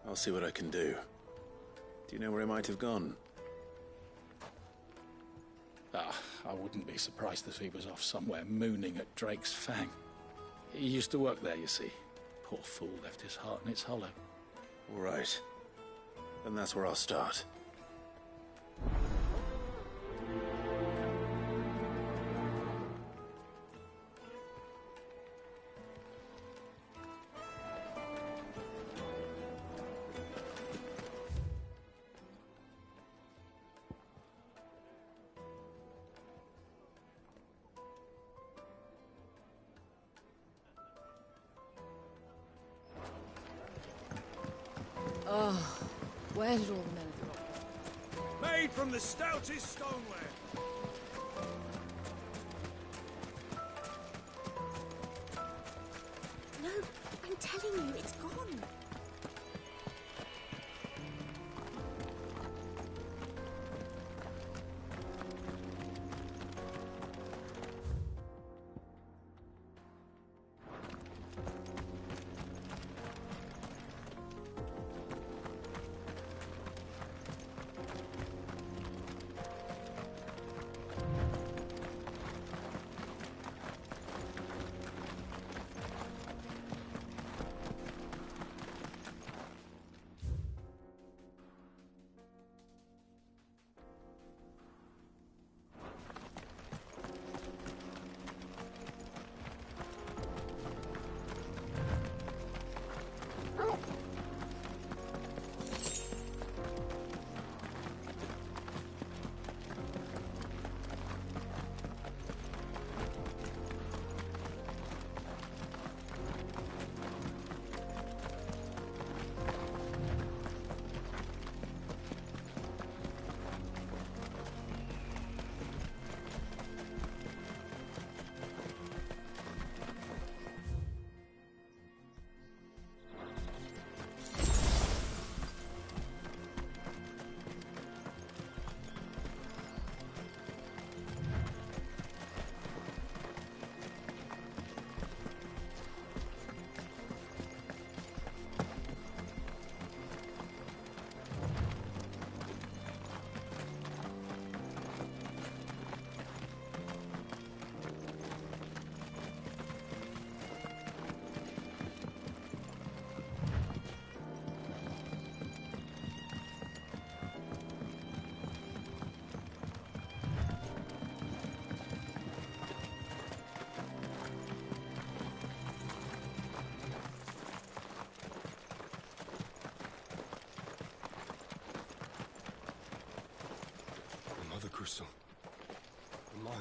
I'll see what I can do. Do you know where he might have gone? I wouldn't be surprised if he was off somewhere mooning at Drake's Fang. He used to work there, you see. Poor fool left his heart in its hollow. All right. Then that's where I'll start. Oh, where did all the men drop? Made from the stoutest stoneware. No, I'm telling you, it's gone.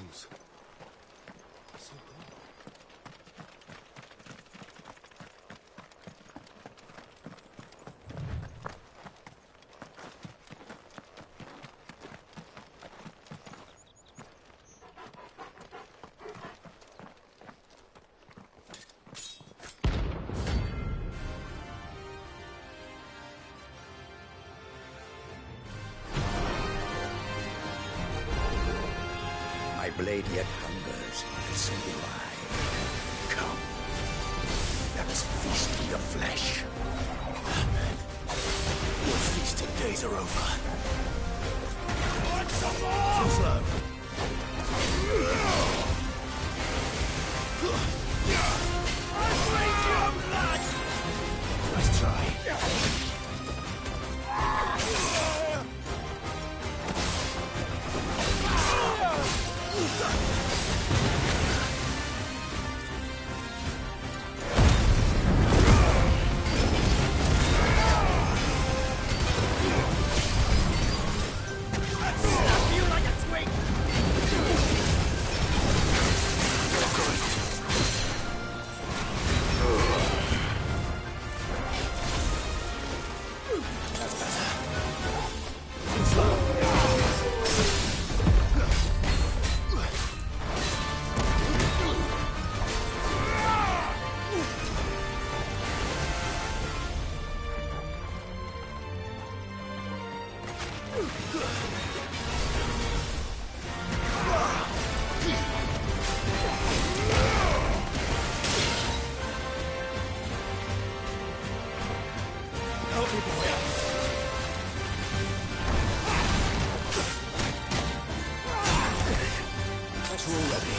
bones. So gone. My blade yet hungers, and so do I. Come, let us feast on your flesh. Your feasting days are over. Want some more? Too slow. I'll drink your blood! Nice try. Help me, boy. That's all ready.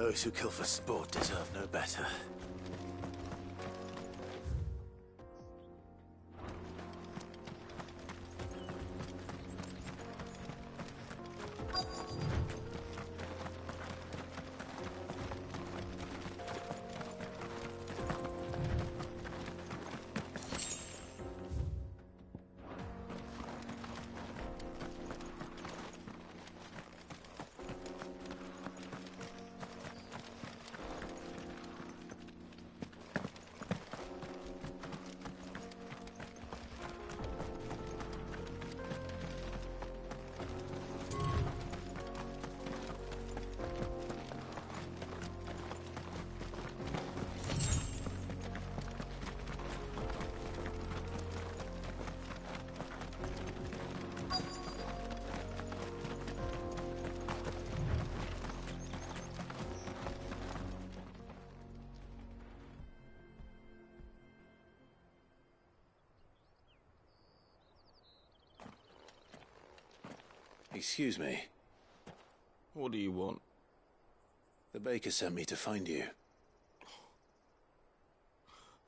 Those who kill for sport deserve no better. Excuse me. What do you want? The baker sent me to find you.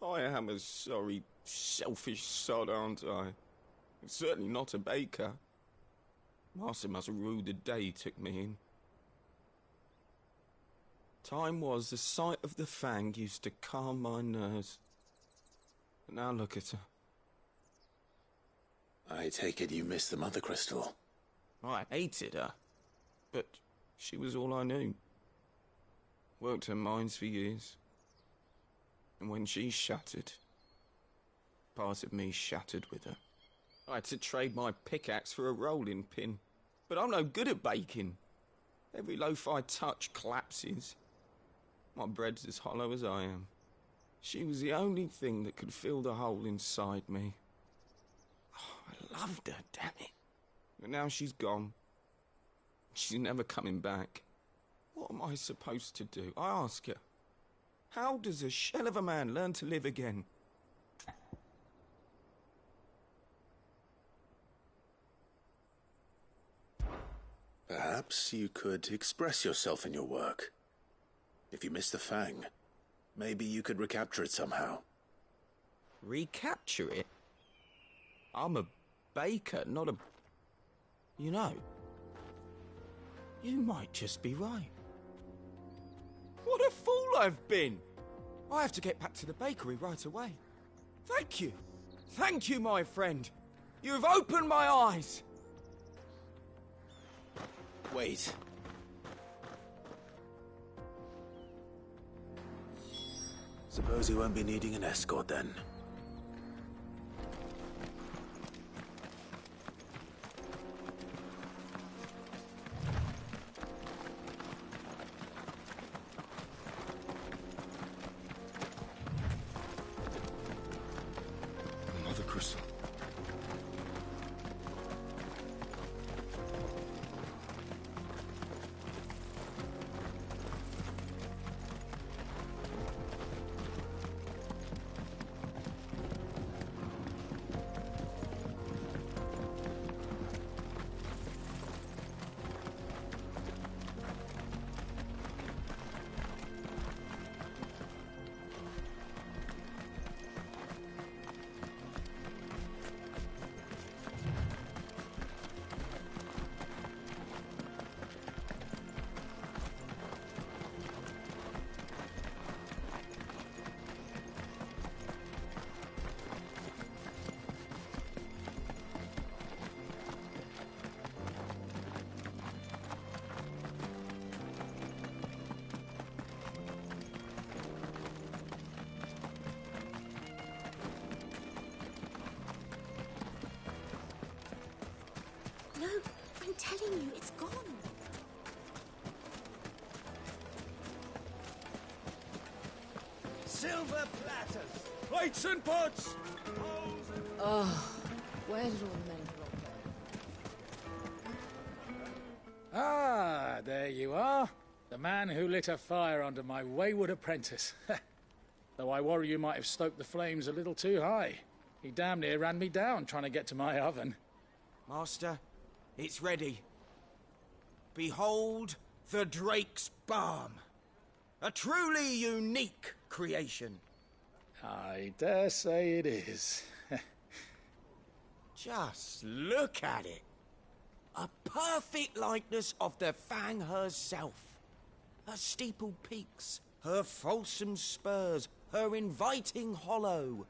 I am a sorry, selfish sod, aren't I? Certainly not a baker. Master must have ruled the day he took me in. Time was the sight of the fang used to calm my nerves. But now look at her. I take it you missed the Mother Crystal. I hated her, but she was all I knew. Worked her mines for years. And when she shattered, part of me shattered with her. I had to trade my pickaxe for a rolling pin, but I'm no good at baking. Every loaf I touch collapses. My bread's as hollow as I am. She was the only thing that could fill the hole inside me. Oh, I loved her, damn it. But now she's gone. She's never coming back. What am I supposed to do? I ask her. How does a shell of a man learn to live again? Perhaps you could express yourself in your work. If you missed the fang, maybe you could recapture it somehow. Recapture it? I'm a baker, not a... You know, you might just be right. What a fool I've been! I have to get back to the bakery right away. Thank you. Thank you, my friend. You've opened my eyes. Wait. Suppose you won't be needing an escort then. Mother Crystal. No, I'm telling you, it's gone. Silver platters! Plates and pots! Oh, where did all the men drop it? Ah, there you are. The man who lit a fire under my wayward apprentice. Though I worry you might have stoked the flames a little too high. He damn near ran me down trying to get to my oven. Master, it's ready. Behold the Drake's balm. A truly unique creation. I dare say it is. Just look at it. A perfect likeness of the Fang herself. Her steepled peaks, her fulsome spurs, her inviting hollow.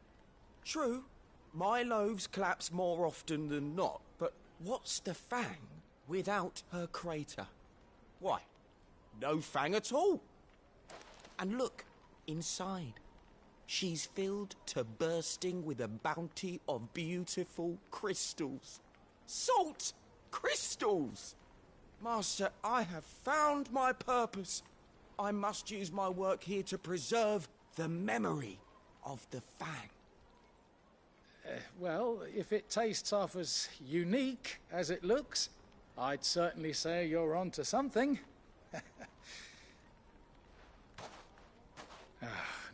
True, my loaves collapse more often than not, but what's the Fang without her crater? Why, no Fang at all. And look, inside. She's filled to bursting with a bounty of beautiful crystals. Salt crystals! Master, I have found my purpose. I must use my work here to preserve the memory of the Fang. Well, if it tastes half as unique as it looks, I'd certainly say you're onto something.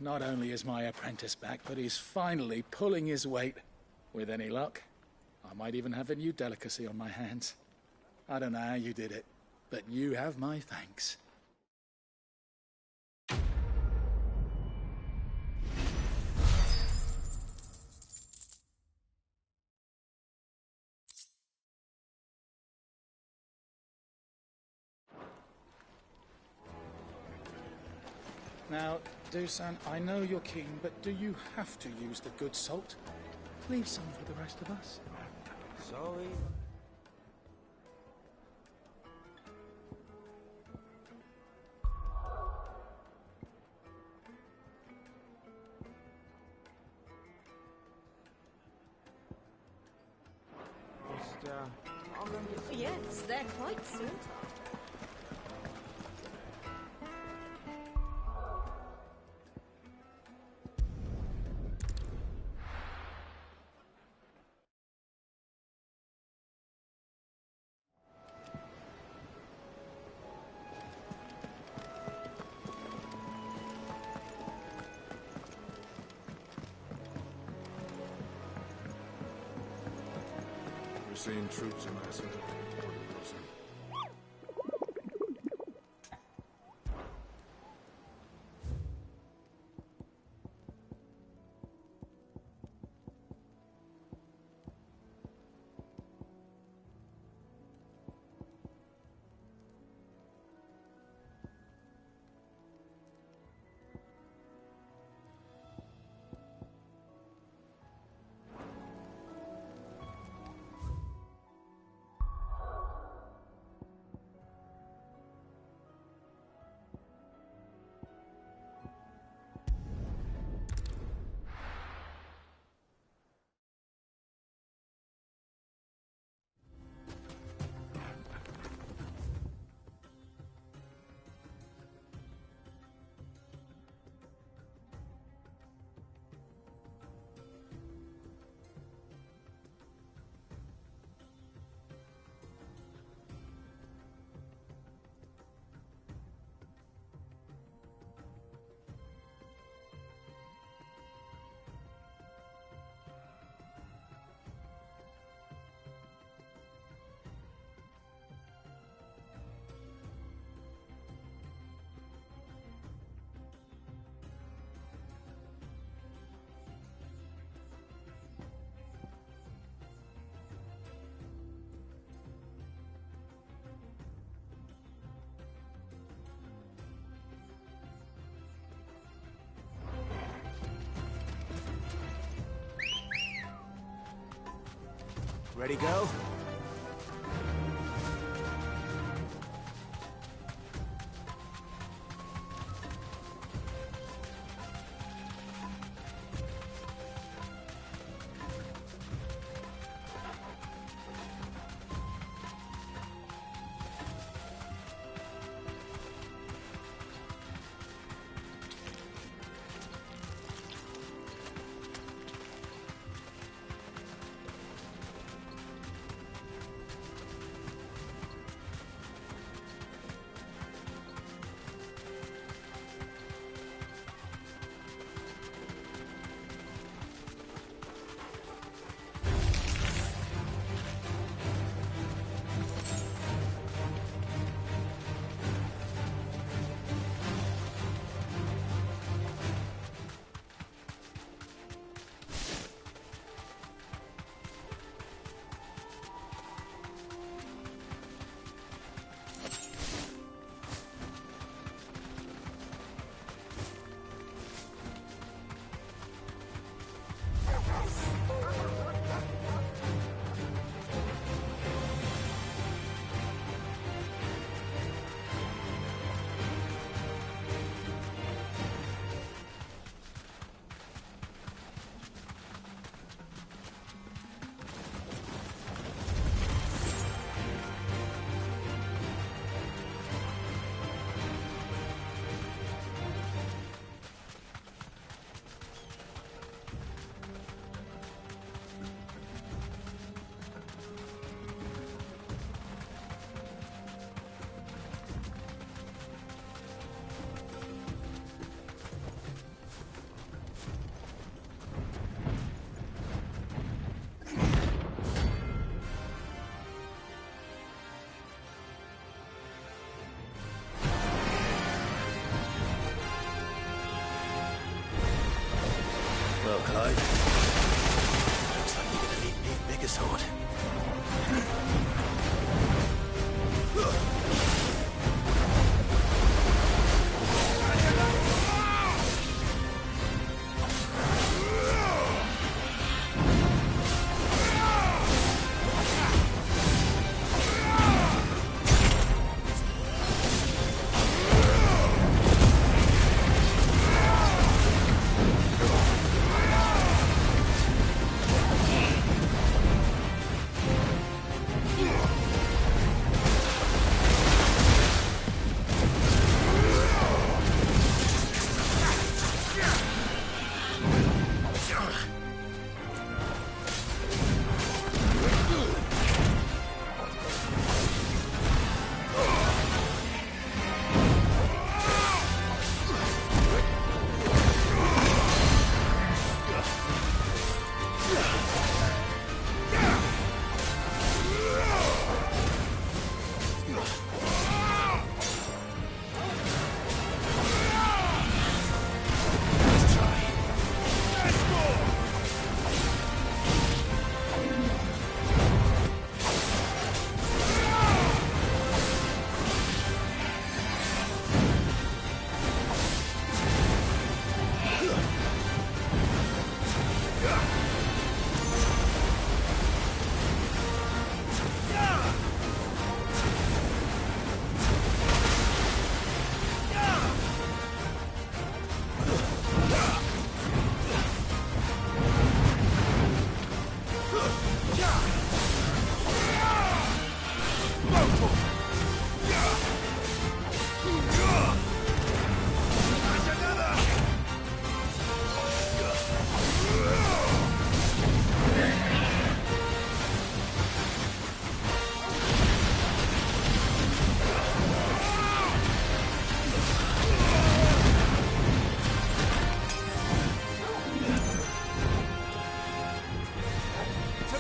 Not only is my apprentice back, but he's finally pulling his weight. With any luck, I might even have a new delicacy on my hands. I don't know how you did it, but you have my thanks. Now, Dusan, I know you're king, but do you have to use the good salt? Leave some for the rest of us. Sorry. Yes, they're quite sought after. We're seeing troops amassing. Ready, go?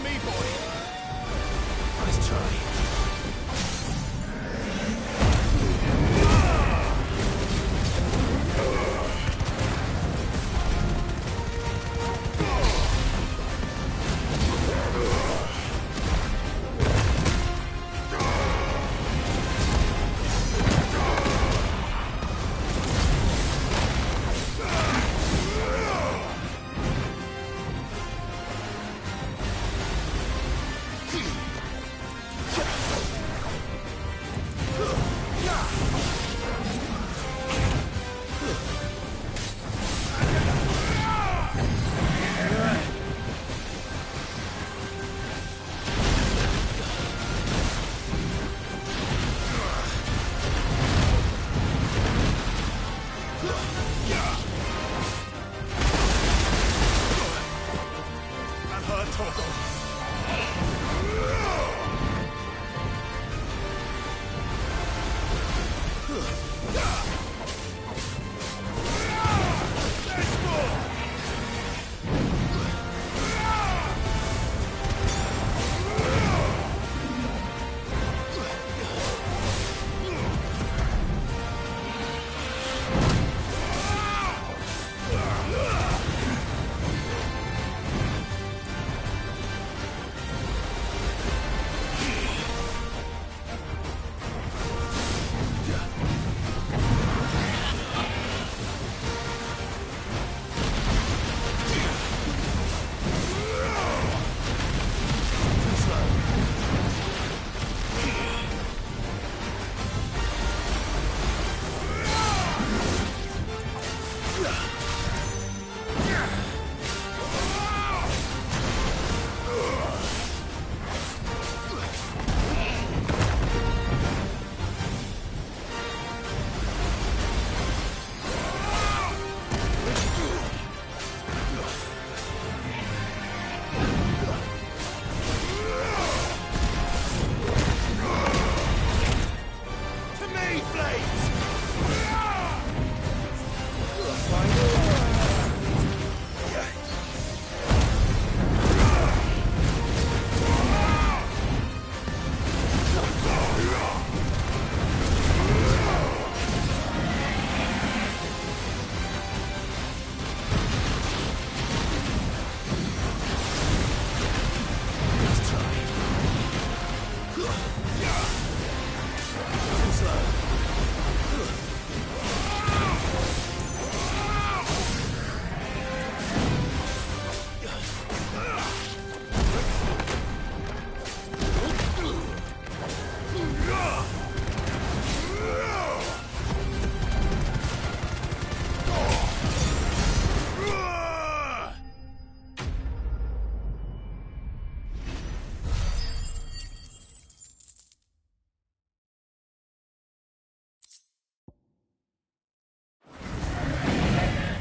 me, boy. Nice try. I've heard Torgal.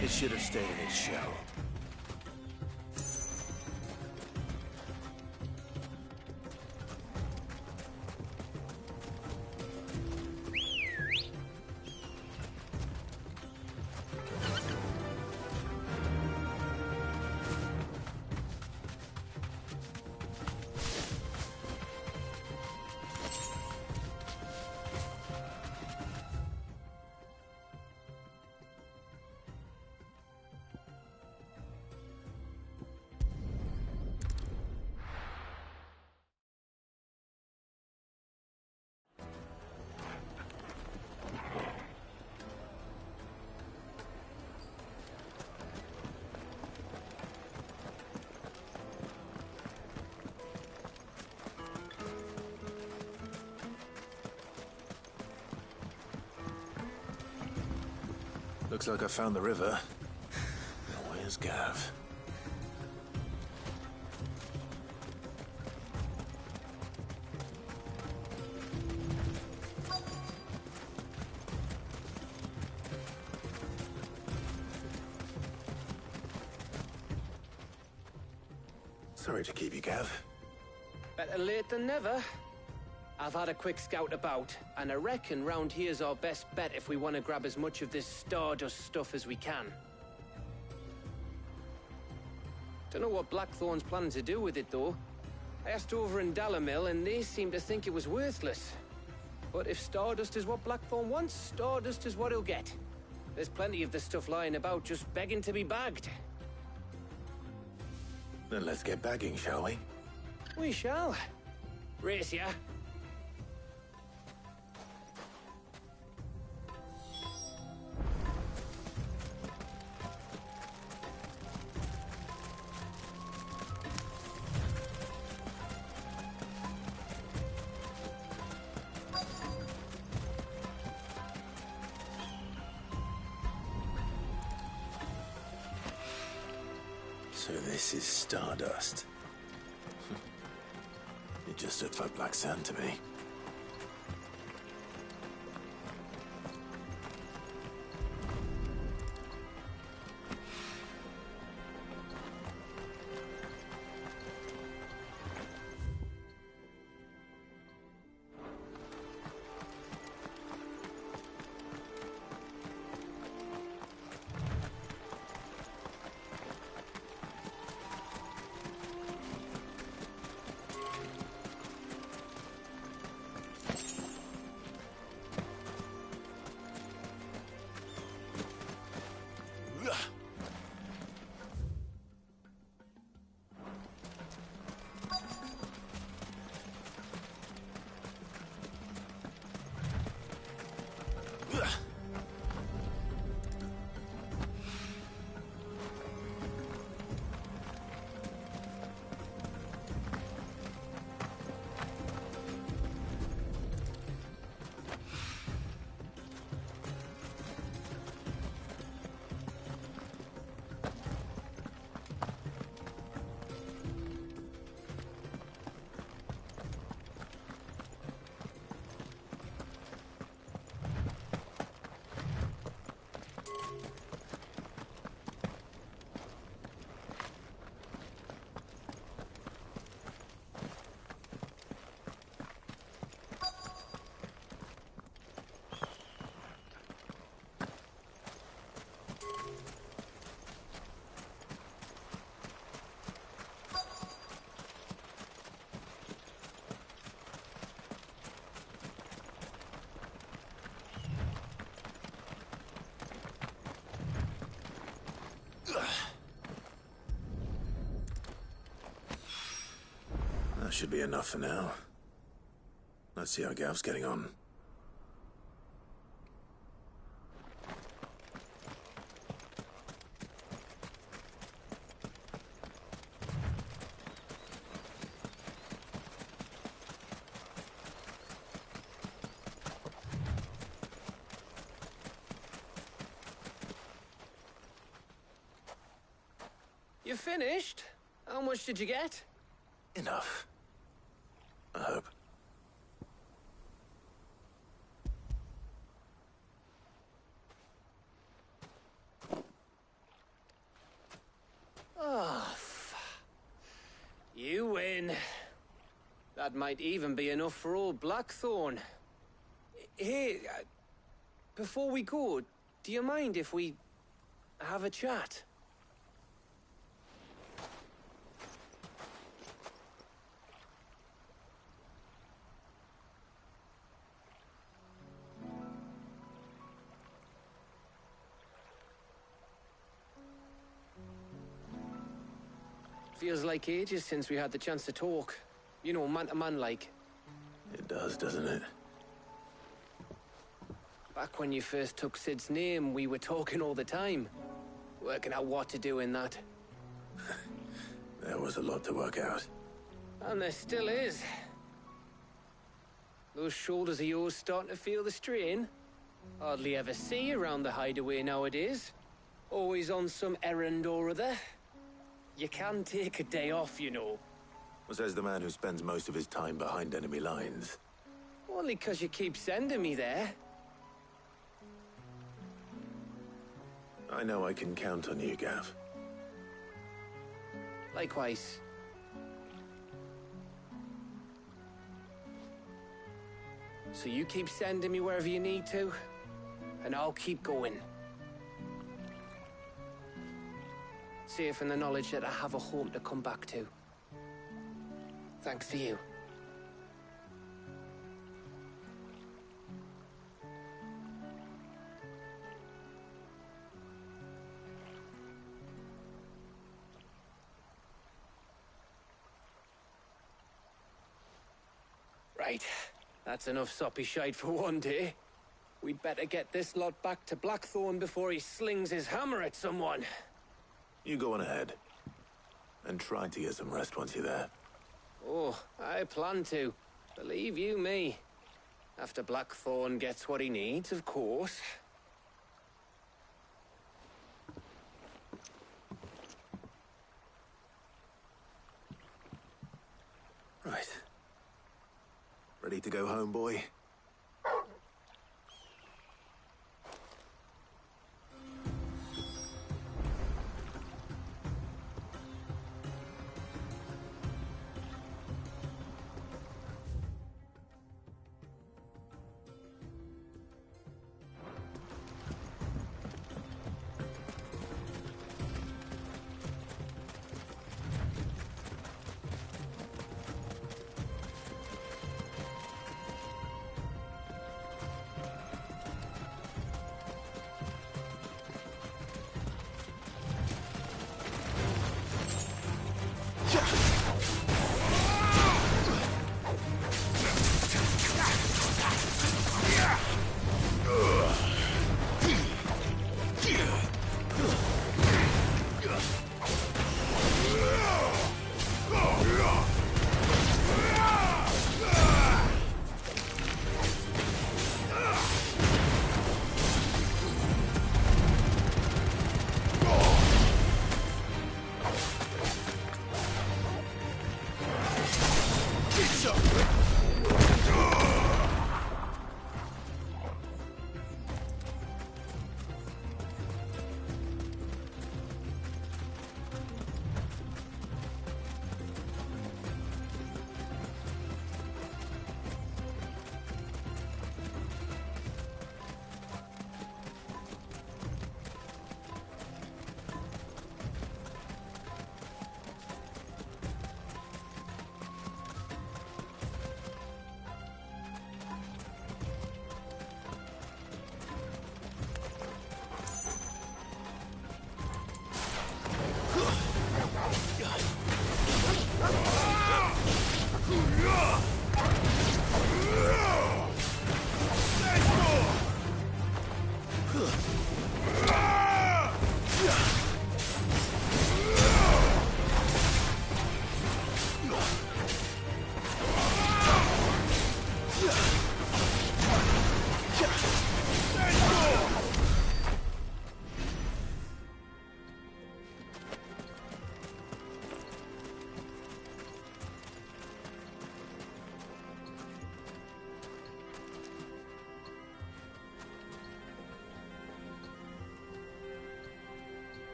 It should have stayed in its shell. Looks like I found the river. Now where's Gav? Sorry to keep you, Gav. Better late than never. I've had a quick scout about, and I reckon round here's our best bet if we want to grab as much of this Stardust stuff as we can. Don't know what Blackthorn's planning to do with it, though. I asked over in Dalamil, and they seemed to think it was worthless. But if Stardust is what Blackthorn wants, Stardust is what he'll get. There's plenty of the stuff lying about, just begging to be bagged. Then let's get bagging, shall we? We shall. Race ya. So this is Stardust. It just looked like black sand to me. That should be enough for now. Let's see how Gav's getting on. You finished? How much did you get? Enough. I hope. Oh, you win. That might even be enough for old Blackthorn. Hey, before we go, do you mind if we have a chat? Feels like ages since we had the chance to talk. You know, man to man like. It does, doesn't it? Back when you first took Sid's name, we were talking all the time. Working out what to do in that. There was a lot to work out. And there still is. Those shoulders of yours starting to feel the strain. Hardly ever see you around the hideaway nowadays. Always on some errand or other. You can take a day off, you know. Says the man who spends most of his time behind enemy lines. Only 'cause you keep sending me there. I know I can count on you, Gav. Likewise. So you keep sending me wherever you need to, and I'll keep going. Safe in the knowledge that I have a home to come back to. Thanks to you. Right. That's enough soppy shite for one day. We'd better get this lot back to Blackthorn before he slings his hammer at someone. You go on ahead. And try to get some rest once you're there. Oh, I plan to. Believe you me. After Blackthorn gets what he needs, of course. Right. Ready to go home, boy?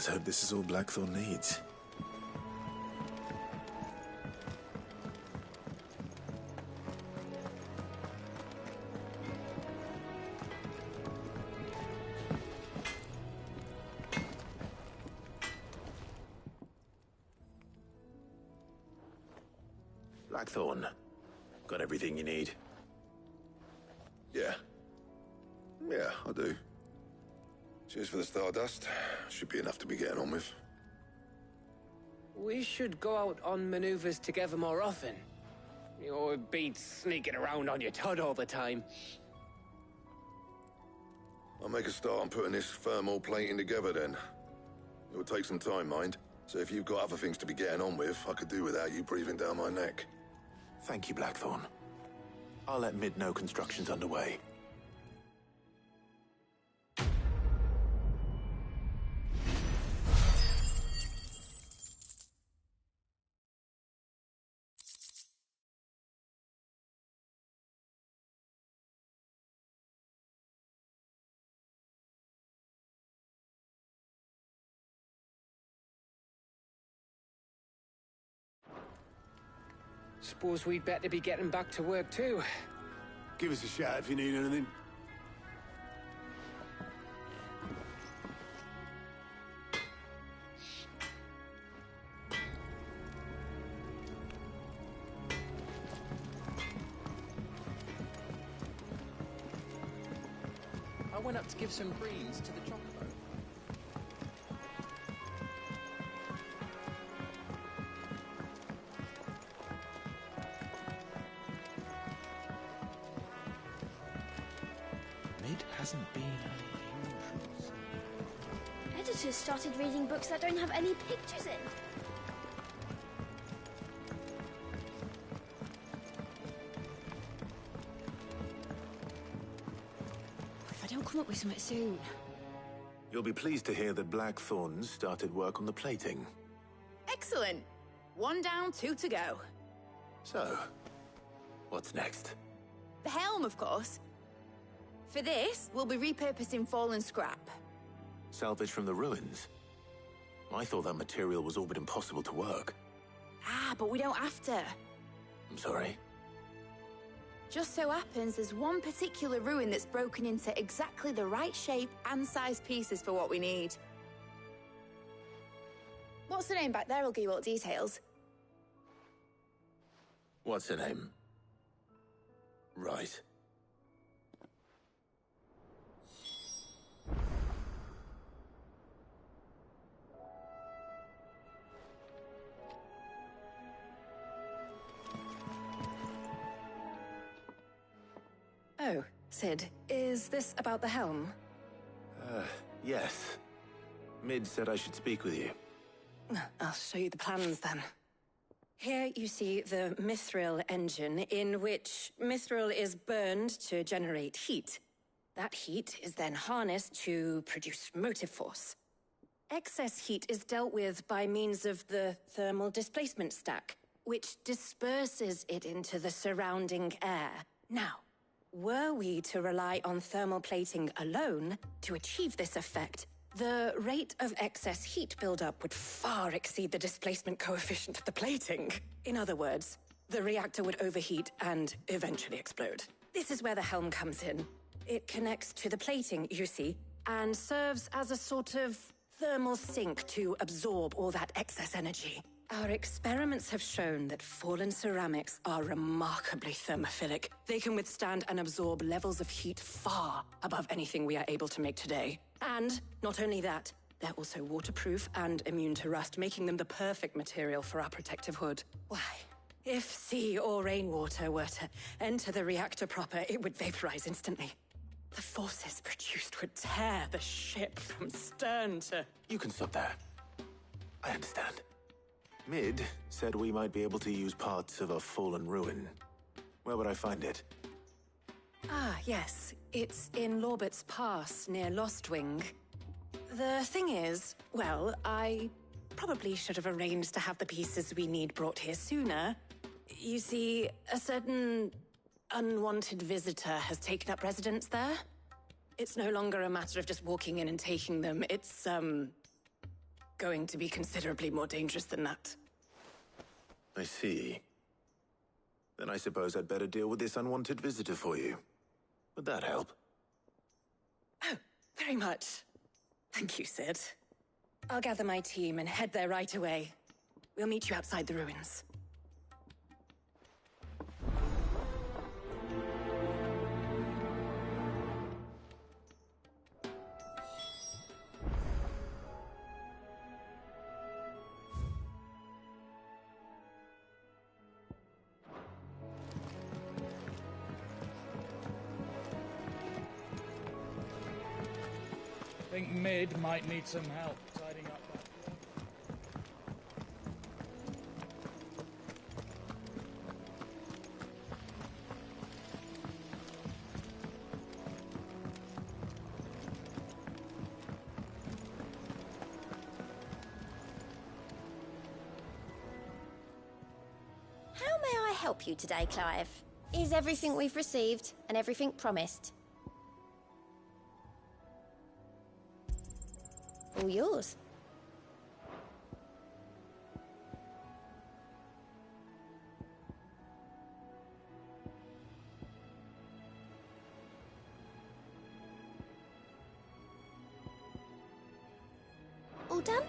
Let's hope this is all Blackthorn needs. Blackthorn, got everything you need? Yeah. Yeah, I do. Cheers for the stardust. Should be enough to be getting on with. We should go out on maneuvers together more often. You're beat sneaking around on your Todd all the time. I'll make a start on putting this thermal plating together then. It will take some time, mind. So if you've got other things to be getting on with, I could do without you breathing down my neck. Thank you, Blackthorn. I'll let Mid know construction's underway. Suppose we'd better be getting back to work too. Give us a shout if you need anything. I went up to give some greens to the chocobo. Mid hasn't been unusual. Editors started reading books that don't have any pictures in. If I don't come up with something soon. You'll be pleased to hear that Blackthorn started work on the plating. Excellent. 1 down, 2 to go. So, what's next? The helm, of course. For this, we'll be repurposing fallen scrap. Salvage from the ruins? I thought that material was all but impossible to work. Ah, but we don't have to. I'm sorry. Just so happens there's one particular ruin that's broken into exactly the right shape and size pieces for what we need. What's the name back there? I'll give you all the details. What's her name? Right. Oh, Sid, is this about the helm? Yes. Mid said I should speak with you. I'll show you the plans then. Here you see the mithril engine, in which mithril is burned to generate heat. That heat is then harnessed to produce motive force. Excess heat is dealt with by means of the thermal displacement stack, which disperses it into the surrounding air. Now, were we to rely on thermal plating alone to achieve this effect, the rate of excess heat buildup would far exceed the displacement coefficient of the plating. In other words, the reactor would overheat and eventually explode. This is where the helm comes in. It connects to the plating, you see, and serves as a sort of thermal sink to absorb all that excess energy. Our experiments have shown that fallen ceramics are remarkably thermophilic. They can withstand and absorb levels of heat far above anything we are able to make today. And not only that, they're also waterproof and immune to rust, making them the perfect material for our protective hood. Why, if sea or rainwater were to enter the reactor proper, it would vaporize instantly. The forces produced would tear the ship from stern to... You can stop there. I understand. Mid said we might be able to use parts of a fallen ruin. Where would I find it? Ah, yes. It's in Lorbert's Pass, near Lostwing. The thing is, well, I probably should have arranged to have the pieces we need brought here sooner. You see, a certain unwanted visitor has taken up residence there. It's no longer a matter of just walking in and taking them. It's, going to be considerably more dangerous than that. I see. Then I suppose I'd better deal with this unwanted visitor for you. Would that help? Oh, very much. Thank you, Sid. I'll gather my team and head there right away. We'll meet you outside the ruins. I think Mid might need some help tidying up that. How may I help you today, Clive? Is everything we've received and everything promised? All yours. all done?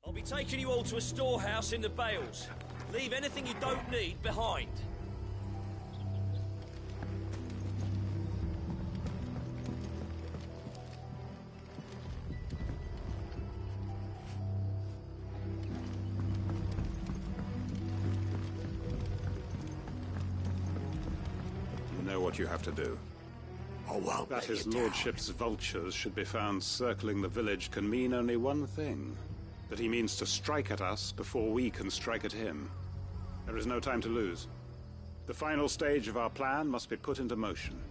I'll be taking you all to a storehouse in the Bales. Leave anything you don't need behind. You know what you have to do. I won't That let his you down. lordship's vultures should be found circling the village can mean only one thing. That he means to strike at us before we can strike at him. There is no time to lose. The final stage of our plan must be put into motion.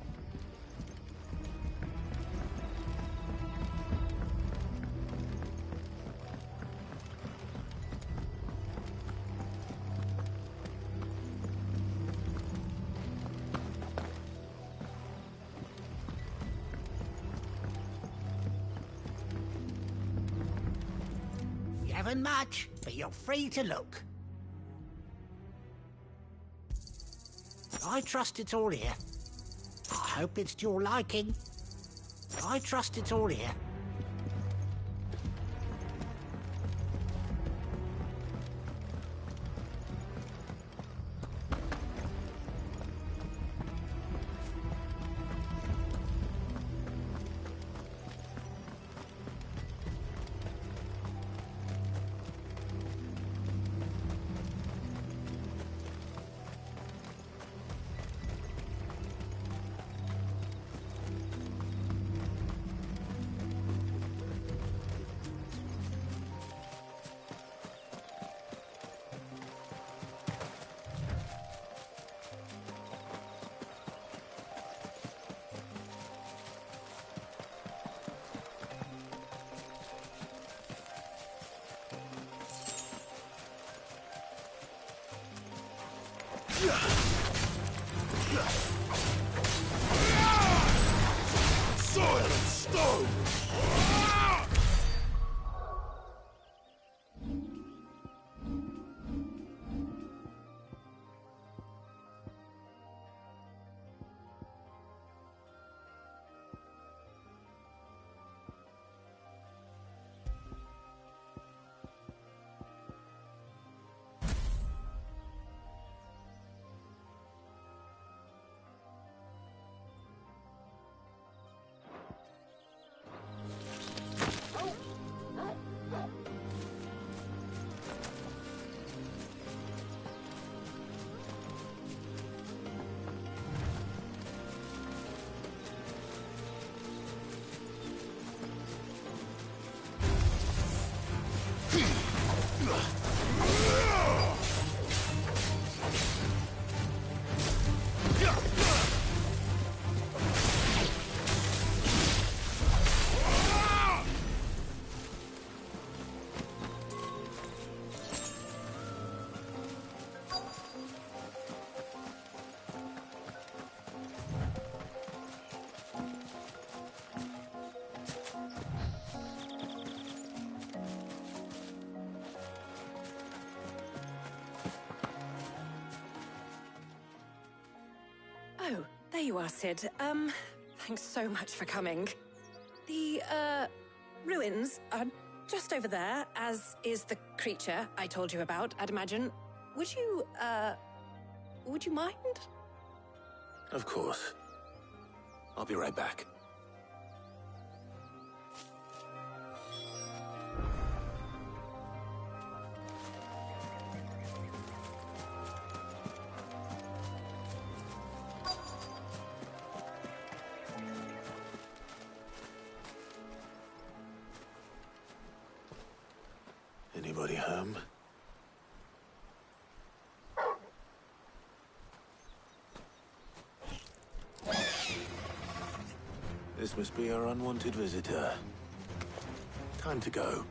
You haven't much, but you're free to look. I trust it's all here. I hope it's to your liking. I trust it's all here. Soil and stone! There you are, Sid. Thanks so much for coming. The, ruins are just over there, as is the creature I told you about, I'd imagine. Would you mind? Of course. I'll be right back. Anybody home? This must be our unwanted visitor. Time to go.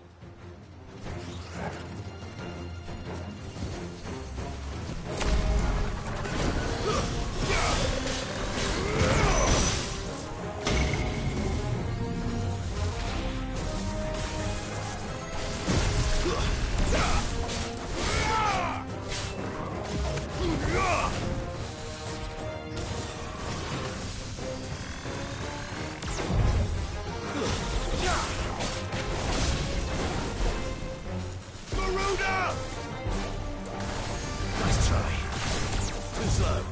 Nice try. Too slow. Too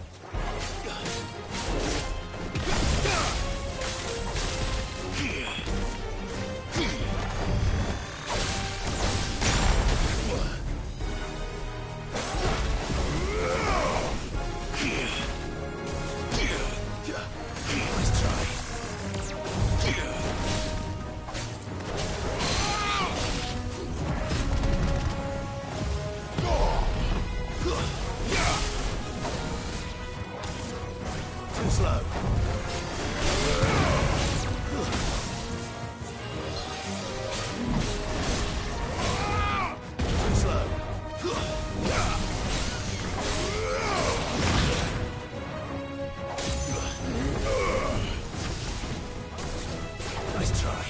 slow. Too slow. Nice try.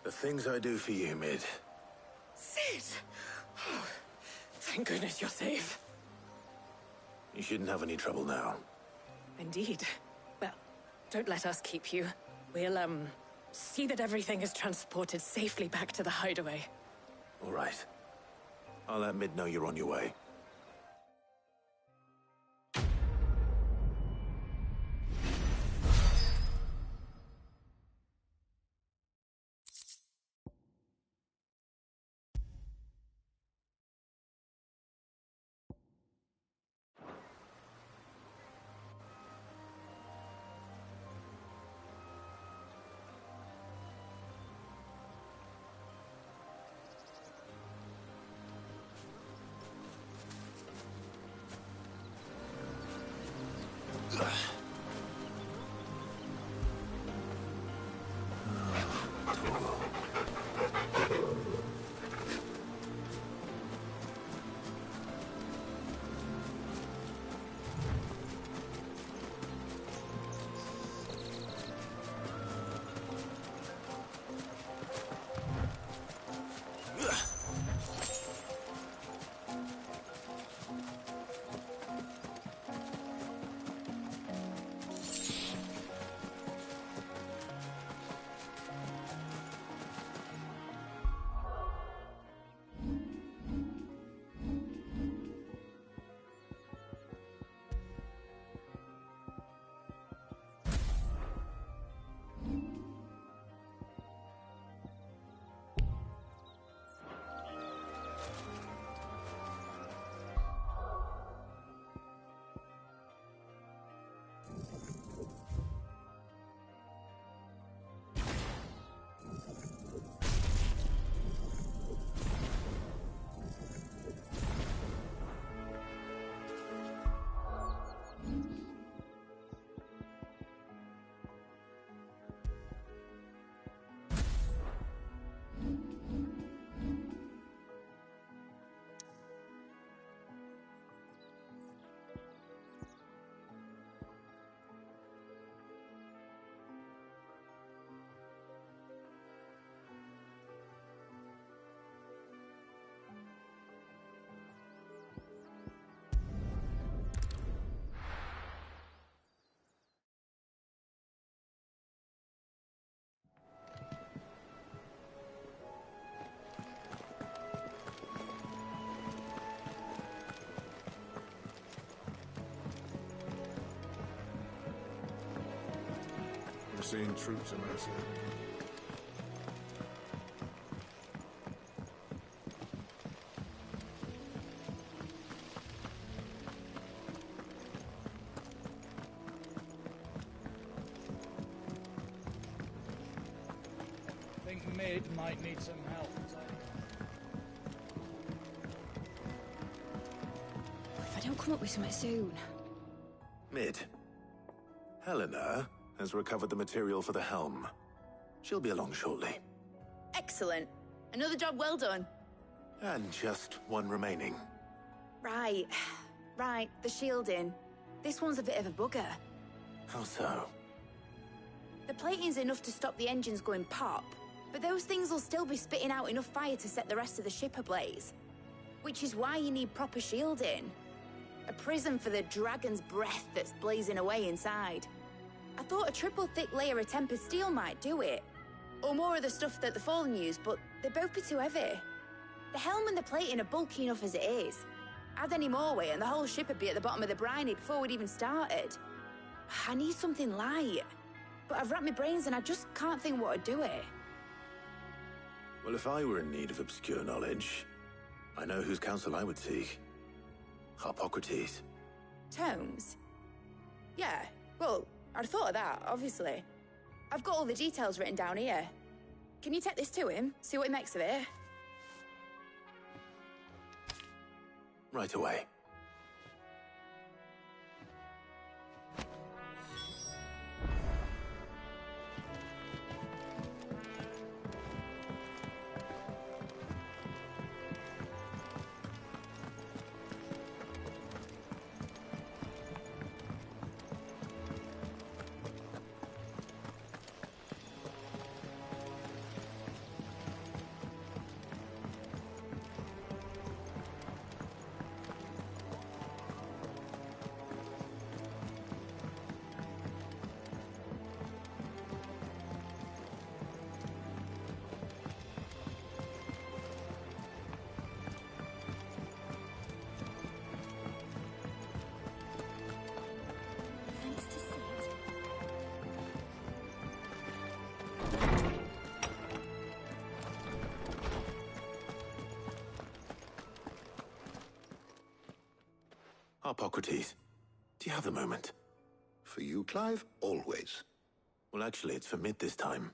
The things I do for you, Mid. Sid! Oh, thank goodness you're safe. You shouldn't have any trouble now. Indeed. Well, don't let us keep you. We'll, see that everything is transported safely back to the hideaway. All right. I'll let Mid know you're on your way. We're seeing troops of mercy. I think Mid might need some help. If I don't come up with something soon. Mid. Helena has recovered the material for the helm. She'll be along shortly. Excellent. Another job well done. And just one remaining. Right. Right, the shielding. This one's a bit of a bugger. How so? The plating's enough to stop the engines going pop, but those things will still be spitting out enough fire to set the rest of the ship ablaze. Which is why you need proper shielding. A prison for the dragon's breath that's blazing away inside. I thought a triple thick layer of tempered steel might do it. Or more of the stuff that the Fallen use, but they'd both be too heavy. The helm and the plating are bulky enough as it is. Add any more weight and the whole ship would be at the bottom of the briny before we'd even started. I need something light. But I've racked my brains and I just can't think what would do it. Well, if I were in need of obscure knowledge, I know whose counsel I would seek. Harpocrates. Tomes? Yeah, well, I'd thought of that, obviously. I've got all the details written down here. Can you take this to him, see what he makes of it? Right away. Harpocrates, do you have a moment? For you, Clive, always. Well, actually, it's for Mid this time.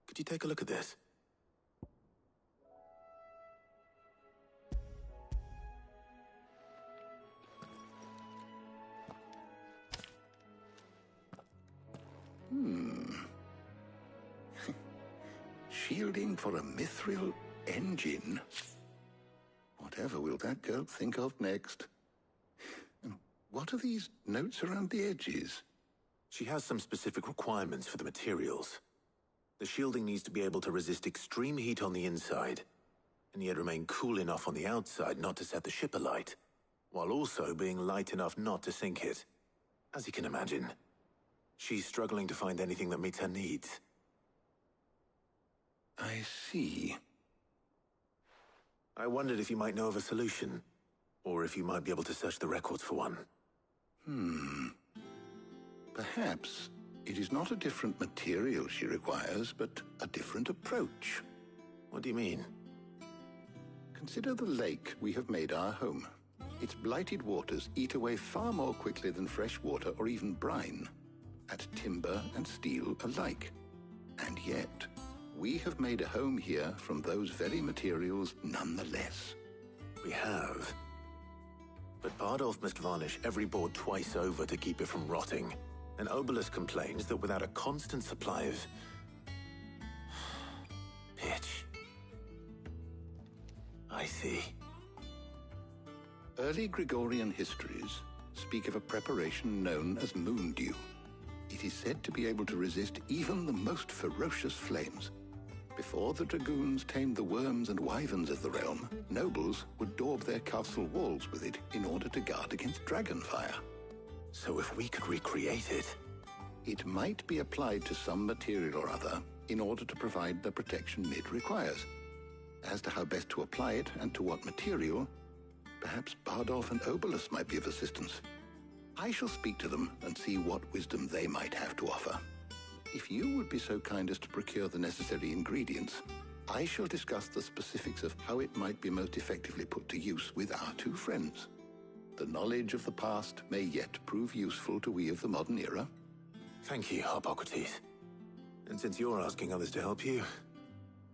Could you take a look at this? Shielding for a mithril engine? Whatever will that girl think of next? And what are these notes around the edges? She has some specific requirements for the materials. The shielding needs to be able to resist extreme heat on the inside, and yet remain cool enough on the outside not to set the ship alight, while also being light enough not to sink it. As you can imagine, she's struggling to find anything that meets her needs. I see. I wondered if you might know of a solution, or if you might be able to search the records for one. Perhaps it is not a different material she requires, but a different approach. What do you mean? Consider the lake we have made our home. Its blighted waters eat away far more quickly than fresh water or even brine, at timber and steel alike. And yet, we have made a home here from those very materials nonetheless. We have. But Bardolph must varnish every board twice over to keep it from rotting. And Obelus complains that without a constant supply of pitch. I see. Early Gregorian histories speak of a preparation known as moon dew. It is said to be able to resist even the most ferocious flames. Before the dragoons tamed the worms and wyverns of the realm, nobles would daub their castle walls with it in order to guard against dragonfire. So if we could recreate it... It might be applied to some material or other in order to provide the protection Mid requires. As to how best to apply it and to what material, perhaps Bardolph and Obelus might be of assistance. I shall speak to them and see what wisdom they might have to offer. If you would be so kind as to procure the necessary ingredients, I shall discuss the specifics of how it might be most effectively put to use with our two friends. The knowledge of the past may yet prove useful to we of the modern era. Thank you, Hippocrates. And since you're asking others to help you,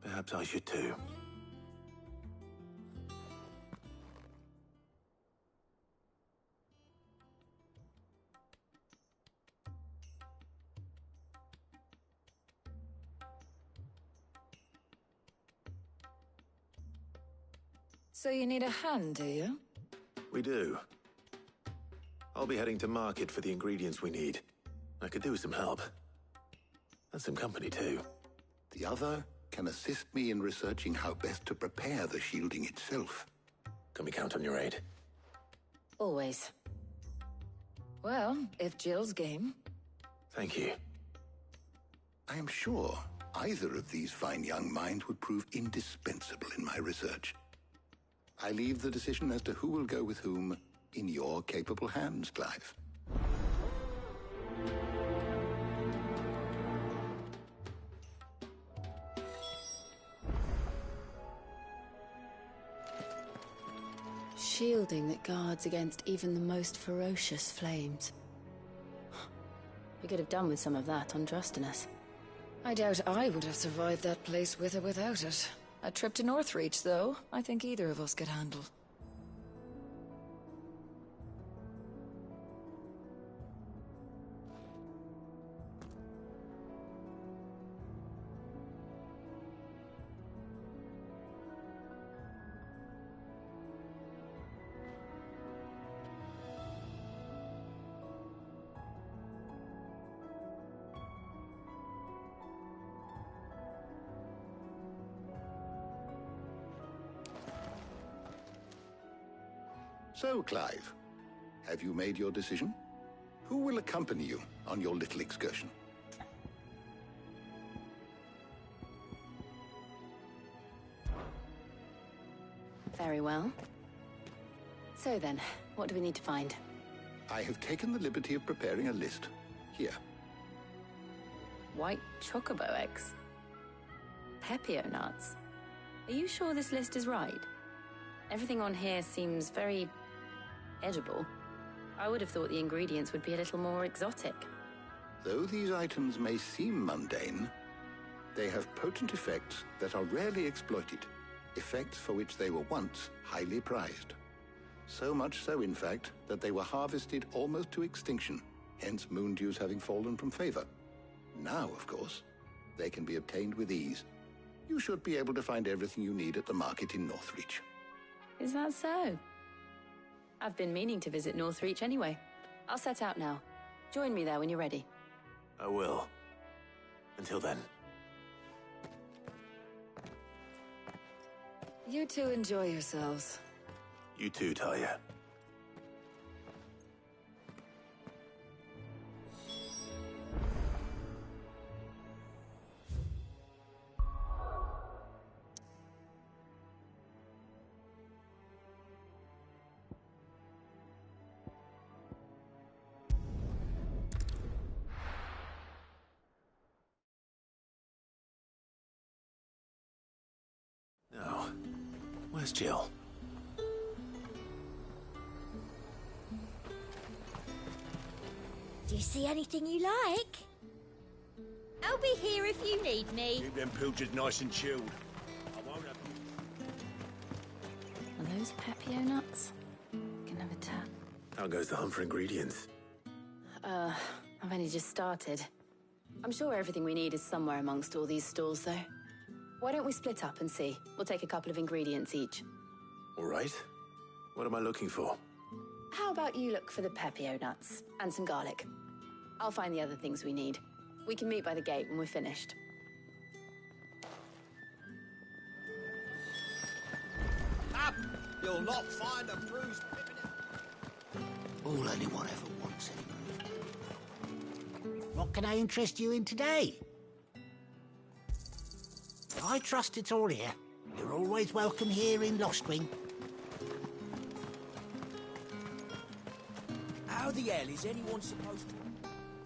perhaps I should too. So you need a hand, do you? We do. I'll be heading to market for the ingredients we need. I could do with some help. And some company, too. The other can assist me in researching how best to prepare the shielding itself. Can we count on your aid? Always. Well, if Jill's game. Thank you. I am sure either of these fine young minds would prove indispensable in my research. I leave the decision as to who will go with whom in your capable hands, Clive. Shielding that guards against even the most ferocious flames. We could have done with some of that on Drustinus. I doubt I would have survived that place with or without it. A trip to Northreach, though, I think either of us could handle. So, Clive, have you made your decision? Who will accompany you on your little excursion? Very well. So then, what do we need to find? I have taken the liberty of preparing a list. Here. White chocobo eggs. Pepio nuts. Are you sure this list is right? Everything on here seems very edible. I would have thought the ingredients would be a little more exotic. Though these items may seem mundane, they have potent effects that are rarely exploited, effects for which they were once highly prized. So much so, in fact, that they were harvested almost to extinction, hence moon dews having fallen from favor. Now, of course, they can be obtained with ease. You should be able to find everything you need at the market in Northreach. Is that so? I've been meaning to visit Northreach anyway. I'll set out now. Join me there when you're ready. I will. Until then. You two enjoy yourselves. You too, Talia. Now, where's Jill? Do you see anything you like? I'll be here if you need me. Keep them pilchers nice and chilled. I won't have... Are those Pepio nuts? Can have a tap. How goes the hunt for ingredients? I've only just started. I'm sure everything we need is somewhere amongst all these stalls, though. Why don't we split up and see? We'll take a couple of ingredients each. All right. What am I looking for? How about you look for the Pepio nuts and some garlic? I'll find the other things we need. We can meet by the gate when we're finished. Up! You'll not find a bruised pippin. All anyone ever wants, anyway. What can I interest you in today? I trust it's all here. You're always welcome here in Lostwing. How the hell is anyone supposed to...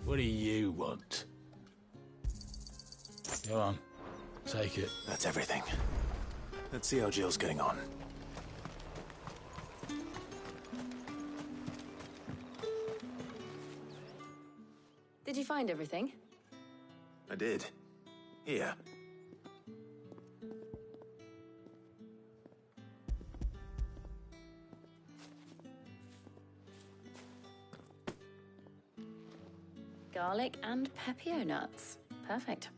What do you want? Go on. Take it. That's everything. Let's see how Jill's getting on. Did you find everything? I did. Here. Garlic and pepio nuts. Perfect.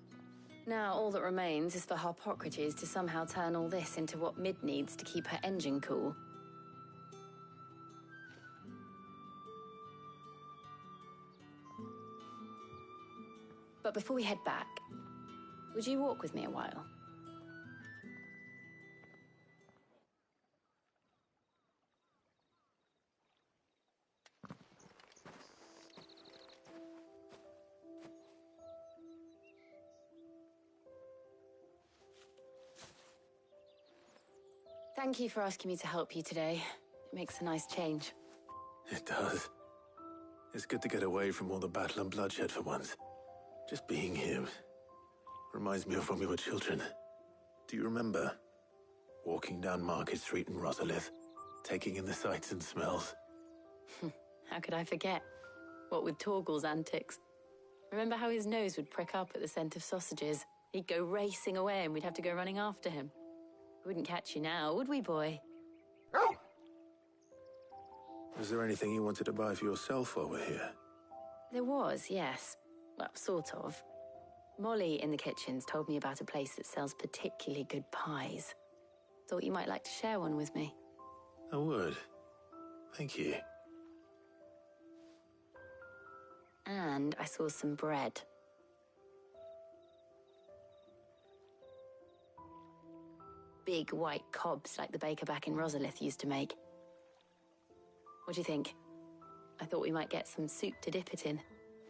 Now all that remains is for Harpocrates to somehow turn all this into what Mid needs to keep her engine cool. But before we head back, would you walk with me a while? Thank you for asking me to help you today. It makes a nice change. It does. It's good to get away from all the battle and bloodshed for once. Just being here reminds me of when we were children. Do you remember? Walking down Market Street in Rosalith, taking in the sights and smells. How could I forget? What with Torgal's antics. Remember how his nose would prick up at the scent of sausages? He'd go racing away and we'd have to go running after him. We wouldn't catch you now, would we, boy? Was there anything you wanted to buy for yourself while we're here? There was, yes. Well, sort of. Molly in the kitchens told me about a place that sells particularly good pies. Thought you might like to share one with me. I would. Thank you. And I saw some bread. Big white cobs like the baker back in Rosalith used to make. What do you think? I thought we might get some soup to dip it in.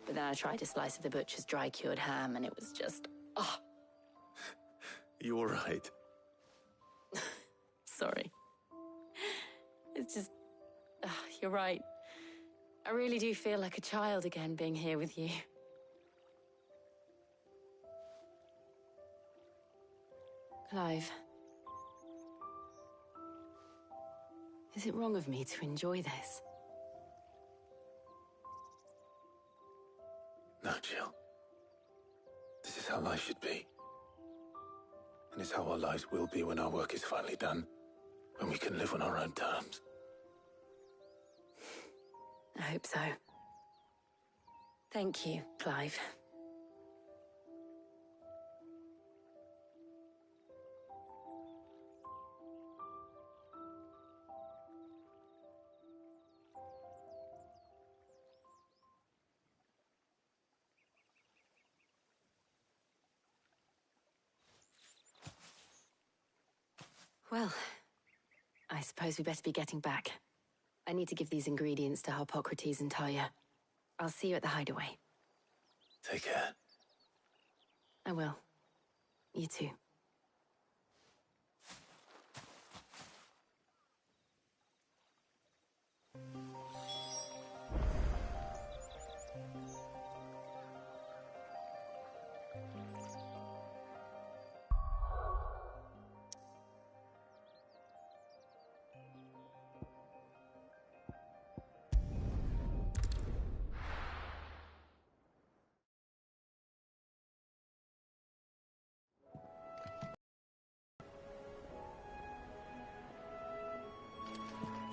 But then I tried a slice of the butcher's dry-cured ham and it was just... oh. You all right? Sorry. It's just... you're right. I really do feel like a child again being here with you. Clive. Is it wrong of me to enjoy this? No, Jill. This is how life should be. And it's how our lives will be when our work is finally done. When we can live on our own terms. I hope so. Thank you, Clive. Well, I suppose we better be getting back. I need to give these ingredients to Harpocrates and Talia. I'll see you at the hideaway. Take care. I will. You too.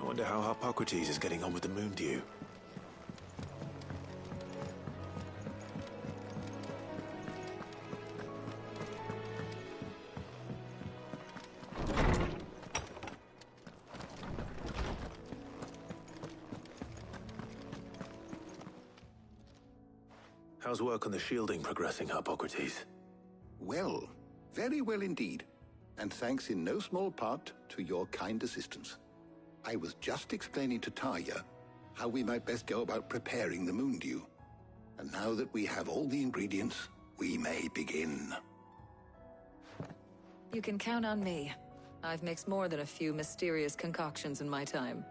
I wonder how Harpocrates is getting on with the moon dew. How's work on the shielding progressing, Harpocrates? Well, very well indeed. And thanks in no small part to your kind assistance. I was just explaining to Talia how we might best go about preparing the moon dew. And now that we have all the ingredients, we may begin. You can count on me. I've mixed more than a few mysterious concoctions in my time.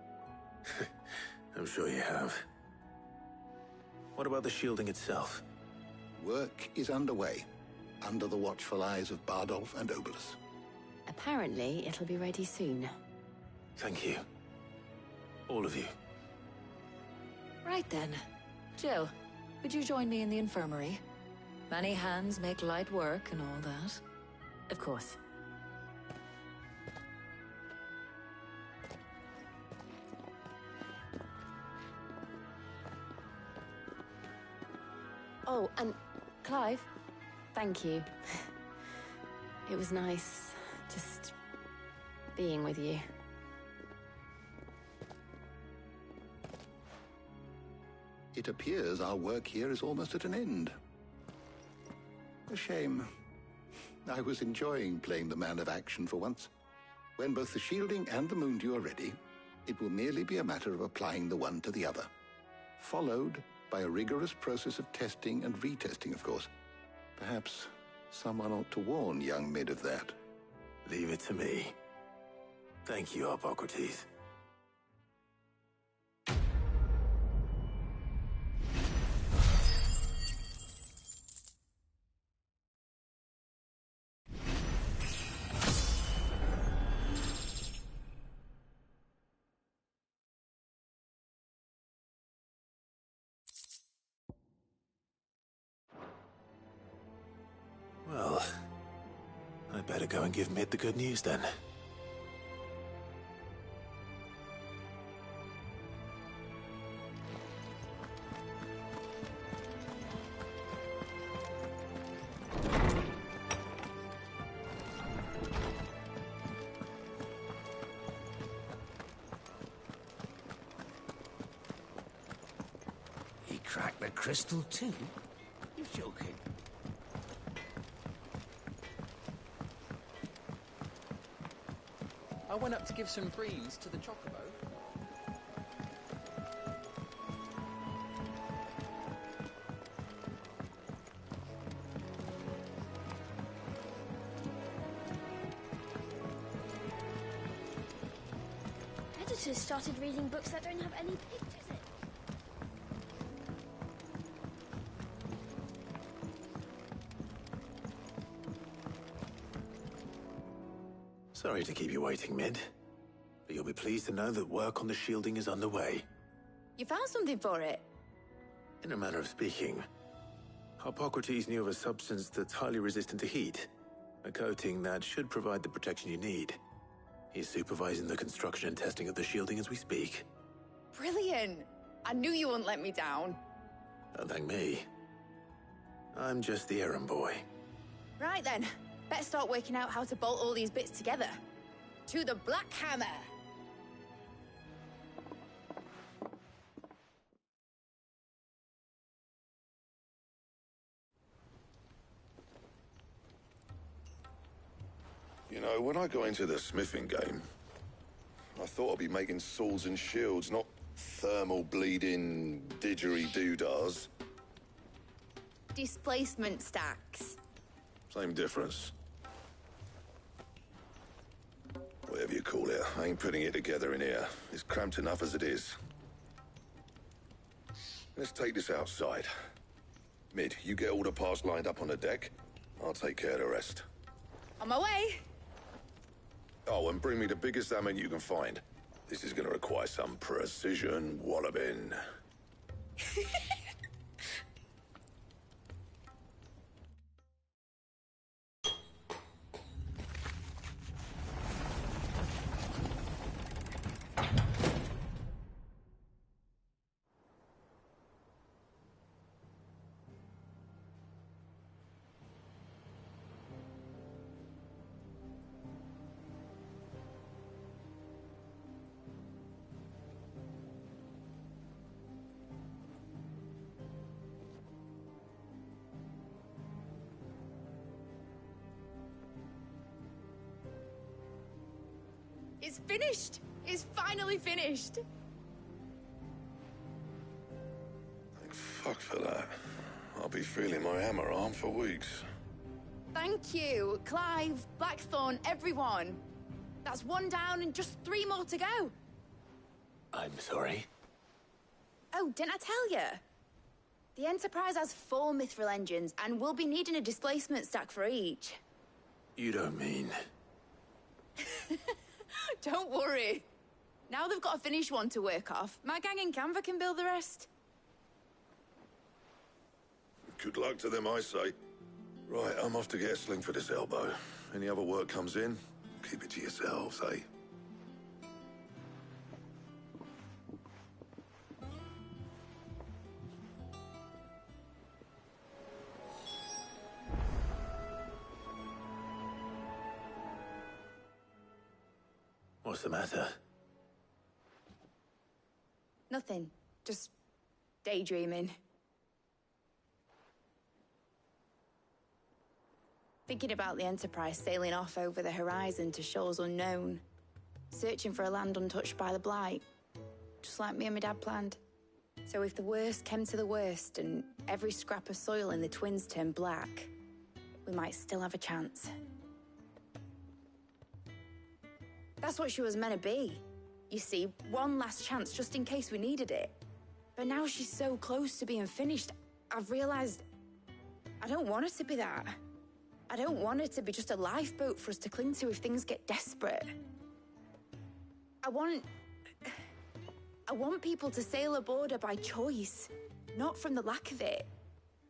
I'm sure you have. What about the shielding itself? Work is underway. under the watchful eyes of Bardolph and Obolus. Apparently, it'll be ready soon. Thank you. All of you. Right then. Jill, would you join me in the infirmary? Many hands make light work and all that. Of course. Oh, and Clive, thank you. It was nice just being with you. It appears our work here is almost at an end. A shame. I was enjoying playing the man of action for once. When both the shielding and the moondew are ready, it will merely be a matter of applying the one to the other. Followed by a rigorous process of testing and retesting, of course. Perhaps someone ought to warn young Mid of that. Leave it to me. Thank you, Hippocrates. Well, I'd better go and give Mid the good news then. He cracked the crystal too? You're joking. I went up to give some greens to the chocobo. Editors started reading books that don't have any pictures in. Sorry to keep you waiting, Mid. But you'll be pleased to know that work on the shielding is underway. You found something for it? In a manner of speaking, Hippocrates knew of a substance that's highly resistant to heat. A coating that should provide the protection you need. He's supervising the construction and testing of the shielding as we speak. Brilliant! I knew you wouldn't let me down. Don't thank me. I'm just the errand boy. Right then, better start working out how to bolt all these bits together. To the Black Hammer! You know, when I got into the smithing game, I thought I'd be making swords and shields, not thermal bleeding didgeridoo-dahs. Displacement stacks. Same difference. Whatever you call it, I ain't putting it together in here. It's cramped enough as it is. Let's take this outside. Mid, you get all the parts lined up on the deck. I'll take care of the rest. On my way! Oh, and bring me the biggest hammer you can find. This is gonna require some precision walloping. It's finished! It's finally finished! Thank fuck for that. I'll be feeling my hammer arm for weeks. Thank you, Clive, Blackthorn, everyone. That's one down and just 3 more to go. I'm sorry. Oh, didn't I tell you? The Enterprise has 4 mithril engines, and we'll be needing a displacement stack for each. You don't mean... Don't worry. Now they've got a finished one to work off, my gang in Canva can build the rest. Good luck to them, I say. Right, I'm off to get a sling for this elbow. Any other work comes in, keep it to yourselves, eh? What's the matter? Nothing. Just daydreaming. Thinking about the Enterprise sailing off over the horizon to shores unknown. Searching for a land untouched by the Blight. Just like me and my dad planned. So if the worst came to the worst and every scrap of soil in the Twins turned black, we might still have a chance. That's what she was meant to be. You see, one last chance just in case we needed it. But now she's so close to being finished, I've realized I don't want her to be that. I don't want her to be just a lifeboat for us to cling to if things get desperate. I want people to sail aboard her by choice, not from the lack of it.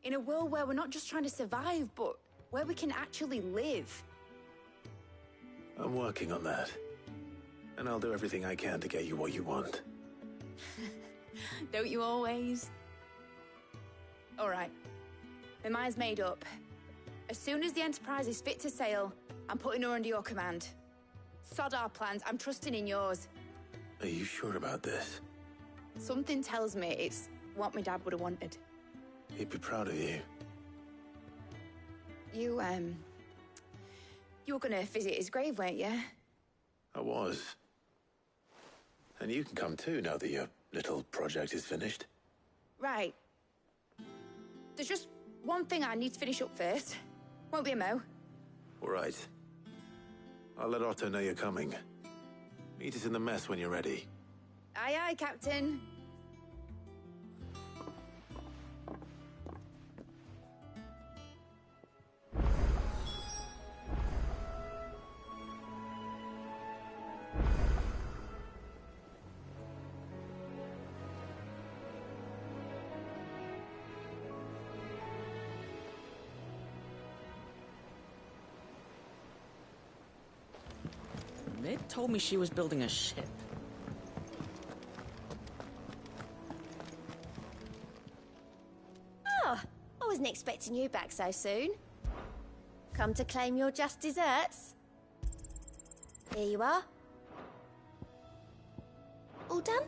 In a world where we're not just trying to survive, but where we can actually live. I'm working on that. And I'll do everything I can to get you what you want. Don't you always? All right. My mind's made up. As soon as the Enterprise is fit to sail, I'm putting her under your command. Sod our plans, I'm trusting in yours. Are you sure about this? Something tells me it's what my dad would have wanted. He'd be proud of you. You were gonna visit his grave, weren't you? I was. And you can come too, now that your little project is finished. Right. There's just one thing I need to finish up first. Won't be a mo. All right. I'll let Otto know you're coming. Meet us in the mess when you're ready. Aye, aye, Captain. Mid told me she was building a ship. Oh, I wasn't expecting you back so soon. Come to claim your just desserts? Here you are. All done?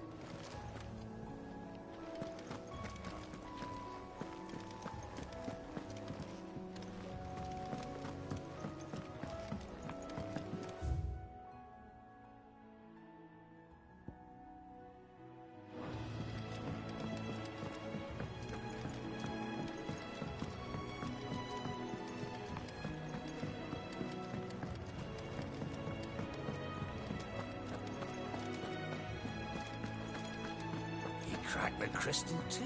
Crack the crystal too.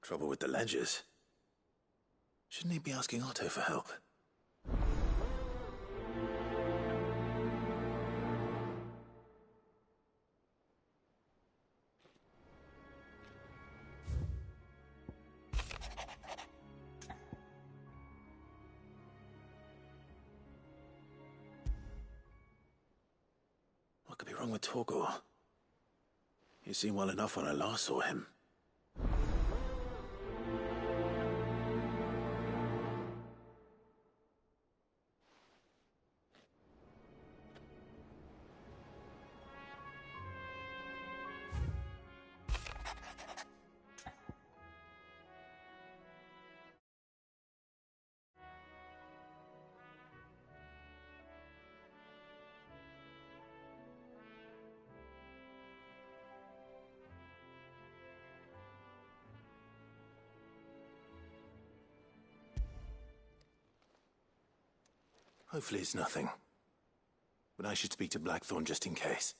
Trouble with the ledgers. Shouldn't he be asking Otto for help? What could be wrong with Torgal? He seemed well enough when I last saw him. Hopefully it's nothing. But I should speak to Blackthorn just in case.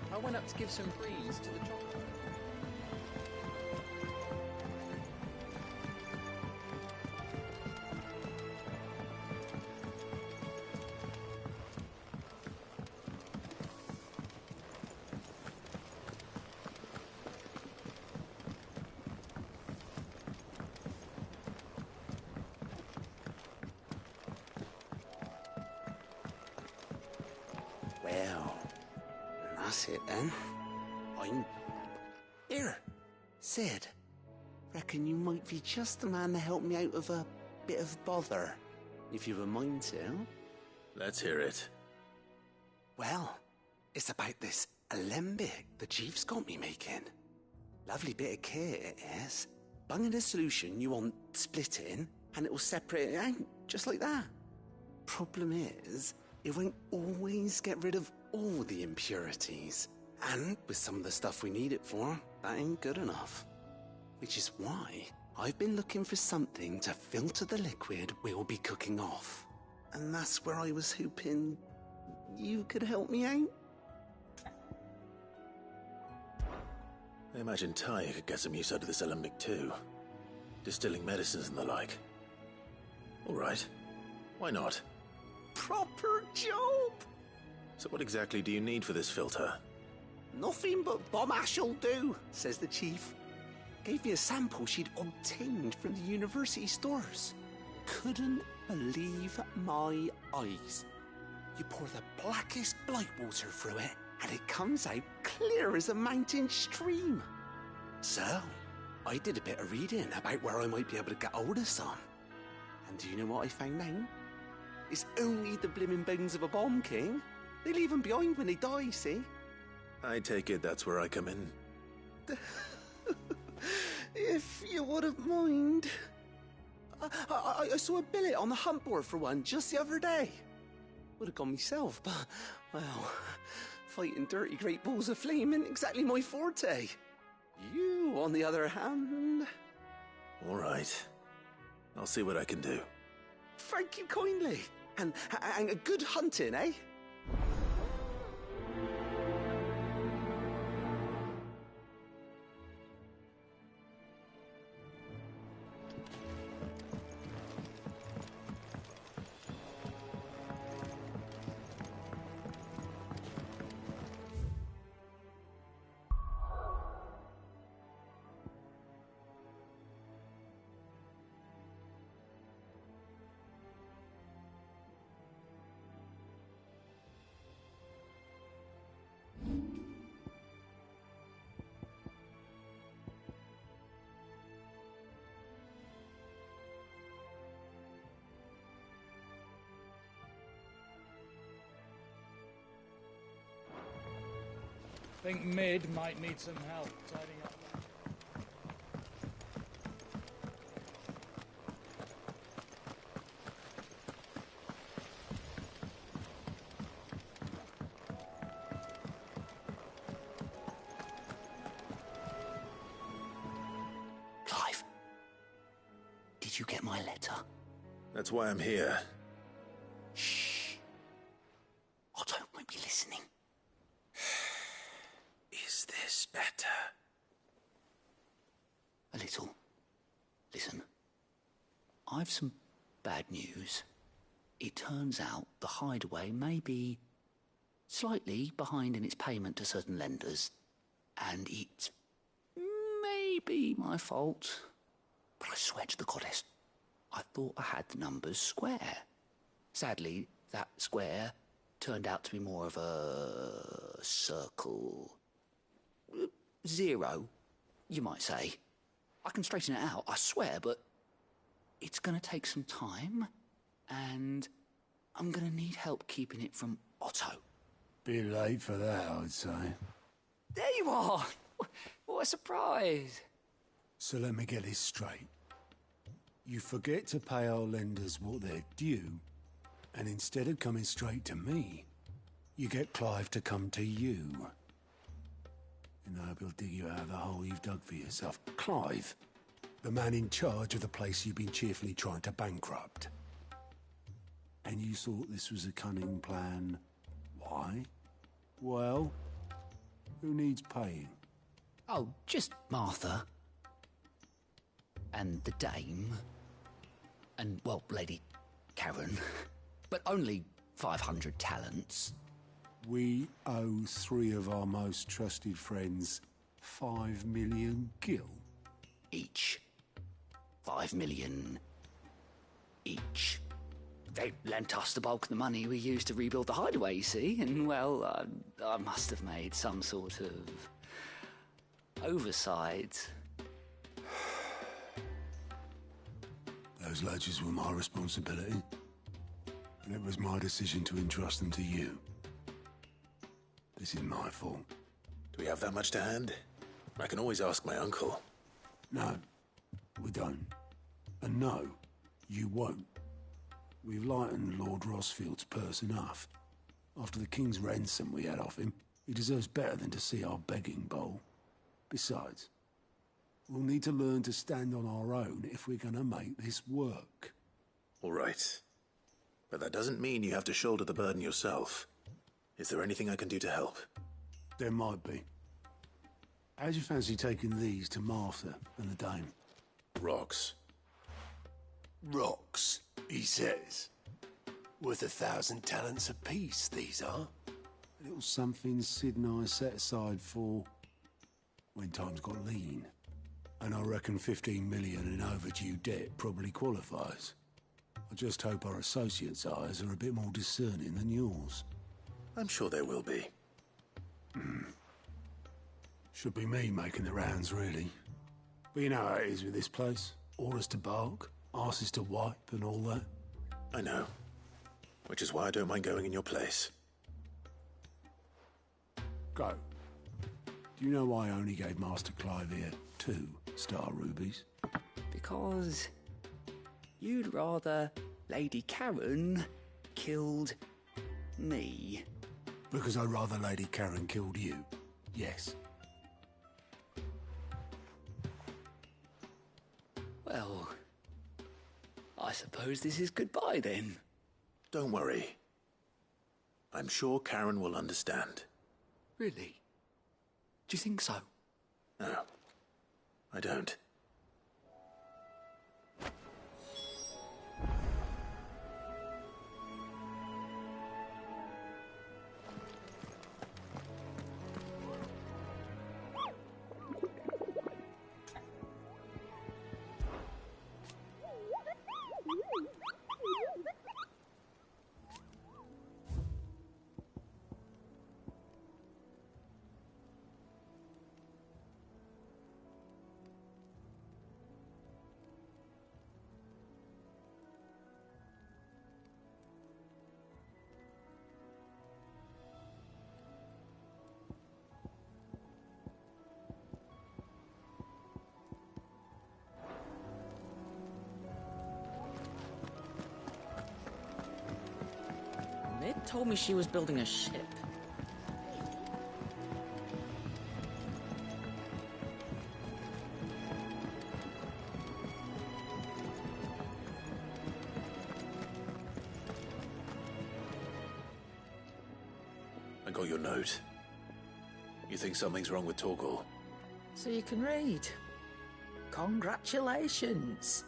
I went up to give some breeze to the chocolate. Well, that's it then. I'm... Here, Sid. Reckon you might be just the man to help me out of a bit of bother, if you've a mind to. Let's hear it. Well, it's about this alembic the chief's got me making. Lovely bit of kit it is. Bunging a solution you want splitting, and it will separate it out, just like that. Problem is, it won't always get rid of all the impurities. And with some of the stuff we need it for, that ain't good enough. Which is why I've been looking for something to filter the liquid we'll be cooking off. And that's where I was hoping you could help me out. I imagine Ty could get some use out of this alembic too. Distilling medicines and the like. All right. Why not? Proper job! So what exactly do you need for this filter? Nothing but bomb ash'll do, says the chief. Gave me a sample she'd obtained from the university stores. Couldn't believe my eyes. You pour the blackest blight water through it, and it comes out clear as a mountain stream. So, I did a bit of reading about where I might be able to get hold of some. And do you know what I found out? It's only the blimmin' bones of a bomb king. They leave them behind when they die, see? I take it that's where I come in. If you wouldn't mind. I saw a billet on the hunt board for one just the other day. Would have gone myself, but, well, fighting dirty great balls of flame isn't exactly my forte. You, on the other hand... All right. I'll see what I can do. Thank you kindly. And a good hunting, eh? I think Mid might need some help tidying up. Clive, did you get my letter? That's why I'm here. Shh. Otto might be listening. Is this better? A little. Listen. I've some bad news. It turns out the hideaway may be slightly behind in its payment to certain lenders, and it may be my fault. But I swear to the goddess, I thought I had the numbers square. Sadly, that square turned out to be more of a circle. Zero, you might say. I can straighten it out, I swear, but it's gonna take some time, and I'm gonna need help keeping it from Otto. Bit late for that, I'd say. There you are! What a surprise! So let me get this straight. You forget to pay our lenders what they're due, and instead of coming straight to me, you get Clive to come to you. And I hope he'll dig you out of the hole you've dug for yourself. Clive, the man in charge of the place you've been cheerfully trying to bankrupt. And you thought this was a cunning plan. Why? Well, who needs paying? Oh, just Martha. And the dame. And, well, Lady Karen. But only 500 talents. We owe 3 of our most trusted friends 5 million gil. Each. 5 million each. They lent us the bulk of the money we used to rebuild the hideaway, you see, and, well, I must have made some sort of oversight. Those ledgers were my responsibility, and it was my decision to entrust them to you. This is my fault. Do we have that much to hand? I can always ask my uncle. No, we don't. And no, you won't. We've lightened Lord Rosfield's purse enough. After the king's ransom we had off him, he deserves better than to see our begging bowl. Besides, we'll need to learn to stand on our own if we're gonna make this work. All right. But that doesn't mean you have to shoulder the burden yourself. Is there anything I can do to help? There might be. How'd you fancy taking these to Martha and the dame? Rocks. Rocks, he says. Worth 1,000 talents apiece, these are. A little something Sid and I set aside for when times got lean. And I reckon 15 million in overdue debt probably qualifies. I just hope our associates' eyes are a bit more discerning than yours. I'm sure they will be. Should be me making the rounds, really. But you know how it is with this place. Orders to bark, arses to wipe, and all that. I know. Which is why I don't mind going in your place. Go. Do you know why I only gave Master Clive here 2 star rubies? Because you'd rather Lady Karen killed me. Because I'd rather Lady Karen killed you. Yes. Well, I suppose this is goodbye then. Don't worry. I'm sure Karen will understand. Really? Do you think so? No, I don't. Mid told me she was building a ship. I got your note. You think something's wrong with Torgal? So you can read. Congratulations.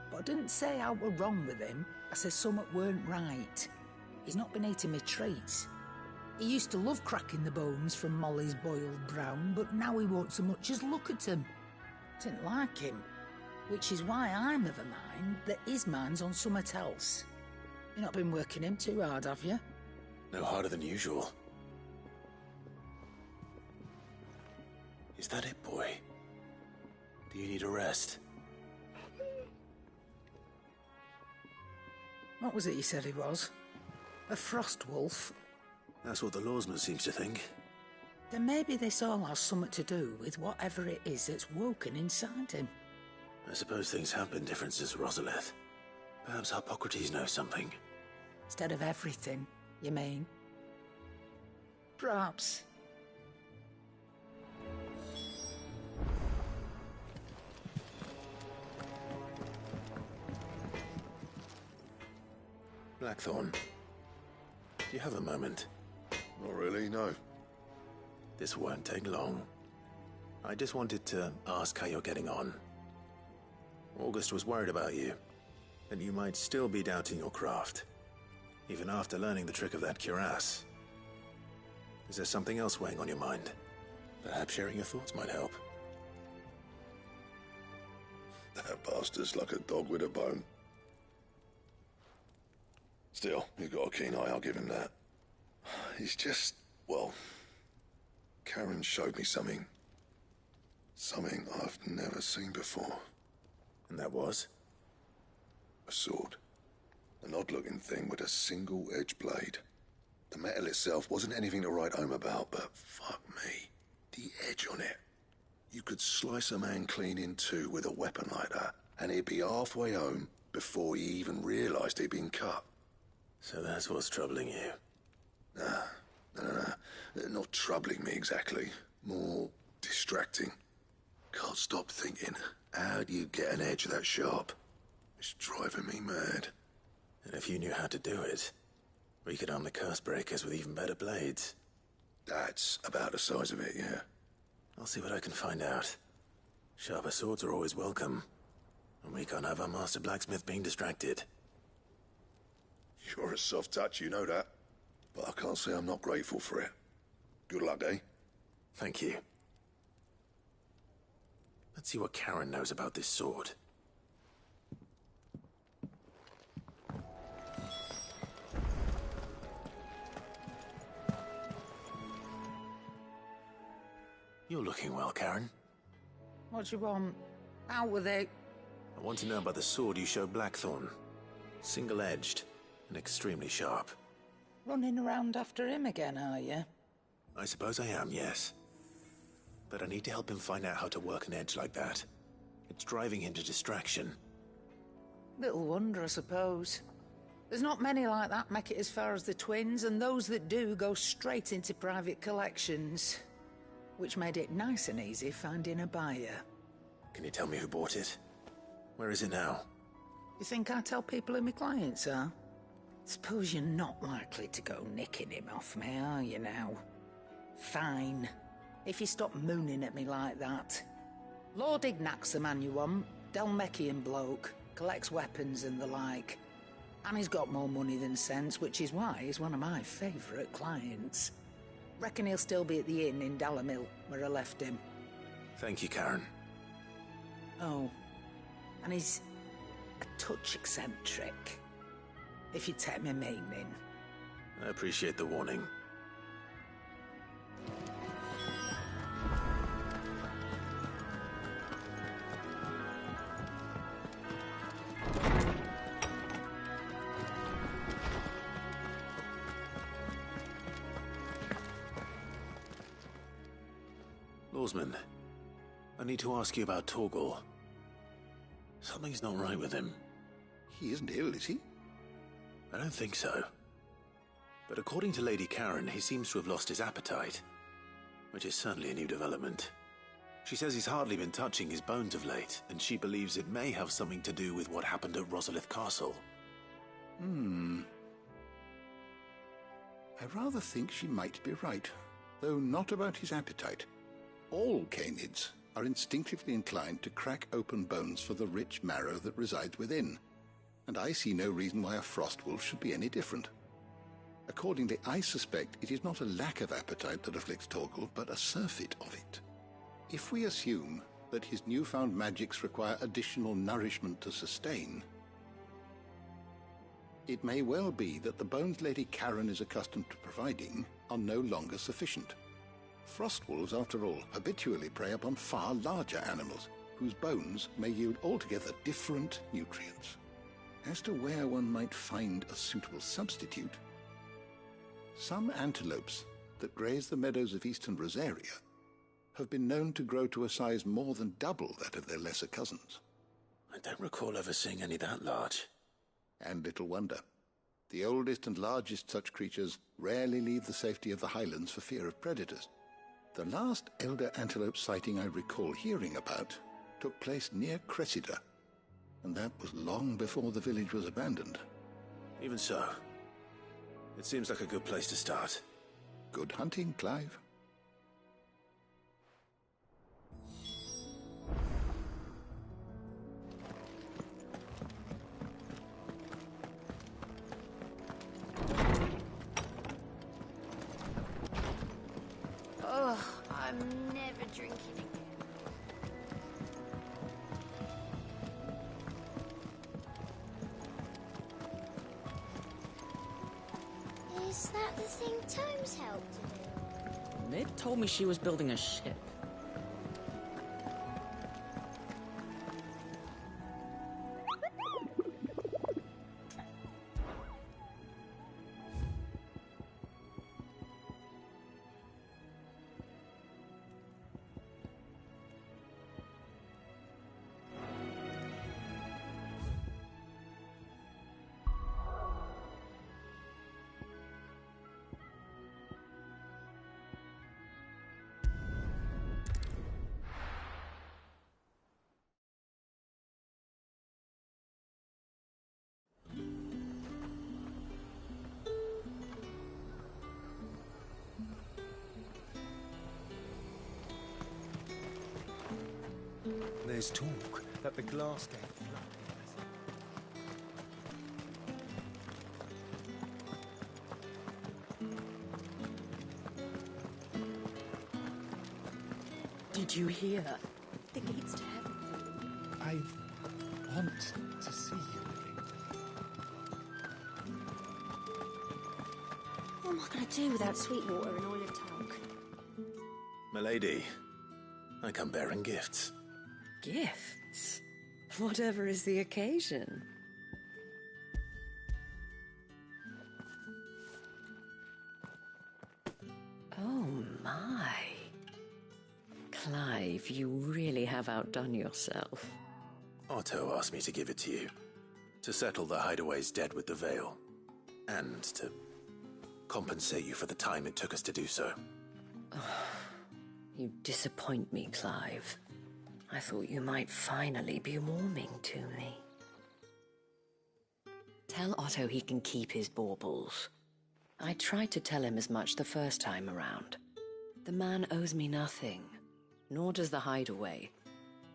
But I didn't say I were wrong with him. I said something weren't right. He's not been eating me treats. He used to love cracking the bones from Molly's boiled brown, but now he won't so much as look at them. Didn't like him. Which is why I'm of a mind that his mind's on something else. You've not been working him too hard, have you? No harder than usual. Is that it, boy? you need a rest. What was it you said he was? A frost wolf? That's what the lawsman seems to think. Then maybe this all has something to do with whatever it is that's woken inside him. I suppose things have been different since Rosalith. Perhaps Hippocrates knows something. Instead of everything, you mean? Perhaps. Blackthorn, do you have a moment? Not really, no. This won't take long. I just wanted to ask how you're getting on. August was worried about you, and you might still be doubting your craft, even after learning the trick of that cuirass. Is there something else weighing on your mind? Perhaps sharing your thoughts might help. That bastard's like a dog with a bone. Still, you've got a keen eye, I'll give him that. He's just, well, Karen showed me something. Something I've never seen before. And that was? A sword. An odd-looking thing with a single-edged blade. The metal itself wasn't anything to write home about, but fuck me, the edge on it. You could slice a man clean in two with a weapon like that, and he'd be halfway home before he even realised he'd been cut. So that's what's troubling you? Nah. Not troubling me exactly. More distracting. Can't stop thinking, how do you get an edge that sharp? It's driving me mad. And if you knew how to do it, we could arm the curse breakers with even better blades. That's about the size of it, yeah. I'll see what I can find out. Sharper swords are always welcome, and we can't have our master blacksmith being distracted. You're a soft touch, you know that. But I can't say I'm not grateful for it. Good luck, eh? Thank you. Let's see what Karen knows about this sword. You're looking well, Karen. What do you want? Out with it. I want to know about the sword you showed Blackthorn. Single-edged and extremely sharp. Running around after him again, are you? I suppose I am, yes. But I need to help him find out how to work an edge like that. It's driving him to distraction. Little wonder, I suppose. There's not many like that make it as far as the twins, and those that do go straight into private collections. Which made it nice and easy finding a buyer. Can you tell me who bought it? Where is it now? You think I tell people who my clients are? Suppose you're not likely to go nicking him off me, are you now? Fine. If you stop mooning at me like that. Lord Ignac's the man you want. Dalmekian bloke. Collects weapons and the like. And he's got more money than sense, which is why he's one of my favourite clients. Reckon he'll still be at the inn in Dalamil, where I left him. Thank you, Karen. Oh. And he's a touch eccentric. If you take my meaning. I appreciate the warning. Lawsman, I need to ask you about Torgal. Something's not right with him. He isn't ill, is he? I don't think so. But according to Lady Karen, he seems to have lost his appetite, which is certainly a new development. She says he's hardly been touching his bones of late, and she believes it may have something to do with what happened at Rosalith Castle. I rather think she might be right, though not about his appetite. All canids are instinctively inclined to crack open bones for the rich marrow that resides within, and I see no reason why a frostwolf should be any different. Accordingly, I suspect it is not a lack of appetite that afflicts Torgal, but a surfeit of it. If we assume that his newfound magics require additional nourishment to sustain, it may well be that the bones Lady Karen is accustomed to providing are no longer sufficient. Frostwolves, after all, habitually prey upon far larger animals, whose bones may yield altogether different nutrients. As to where one might find a suitable substitute, some antelopes that graze the meadows of eastern Rosaria have been known to grow to a size more than double that of their lesser cousins. I don't recall ever seeing any that large. And little wonder. The oldest and largest such creatures rarely leave the safety of the highlands for fear of predators. The last elder antelope sighting I recall hearing about took place near Cressida, and that was long before the village was abandoned. Even so, it seems like a good place to start. Good hunting, Clive. Oh, I'm never drinking again. Is that the thing Tomes helped to do? Mid told me she was building a ship. There's talk that the glass gate flooded. Did you hear? The gates to heaven. I want to see you living. What am I going to do without Sweetwater and Oil of Talk? Milady, I come bearing gifts. Gifts? Whatever is the occasion. Oh my. Clive, you really have outdone yourself. Otto asked me to give it to you. To settle the Hideaway's debt with the Veil. And to compensate you for the time it took us to do so. You disappoint me, Clive. I thought you might finally be warming to me. Tell Otto he can keep his baubles. I tried to tell him as much the first time around. The man owes me nothing, nor does the Hideaway.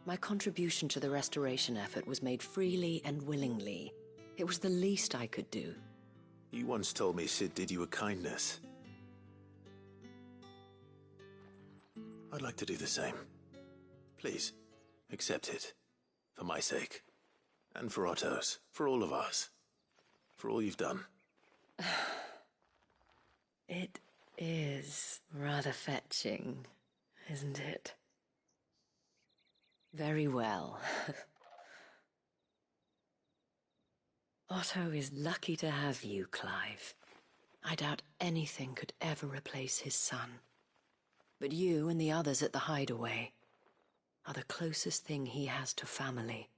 My contribution to the restoration effort was made freely and willingly. It was the least I could do. You once told me Sid did you a kindness. I'd like to do the same. Please, accept it. For my sake. And for Otto's. For all of us. For all you've done. It is rather fetching, isn't it? Very well. Otto is lucky to have you, Clive. I doubt anything could ever replace his son. But you and the others at the Hideaway are the closest thing he has to family.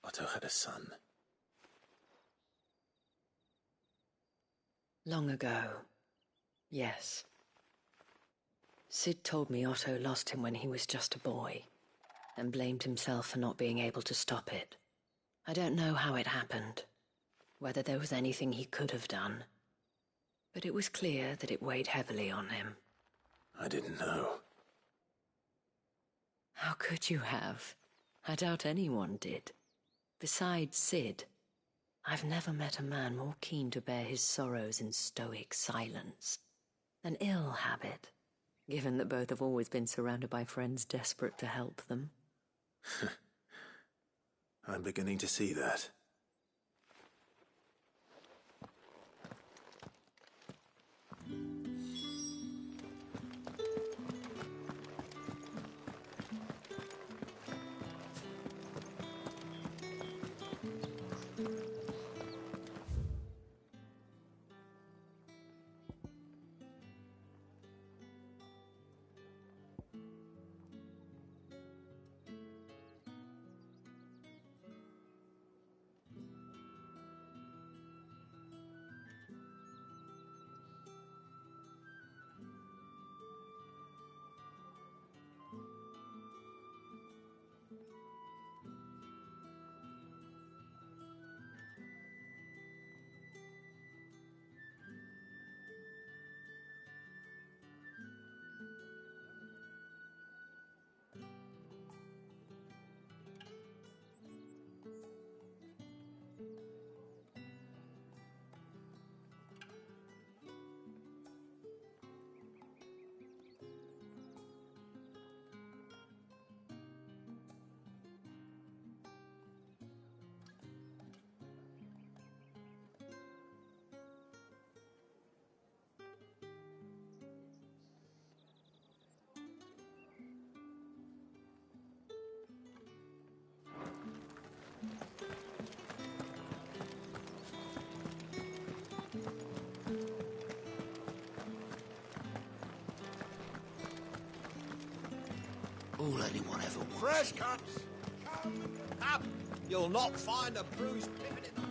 Otto had a son. Long ago, yes. Sid told me Otto lost him when he was just a boy, and blamed himself for not being able to stop it. I don't know how it happened, whether there was anything he could have done, but it was clear that it weighed heavily on him. I didn't know. How could you have? I doubt anyone did. Besides Sid, I've never met a man more keen to bear his sorrows in stoic silence. An ill habit, given that both have always been surrounded by friends desperate to help them. I'm beginning to see that. All anyone ever wants. Fresh cuts! Up! You'll not find a bruised pivot in them.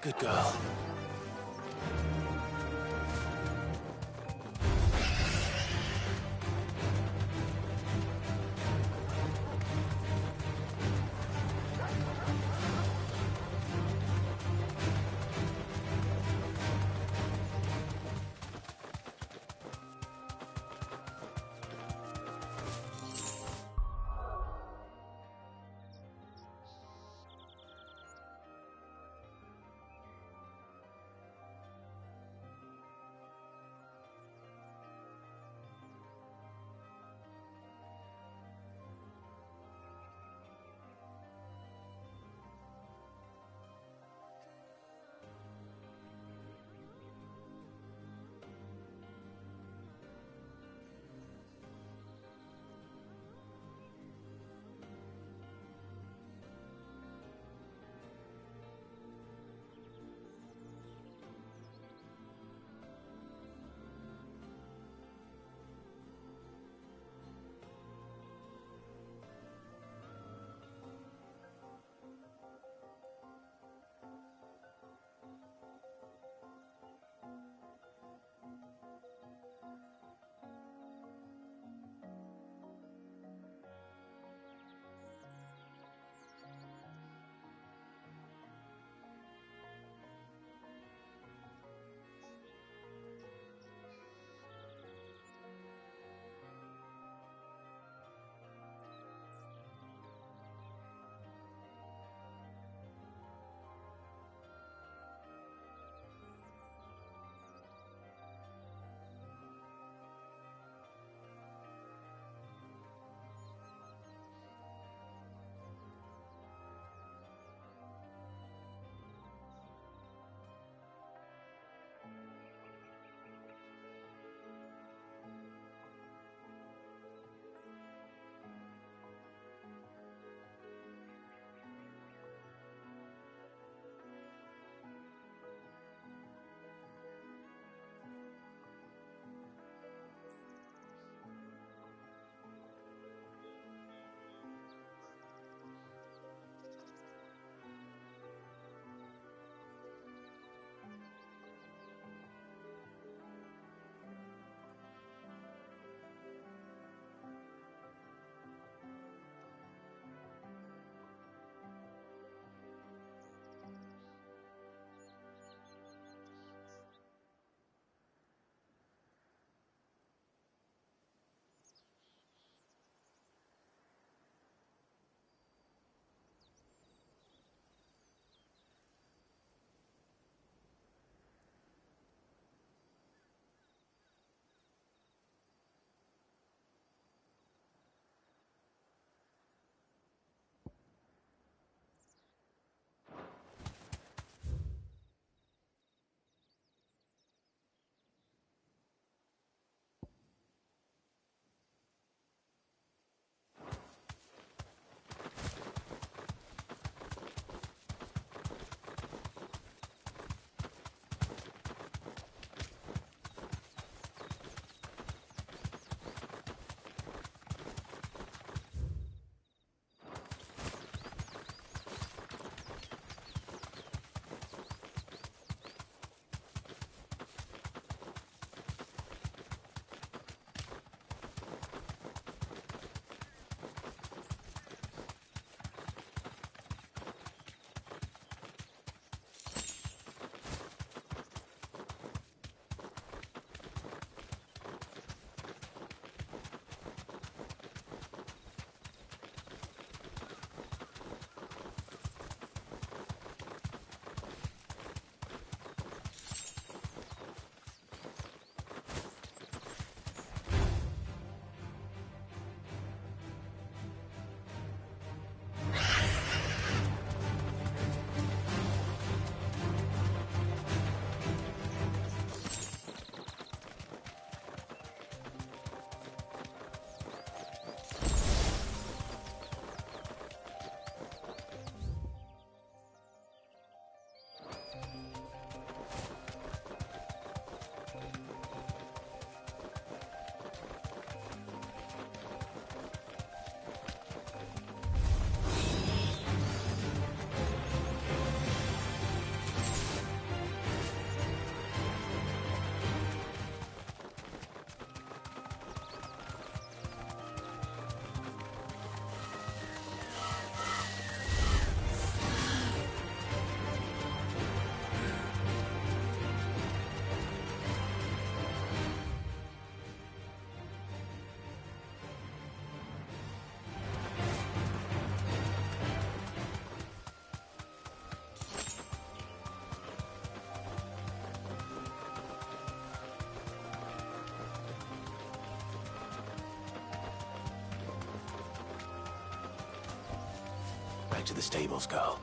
Good girl. back to the stables, girl.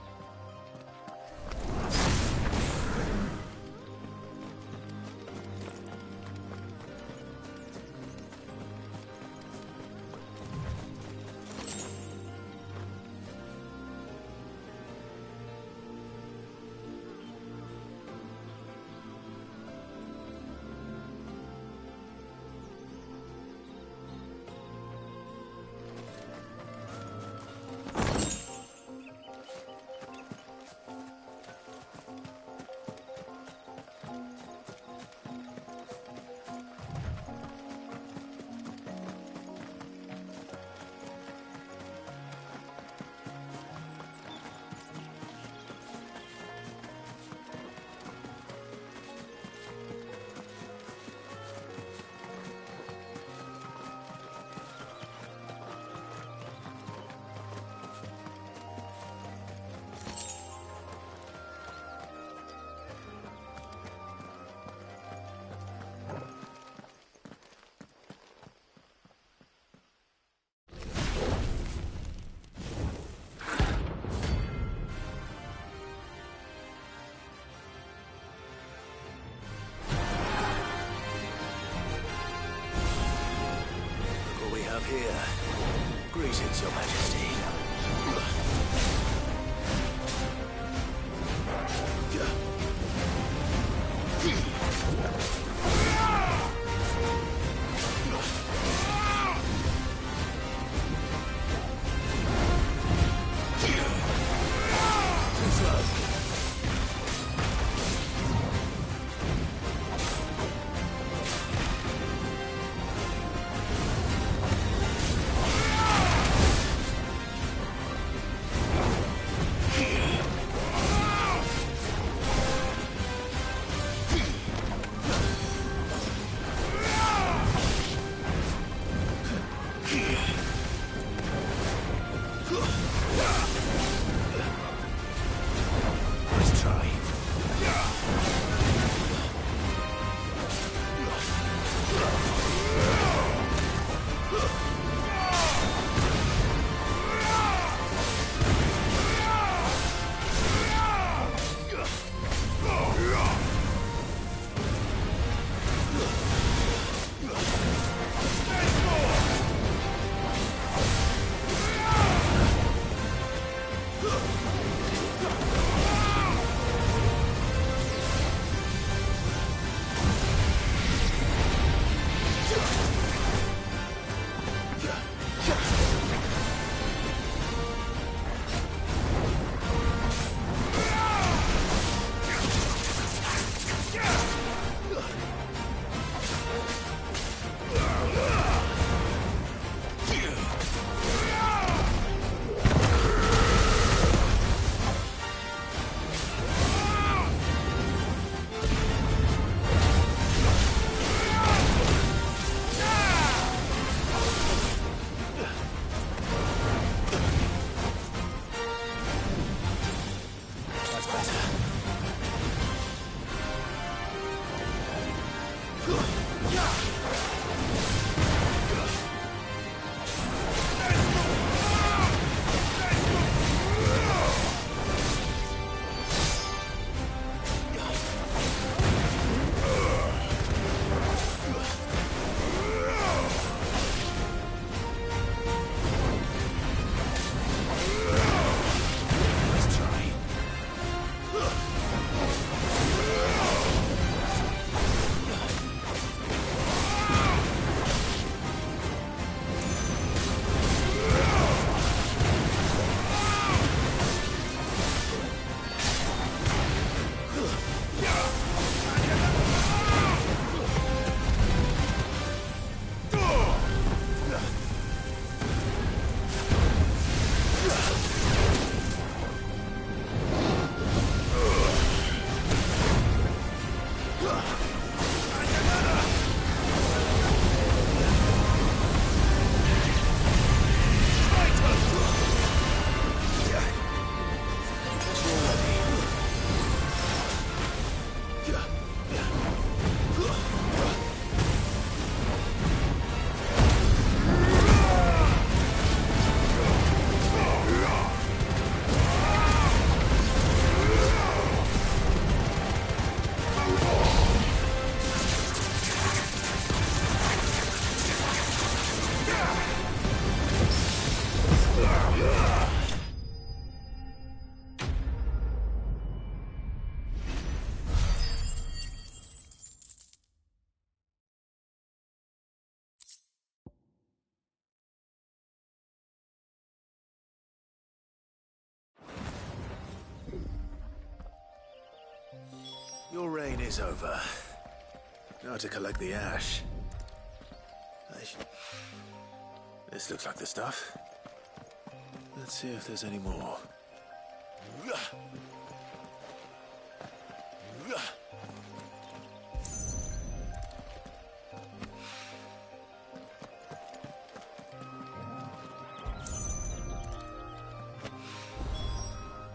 Here. Greetings, Your Majesty. Your reign is over. Now to collect the ash. This looks like the stuff. Let's see if there's any more.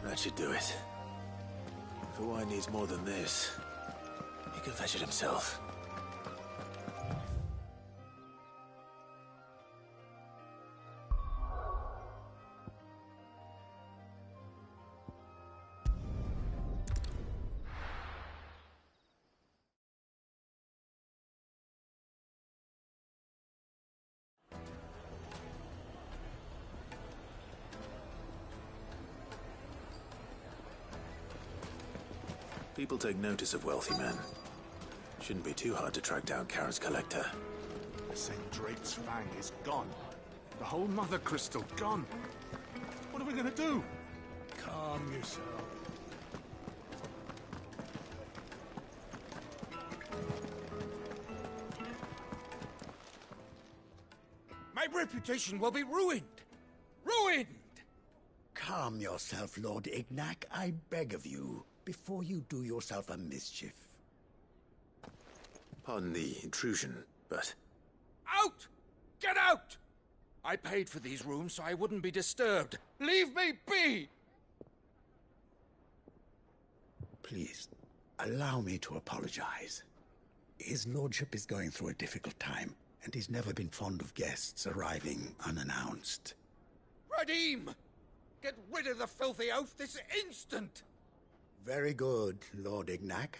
That should do it. If the wine needs more than this, he can fetch it himself. People take notice of wealthy men. Shouldn't be too hard to track down Karen's collector. The St. Drake's fang is gone. The whole mother crystal gone. What are we gonna do? Calm yourself. My reputation will be ruined! Ruined! Calm yourself, Lord Ignac, I beg of you, before you do yourself a mischief. Pardon the intrusion, but... Out! Get out! I paid for these rooms so I wouldn't be disturbed. Leave me be! Please, allow me to apologize. His lordship is going through a difficult time, and he's never been fond of guests arriving unannounced. Radim! Get rid of the filthy oaf this instant! Very good, Lord Ignac.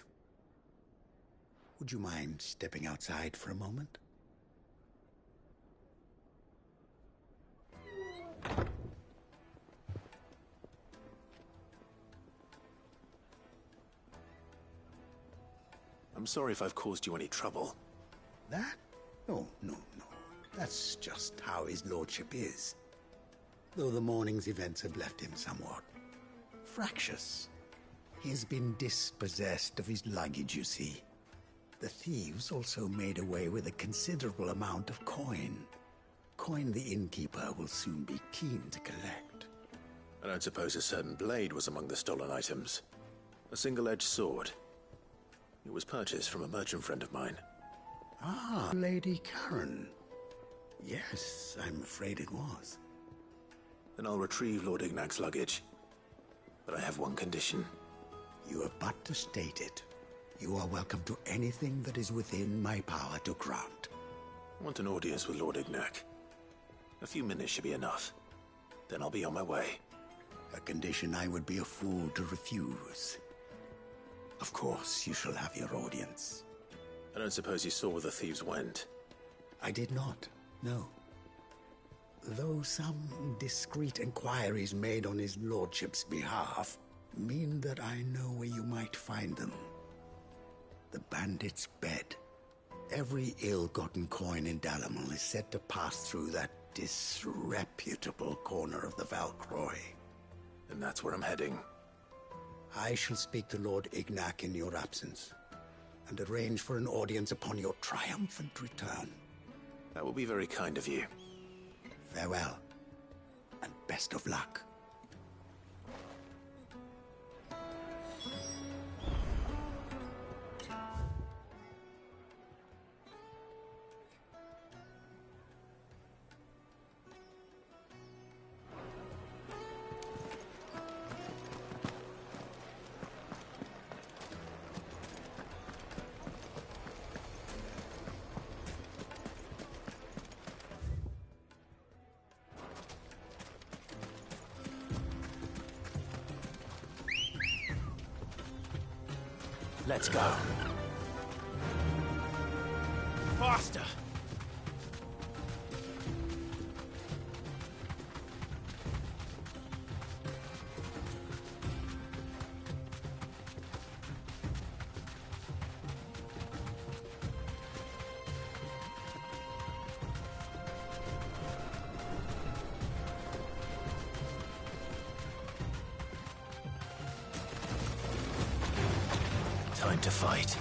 Would you mind stepping outside for a moment? I'm sorry if I've caused you any trouble. That? Oh, no. That's just how his lordship is. Though the morning's events have left him somewhat fractious. He has been dispossessed of his luggage, you see. The thieves also made away with a considerable amount of coin. Coin the innkeeper will soon be keen to collect. I don't suppose a certain blade was among the stolen items. A single-edged sword. It was purchased from a merchant friend of mine. Ah, Lady Karen. Yes, I'm afraid it was. Then I'll retrieve Lord Ignac's luggage. But I have one condition. You have but to state it. You are welcome to anything that is within my power to grant. I want an audience with Lord Ignac. A few minutes should be enough. Then I'll be on my way. A condition I would be a fool to refuse. Of course, you shall have your audience. I don't suppose you saw where the thieves went? I did not, no. Though some discreet inquiries made on his lordship's behalf mean that I know where you might find them. The bandit's bed. Every ill-gotten coin in Dalamil is said to pass through that disreputable corner of the Valcroy. And that's where I'm heading. I shall speak to Lord Ignac in your absence, and arrange for an audience upon your triumphant return. That will be very kind of you. Farewell, and best of luck. Let's go. Faster! Time to fight.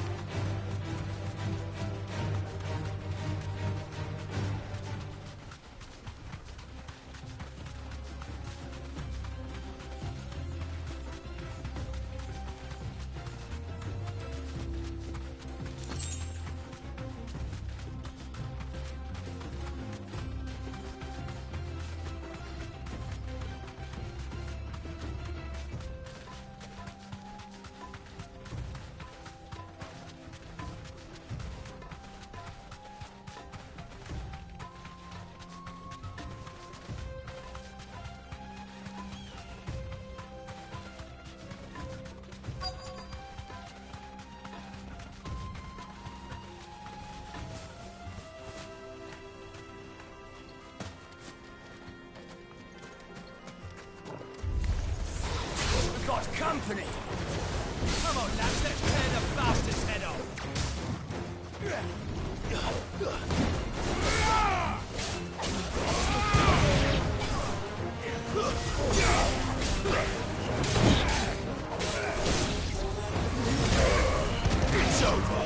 Got company! Come on, lads, let's tear the bastard's head off! It's over!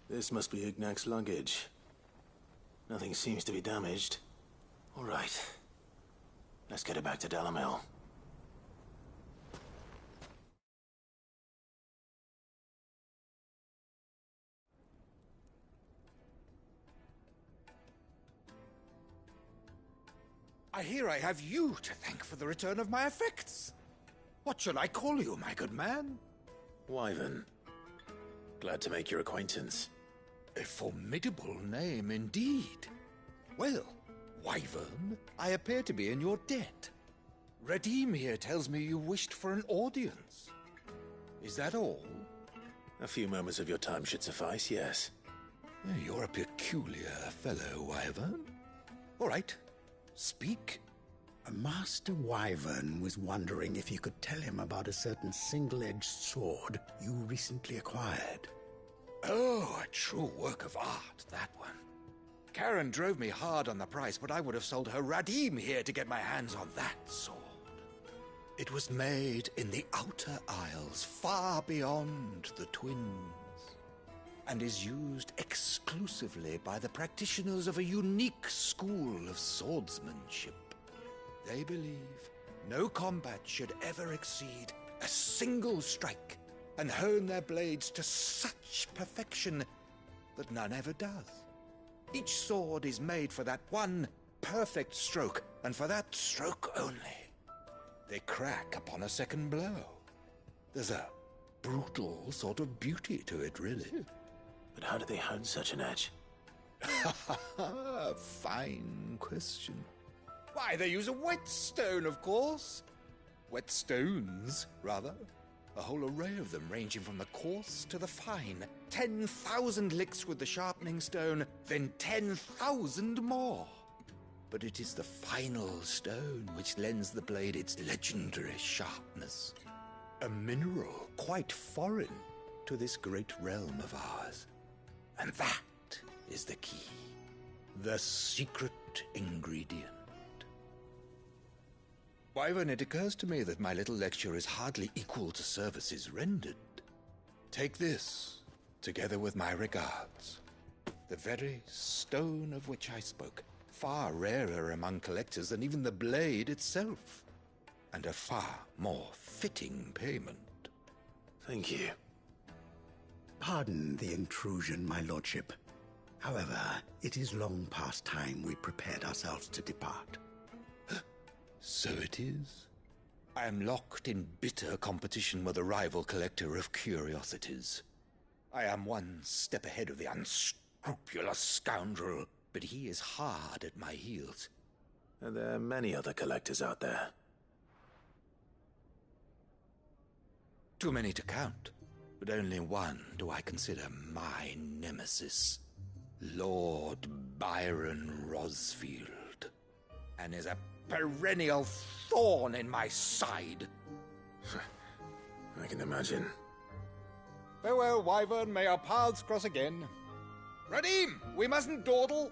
This must be Ignac's luggage. Nothing seems to be damaged. All right. Let's get it back to Dalamel. I hear I have you to thank for the return of my effects. What shall I call you, my good man? Wyvern. Glad to make your acquaintance. A formidable name indeed. Well, Wyvern, I appear to be in your debt. Redeem here tells me you wished for an audience. Is that all? A few moments of your time should suffice, yes. You're a peculiar fellow, Wyvern. All right, speak. Master Wyvern was wondering if you could tell him about a certain single-edged sword you recently acquired. Oh, a true work of art, that one. Karen drove me hard on the price, but I would have sold her Radim here to get my hands on that sword. It was made in the Outer Isles, far beyond the Twins, and is used exclusively by the practitioners of a unique school of swordsmanship. They believe no combat should ever exceed a single strike, and hone their blades to such perfection that none ever does. Each sword is made for that one perfect stroke, and for that stroke only. They crack upon a second blow. There's a brutal sort of beauty to it, really. But how do they hone such an edge? Fine question. Why, they use a whetstone, of course. Whetstones, rather. A whole array of them, ranging from the coarse to the fine. 10,000 licks with the sharpening stone, then 10,000 more. But it is the final stone which lends the blade its legendary sharpness. A mineral quite foreign to this great realm of ours. And that is the key. The secret ingredient. Wyvern, it occurs to me that my little lecture is hardly equal to services rendered. Take this, together with my regards. The very stone of which I spoke, far rarer among collectors than even the blade itself, and a far more fitting payment. Thank you. Pardon the intrusion, my lordship. However, it is long past time we prepared ourselves to depart. So it is. I am locked in bitter competition with a rival collector of curiosities. I am one step ahead of the unscrupulous scoundrel, but he is hard at my heels. And there are many other collectors out there. Too many to count, but only one do I consider my nemesis. Lord Byron Rosfield. And is a perennial thorn in my side. I can imagine. Farewell, Wyvern. May our paths cross again. Radim, we mustn't dawdle.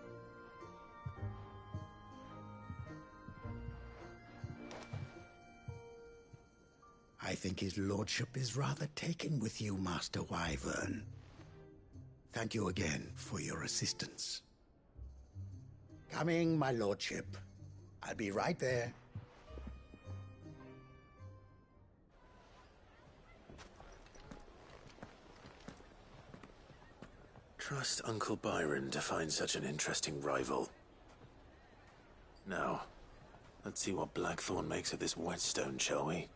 I think his lordship is rather taken with you, Master Wyvern. Thank you again for your assistance. Coming, my lordship. I'll be right there. Trust Uncle Byron to find such an interesting rival. Now, let's see what Blackthorn makes of this whetstone, shall we?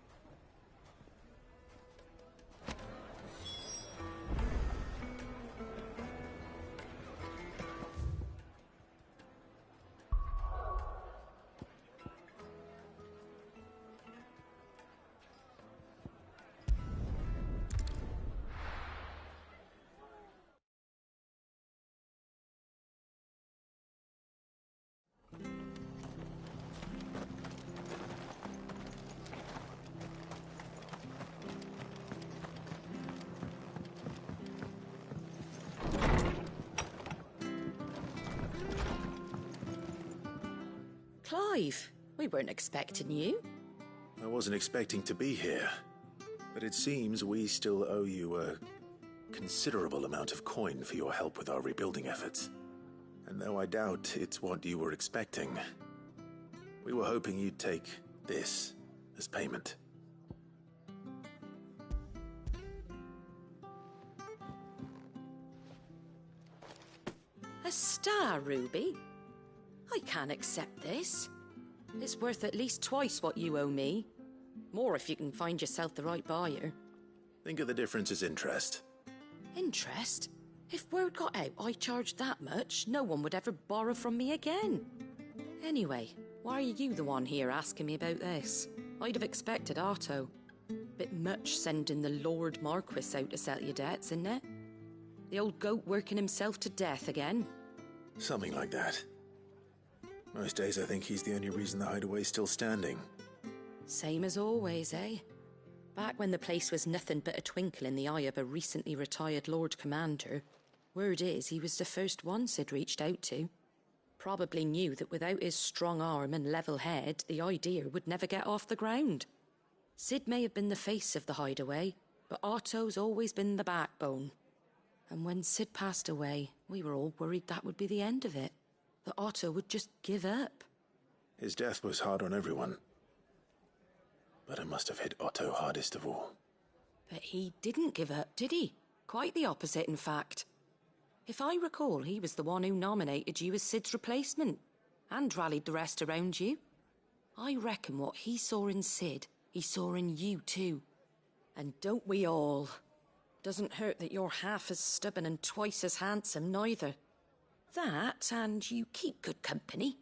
Clive, we weren't expecting you. I wasn't expecting to be here, but it seems we still owe you a considerable amount of coin for your help with our rebuilding efforts. And though I doubt it's what you were expecting, we were hoping you'd take this as payment. A star ruby? I can't accept this. It's worth at least twice what you owe me. More if you can find yourself the right buyer. Think of the difference as interest. Interest? If word got out I charged that much, no one would ever borrow from me again. Anyway, why are you the one here asking me about this? I'd have expected Otto. Bit much sending the Lord Marquis out to settle your debts, isn't it? The old goat working himself to death again? Something like that. Most days I think he's the only reason the hideaway's still standing. Same as always, eh? Back when the place was nothing but a twinkle in the eye of a recently retired Lord Commander, word is he was the first one Sid reached out to. Probably knew that without his strong arm and level head, the idea would never get off the ground. Sid may have been the face of the hideaway, but Otto's always been the backbone. And when Sid passed away, we were all worried that would be the end of it. That Otto would just give up. His death was hard on everyone. But it must have hit Otto hardest of all. But he didn't give up, did he? Quite the opposite, in fact. If I recall, he was the one who nominated you as Sid's replacement, and rallied the rest around you. I reckon what he saw in Sid, he saw in you too. And don't we all? Doesn't hurt that you're half as stubborn and twice as handsome, neither. That, and you keep good company.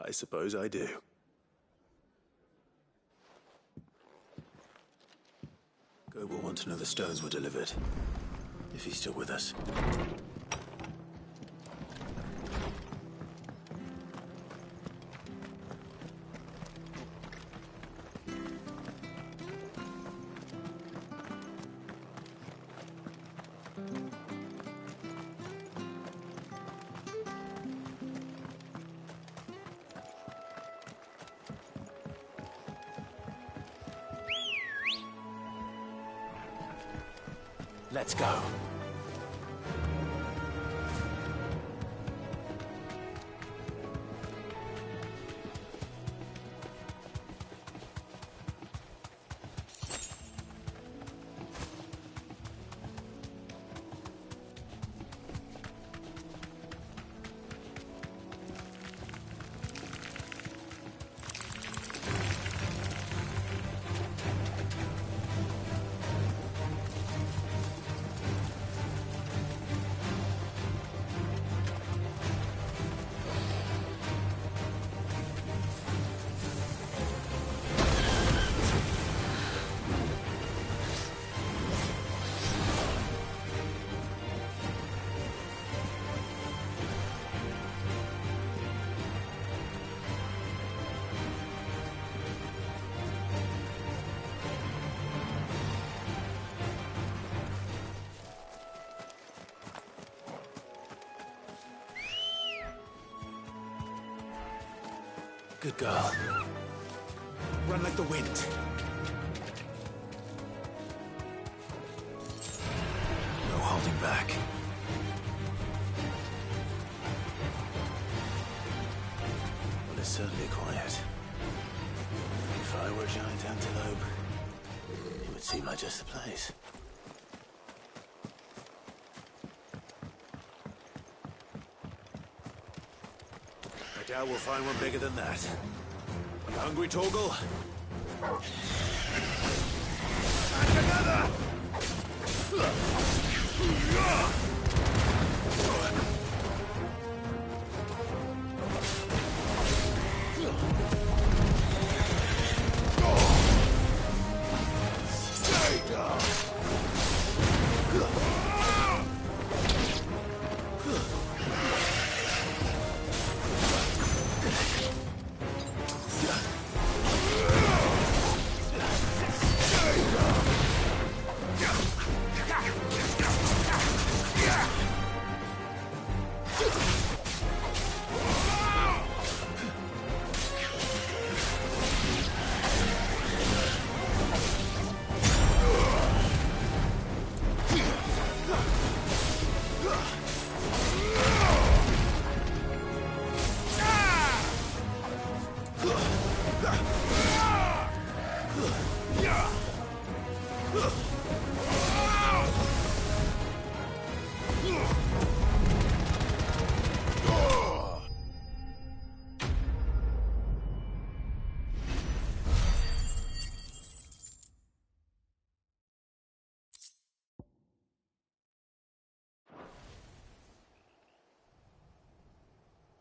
I suppose I do. Go will want to know the stones were delivered, if he's still with us. Let's go. Good girl. Run like the wind. No holding back. Well, it's certainly quiet. If I were a giant antelope, it would seem like just the place. I doubt we'll find one bigger than that. You hungry, Torgal? And another! Stay down!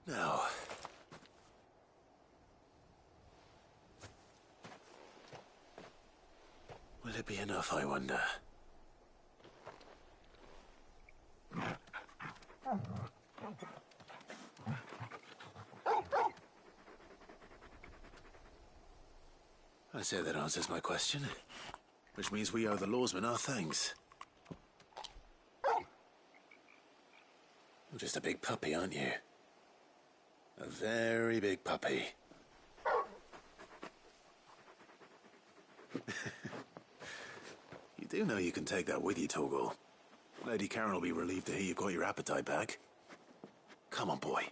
Now. Will it be enough, I wonder? I say that answers my question. Which means we owe the lawsmen our thanks. You're just a big puppy, aren't you? A very big puppy. You do know you can take that with you, Torgal. Lady Karen will be relieved to hear you've got your appetite back. Come on, boy.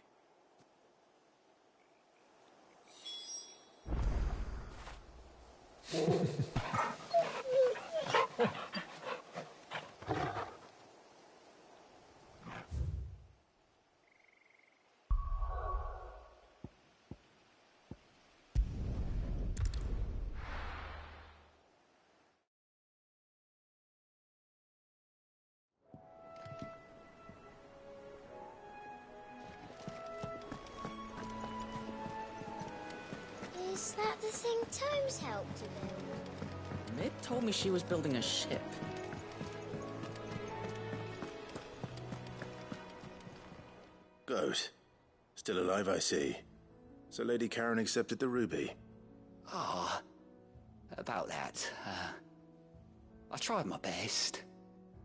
that the thing Tomes helped to build? Mid told me she was building a ship. Goat. Still alive, I see. So Lady Karen accepted the ruby. Ah, about that. I tried my best,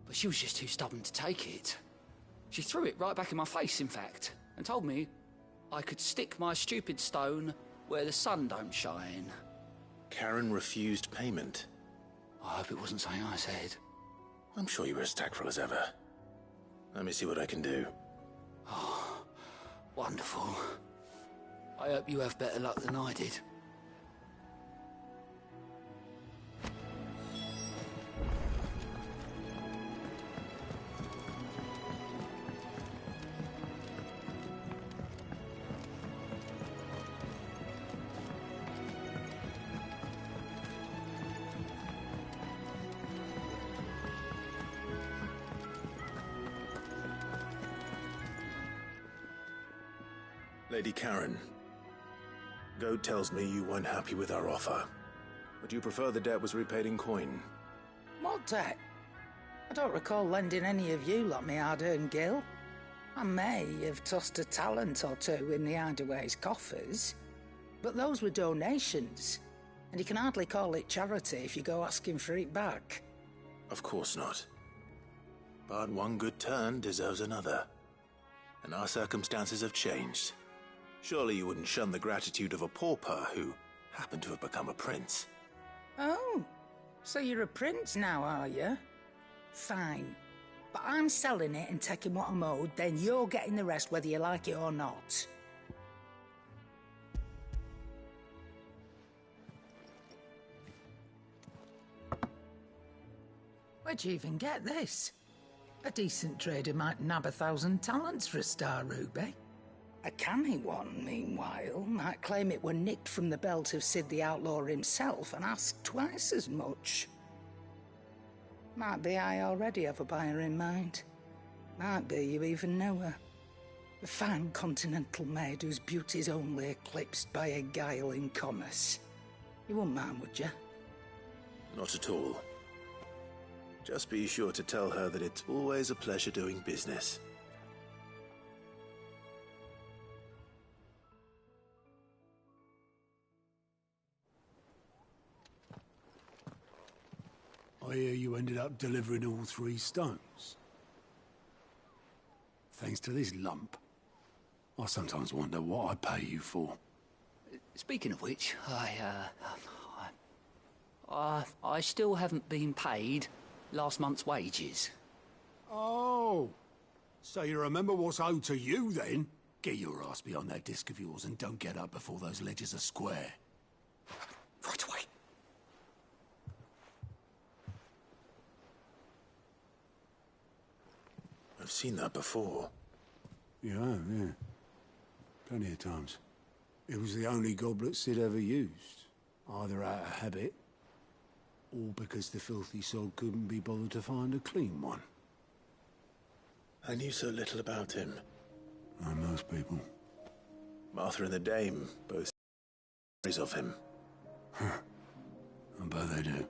but she was just too stubborn to take it. She threw it right back in my face, in fact, and told me I could stick my stupid stone where the sun don't shine. Karen refused payment. I hope it wasn't something I said. I'm sure you were as tactful as ever. Let me see what I can do. Oh, wonderful. I hope you have better luck than I did. Lady Karen, Goat tells me you weren't happy with our offer. Would you prefer the debt was repaid in coin? What debt? I don't recall lending any of you like me hard-earned gil. I may have tossed a talent or two in the Hideaway's coffers, but those were donations, and you can hardly call it charity if you go asking for it back. Of course not. But one good turn deserves another. And our circumstances have changed. Surely you wouldn't shun the gratitude of a pauper who happened to have become a prince. Oh, so you're a prince now, are you? Fine. But I'm selling it and taking what I'm owed, then you're getting the rest whether you like it or not. Where'd you even get this? A decent trader might nab 1,000 talents for a star ruby. A canny one, meanwhile, might claim it were nicked from the belt of Sid the Outlaw himself and ask twice as much. Might be I already have a buyer in mind. Might be you even know her. A fine continental maid whose beauty's only eclipsed by a guile in commerce. You wouldn't mind, would you? Not at all. Just be sure to tell her that it's always a pleasure doing business. I hear you ended up delivering all 3 stones. Thanks to this lump. I sometimes wonder what I pay you for. Speaking of which, I still haven't been paid last month's wages. Oh, so you remember what's owed to you then? Get your ass behind that disc of yours and don't get up before those ledgers are square. Right away. I've seen that before. You have, yeah. Plenty of times. It was the only goblet Sid ever used. Either out of habit, or because the filthy sod couldn't be bothered to find a clean one. I knew so little about him. Like most people. Martha and the Dame both stories of him. I bet they do.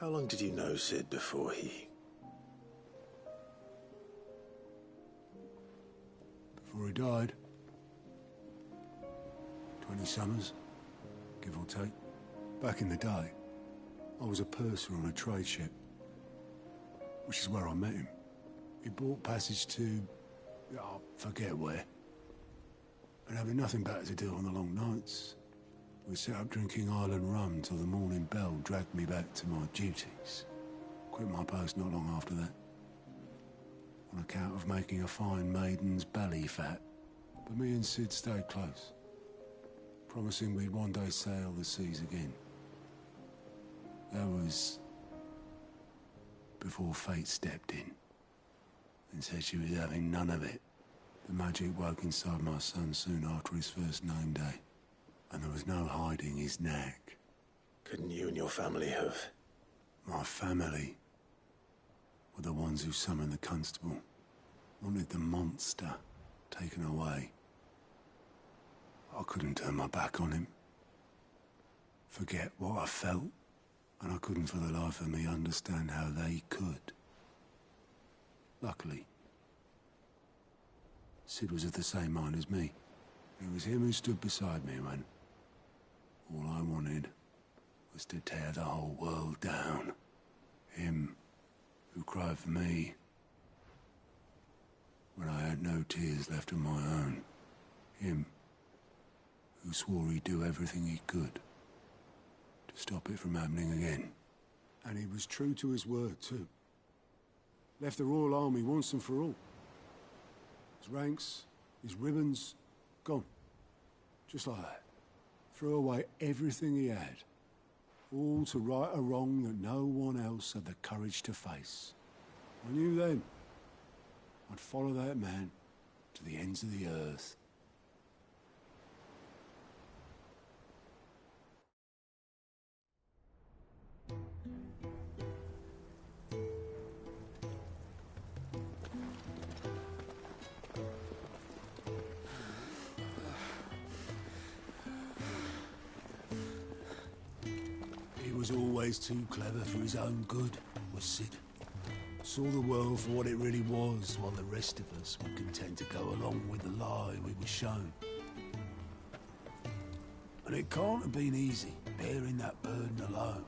How long did you know Sid before he... Before he died. 20 summers, give or take. Back in the day, I was a purser on a trade ship, which is where I met him. He bought passage to... I forget where. And having nothing better to do on the long nights, we set up drinking island rum till the morning bell dragged me back to my duties. Quit my post not long after that. On account of making a fine maiden's belly fat. But me and Sid stayed close, promising we'd one day sail the seas again. That was before fate stepped in and said she was having none of it. The magic woke inside my son soon after his first name day, and there was no hiding his knack. Couldn't you and your family have... My family were the ones who summoned the constable, wanted the monster taken away. I couldn't turn my back on him. forget what I felt, and I couldn't for the life of me understand how they could. Luckily, Sid was of the same mind as me. It was him who stood beside me when all I wanted was to tear the whole world down. Him who cried for me when I had no tears left of my own. Him who swore he'd do everything he could to stop it from happening again. And he was true to his word, too. Left the Royal Army once and for all. His ranks, his ribbons, gone. Just like that. Threw away everything he had. All to right a wrong that no one else had the courage to face. I knew then I'd follow that man to the ends of the earth. He was always too clever for his own good, was Sid. Saw the world for what it really was, while the rest of us were content to go along with the lie we were shown. And it can't have been easy, bearing that burden alone.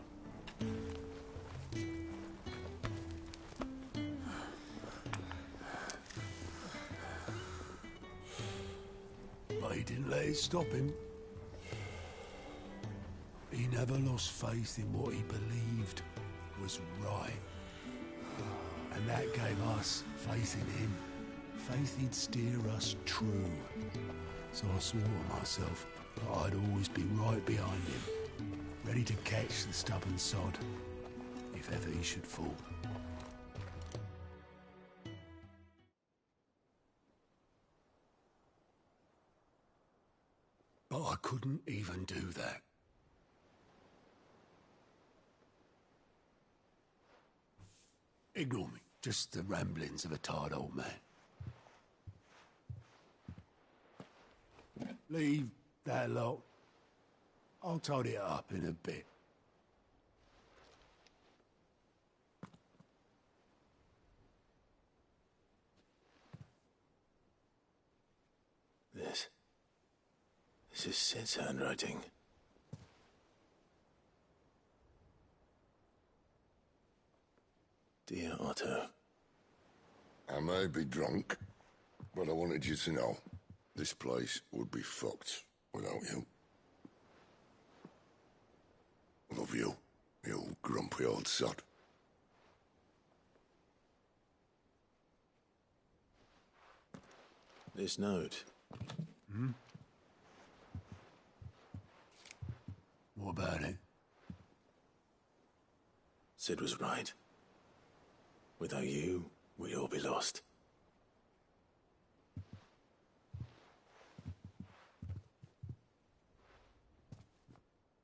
But he didn't let it stop him. He never lost faith in what he believed was right. And that gave us faith in him. Faith he'd steer us true. So I swore to myself that I'd always be right behind him, ready to catch the stubborn sod, if ever he should fall. But I couldn't even do that. Ignore me. Just the ramblings of a tired old man. Leave that lot. I'll tidy it up in a bit. This is Sid's handwriting. Dear Otto. I may be drunk, but I wanted you to know this place would be fucked without you. Love you, you grumpy old sod. This note. Hmm? What about it? Sid was right. Without you, we'd all be lost.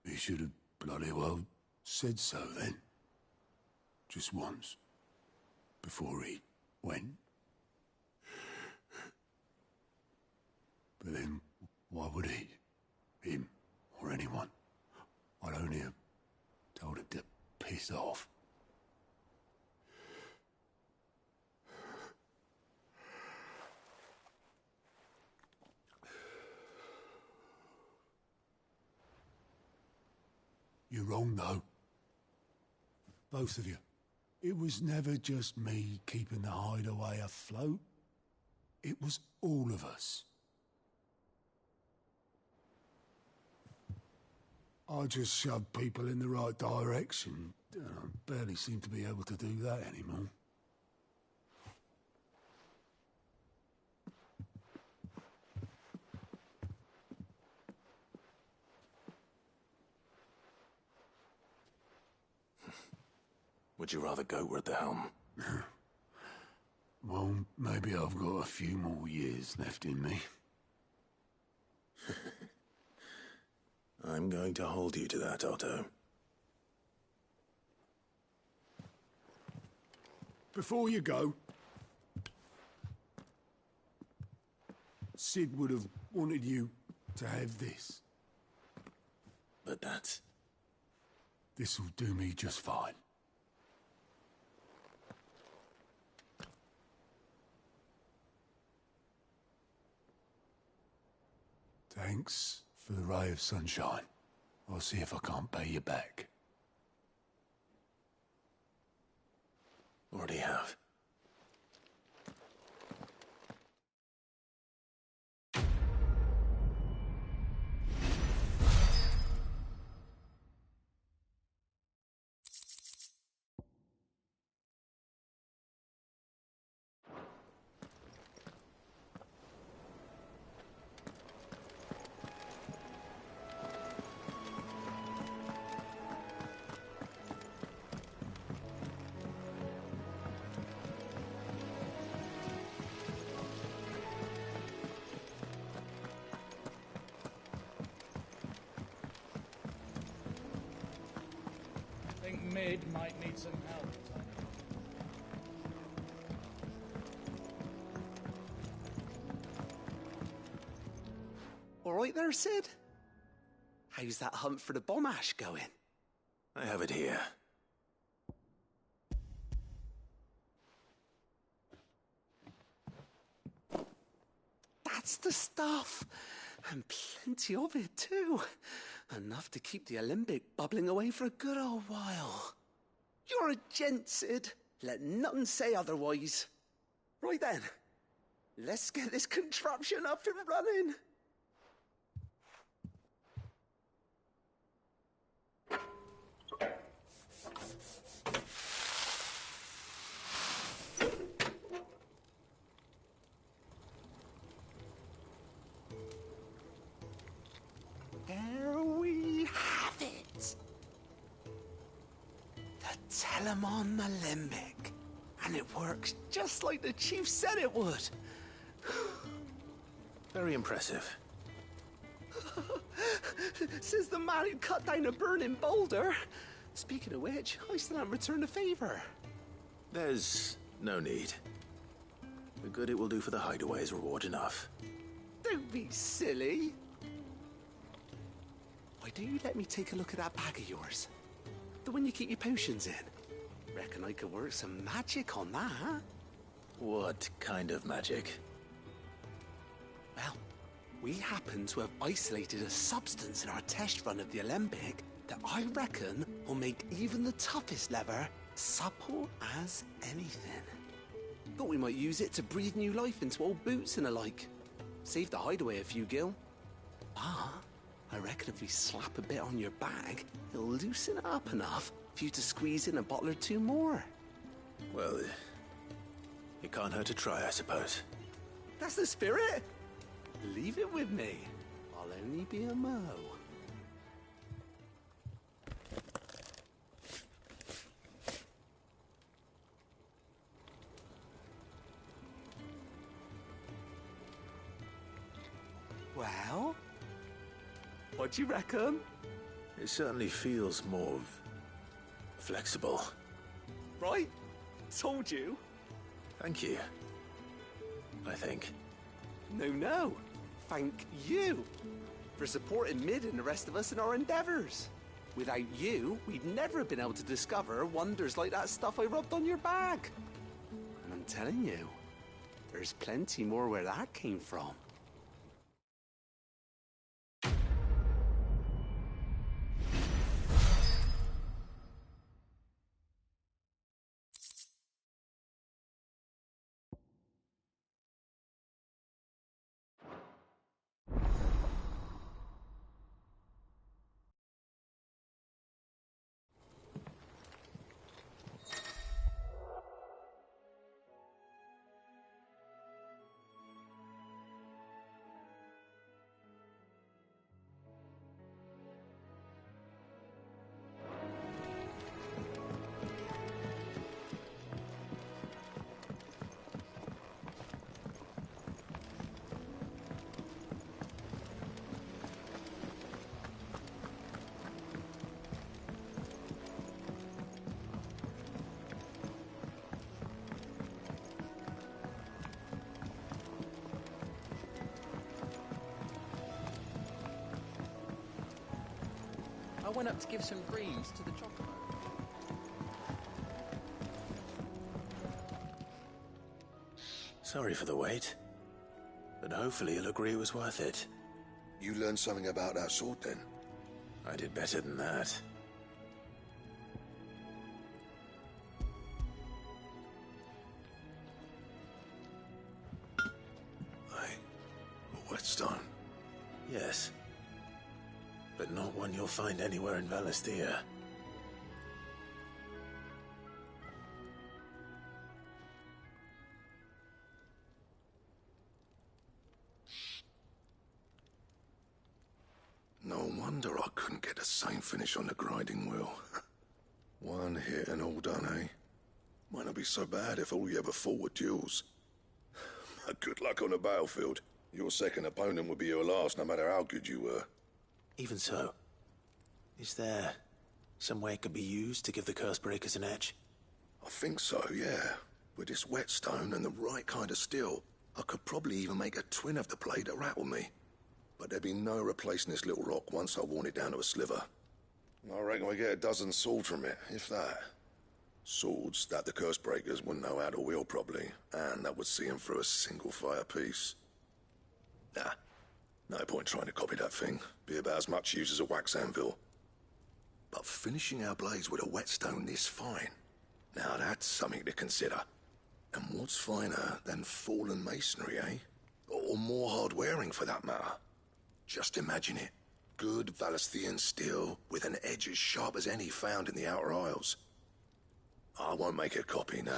He should have bloody well said so then. Just once. Before he went. But then, why would he? Him, or anyone? I'd only have told him to piss off. You're wrong, though. Both of you. It was never just me keeping the hideaway afloat. It was all of us. I just shoved people in the right direction. I barely seem to be able to do that anymore. Would you rather goat were at the helm? Well, maybe I've got a few more years left in me. I'm going to hold you to that, Otto. Before you go, Sid would have wanted you to have this. But that's This'll do me just fine. Thanks for the ray of sunshine. I'll see if I can't pay you back. Already have. I think Mid might need some help. All right there, Sid? How's that hunt for the bomb ash going? I have it here. That's the stuff. And plenty of it, too. Enough to keep the alembic bubbling away for a good old while. You're a gent, Sid. Let nothing say otherwise. Right then, let's get this contraption up and running. There we have it. The Telemon Alembic. And it works just like the chief said it would. Very impressive. Says the man who cut down a burning boulder. Speaking of which, I still haven't returned the favor. There's no need. The good it will do for the hideaway is reward enough. Don't be silly. Why don't you let me take a look at that bag of yours? The one you keep your potions in. Reckon I could work some magic on that, huh? What kind of magic? Well, we happen to have isolated a substance in our test run of the alembic that I reckon will make even the toughest leather supple as anything. Thought we might use it to breathe new life into old boots and the like. Save the hideaway a few gil. Ah, I reckon if we slap a bit on your bag, it'll loosen it up enough for you to squeeze in a bottle or two more. Well, it can't hurt to try, I suppose. That's the spirit. Leave it with me. I'll only be a mo. Well, what do you reckon? It certainly feels more flexible. Right? Told you. Thank you. I think. No. Thank you for supporting Mid and the rest of us in our endeavors. Without you, we'd never have been able to discover wonders like that stuff I rubbed on your bag. And I'm telling you, there's plenty more where that came from. went up to give some greens to the chocolate. Sorry for the wait, but hopefully you'll agree it was worth it. You learned something about that sword, then? I did better than that. A whetstone? Yes. But not one you'll find anywhere in Valisthea. No wonder I couldn't get the same finish on the grinding wheel. One hit and all done, eh? Might not be so bad if all you ever fought were duels. Good luck on the battlefield. Your second opponent would be your last, no matter how good you were. Even so, is there some way it could be used to give the Cursebreakers an edge? I think so, yeah. With this whetstone and the right kind of steel, I could probably even make a twin of the blade that rattled me. But there'd be no replacing this little rock once I worn it down to a sliver. I reckon we get a dozen swords from it, if that. Swords that the Cursebreakers wouldn't know how to wield properly, and that would see them through a single fire piece. Nah, no point trying to copy that thing. Be about as much use as a wax anvil. But finishing our blades with a whetstone this fine, now that's something to consider. And what's finer than fallen masonry, eh? Or more hard-wearing, for that matter. Just imagine it. Good Valisthean steel with an edge as sharp as any found in the Outer Isles. I won't make a copy, nah.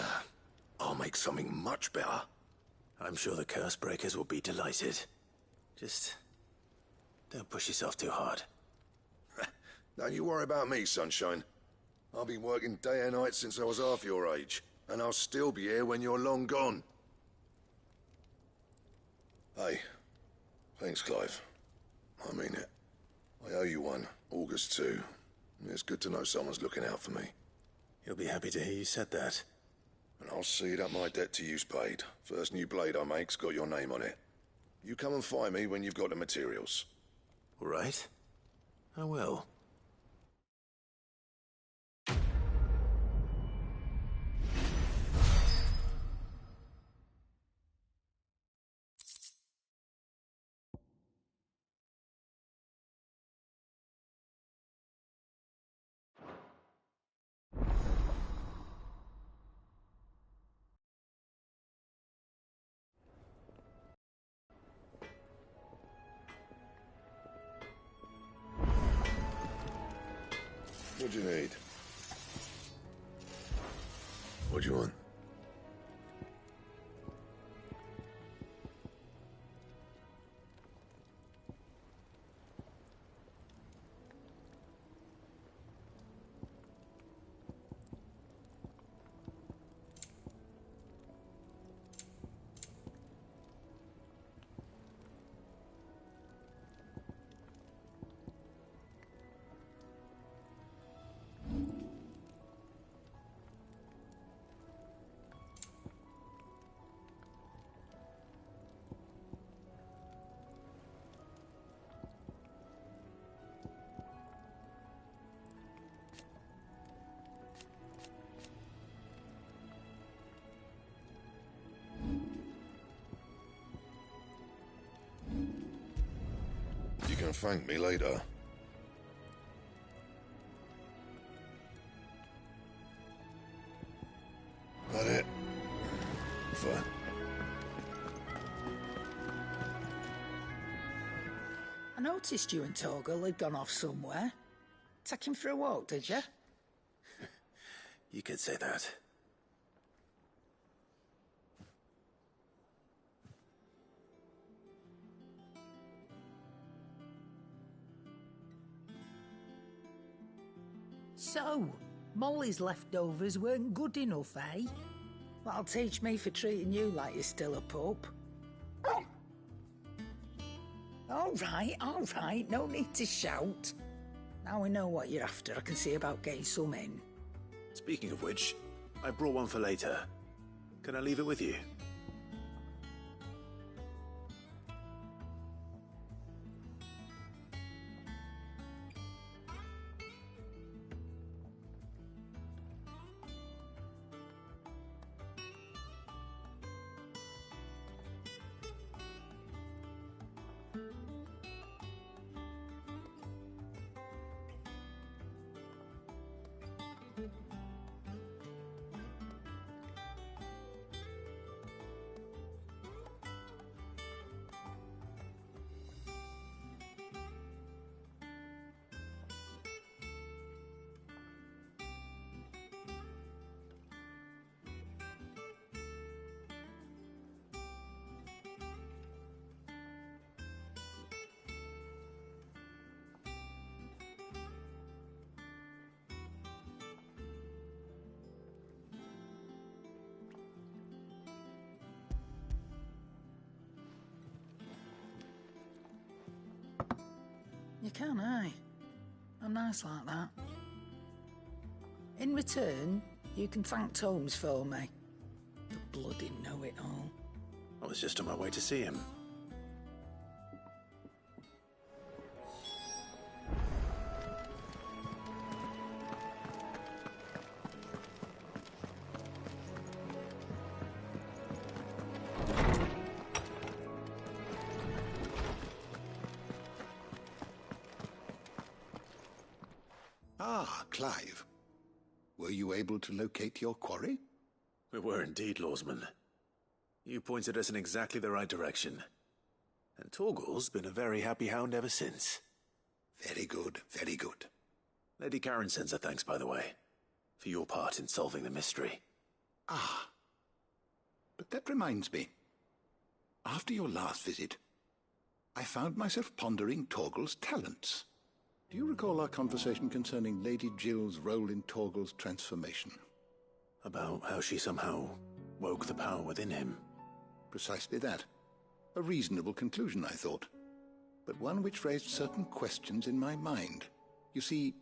I'll make something much better. I'm sure the Cursebreakers will be delighted. Just don't push yourself too hard. Don't you worry about me, sunshine. I've been working day and night since I was half your age, and I'll still be here when you're long gone. Hey, thanks, Clive. I mean it. I owe you one, August too. It's good to know someone's looking out for me. He'll be happy to hear you said that. And I'll see that my debt to you's paid. First new blade I make's got your name on it. You come and find me when you've got the materials. All right. I will. What do you need? What do you want? You can thank me later. That it? Fine. I noticed you and Torgal had gone off somewhere. Take him for a walk, did you? You could say that. So, Molly's leftovers weren't good enough, eh? That'll teach me for treating you like you're still a pup. All right, no need to shout. Now we know what you're after, I can see about getting some in. Speaking of which, I brought one for later. Can I leave it with you? You can, aye. I'm nice like that. In return, you can thank Tomes for me. The bloody know-it-all. I was just on my way to see him. Ah, Clive. Were you able to locate your quarry? We were indeed, Lawsman. You pointed us in exactly the right direction. And Torgal's been a very happy hound ever since. Very good, very good. Lady Karen sends her thanks, by the way, for your part in solving the mystery. Ah. But that reminds me. After your last visit, I found myself pondering Torgal's talents. Do you recall our conversation concerning Lady Jill's role in Torgal's transformation? About how she somehow woke the power within him. Precisely that. A reasonable conclusion, I thought. But one which raised certain questions in my mind. You see,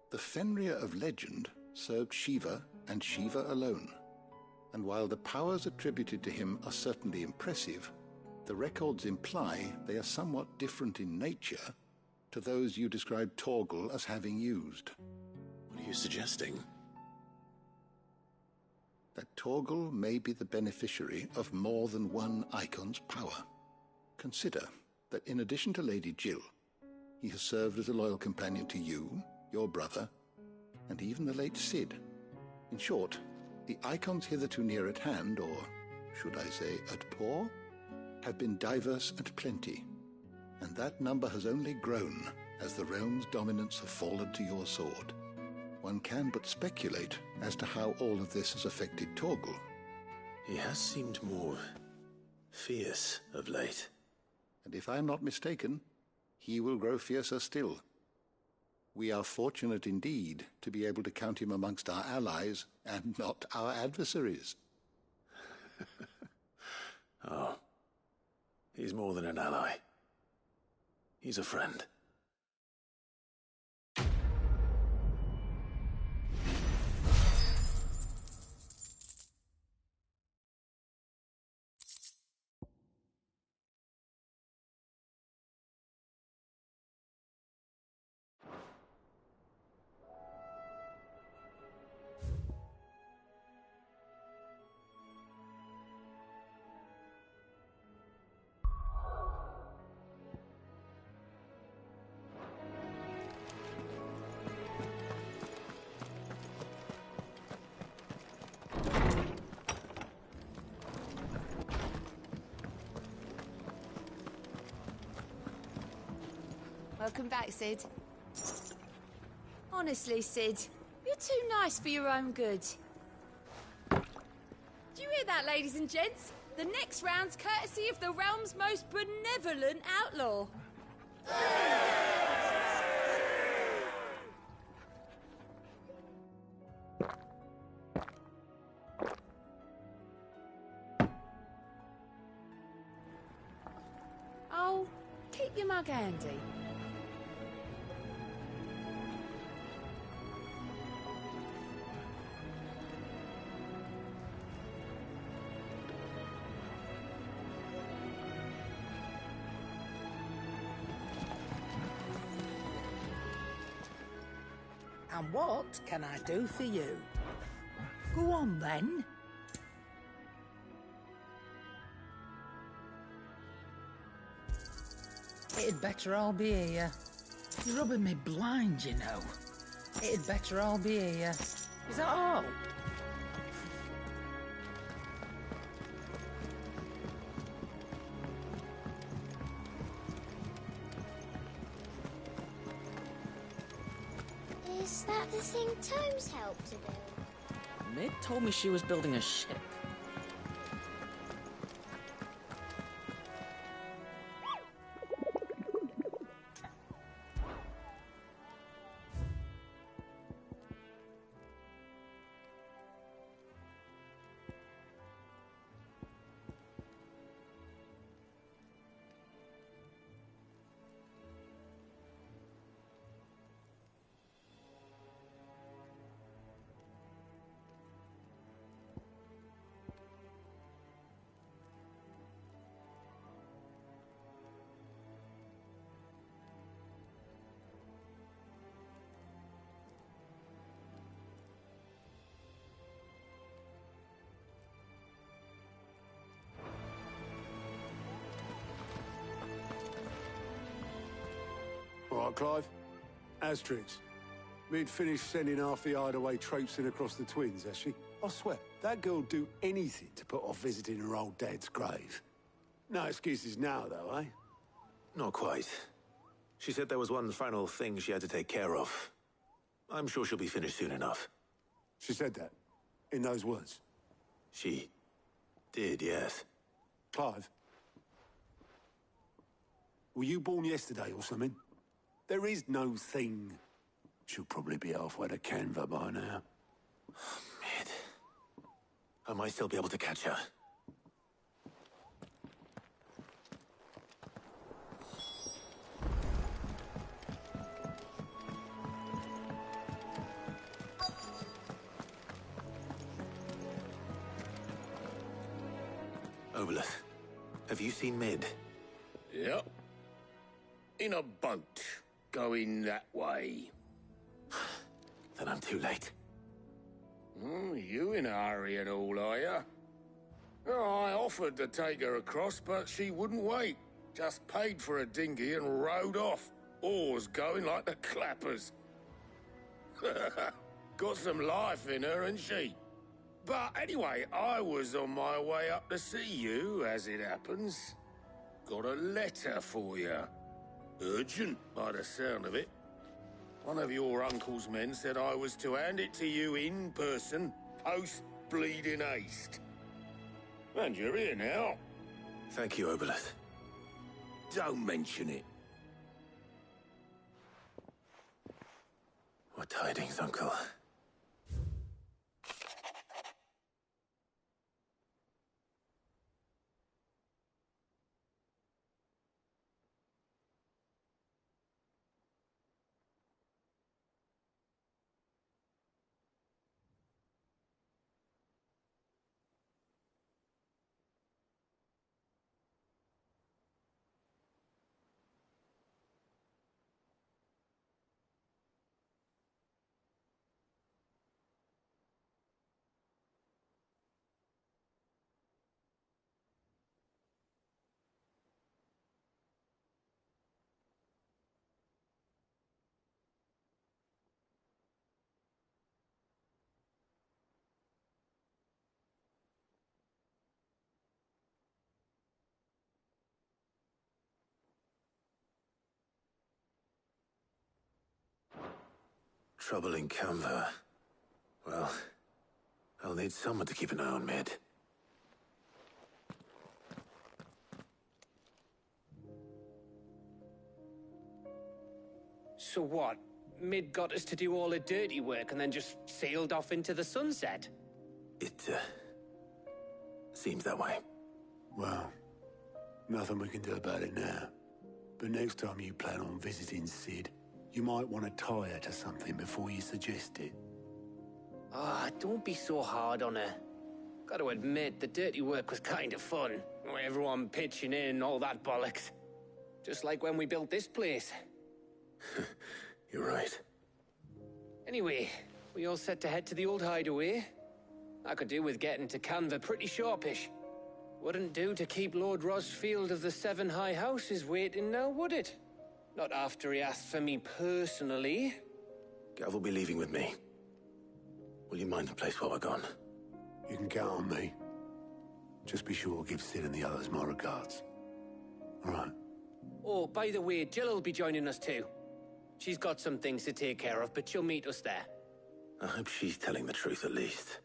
the Fenrir of legend served Shiva and Shiva alone. And while the powers attributed to him are certainly impressive, the records imply they are somewhat different in nature to those you described Torgal as having used. What are you suggesting? That Torgal may be the beneficiary of more than one icon's power. Consider that in addition to Lady Jill, he has served as a loyal companion to you, your brother, and even the late Cid. In short, the icons hitherto near at hand, or should I say at paw, have been diverse and plenty, and that number has only grown as the realm's dominance have fallen to your sword. One can but speculate as to how all of this has affected Torgal. He has seemed more fierce of late. And if I am not mistaken, he will grow fiercer still. We are fortunate indeed to be able to count him amongst our allies and not our adversaries. Oh, he's more than an ally. He's a friend. Welcome back, Cid. Honestly, Cid, you're too nice for your own good. Do you hear that, ladies and gents? The next round's courtesy of the realm's most benevolent outlaw. Oh, keep your mug handy. And what can I do for you? Go on, then. It'd better all be here. You're rubbing me blind, you know. It'd better all be here. Is that all? Is that the thing Tomes helped to do? Mid told me she was building a ship. Right, Clive? Asterix. Mid finished sending half the hideaway traipsing across the twins, has she? I swear, that girl'd do anything to put off visiting her old dad's grave. No excuses now, though, eh? Not quite. She said there was one final thing she had to take care of. I'm sure she'll be finished soon enough. She said that? In those words? She did, yes. Clive? Were you born yesterday or something? There is no thing. She'll probably be halfway to Canva by now. Mid. I might still be able to catch her. Obolus, have you seen Mid? Yep. In a boat, going that way. Then I'm too late. You in a hurry and all, are you? Oh, I offered to take her across, but she wouldn't wait. Just paid for a dinghy and rowed off. Oars going like the clappers. Got some life in her, ain't she? But anyway, I was on my way up to see you, as it happens. Got a letter for you. Urgent, by the sound of it. One of your uncle's men said I was to hand it to you in person, post-bleeding haste. And you're here now. Thank you, Obolus. Don't mention it. What tidings, Uncle? Trouble in Canva. Well, I'll need someone to keep an eye on Mid. So what? Mid got us to do all the dirty work and then just sailed off into the sunset? It, seems that way. Well, nothing we can do about it now. But next time you plan on visiting Sid, you might want to tie her to something before you suggest it. Ah, don't be so hard on her. Got to admit, the dirty work was kind of fun. Everyone pitching in, all that bollocks. Just like when we built this place. You're right. Anyway, we all set to head to the old hideaway. I could do with getting to Canva pretty sharpish. Wouldn't do to keep Lord Rosfield of the Seven High Houses waiting now, would it? Not after he asked for me personally. Gav will be leaving with me. Will you mind the place while we're gone? You can count on me. Just be sure to give Sid and the others my regards. All right. Oh, by the way, Jill will be joining us too. She's got some things to take care of, but she'll meet us there. I hope she's telling the truth at least.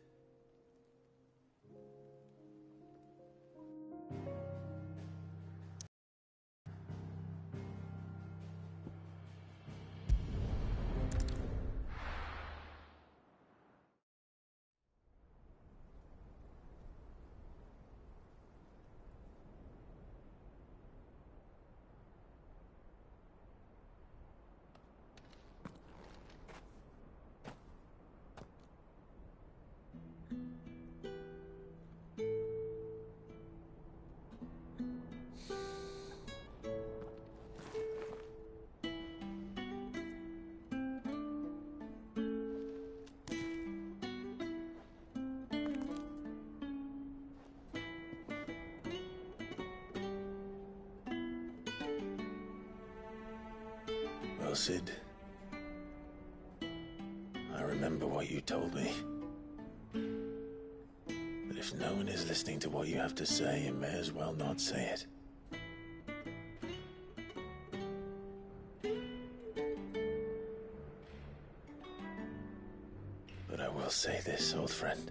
Well, Sid, I remember what you told me. But if no one is listening to what you have to say, you may as well not say it. But I will say this, old friend.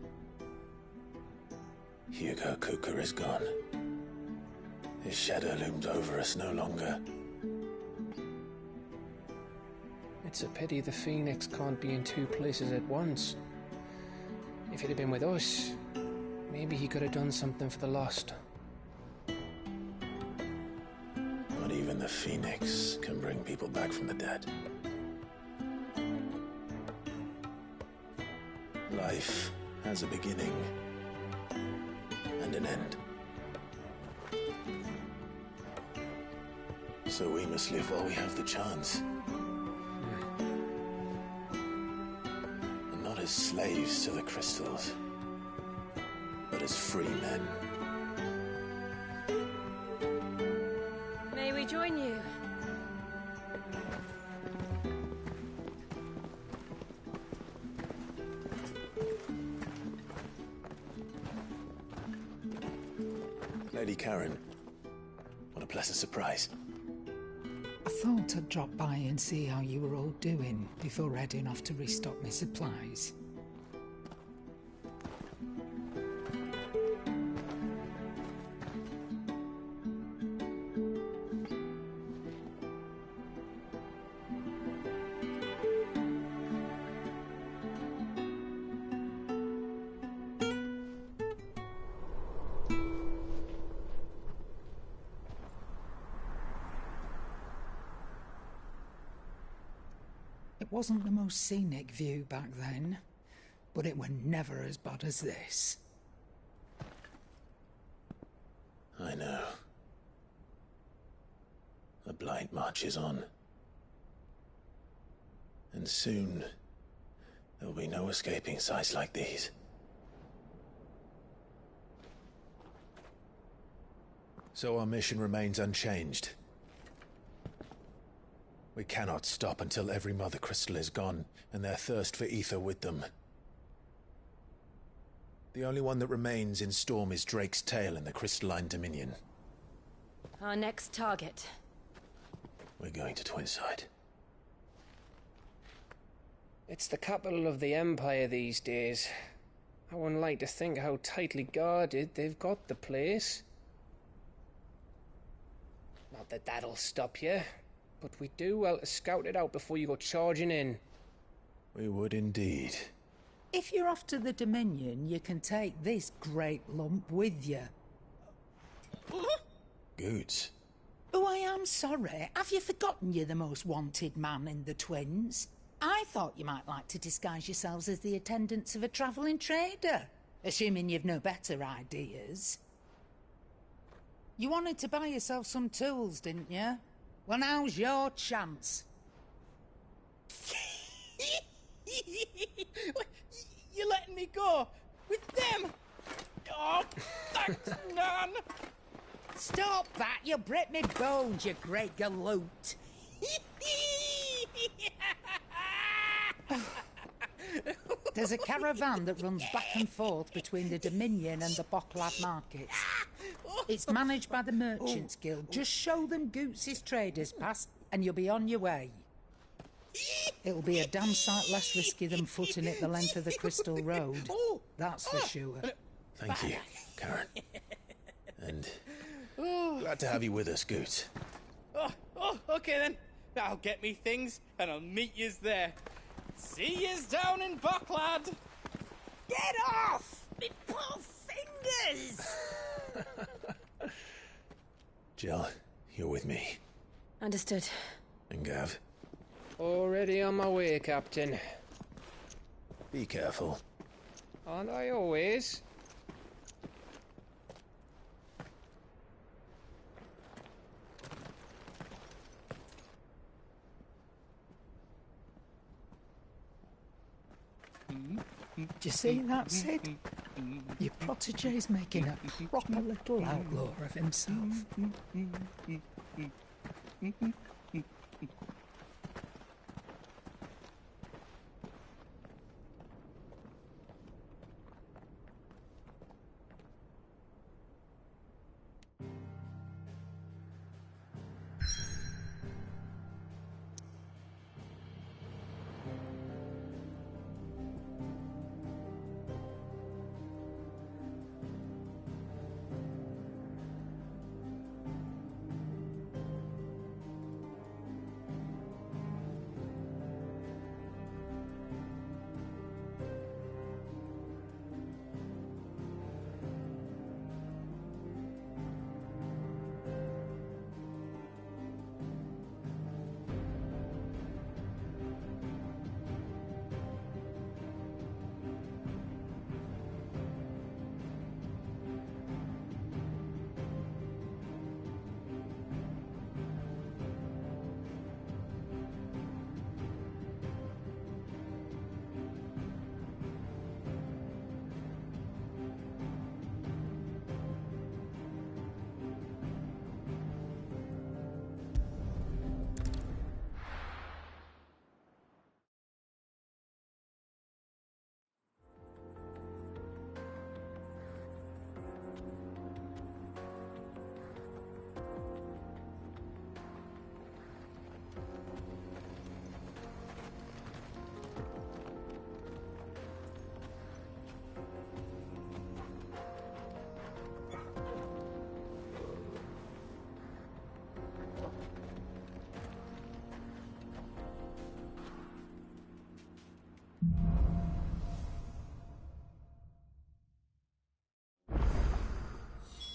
Hugo Kuka is gone. His shadow looms over us no longer. It's a pity the Phoenix can't be in two places at once. If he'd have been with us, maybe he could have done something for the lost. Not even the Phoenix can bring people back from the dead. Life has a beginning and an end. So we must live while we have the chance. And not as slaves to the crystals, but as free men. May we join you? Lady Karen, what a pleasant surprise. I thought I'd drop by and see how you were all doing before heading off to restock my supplies. It wasn't the most scenic view back then, but it were never as bad as this. I know. The Blight marches on. And soon, there'll be no escaping sights like these. So our mission remains unchanged. We cannot stop until every Mother Crystal is gone, and their thirst for ether with them. The only one that remains in Storm is Drake's Tail in the Crystalline Dominion. Our next target. We're going to Twinside. It's the capital of the Empire these days. I wouldn't like to think how tightly guarded they've got the place. Not that that'll stop you. But we do well to scout it out before you go charging in. We would indeed. If you're off to the Dominion, you can take this great lump with you. Goods. Oh, I am sorry. Have you forgotten you're the most wanted man in the Twins? I thought you might like to disguise yourselves as the attendants of a travelling trader, assuming you've no better ideas. You wanted to buy yourself some tools, didn't you? Well, now's your chance. You're letting me go? With them? Oh, thanks, Nan! Stop that! You'll break me bones, you great galoot! There's a caravan that runs back and forth between the Dominion and the Bocklad markets. It's managed by the Merchants Guild. Just show them Goots' traders pass and you'll be on your way. It'll be a damn sight less risky than footing it the length of the Crystal Road. That's for sure. Thank you, Karen. And glad to have you with us, Goots. Okay then. I'll get me things and I'll meet yous there. See yous down in Bocklad. Get off! Me poor fingers! Jill, you're with me. Understood. And Gav? Already on my way, Captain. Be careful. Aren't I always? Do you see that, Sid? Your protege's making a proper little outlaw of himself.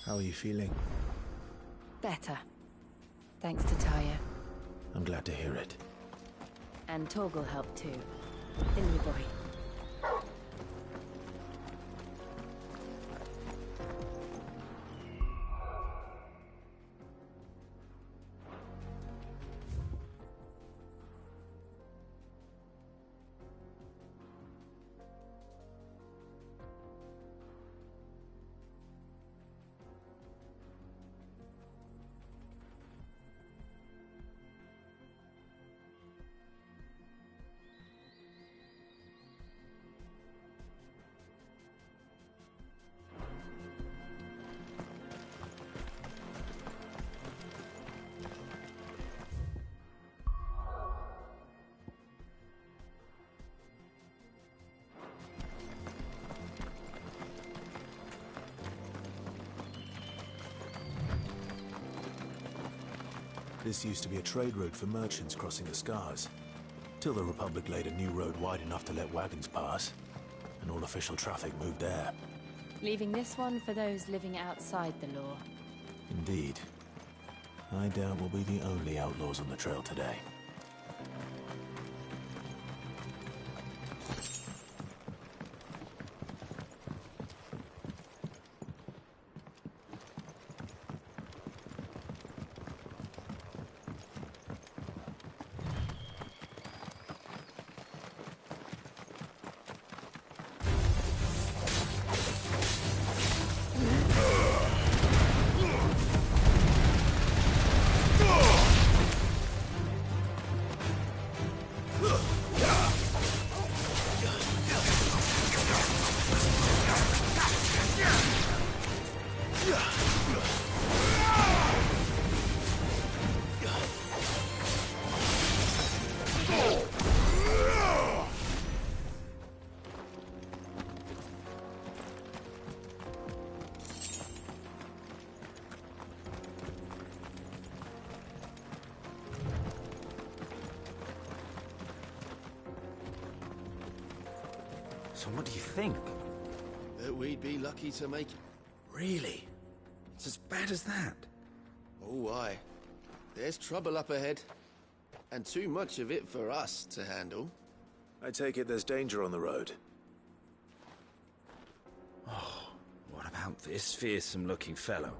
How are you feeling? Better. Thanks to Tyre. I'm glad to hear it. And Torgal helped too. Didn't you, boy? This used to be a trade route for merchants crossing the Scars, till the Republic laid a new road wide enough to let wagons pass, and all official traffic moved there. Leaving this one for those living outside the law. Indeed. I doubt we'll be the only outlaws on the trail today. So what do you think? That we'd be lucky to make it. Really? It's as bad as that? Oh, aye. There's trouble up ahead. And too much of it for us to handle. I take it there's danger on the road. Oh, what about this fearsome-looking fellow?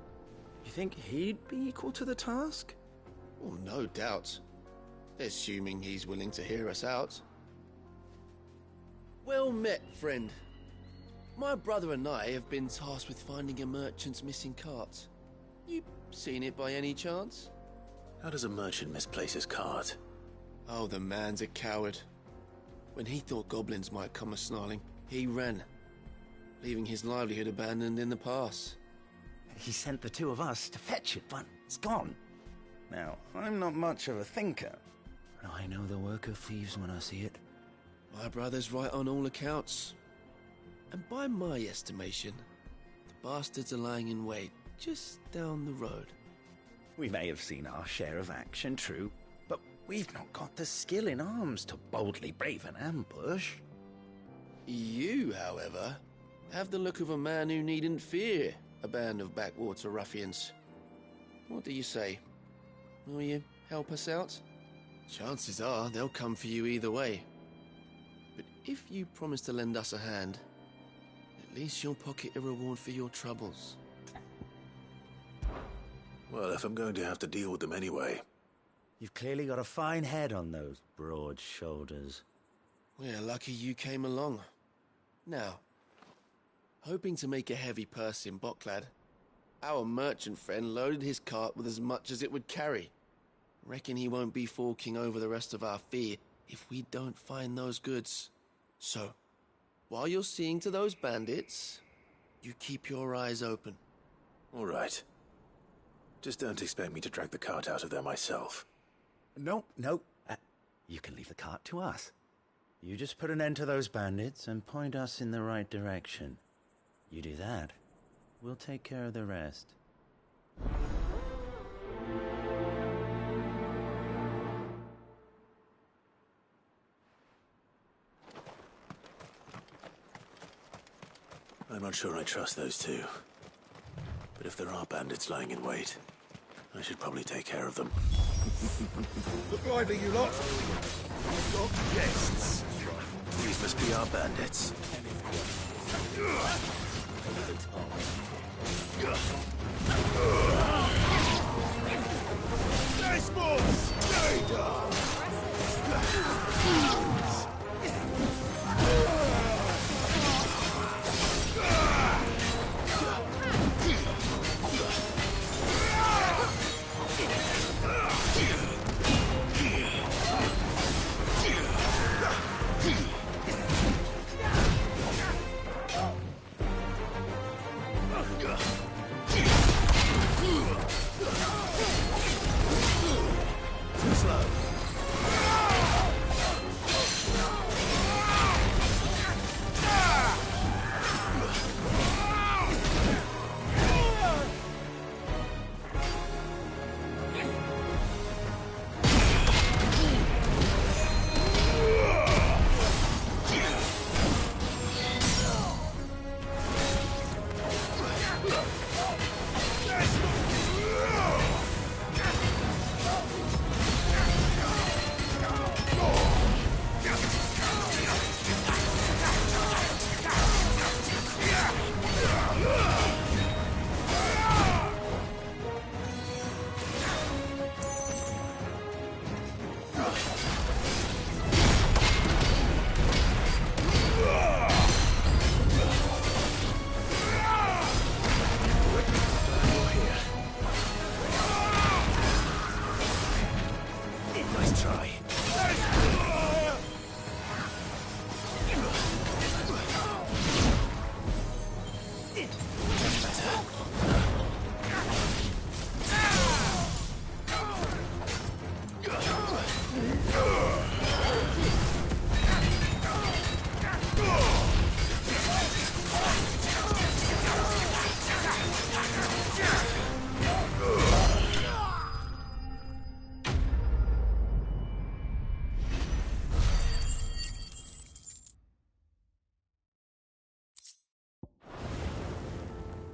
You think he'd be equal to the task? Well, no doubt. Assuming he's willing to hear us out. Well met, friend. My brother and I have been tasked with finding a merchant's missing cart. You seen it by any chance? How does a merchant misplace his cart? Oh, the man's a coward. When he thought goblins might come a-snarling, he ran, leaving his livelihood abandoned in the pass. He sent the two of us to fetch it, but it's gone. Now, I'm not much of a thinker, but I know the work of thieves when I see it. My brother's right on all accounts. And by my estimation, the bastards are lying in wait just down the road. We may have seen our share of action, true, but we've not got the skill in arms to boldly brave an ambush. You, however, have the look of a man who needn't fear a band of backwater ruffians. What do you say? Will you help us out? Chances are they'll come for you either way. But if you promise to lend us a hand, at least you'll pocket a reward for your troubles. Well, if I'm going to have to deal with them anyway. You've clearly got a fine head on those broad shoulders. We're lucky you came along. Now, hoping to make a heavy purse in Boklad, our merchant friend loaded his cart with as much as it would carry. Reckon he won't be forking over the rest of our fee if we don't find those goods. So, while you're seeing to those bandits, you keep your eyes open. All right. Just don't expect me to drag the cart out of there myself. No. You can leave the cart to us. You just put an end to those bandits and point us in the right direction. You do that, we'll take care of the rest. I'm not sure I trust those two. But if there are bandits lying in wait, I should probably take care of them. Look lively, you lot. We've got guests. These must be our bandits. Nice boys! Too slow. Nice try. That's better.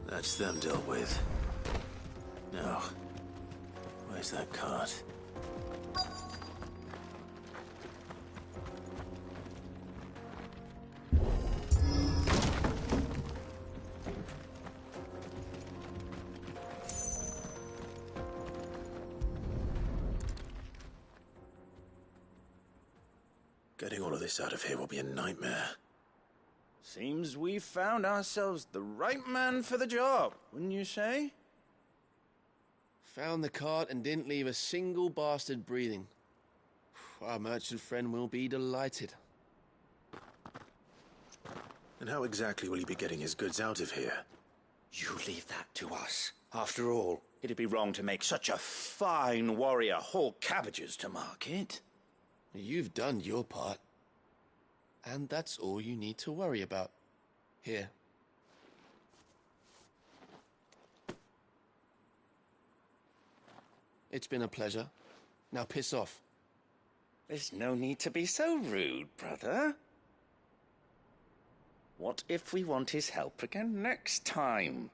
That's them dealt with. Now, where's that cart? Getting all of this out of here will be a nightmare. Seems we've found ourselves the right man for the job, wouldn't you say? Found the cart and didn't leave a single bastard breathing. Our merchant friend will be delighted. And how exactly will he be getting his goods out of here? You leave that to us. After all, it'd be wrong to make such a fine warrior haul cabbages to market. You've done your part. And that's all you need to worry about. Here. It's been a pleasure. Now piss off. There's no need to be so rude, brother. What if we want his help again next time?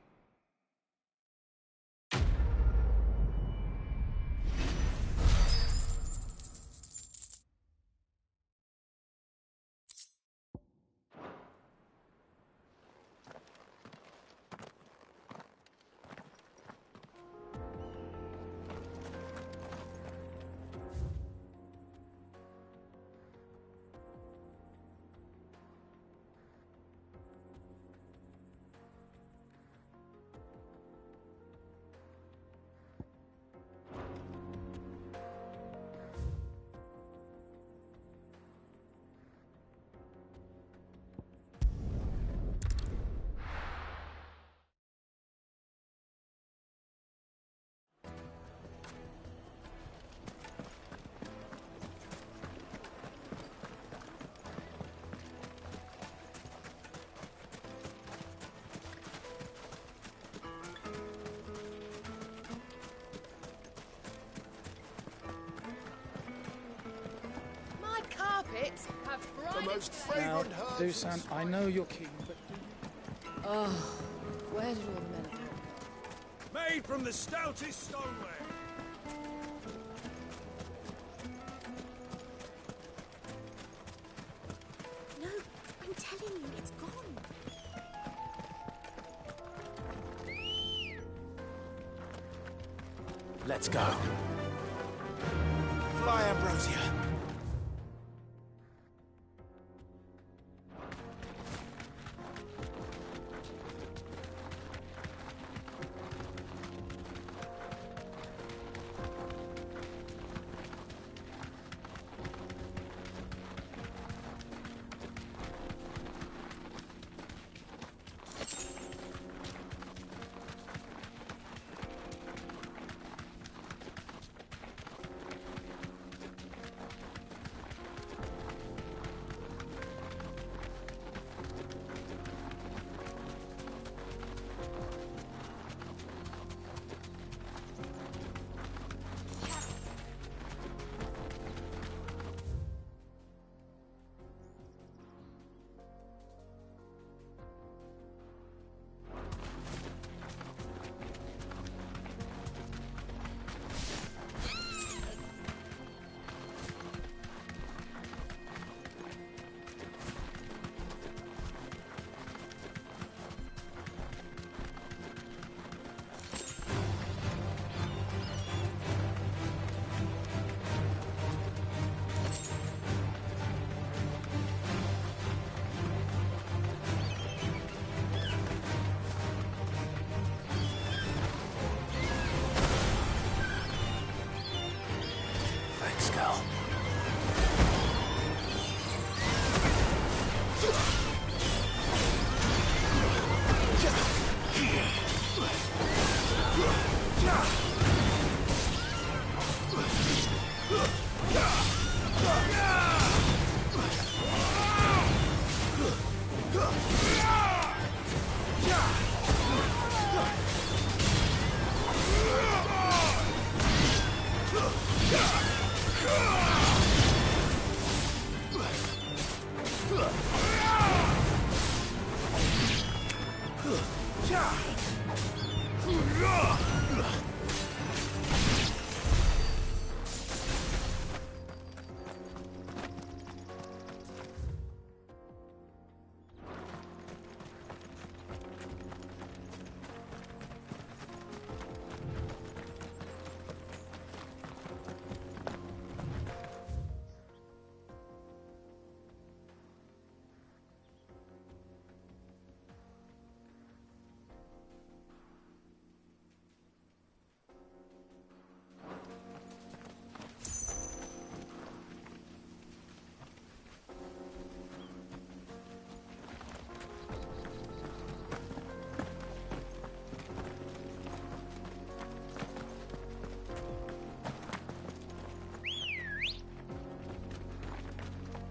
Carpets have The most Now, fragrant herbs. Dusan, I know you're keen, but Oh, where did all the men go? made from the stoutest stoneware. No, I'm telling you, it's gone. Let's go. Fly, Ambrosia.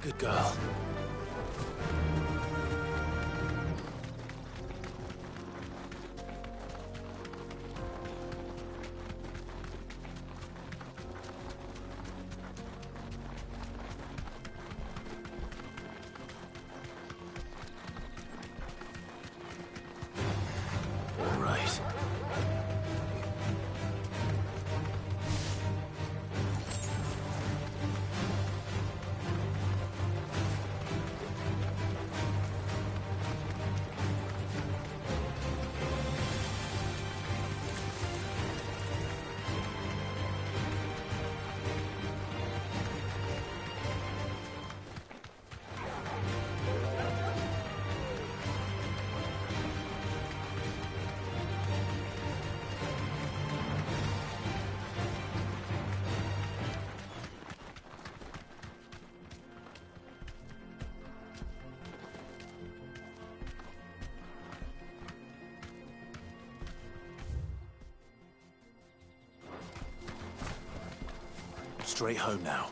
Good girl. All right. Straight home now.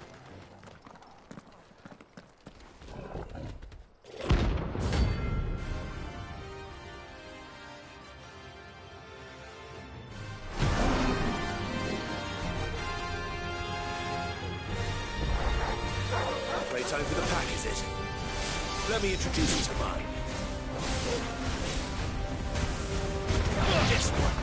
Playtime for the pack, is it? Let me introduce you to mine. This one.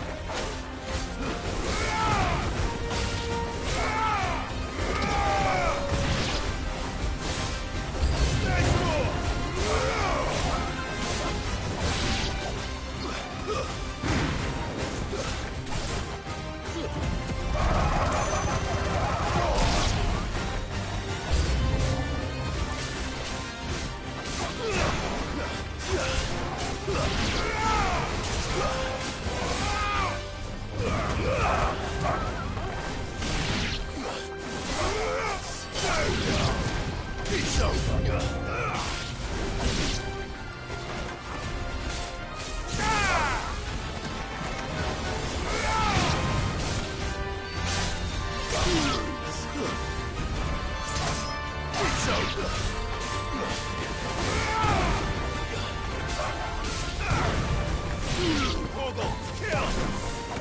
Torgal, kill!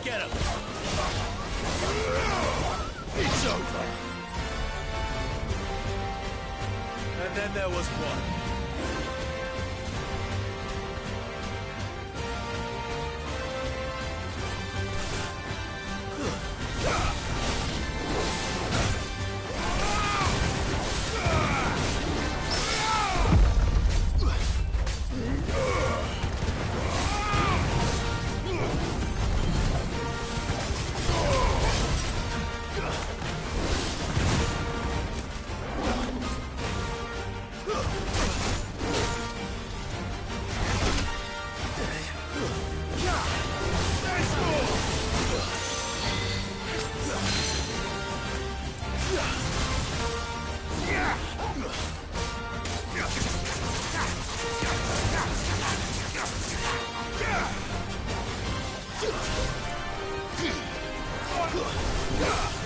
Get him! It's over! And then there was one.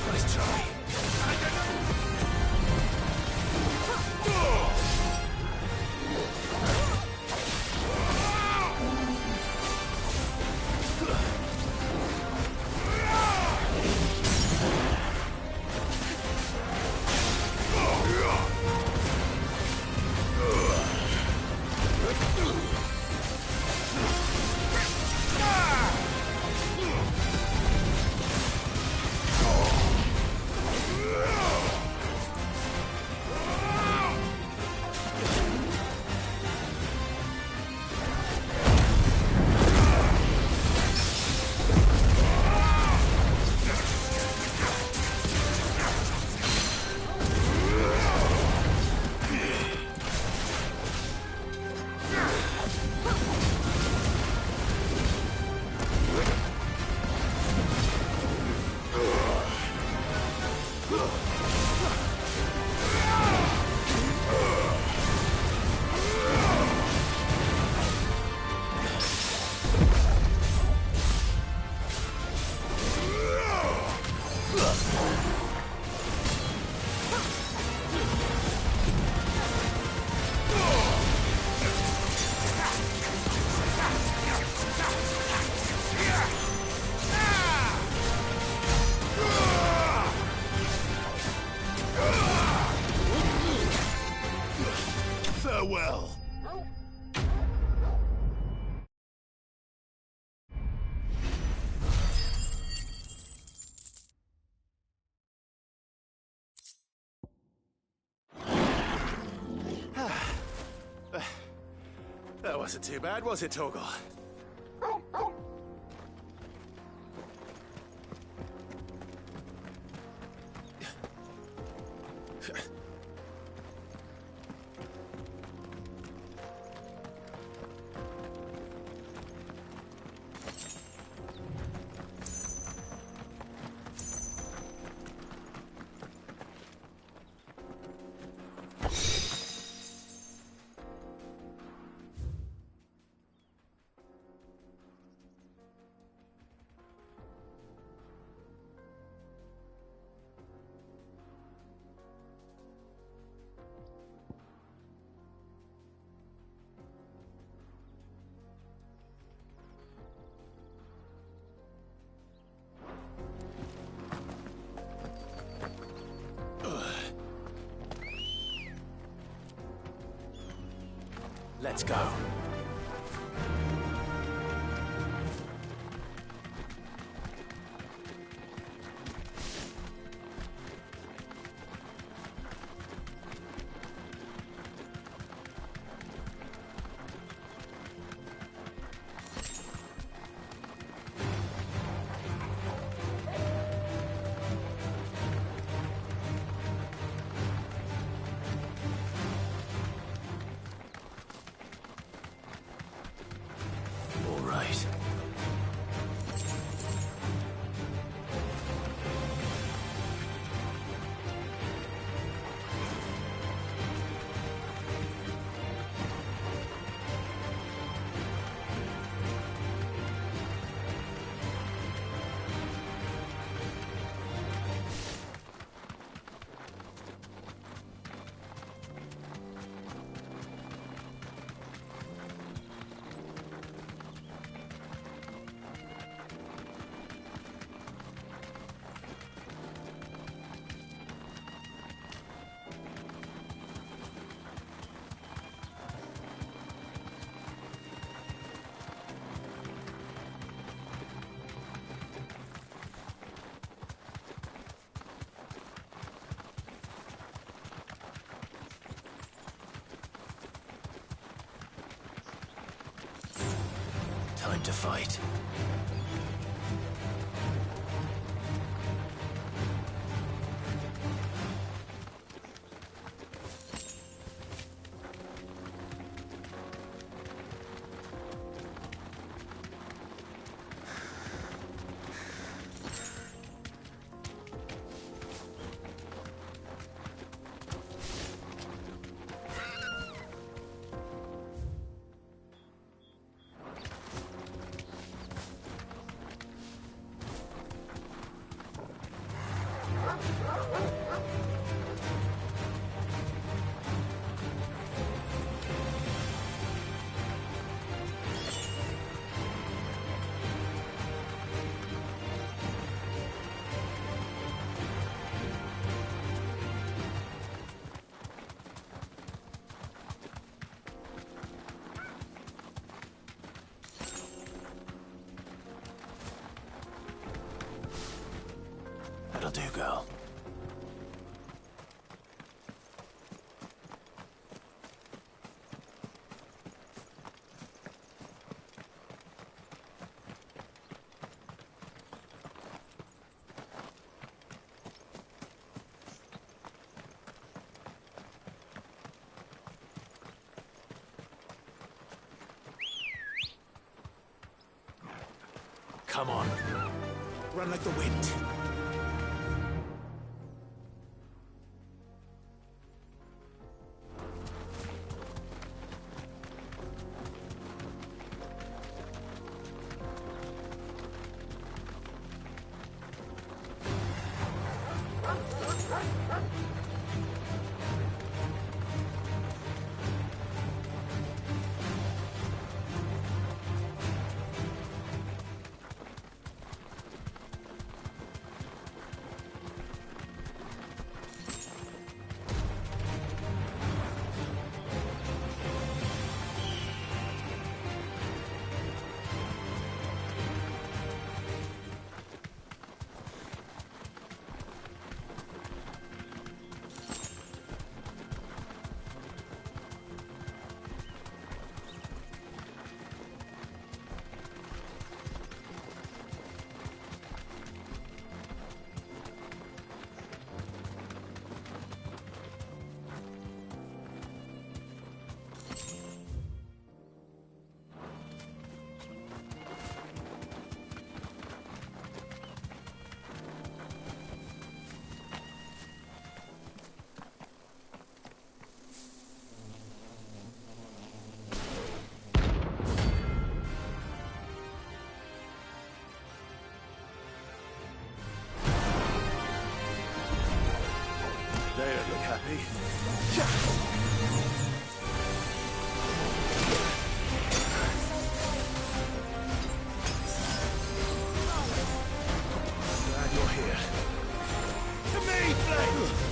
Nice try. Farewell. That wasn't too bad, was it, Torgal? Let's go. to fight. That'll do, girl. Come on. Run like the wind. They don't look happy. Glad you're here. To me, Flame!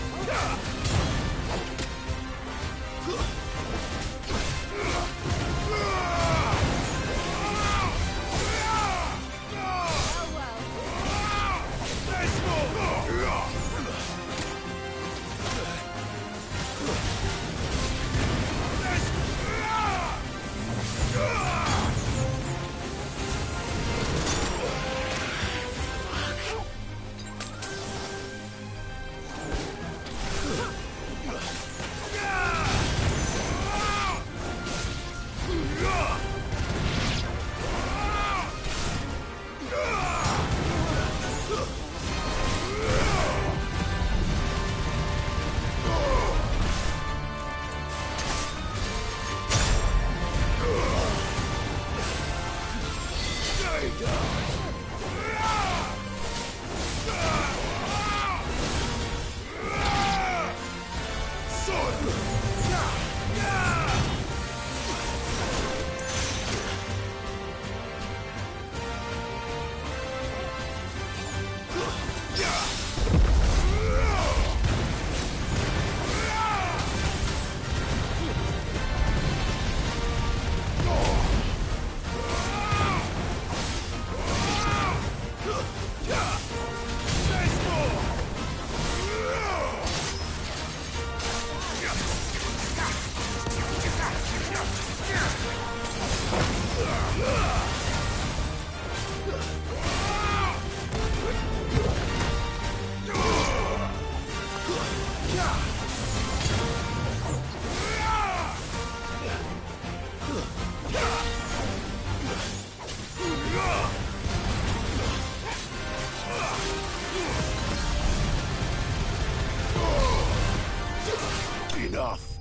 Enough!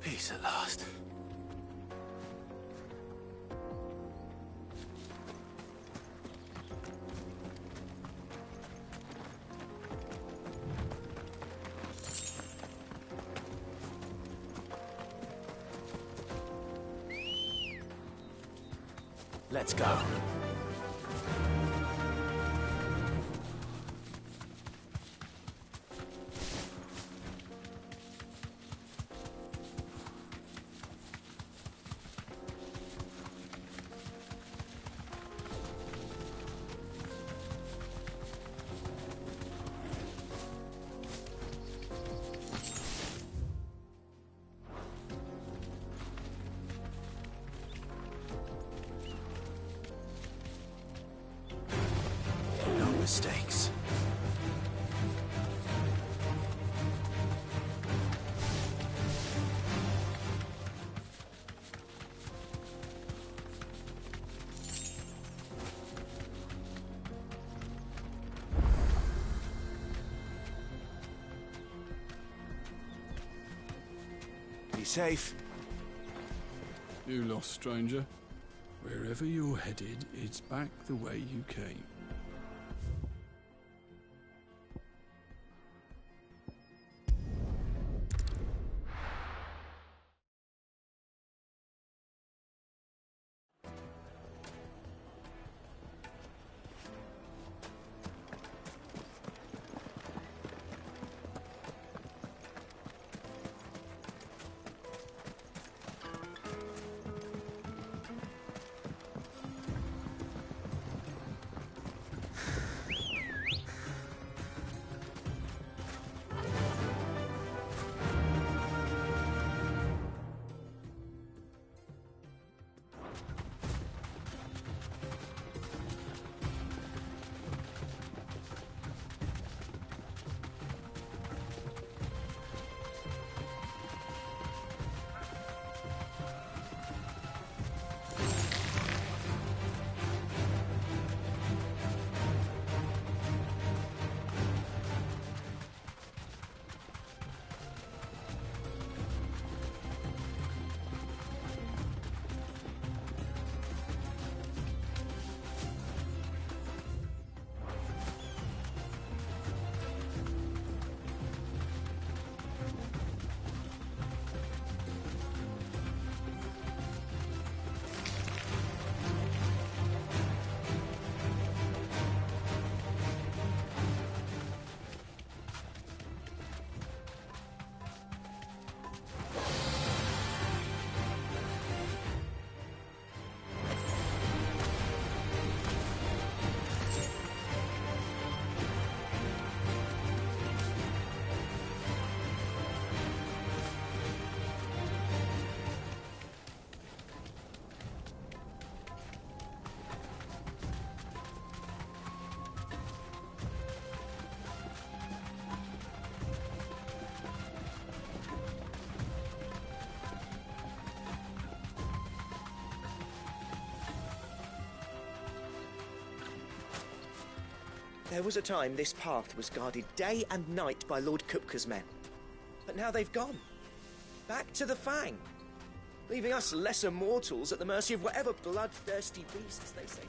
Peace at last. Let's go. Mistakes. Be safe. You lost, stranger. Wherever you're headed, it's back the way you came. There was a time this path was guarded day and night by Lord Kupka's men. But now they've gone. Back to the Fang. Leaving us lesser mortals at the mercy of whatever bloodthirsty beasts they say.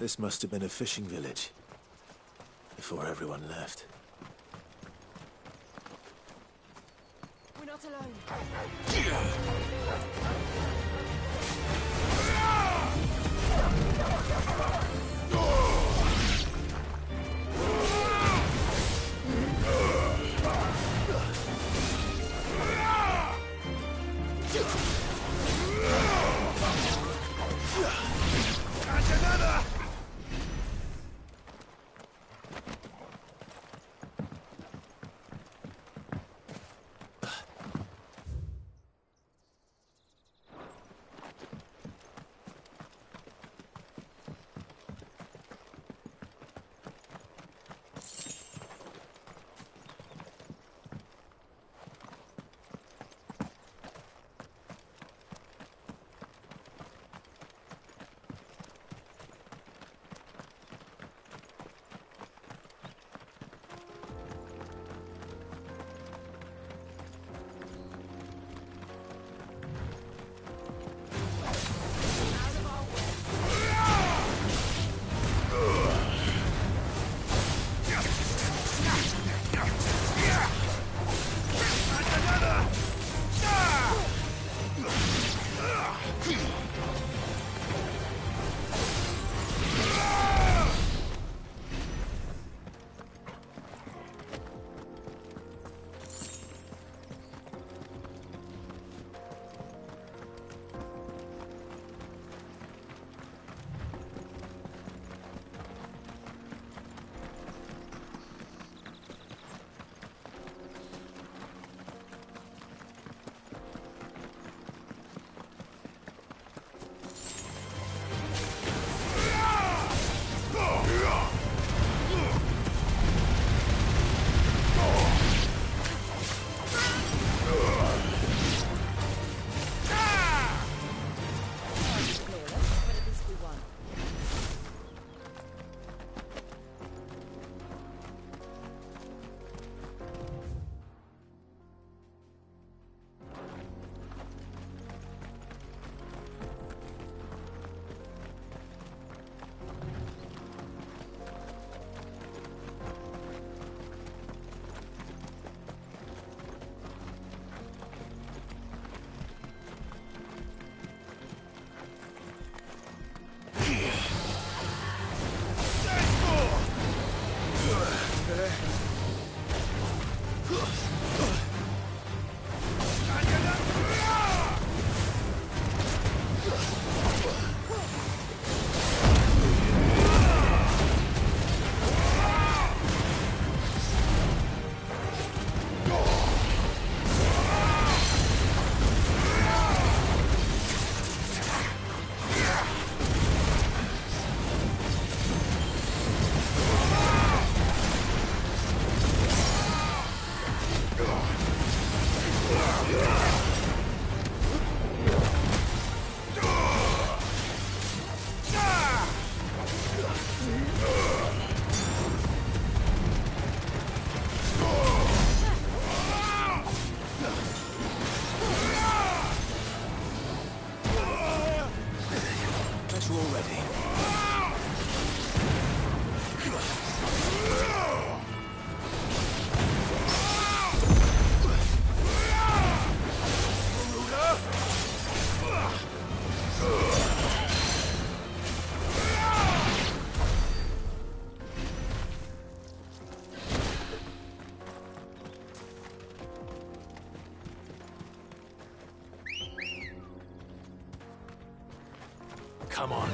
This must have been a fishing village before everyone left. We're not alone. Come on.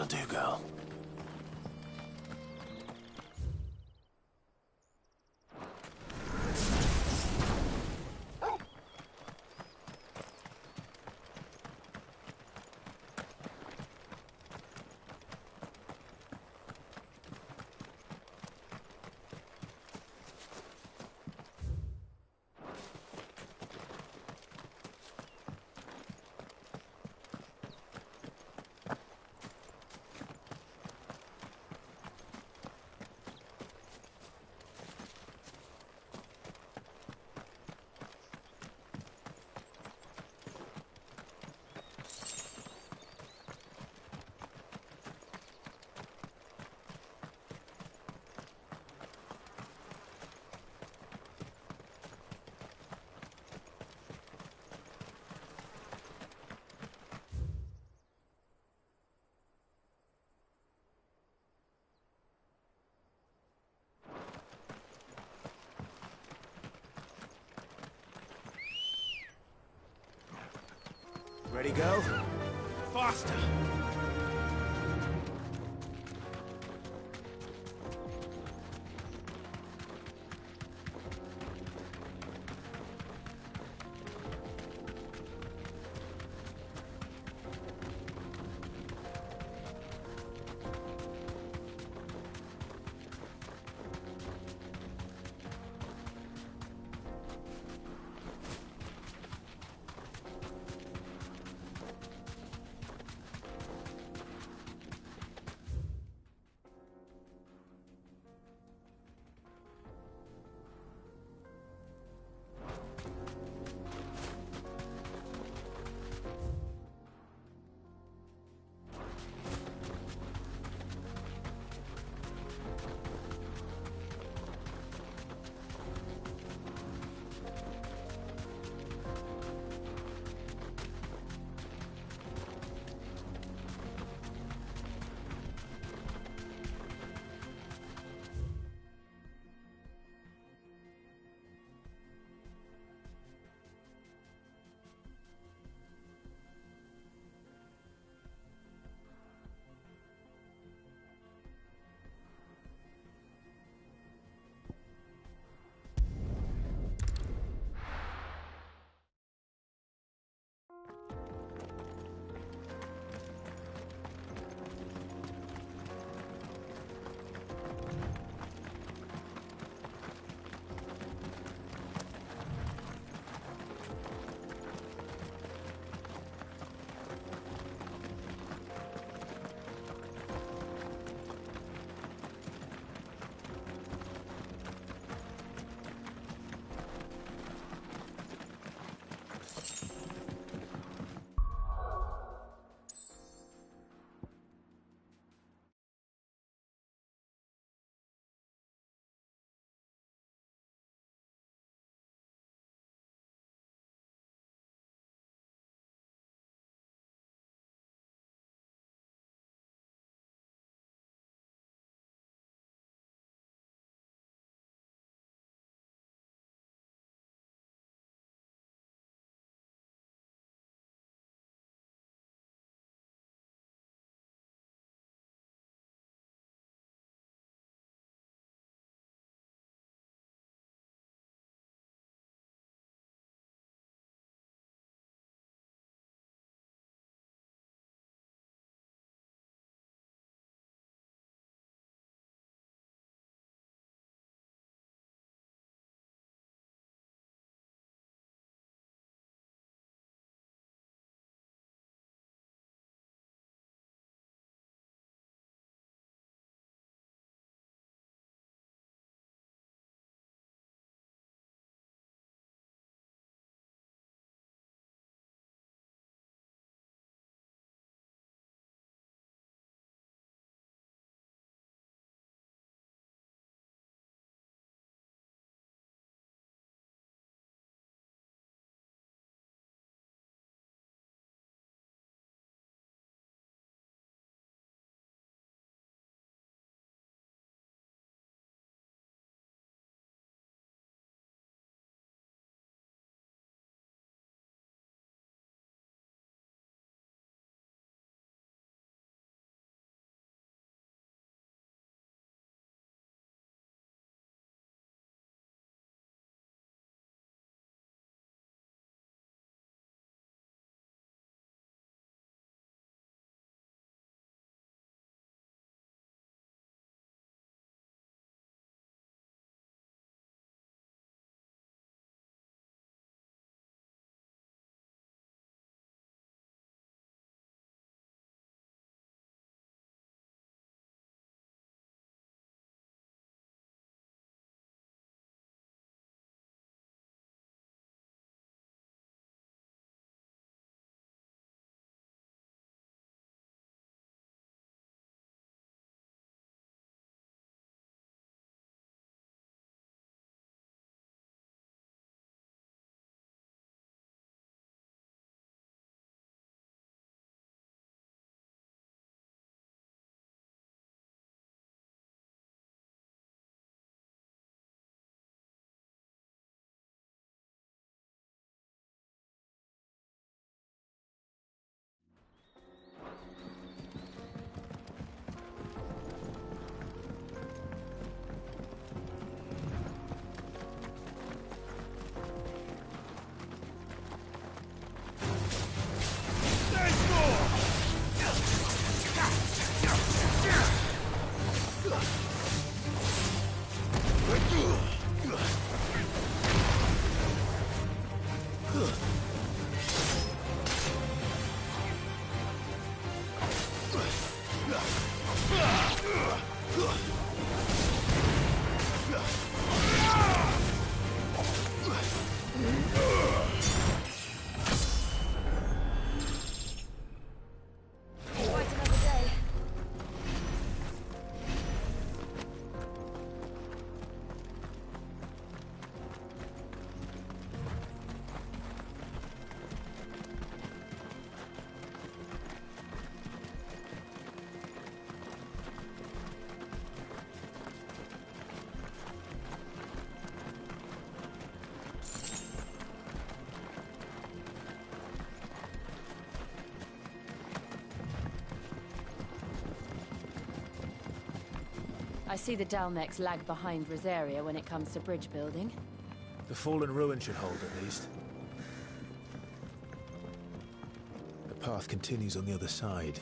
That'll do, girl. Ready, go? Faster! I see the Dalmecs lag behind Rosaria when it comes to bridge building. The fallen ruin should hold, at least. The path continues on the other side.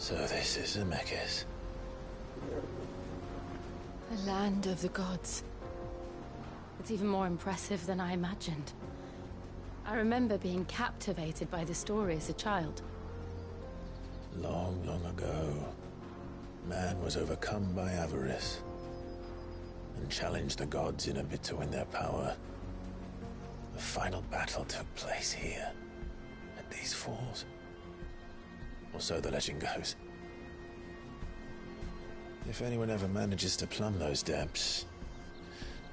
So this is Zemeckis. The land of the gods. It's even more impressive than I imagined. I remember being captivated by the story as a child. Long, long ago, man was overcome by avarice and challenged the gods in a bid to win their power. The final battle took place here, at these falls. Or so the legend goes. If anyone ever manages to plumb those depths,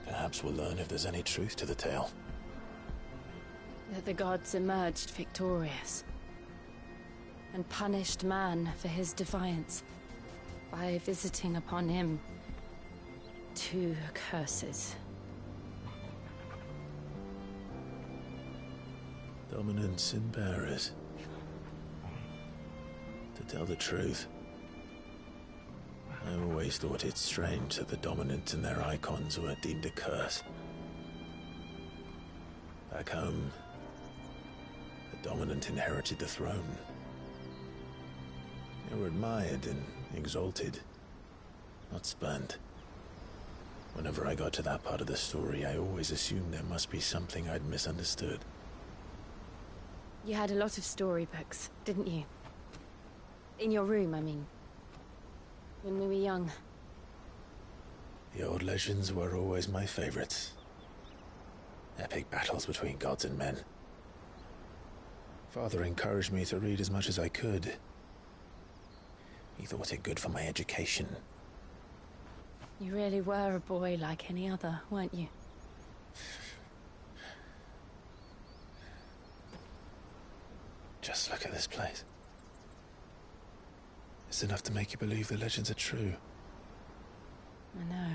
perhaps we'll learn if there's any truth to the tale. That the gods emerged victorious and punished man for his defiance by visiting upon him 2 curses. Dominance and bearers. To tell the truth, I always thought it strange that the dominant and their icons were deemed a curse. Back home, the dominant inherited the throne. They were admired and exalted, not spurned. Whenever I got to that part of the story, I always assumed there must be something I'd misunderstood. You had a lot of storybooks, didn't you? In your room, I mean. When we were young. The old legends were always my favorites. Epic battles between gods and men. Father encouraged me to read as much as I could. He thought it good for my education. You really were a boy like any other, weren't you? Just look at this place. It's enough to make you believe the legends are true. I know.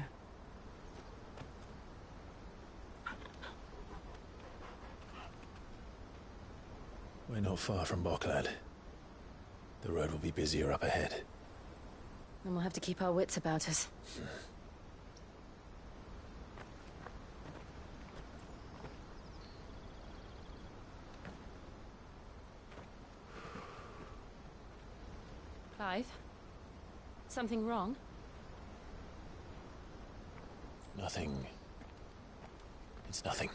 We're not far from Boklad. The road will be busier up ahead. And we'll have to keep our wits about us. Clive? Something wrong? Nothing. It's nothing.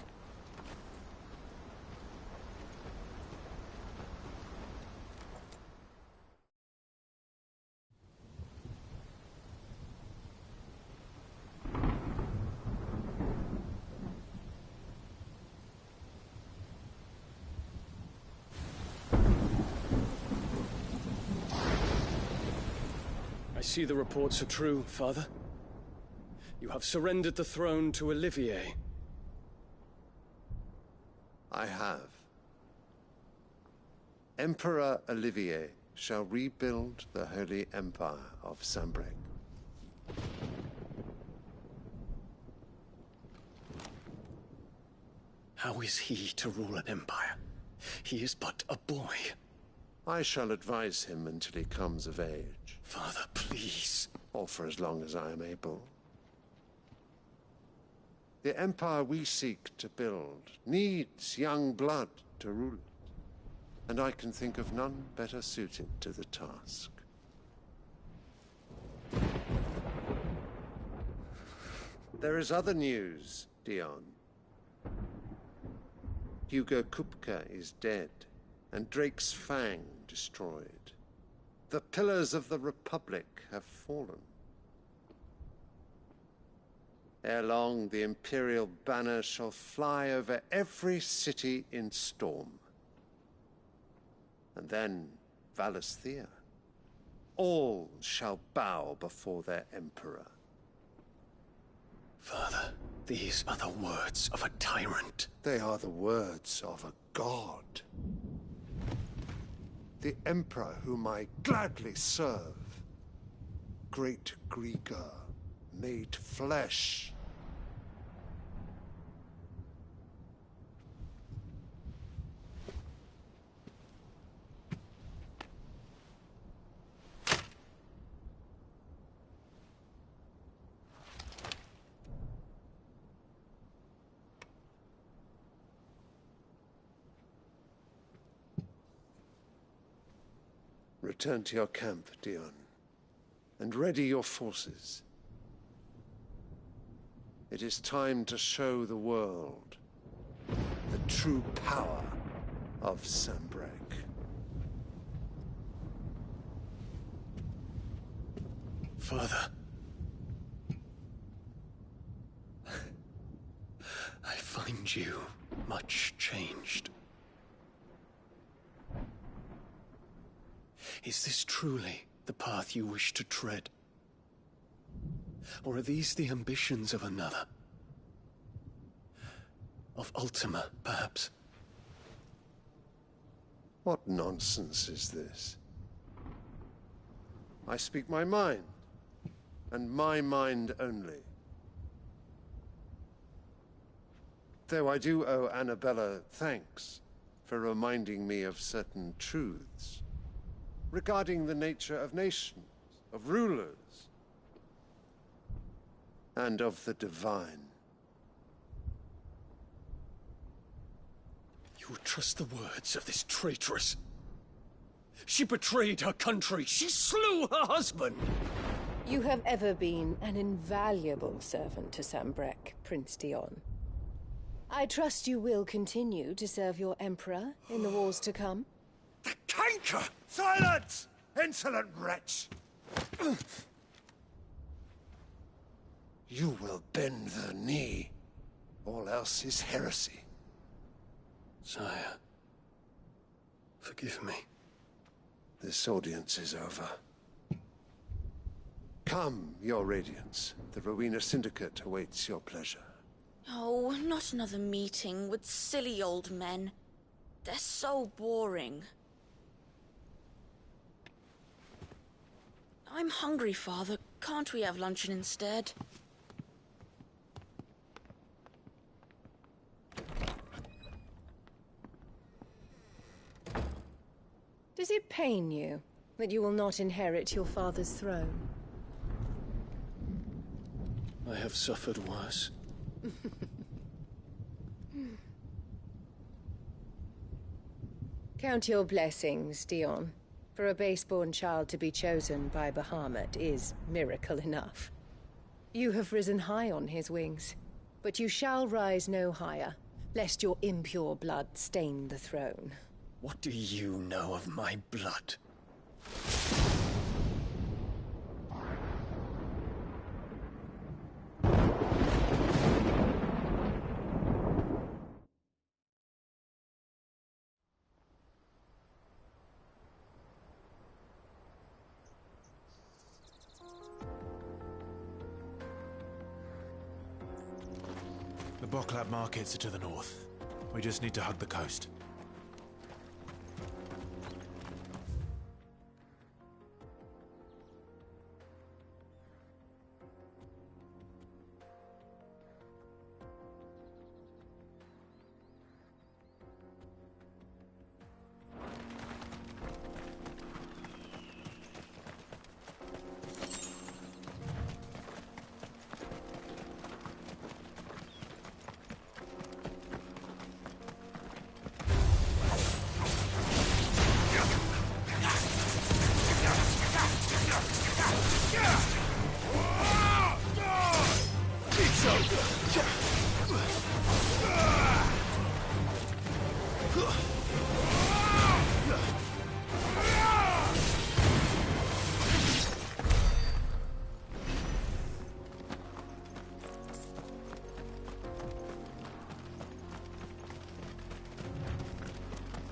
I see the reports are true, Father. You have surrendered the throne to Olivier. I have. Emperor Olivier shall rebuild the Holy Empire of Sanbreque. How is he to rule an empire? He is but a boy. I shall advise him until he comes of age. Father, please. Or for as long as I am able. The empire we seek to build needs young blood to rule it, and I can think of none better suited to the task. There is other news, Dion. Hugo Kupka is dead, and Drake's Fang destroyed. The pillars of the Republic have fallen. Ere long, the Imperial banner shall fly over every city in Storm. And then Valisthea. All shall bow before their Emperor. Father, these are the words of a tyrant. They are the words of a god. The Emperor whom I gladly serve. Great Grieger, made flesh. Return to your camp, Dion, and ready your forces. It is time to show the world the true power of Sanbreque. Father. I find you much changed. Is this truly the path you wish to tread? Or are these the ambitions of another? Of Ultima, perhaps? What nonsense is this? I speak my mind, and my mind only. Though I do owe Annabella thanks for reminding me of certain truths regarding the nature of nations, of rulers, and of the divine. You would trust the words of this traitress? She betrayed her country. She slew her husband. You have ever been an invaluable servant to Sanbreque, Prince Dion. I trust you will continue to serve your Emperor in the wars to come. The canker! Silence! Insolent wretch! You will bend the knee. All else is heresy. Sire, forgive me. This audience is over. Come, your Radiance. The Rowena Syndicate awaits your pleasure. Oh, not another meeting with silly old men. They're so boring. I'm hungry, Father. Can't we have luncheon instead? Does it pain you that you will not inherit your father's throne? I have suffered worse. Count your blessings, Dion. For a base-born child to be chosen by Bahamut is miracle enough. You have risen high on his wings, but you shall rise no higher, lest your impure blood stain the throne. What do you know of my blood? The Boklab markets are to the north. We just need to hug the coast.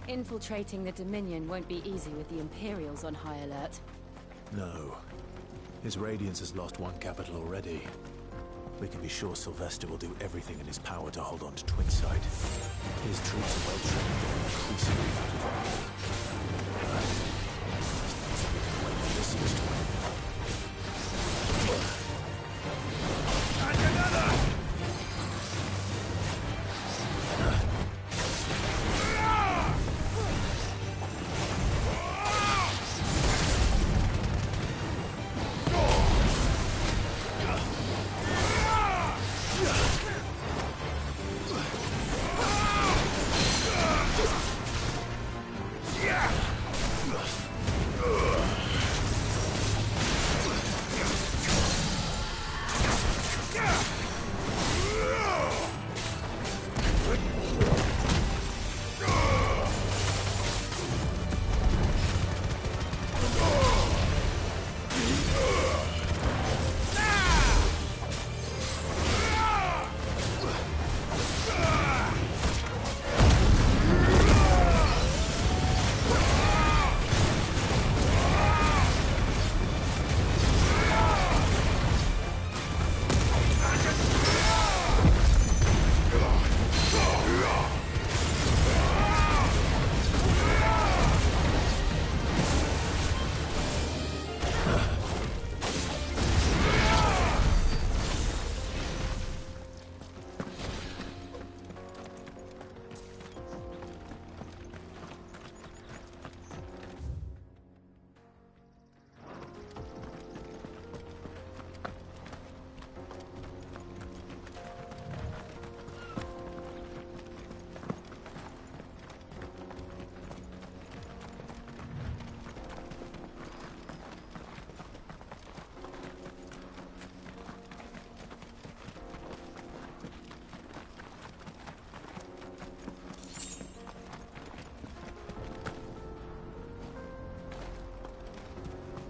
Infiltrating the Dominion won't be easy with the Imperials on high alert. No. His Radiance has lost one capital already. We can be sure Sylvester will do everything in his power to hold on to Twinside. His troops are well trained and increasingly motivated. Wait for the siege to win.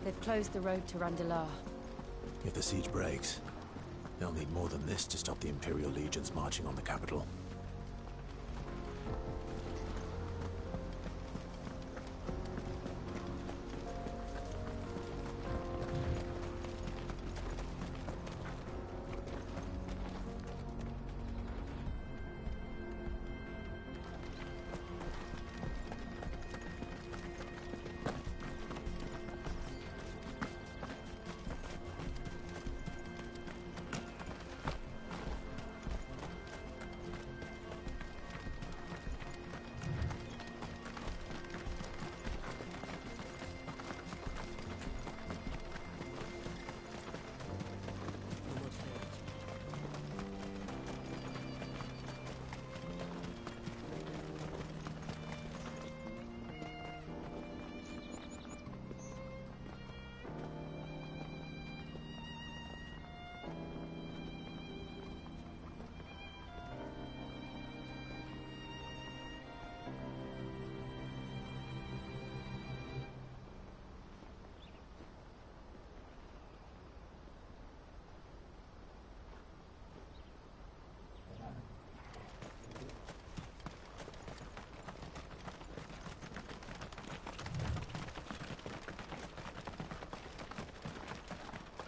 They've closed the road to Randalar. If the siege breaks, they'll need more than this to stop the Imperial legions marching on the capital.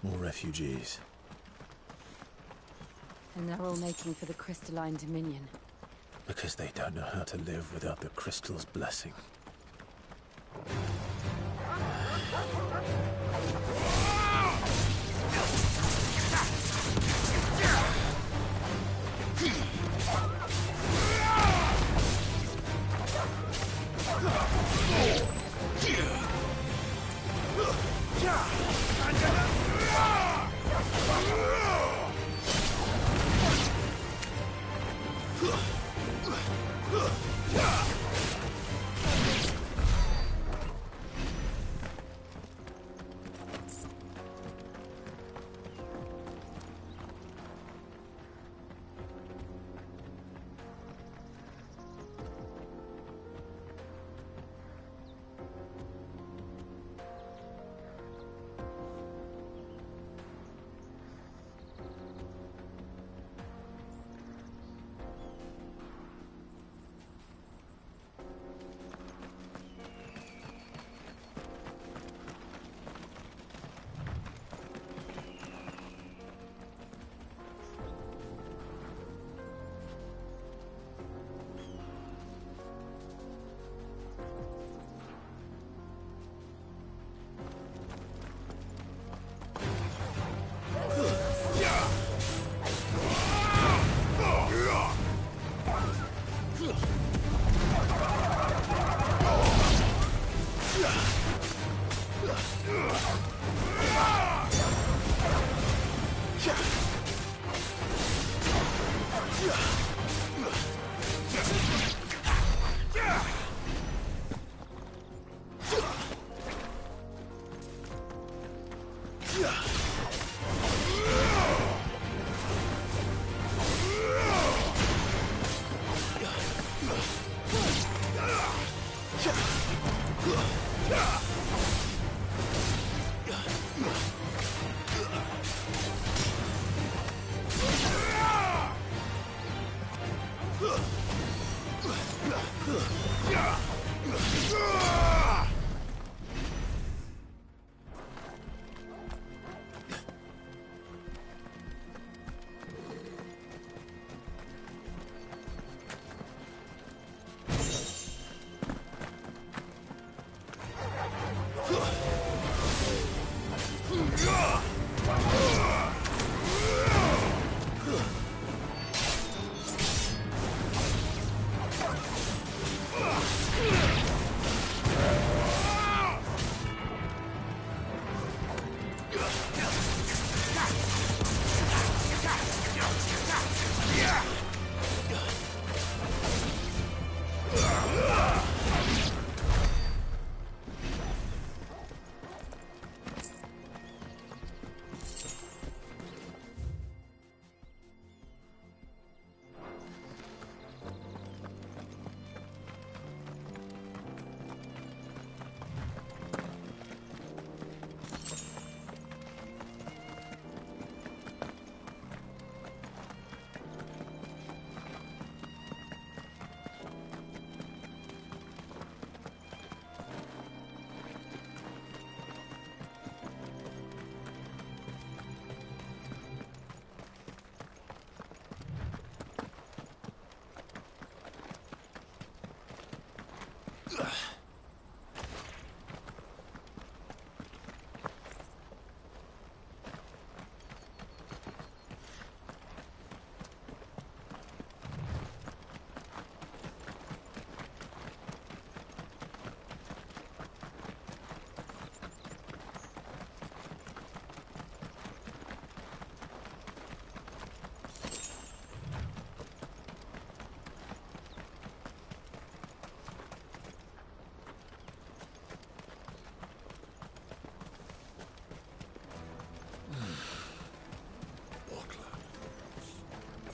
More refugees. And they're all making for the Crystalline Dominion. Because they don't know how to live without the Crystal's blessing.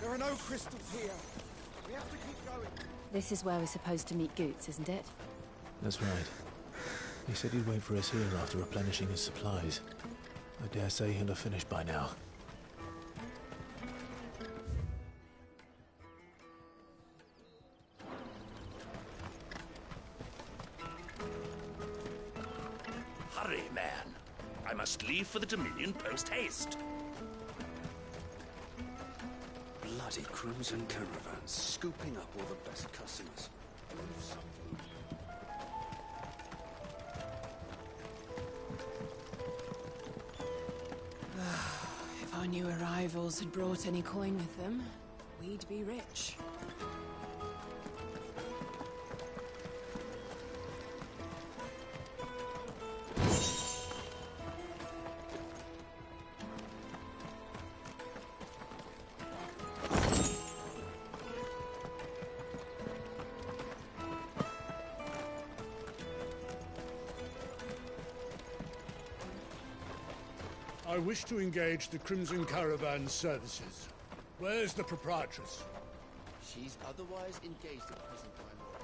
There are no crystals here. We have to keep going. This is where we're supposed to meet Goots, isn't it? That's right. He said he'd wait for us here after replenishing his supplies. I dare say he'll have finished by now. Hurry, man. I must leave for the Dominion post-haste. Bloody crimson caravans, scooping up all the best customers. If our new arrivals had brought any coin with them, we'd be rich. I wish to engage the Crimson Caravan services. Where's the proprietress? She's otherwise engaged at present, my lord.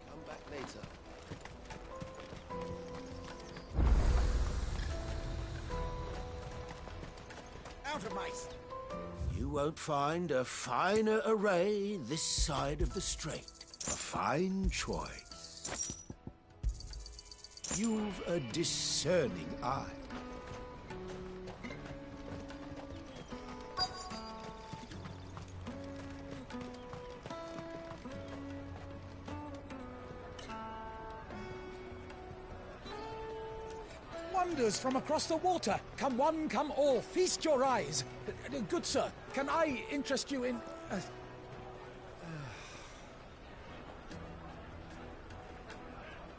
Come back later. Out of mice! You won't find a finer array this side of the strait. A fine choice. You've a discerning eye. Wonders from across the water. Come one, come all. Feast your eyes. Good sir, can I interest you in...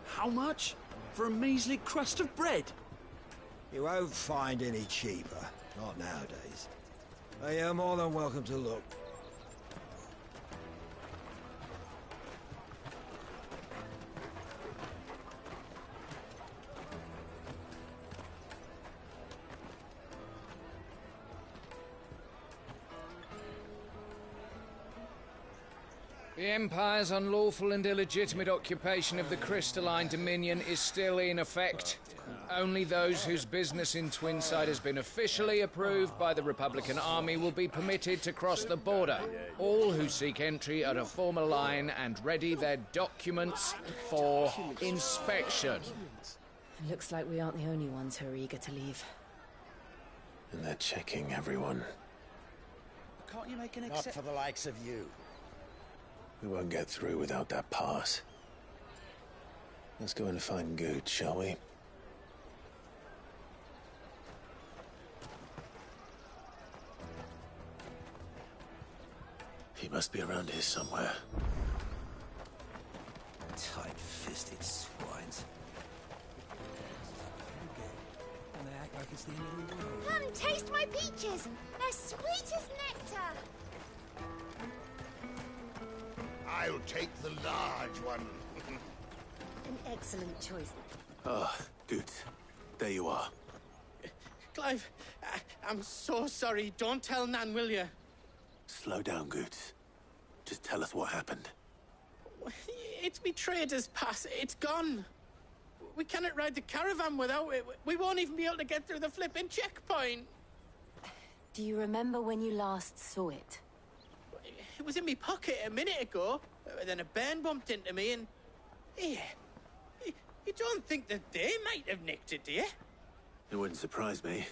How much? For a measly crust of bread? You won't find any cheaper. Not nowadays. But you're more than welcome to look. The Empire's unlawful and illegitimate occupation of the Crystalline Dominion is still in effect. Only those whose business in Twinside has been officially approved by the Republican Army will be permitted to cross the border. All who seek entry are to form a line and ready their documents for inspection. Looks like we aren't the only ones who are eager to leave. And they're checking everyone. Can't you make an exception? Not for the likes of you. We won't get through without that pass. Let's go and find Good, shall we? He must be around here somewhere. Tight-fisted swines. And they act like it's the end of the world. Come, taste my peaches! They're sweet as nectar! I'll take the large one. An excellent choice. Ah, Good. There you are. Clive, I'm so sorry. Don't tell Nan, will you? Slow down, Good. Just tell us what happened. It's me trader's pass. It's gone. We cannot ride the caravan without it. We won't even be able to get through the flipping checkpoint. Do you remember when you last saw it? It was in my pocket a minute ago. Then a bairn bumped into me and... Yeah. You don't think that they might have nicked it, do you? It wouldn't surprise me.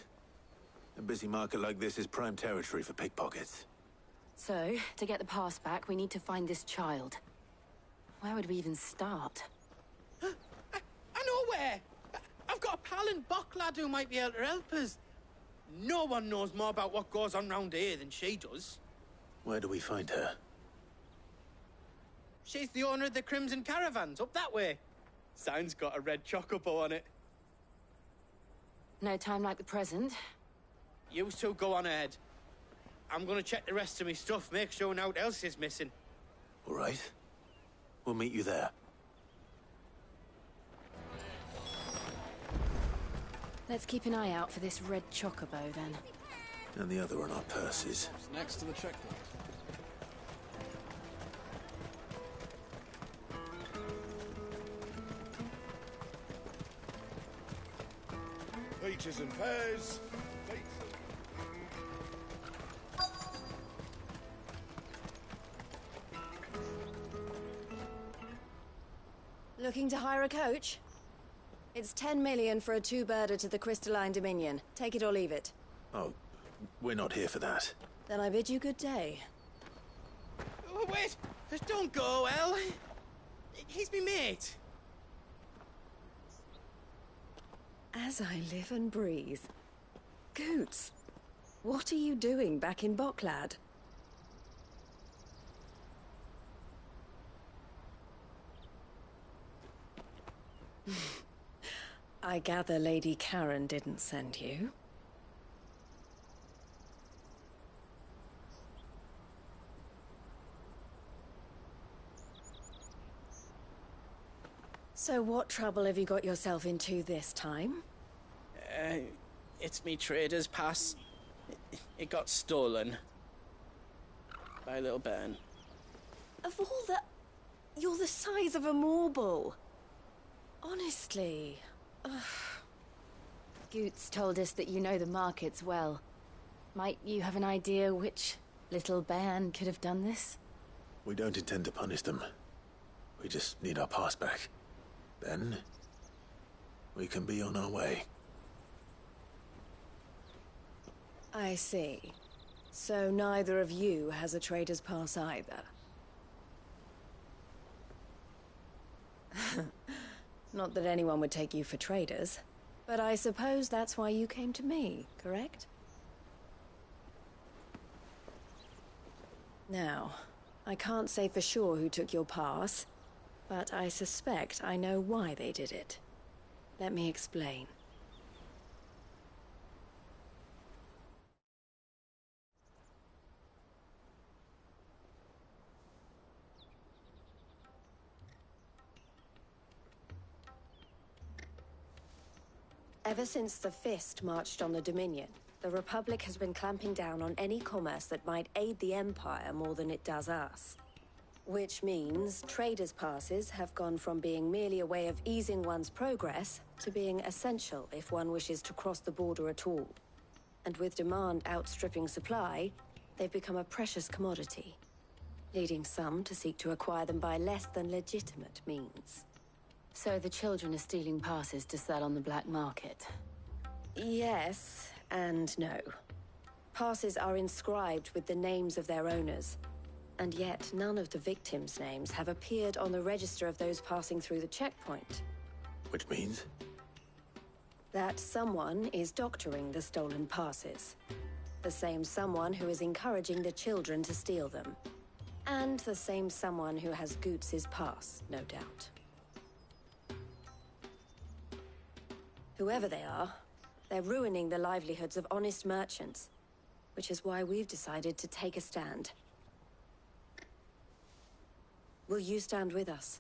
A busy market like this is prime territory for pickpockets. So, to get the pass back, we need to find this child. Where would we even start? I know where! I've got a pal in Bocklad who might be able to help us. No one knows more about what goes on round here than she does. Where do we find her? She's the owner of the Crimson Caravans, up that way. Sign's got a red chocobo on it. No time like the present. You two go on ahead. I'm gonna check the rest of my stuff, make sure naught else is missing. All right. We'll meet you there. Let's keep an eye out for this red chocobo, then. And the other on our purses. It's next to the checkpoint. Peaches and pears. Looking to hire a coach? It's 10 million for a two-birder to the Crystalline Dominion. Take it or leave it. Oh, we're not here for that. Then I bid you good day. Oh, wait! Don't go, El. He's me mate. As I live and breathe. Goots, what are you doing back in Bocklad? I gather Lady Karen didn't send you. So what trouble have you got yourself into this time? It's me trader's pass. It got stolen. By a little bairn. Of all the... You're the size of a marble. Honestly. Ugh. Goots told us that you know the markets well. Might you have an idea which little bairn could have done this? We don't intend to punish them. We just need our pass back. Then, we can be on our way. I see. So neither of you has a trader's pass either. Not that anyone would take you for traders, but I suppose that's why you came to me, correct? Now, I can't say for sure who took your pass, but I suspect I know why they did it. Let me explain. Ever since the Fist marched on the Dominion, the Republic has been clamping down on any commerce that might aid the Empire more than it does us. Which means traders' passes have gone from being merely a way of easing one's progress to being essential if one wishes to cross the border at all. And with demand outstripping supply, they've become a precious commodity, leading some to seek to acquire them by less than legitimate means. So the children are stealing passes to sell on the black market? Yes, and no. Passes are inscribed with the names of their owners, and yet none of the victims' names have appeared on the register of those passing through the checkpoint. Which means? That someone is doctoring the stolen passes. The same someone who is encouraging the children to steal them. And the same someone who has Goots' pass, no doubt. Whoever they are, they're ruining the livelihoods of honest merchants, which is why we've decided to take a stand. Will you stand with us?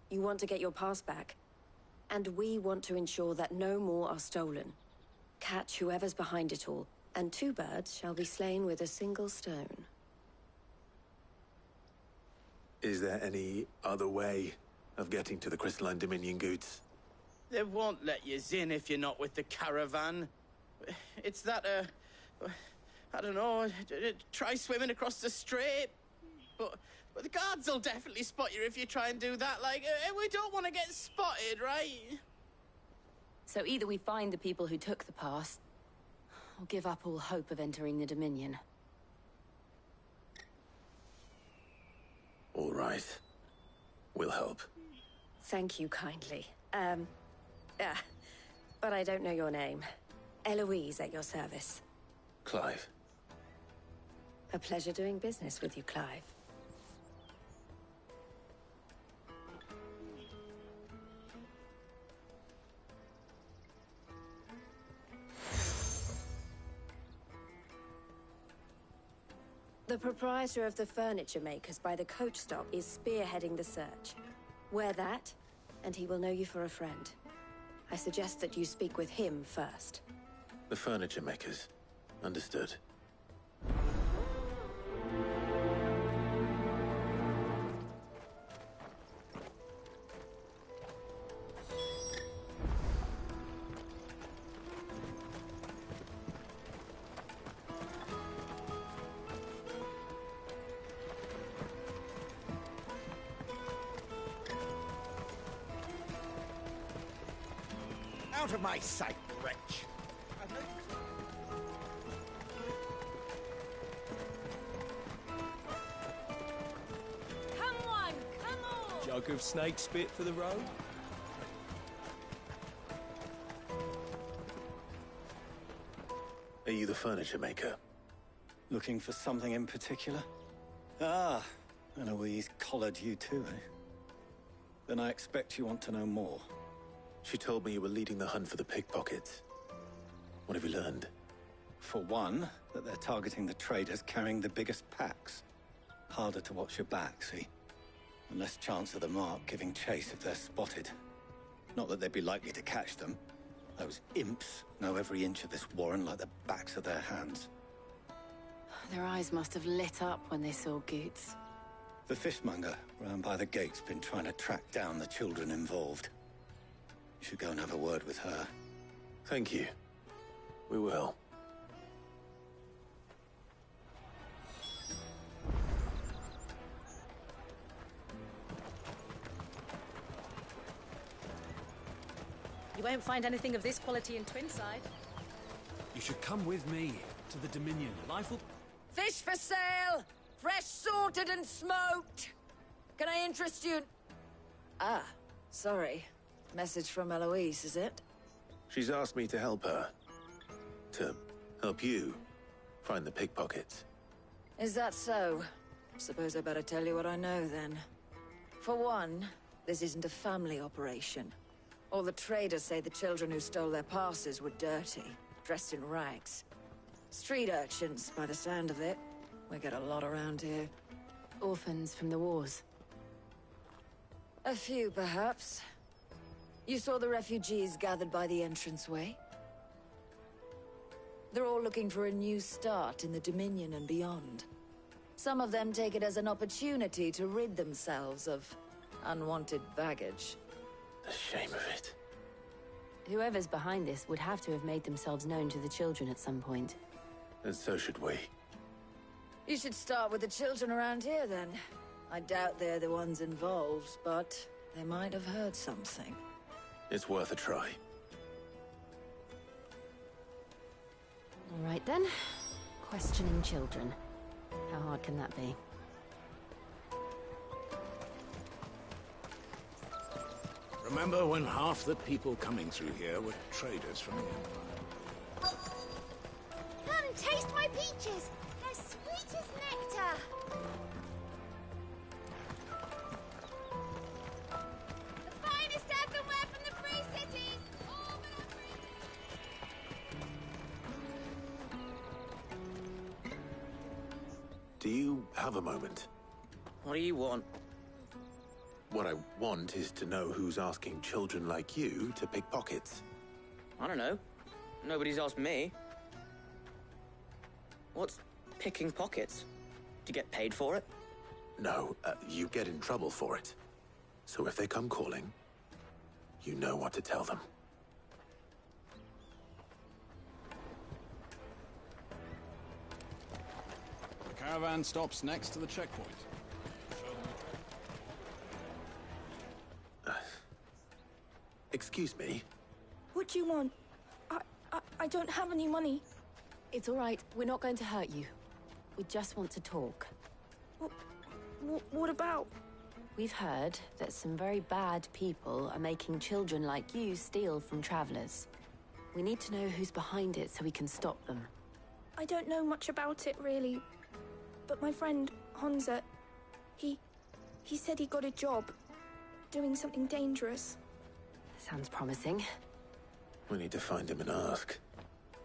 You want to get your pass back, and we want to ensure that no more are stolen. Catch whoever's behind it all, and 2 birds shall be slain with a single stone. Is there any other way of getting to the Crystalline Dominion Goods? They won't let you in if you're not with the caravan. It's that, I don't know, try swimming across the strait. But the guards will definitely spot you if you try and do that. Like, we don't want to get spotted, right? So either we find the people who took the pass, or give up all hope of entering the Dominion. All right. We'll help. Thank you kindly. But I don't know your name. Eloise at your service. Clive. A pleasure doing business with you, Clive. The proprietor of the furniture makers by the coach stop is spearheading the search. Wear that, and he will know you for a friend. I suggest that you speak with him first. The furniture makers. Understood. Out of my sight, wretch! Come on, come on! Jug of snake spit for the road? Are you the furniture maker? Looking for something in particular? Ah, Eloise collared you too, eh? Then I expect you want to know more. She told me you were leading the hunt for the pickpockets. What have you learned? For one, that they're targeting the traders carrying the biggest packs. Harder to watch your back, see? And less chance of the mark giving chase if they're spotted. Not that they'd be likely to catch them. Those imps know every inch of this warren like the backs of their hands. Their eyes must have lit up when they saw Goots. The fishmonger round by the gate's been trying to track down the children involved. You should go and have a word with her. Thank you. We will. You won't find anything of this quality in Twinside. You should come with me to the Dominion. Life will... Fish for sale! Fresh sorted and smoked! Can I interest you? Ah, sorry. Message from Eloise, is it? She's asked me to help her. To help you find the pickpockets. Is that so? Suppose I better tell you what I know, then. For one, this isn't a family operation. All the traders say the children who stole their passes were dirty, dressed in rags. Street urchins, by the sound of it. We get a lot around here. Orphans from the wars? A few, perhaps. You saw the refugees gathered by the entranceway? They're all looking for a new start in the Dominion and beyond. Some of them take it as an opportunity to rid themselves of unwanted baggage. The shame of it. Whoever's behind this would have to have made themselves known to the children at some point. And so should we. You should start with the children around here, then. I doubt they're the ones involved, but they might have heard something. It's worth a try. All right, then. Questioning children. How hard can that be? Remember when half the people coming through here were traders from the Empire? Come, taste my peaches! They're sweet as nectar! The finest earthenware from the free cities! All but a free... Do you have a moment? What do you want? What I want is to know who's asking children like you to pick pockets. I don't know. Nobody's asked me. What's picking pockets? Do you get paid for it? No, you get in trouble for it. So if they come calling, you know what to tell them. The caravan stops next to the checkpoint. Excuse me? What do you want? I don't have any money. It's all right. We're not going to hurt you. We just want to talk. What about? We've heard that some very bad people are making children like you steal from travelers. We need to know who's behind it so we can stop them. I don't know much about it, really. But my friend, Hansa, he said he got a job doing something dangerous. Sounds promising. We need to find him and ask.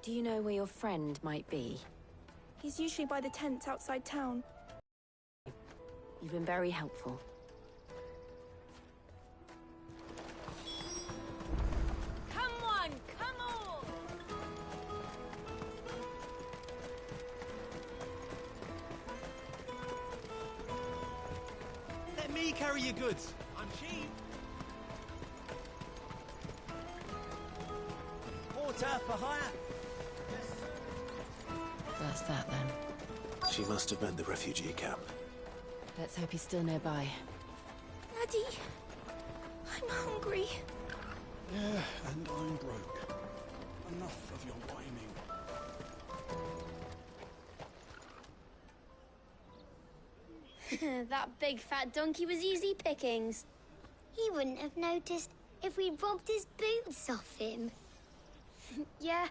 Do you know where your friend might be? He's usually by the tents outside town. You've been very helpful. Come on, come on! Let me carry your goods. I'm cheap. Water for hire. That's that, then. She must have meant the refugee camp. Let's hope he's still nearby. Daddy, I'm hungry. Yeah, and I'm broke. Enough of your whining. That big fat donkey was easy pickings. He wouldn't have noticed if we robbed his boots off him. Yeah.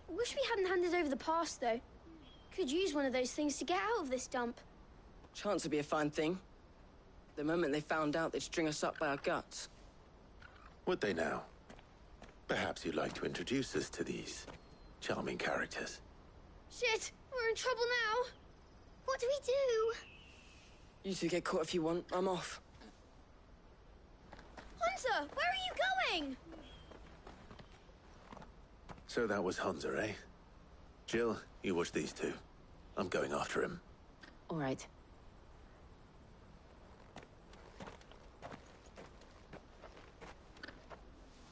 Wish we hadn't handed over the pass, though. Could use one of those things to get out of this dump. Chance would be a fine thing. The moment they found out, they'd string us up by our guts. Would they now? Perhaps you'd like to introduce us to these charming characters. Shit! We're in trouble now! What do we do? You two get caught if you want. I'm off. Hunter! Where are you going? So that was Hansa, eh? Jill, you watch these two. I'm going after him. All right.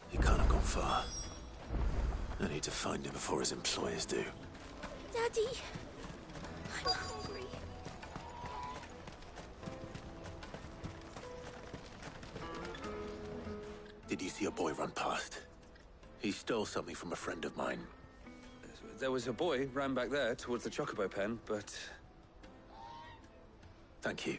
He can't have gone far. I need to find him before his employers do. Daddy, I'm hungry. Did you see a boy run past? He stole something from a friend of mine. There was a boy ran back there towards the chocobo pen, but... Thank you.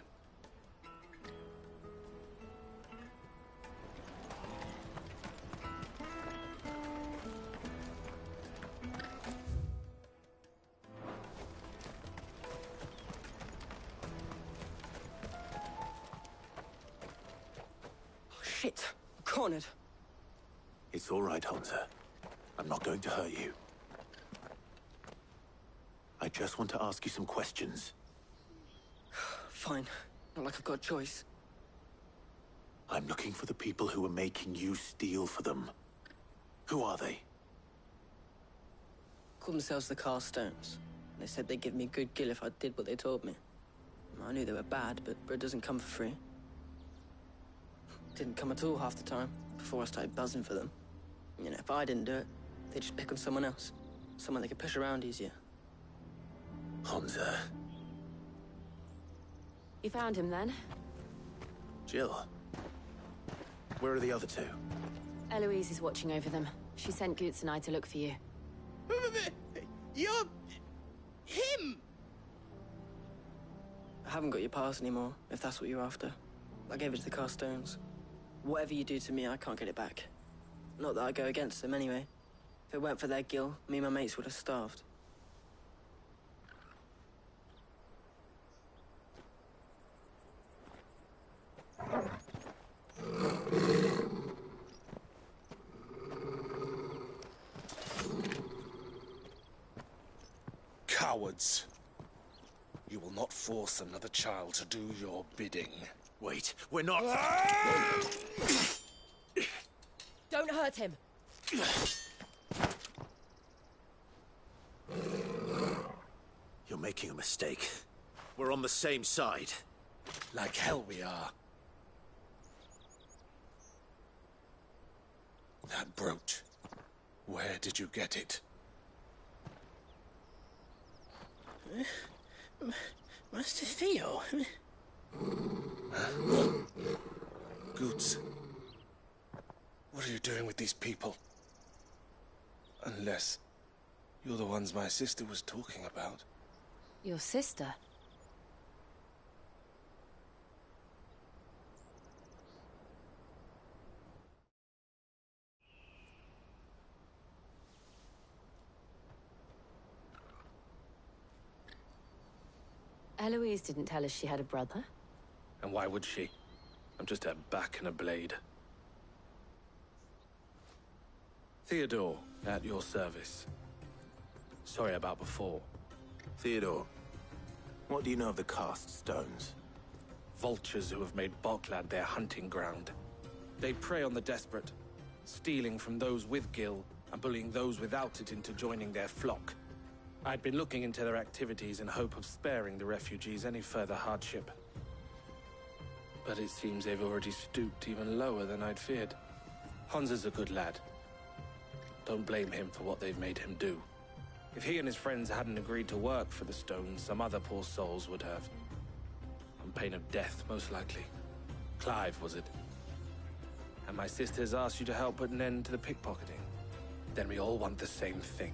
Shit! I'm cornered. It's all right, Hansa. I'm not going to hurt you. I just want to ask you some questions. Fine. Not like I've got a choice. I'm looking for the people who are making you steal for them. Who are they? Call themselves the Carstones. They said they'd give me good gill if I did what they told me. I knew they were bad, but bread doesn't come for free. Didn't come at all half the time, before I started buzzing for them. You know, if I didn't do it, they'd just pick on someone else. Someone they could push around easier. Honza. You found him then? Jill. Where are the other two? Eloise is watching over them. She sent Goots and I to look for you. You're... him! I haven't got your pass anymore, if that's what you're after. I gave it to the Carstones. Whatever you do to me, I can't get it back. Not that I go against them anyway. If it weren't for their guild, me and my mates would have starved. Cowards! You will not force another child to do your bidding. Wait, we're not... Don't hurt him! You're making a mistake. We're on the same side. Like hell we are. That brooch. Where did you get it? Master Theo? Goots. What are you doing with these people? Unless you're the ones my sister was talking about. Your sister? Eloise didn't tell us she had a brother. And why would she? I'm just her back and a blade. Theodore, at your service. Sorry about before. Theodore, what do you know of the cast stones? Vultures who have made Boklad their hunting ground. They prey on the desperate, stealing from those with gil and bullying those without it into joining their flock. I'd been looking into their activities in hope of sparing the refugees any further hardship. But it seems they've already stooped even lower than I'd feared. Honza's a good lad. Don't blame him for what they've made him do. If he and his friends hadn't agreed to work for the stones, some other poor souls would have. On pain of death, most likely. Clive, was it? And my sisters asked you to help put an end to the pickpocketing. Then we all want the same thing.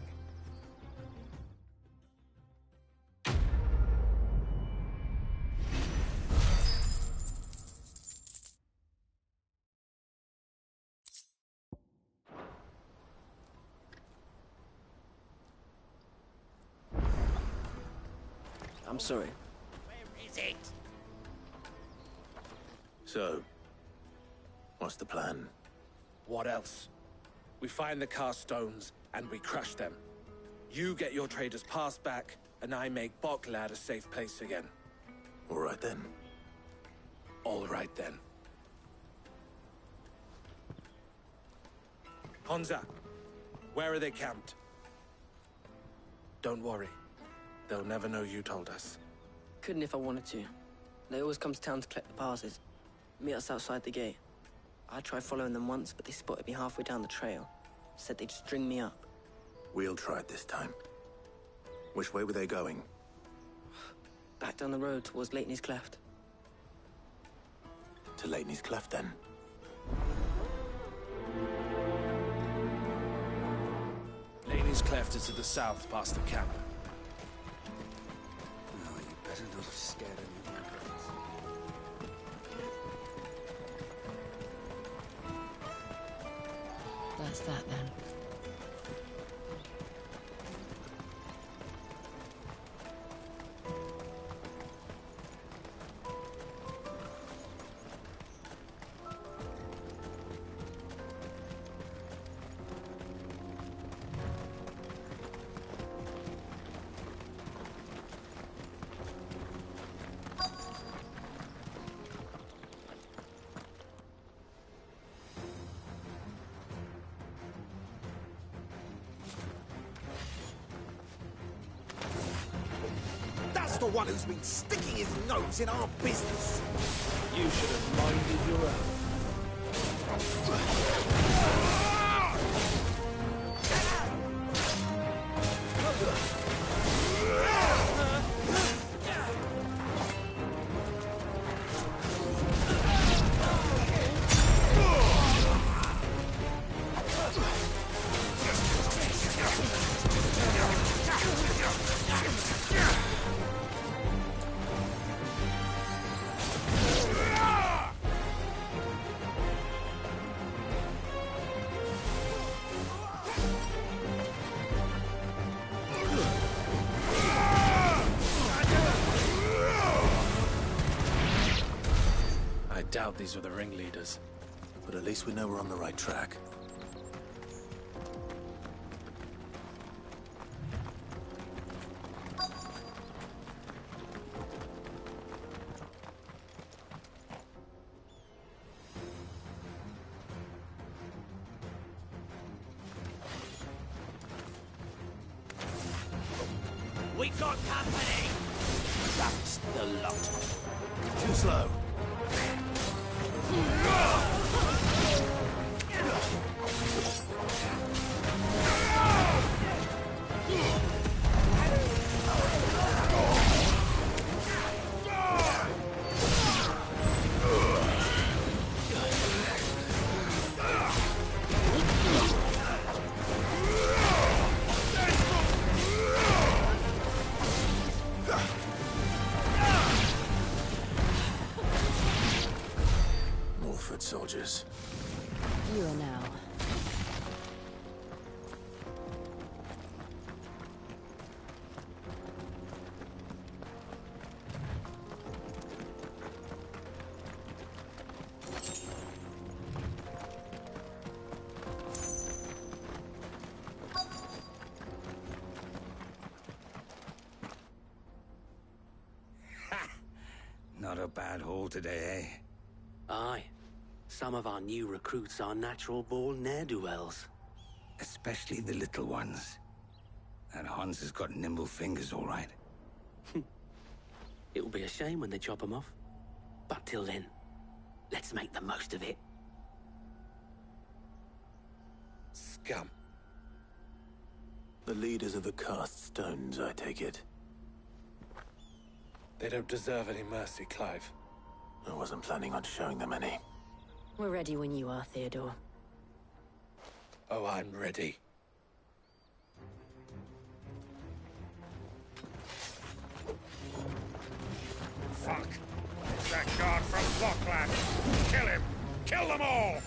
I'm sorry. Where is it? So, what's the plan? What else? We find the cast stones, and we crush them. You get your trader's pass back, and I make Boklad a safe place again. All right then. All right then. Honza, where are they camped? Don't worry. They'll never know you told us. Couldn't if I wanted to. They always come to town to collect the passes. Meet us outside the gate. I tried following them once, but they spotted me halfway down the trail. Said they'd string me up. We'll try it this time. Which way were they going? Back down the road towards Leighton's Cleft. To Leighton's Cleft, then. Leighton's Cleft is to the south, past the camp. No, you better not have scared any of my brothers. That's that then. the one who's been sticking his nose in our business. You should have minded your own. I doubt these were the ringleaders. But at least we know we're on the right track. We've got company! That's the lot. Too slow. Soldiers. Fewer now. Not a bad haul today, eh? Aye. Some of our new recruits are natural-born ne'er-do-wells. Especially the little ones. That Hans has got nimble fingers, all right. It'll be a shame when they chop them off. But till then, let's make the most of it. Scum. The leaders of the cast stones, I take it. They don't deserve any mercy, Clive. I wasn't planning on showing them any. We're ready when you are, Theodore. Oh, I'm ready. Fuck! It's that guard from Blockland! Kill him! Kill them all!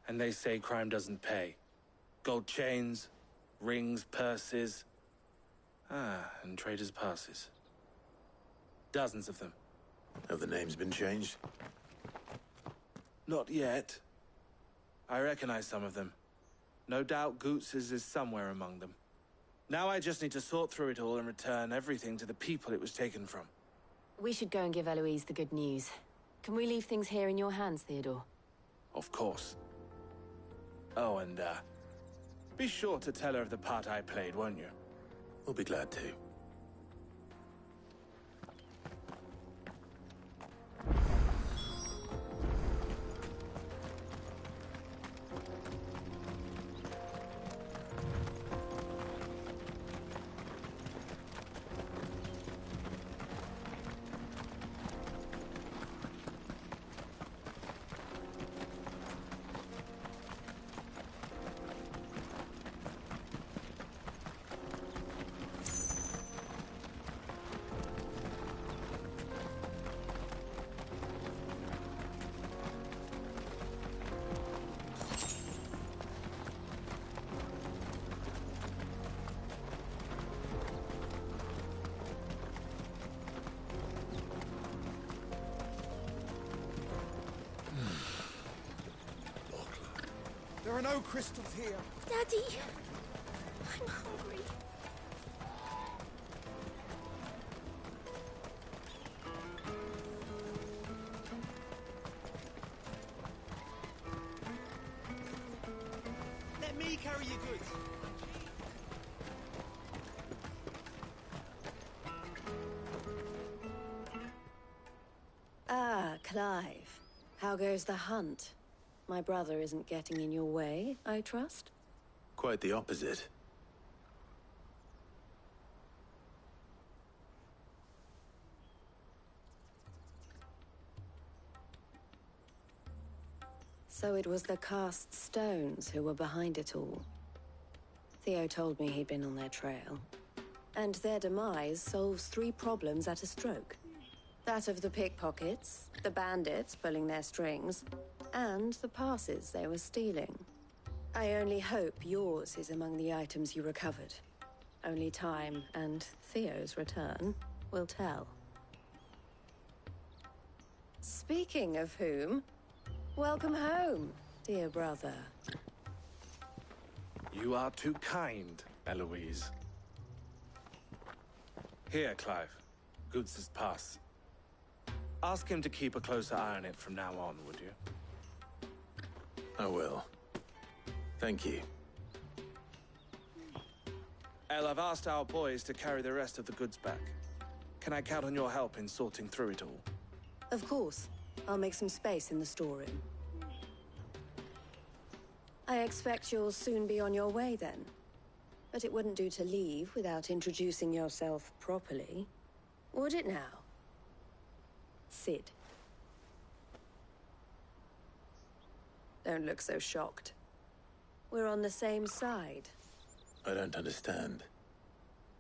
And they say crime doesn't pay. Gold chains, rings, purses. And traders' passes. Dozens of them. Have the names been changed? Not yet. I recognize some of them. No doubt Goots's is somewhere among them. Now I just need to sort through it all and return everything to the people it was taken from. We should go and give Eloise the good news. Can we leave things here in your hands, Theodore? Of course. Oh, and, be sure to tell her of the part I played, won't you? We'll be glad to. There are no crystals here. Daddy, I'm hungry. Let me carry your goods. Ah, Clive. How goes the hunt? My brother isn't getting in your way, I trust? Quite the opposite. So it was the cast stones who were behind it all. Theo told me he'd been on their trail. And their demise solves 3 problems at a stroke. That of the pickpockets, the bandits pulling their strings, and the passes they were stealing. I only hope yours is among the items you recovered. Only time and Theo's return will tell. Speaking of whom, welcome home, dear brother. You are too kind, Eloise. Here, Clive. Goots's pass. Ask him to keep a closer eye on it from now on, would you? I will. Thank you. El, I've asked our boys to carry the rest of the goods back. Can I count on your help in sorting through it all? Of course. I'll make some space in the storeroom. I expect you'll soon be on your way then. But it wouldn't do to leave without introducing yourself properly. Would it now? Sid. Don't look so shocked. We're on the same side. I don't understand.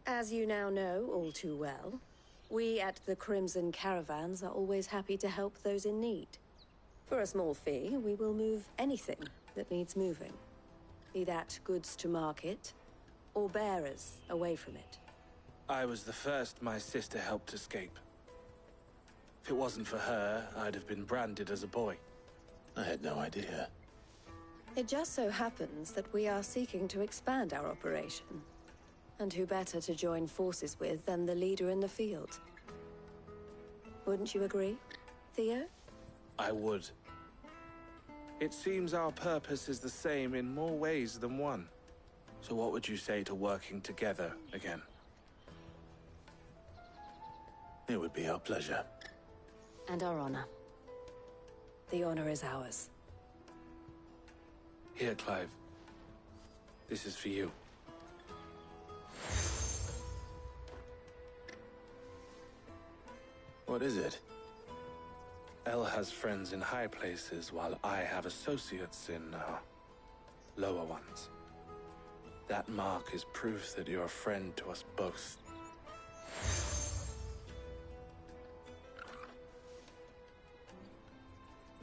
As you now know all too well, we at the Crimson Caravans are always happy to help those in need. For a small fee, we will move anything that needs moving. Be that goods to market, or bearers away from it. I was the first my sister helped escape. If it wasn't for her, I'd have been branded as a boy. I had no idea. It just so happens that we are seeking to expand our operation. And who better to join forces with than the leader in the field? Wouldn't you agree, Theo? I would. It seems our purpose is the same in more ways than one. So what would you say to working together again? It would be our pleasure. And our honor. The honor is ours. Here, Clive. This is for you. What is it? El has friends in high places, while I have associates in, lower ones. That mark is proof that you're a friend to us both.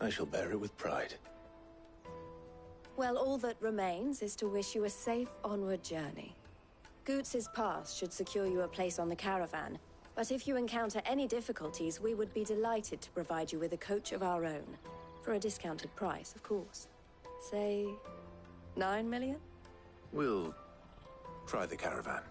I shall bear it with pride. Well, all that remains is to wish you a safe onward journey. Goots's pass should secure you a place on the caravan, but if you encounter any difficulties, we would be delighted to provide you with a coach of our own. For a discounted price, of course. Say, 9 million? We'll try the caravan.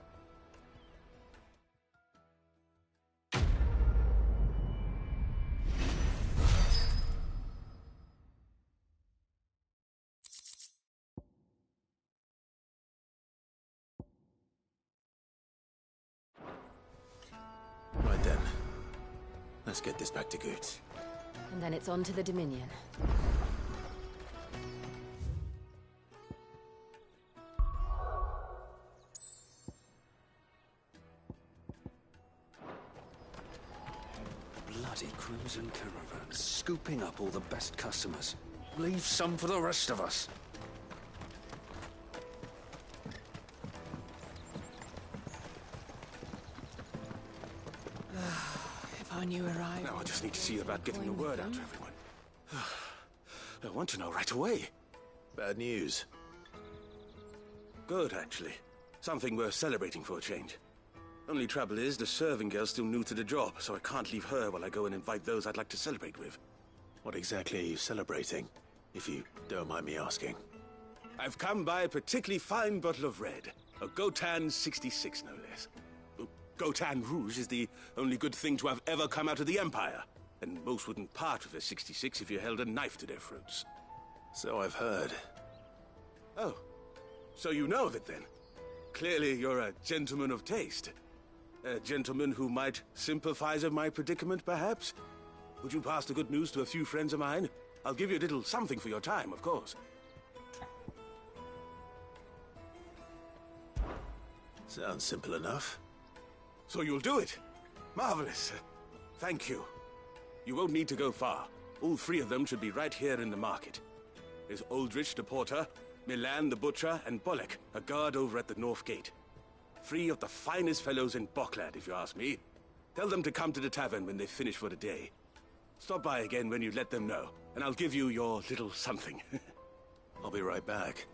Right then. Let's get this back to Goots. And then it's on to the Dominion. Bloody crimson caravan, scooping up all the best customers. Leave some for the rest of us. If I knew where I... Now I just need to see about getting the word out to everyone. I want to know right away. Bad news. Good, actually. Something worth celebrating for a change. Only trouble is, the serving girl's still new to the job, so I can't leave her while I go and invite those I'd like to celebrate with. What exactly are you celebrating, if you don't mind me asking? I've come by a particularly fine bottle of red. A Gotan 66, no less. Gotan Rouge is the only good thing to have ever come out of the Empire. And most wouldn't part with a 66 if you held a knife to their throats. So I've heard. Oh, so you know of it then? Clearly you're a gentleman of taste. A gentleman who might sympathize with my predicament, perhaps? Would you pass the good news to a few friends of mine? I'll give you a little something for your time, of course. Sounds simple enough. So you'll do it? Marvelous. Thank you. You won't need to go far. All three of them should be right here in the market. There's Aldrich the porter, Milan the butcher, and Bolek, a guard over at the north gate. Three of the finest fellows in Boklad, if you ask me. Tell them to come to the tavern when they finish for the day. Stop by again when you let them know, and I'll give you your little something. I'll be right back.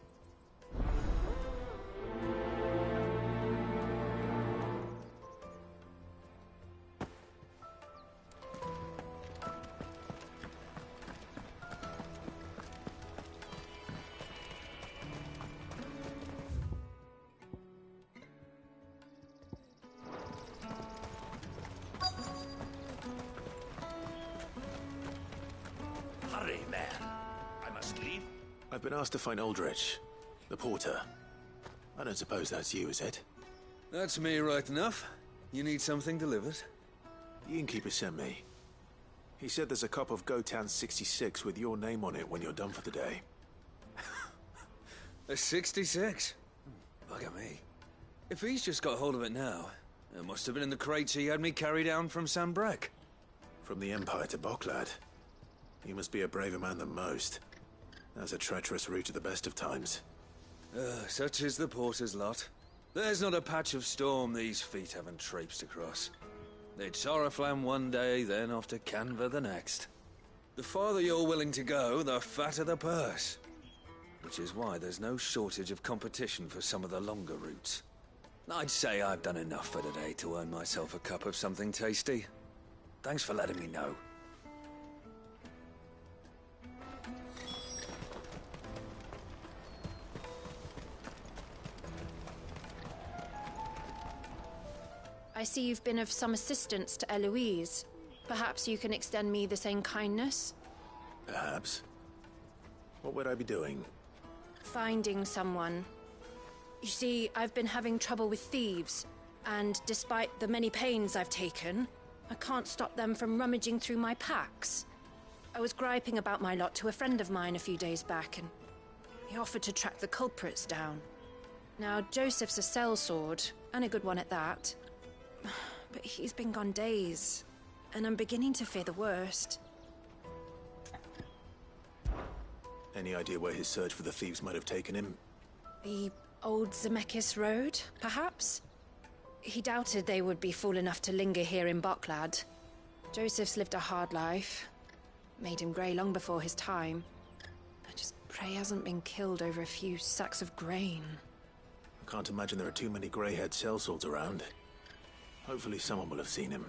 Hurry, man. I must leave. I've been asked to find Aldrich, the porter. I don't suppose that's you, is it? That's me right enough. You need something delivered? The innkeeper sent me. He said there's a cup of Gotan 66 with your name on it when you're done for the day. A 66? Bugger me. If he's just got hold of it now, it must have been in the crates he had me carry down from Sanbrek. From the Empire to Boklad. You must be a braver man than most. That's a treacherous route at the best of times. Such is the porter's lot. There's not a patch of storm these feet haven't traipsed across. It's Oriflamme one day, then off to Canva the next. The farther you're willing to go, the fatter the purse. Which is why there's no shortage of competition for some of the longer routes. I'd say I've done enough for today to earn myself a cup of something tasty. Thanks for letting me know. I see you've been of some assistance to Eloise. Perhaps you can extend me the same kindness? Perhaps. What would I be doing? Finding someone. You see, I've been having trouble with thieves, and despite the many pains I've taken, I can't stop them from rummaging through my packs. I was griping about my lot to a friend of mine a few days back, and he offered to track the culprits down. Now, Joseph's a sellsword, and a good one at that. But he's been gone days, and I'm beginning to fear the worst. Any idea where his search for the thieves might have taken him? The old Zemeckis Road, perhaps? He doubted they would be fool enough to linger here in Boklad. Joseph's lived a hard life. Made him grey long before his time. I just Pray hasn't been killed over a few sacks of grain. I can't imagine there are too many grey-haired sellswords around. Hopefully someone will have seen him.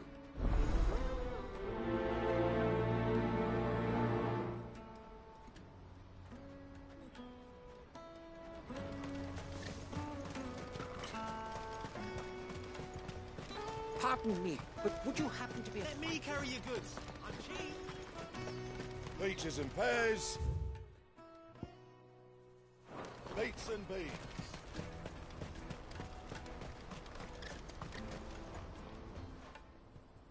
Pardon me, but would you happen to be... Let me carry your goods. I'm cheap. Peaches and pears. Meats and beans.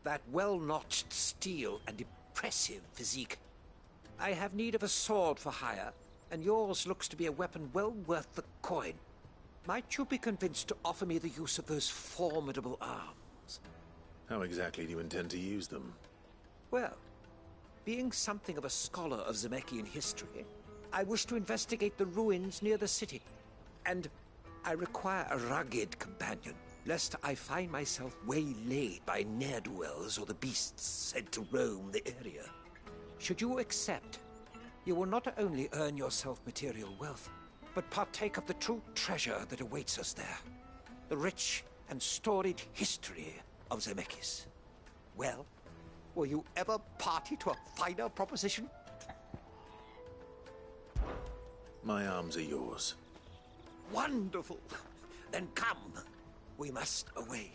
That well-notched steel and impressive physique. I have need of a sword for hire, and yours looks to be a weapon well worth the coin. Might you be convinced to offer me the use of those formidable arms? How exactly do you intend to use them? Well, being something of a scholar of Zemeckis history, I wish to investigate the ruins near the city. And I require a rugged companion, lest I find myself waylaid by ne'er-do-wells or the beasts said to roam the area. Should you accept, you will not only earn yourself material wealth, but partake of the true treasure that awaits us there. The rich and storied history of Zemeckis. Well, were you ever party to a finer proposition? My arms are yours. Wonderful! Then come. We must away.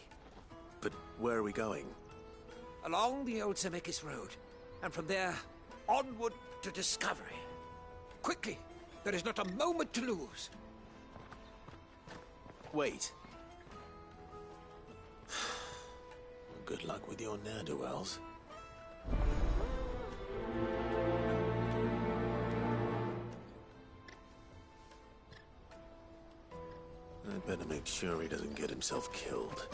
But where are we going? Along the old Zemeckis Road, and from there, onward to discovery. Quickly! There is not a moment to lose. Wait. Good luck with your ne'er-do-wells. I'd better make sure he doesn't get himself killed.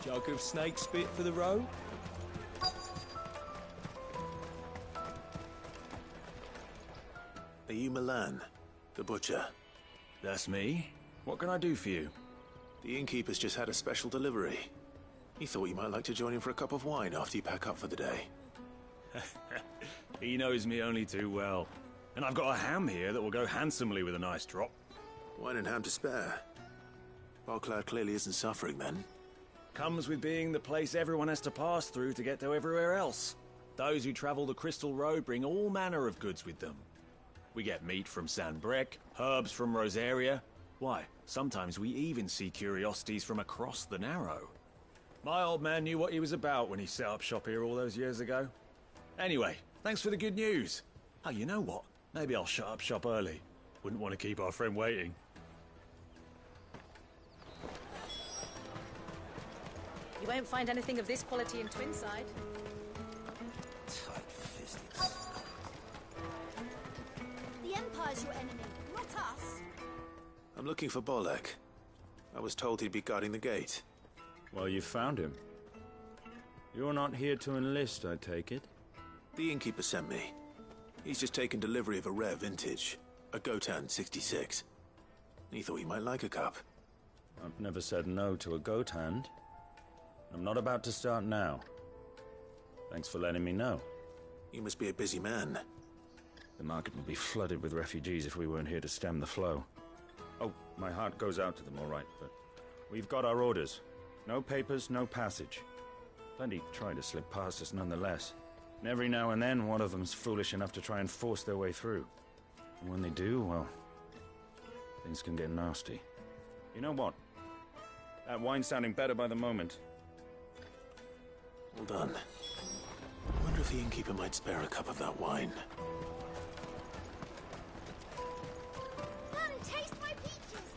Jug of snake spit for the road? Are you Milan, the butcher? That's me. What can I do for you? The innkeeper's just had a special delivery. He thought you might like to join him for a cup of wine after you pack up for the day. He knows me only too well. And I've got a ham here that will go handsomely with a nice drop. Wine and ham to spare. Barclad clearly isn't suffering then. Comes with being the place everyone has to pass through to get to everywhere else. Those who travel the Crystal Road bring all manner of goods with them. We get meat from San Brec, herbs from Rosaria. Why, sometimes we even see curiosities from across the Narrow. My old man knew what he was about when he set up shop here all those years ago. Anyway, thanks for the good news. Oh, you know what? Maybe I'll shut up shop early. Wouldn't want to keep our friend waiting. You won't find anything of this quality in Twinside. Tight-fisted. The Empire's your enemy, not us. I'm looking for Bolek. I was told he'd be guarding the gate. Well, you found him. You're not here to enlist, I take it? The innkeeper sent me. He's just taken delivery of a rare vintage, a Gotan 66. He thought he might like a cup. I've never said no to a goat hand. I'm not about to start now. Thanks for letting me know. You must be a busy man. The market would be flooded with refugees if we weren't here to stem the flow. Oh, my heart goes out to them, all right, but we've got our orders. No papers, no passage. Plenty try to slip past us nonetheless. And every now and then, one of them's foolish enough to try and force their way through. And when they do, well, things can get nasty. You know what? That wine's sounding better by the moment. Well done. I wonder if the innkeeper might spare a cup of that wine. None, taste my peaches.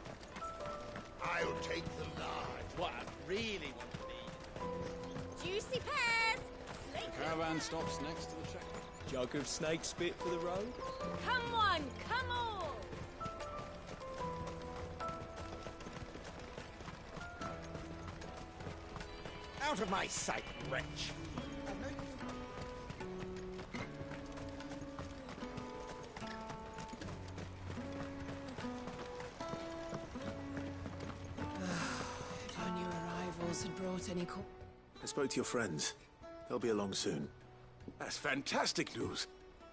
I'll take the large. What I really want to eat. Juicy pears! Slate The caravan stops next to the checkpoint. Jug of snake spit for the road? Come on, come on! Out of my sight, wretch! Not any call. I spoke to your friends. They'll be along soon. That's fantastic news.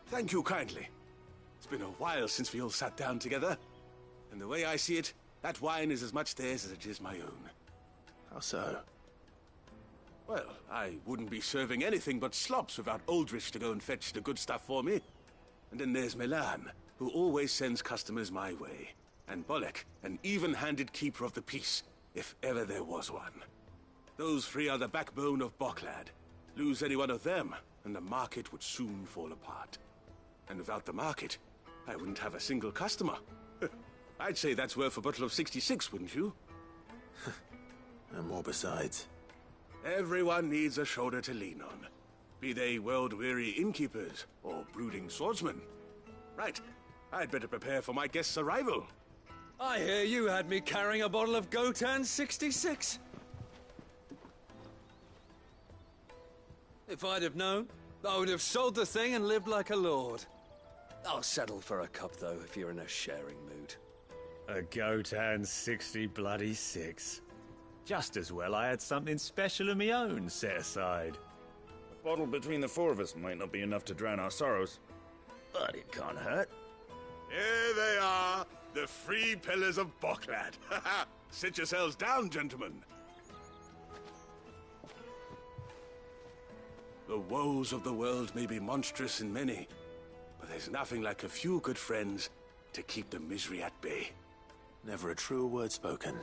Thank you kindly. It's been a while since we all sat down together. And the way I see it, that wine is as much theirs as it is my own. How so? Well, I wouldn't be serving anything but slops without Aldrich to go and fetch the good stuff for me. And then there's Milan, who always sends customers my way. And Bolek, an even-handed keeper of the peace, if ever there was one. Those three are the backbone of Boklad. Lose any one of them, and the market would soon fall apart. And without the market, I wouldn't have a single customer. I'd say that's worth a bottle of 66, wouldn't you? And more besides. Everyone needs a shoulder to lean on. Be they world-weary innkeepers or brooding swordsmen. Right, I'd better prepare for my guest's arrival. I hear you had me carrying a bottle of Gotan 66. If I'd have known, I would have sold the thing and lived like a lord. I'll settle for a cup, though, if you're in a sharing mood. A Gotan 60 bloody 6. Just as well I had something special of my own set aside. A bottle between the four of us might not be enough to drown our sorrows, but it can't hurt. Here they are, the three pillars of Boklad. Sit yourselves down, gentlemen. The woes of the world may be monstrous in many, but there's nothing like a few good friends to keep the misery at bay. Never a truer word spoken.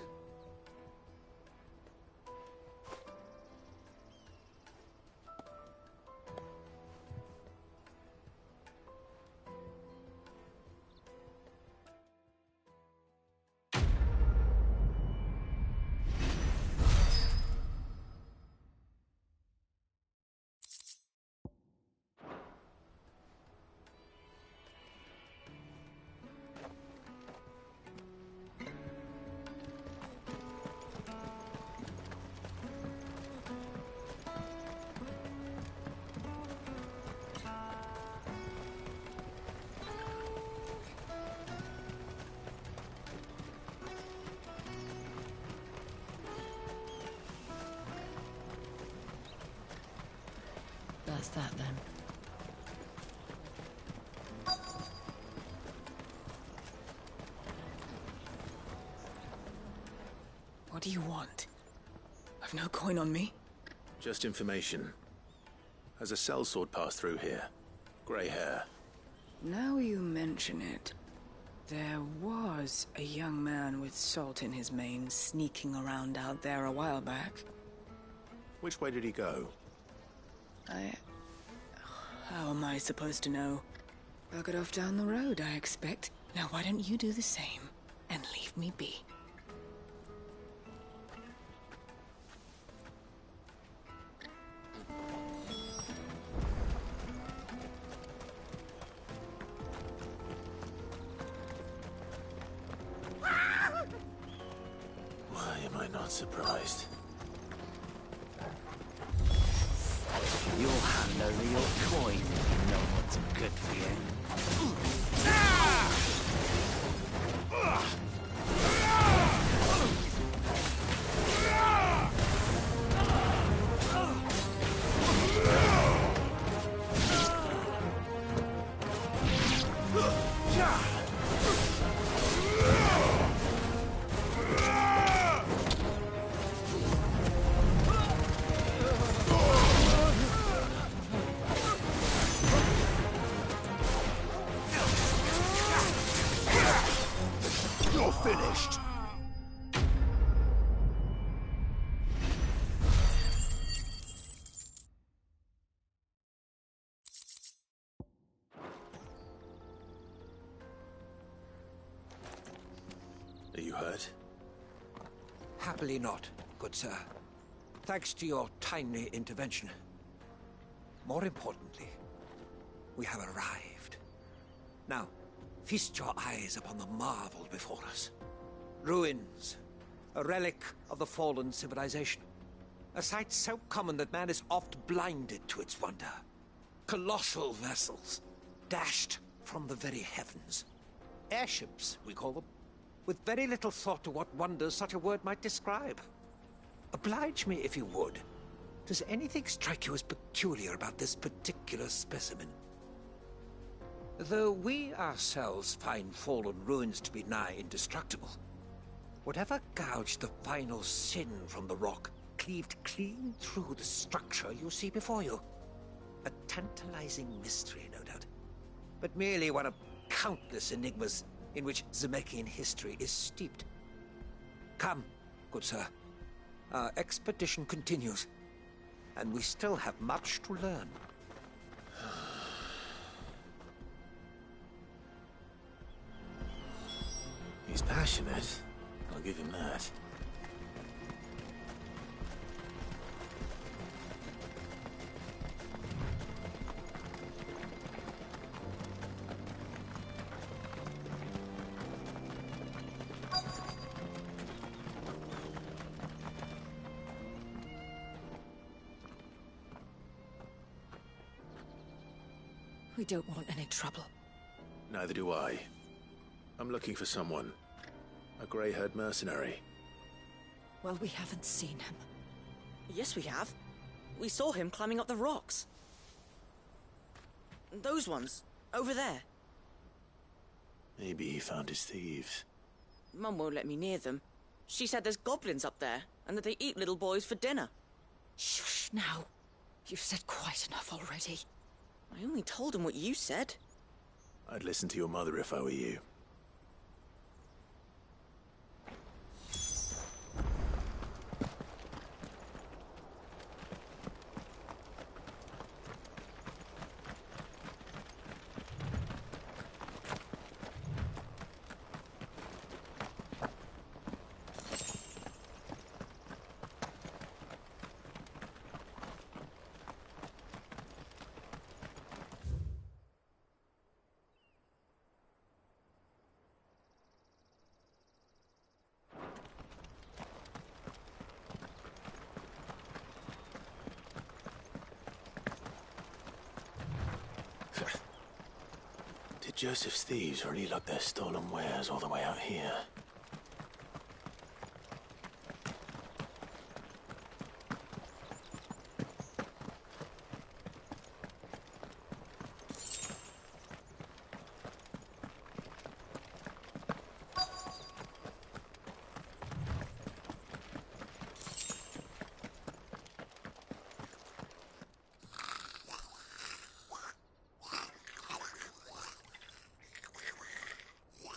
That's that then. What do you want? I've no coin on me. Just information. Has a sellsword passed through here? Grey hair. Now you mention it, there was a young man with salt in his mane sneaking around out there a while back. Which way did he go? How am I supposed to know? Buggered off down the road, I expect. Now why don't you do the same and leave me be? Why am I not surprised? You'll hand over your coin if you know what's good for you. You're finished. Are you hurt? Happily not, good sir. Thanks to your timely intervention. More importantly, we have arrived. Now, feast your eyes upon the marvel before us. Ruins, a relic of the fallen civilization. A sight so common that man is oft blinded to its wonder. Colossal vessels, dashed from the very heavens. Airships, we call them, with very little thought to what wonders such a word might describe. Oblige me if you would. Does anything strike you as peculiar about this particular specimen? Though we ourselves find fallen ruins to be nigh indestructible, whatever gouged the final sin from the rock cleaved clean through the structure you see before you. A tantalizing mystery, no doubt, but merely one of countless enigmas in which Zemeckis history is steeped. Come, good sir. Our expedition continues, and we still have much to learn. He's passionate. I'll give him that. We don't want any trouble. Neither do I. I'm looking for someone. A grey-haired mercenary. Well, we haven't seen him. Yes, we have. We saw him climbing up the rocks. Those ones, over there. Maybe he found his thieves. Mum won't let me near them. She said there's goblins up there, and that they eat little boys for dinner. Shush now. You've said quite enough already. I only told him what you said. I'd listen to your mother if I were you. Did Joseph's thieves really lug their stolen wares all the way out here?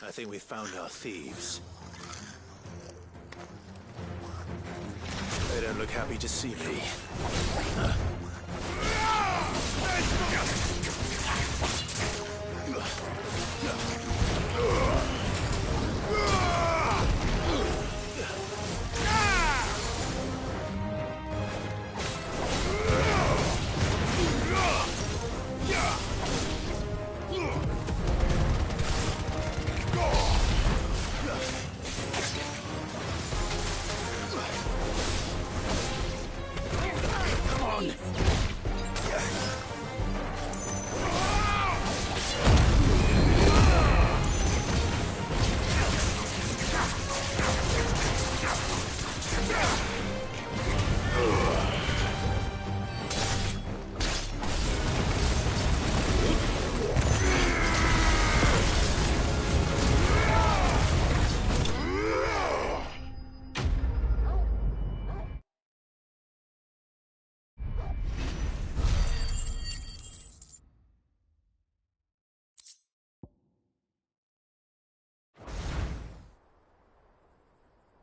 I think we've found our thieves. They don't look happy to see me.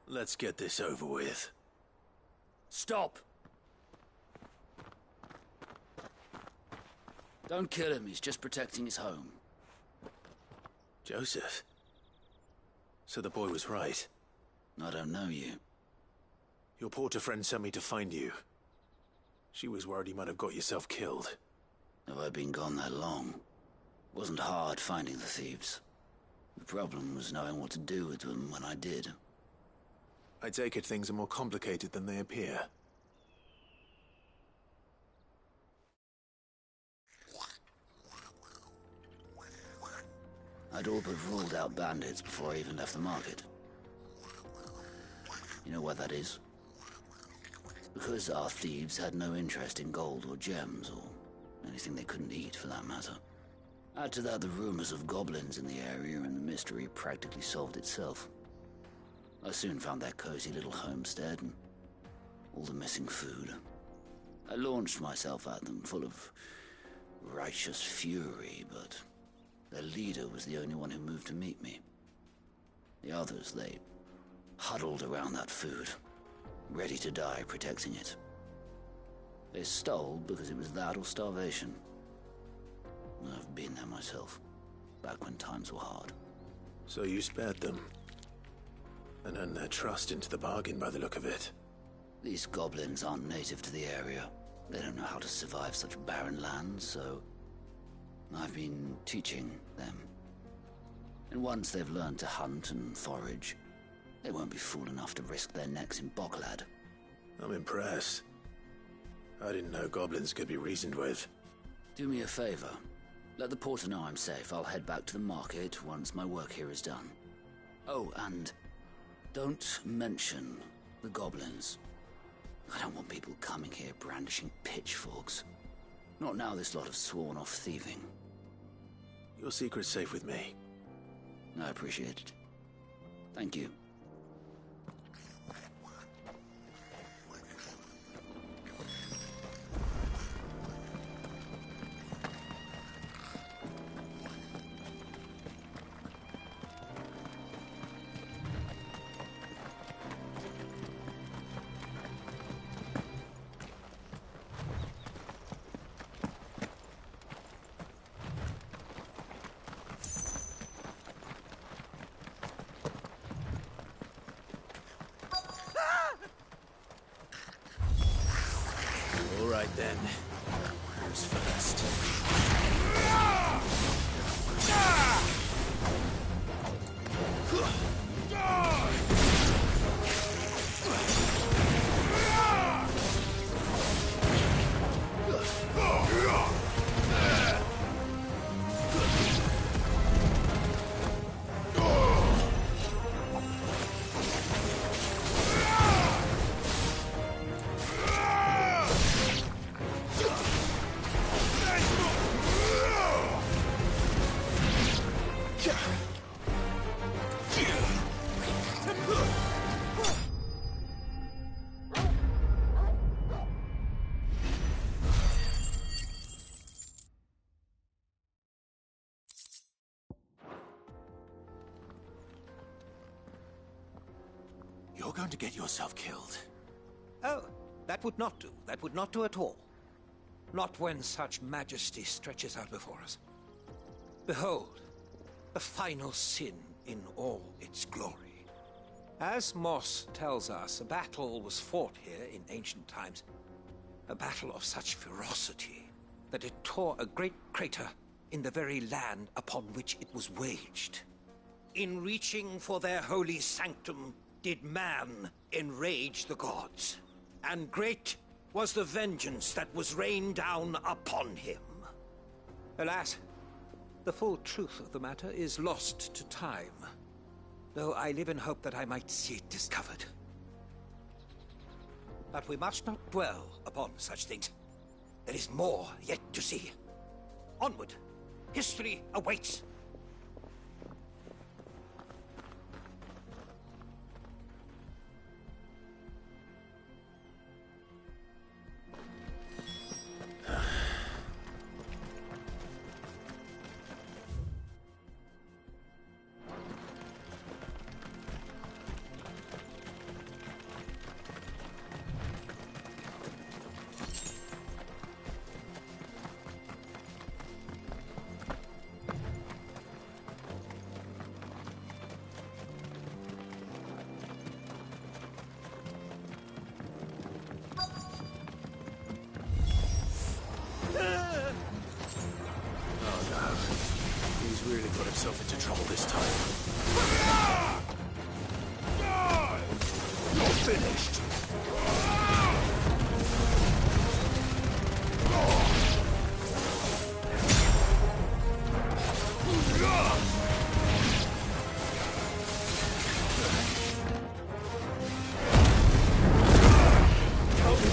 Let's get this over with. Stop! Don't kill him, he's just protecting his home. Joseph? So the boy was right. I don't know you. Your porter friend sent me to find you. She was worried you might have got yourself killed. Have I been gone that long? Wasn't hard finding the thieves. The problem was knowing what to do with them when I did. I take it things are more complicated than they appear. I'd all but ruled out bandits before I even left the market. You know where that is? Because our thieves had no interest in gold or gems, or anything they couldn't eat for that matter. Add to that the rumors of goblins in the area, and the mystery practically solved itself. I soon found their cozy little homestead and all the missing food. I launched myself at them, full of righteous fury, but their leader was the only one who moved to meet me. The others, they huddled around that food, ready to die protecting it. They stole because it was that or starvation. I've been there myself, back when times were hard. So you spared them, and earned their trust into the bargain by the look of it. These goblins aren't native to the area. They don't know how to survive such barren lands, so I've been teaching them. And once they've learned to hunt and forage, they won't be fool enough to risk their necks in Boklad. I'm impressed. I didn't know goblins could be reasoned with. Do me a favor. Let the porter know I'm safe. I'll head back to the market once my work here is done. Oh, and don't mention the goblins. I don't want people coming here brandishing pitchforks. Not now this lot have sworn off thieving. Your secret's safe with me. I appreciate it. Thank you. All right then. Who's first? You're going to get yourself killed. Oh, that would not do. That would not do at all. Not when such majesty stretches out before us. Behold, the final sin in all its glory. As Moss tells us, a battle was fought here in ancient times. A battle of such ferocity that it tore a great crater in the very land upon which it was waged. In reaching for their holy sanctum, did man enrage the gods, and great was the vengeance that was rained down upon him. Alas, the full truth of the matter is lost to time, though I live in hope that I might see it discovered. But we must not dwell upon such things. There is more yet to see. Onward! History awaits! Really got himself into trouble this time. You're finished! Help me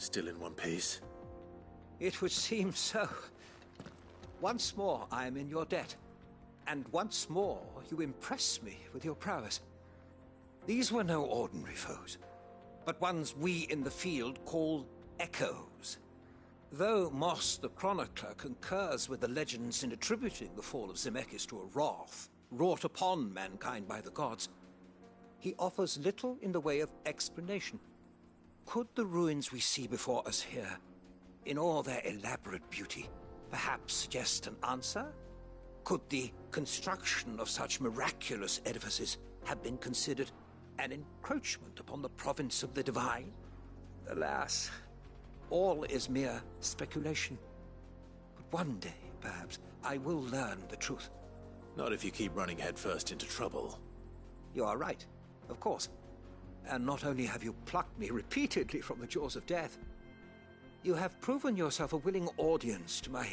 Still in one piece? It would seem so. Once more I am in your debt. And once more you impress me with your prowess. These were no ordinary foes, but ones we in the field call echoes. Though Moss the Chronicler concurs with the legends in attributing the fall of Zemeckis to a wrath wrought upon mankind by the gods, he offers little in the way of explanation. Could the ruins we see before us here, in all their elaborate beauty, perhaps suggest an answer? Could the construction of such miraculous edifices have been considered an encroachment upon the province of the divine? Alas, all is mere speculation. But one day, perhaps, I will learn the truth. Not if you keep running headfirst into trouble. You are right, of course. And not only have you plucked me repeatedly from the jaws of death, you have proven yourself a willing audience to my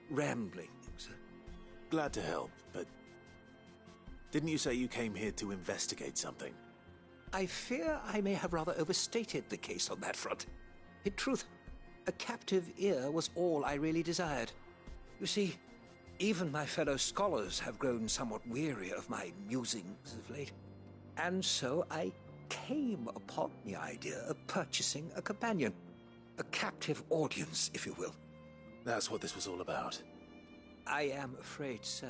ramblings. Glad to help, but didn't you say you came here to investigate something? I fear I may have rather overstated the case on that front. In truth, a captive ear was all I really desired. You see, even my fellow scholars have grown somewhat weary of my musings of late. And so I came upon the idea of purchasing a companion. A captive audience, if you will. That's what this was all about. I am afraid so.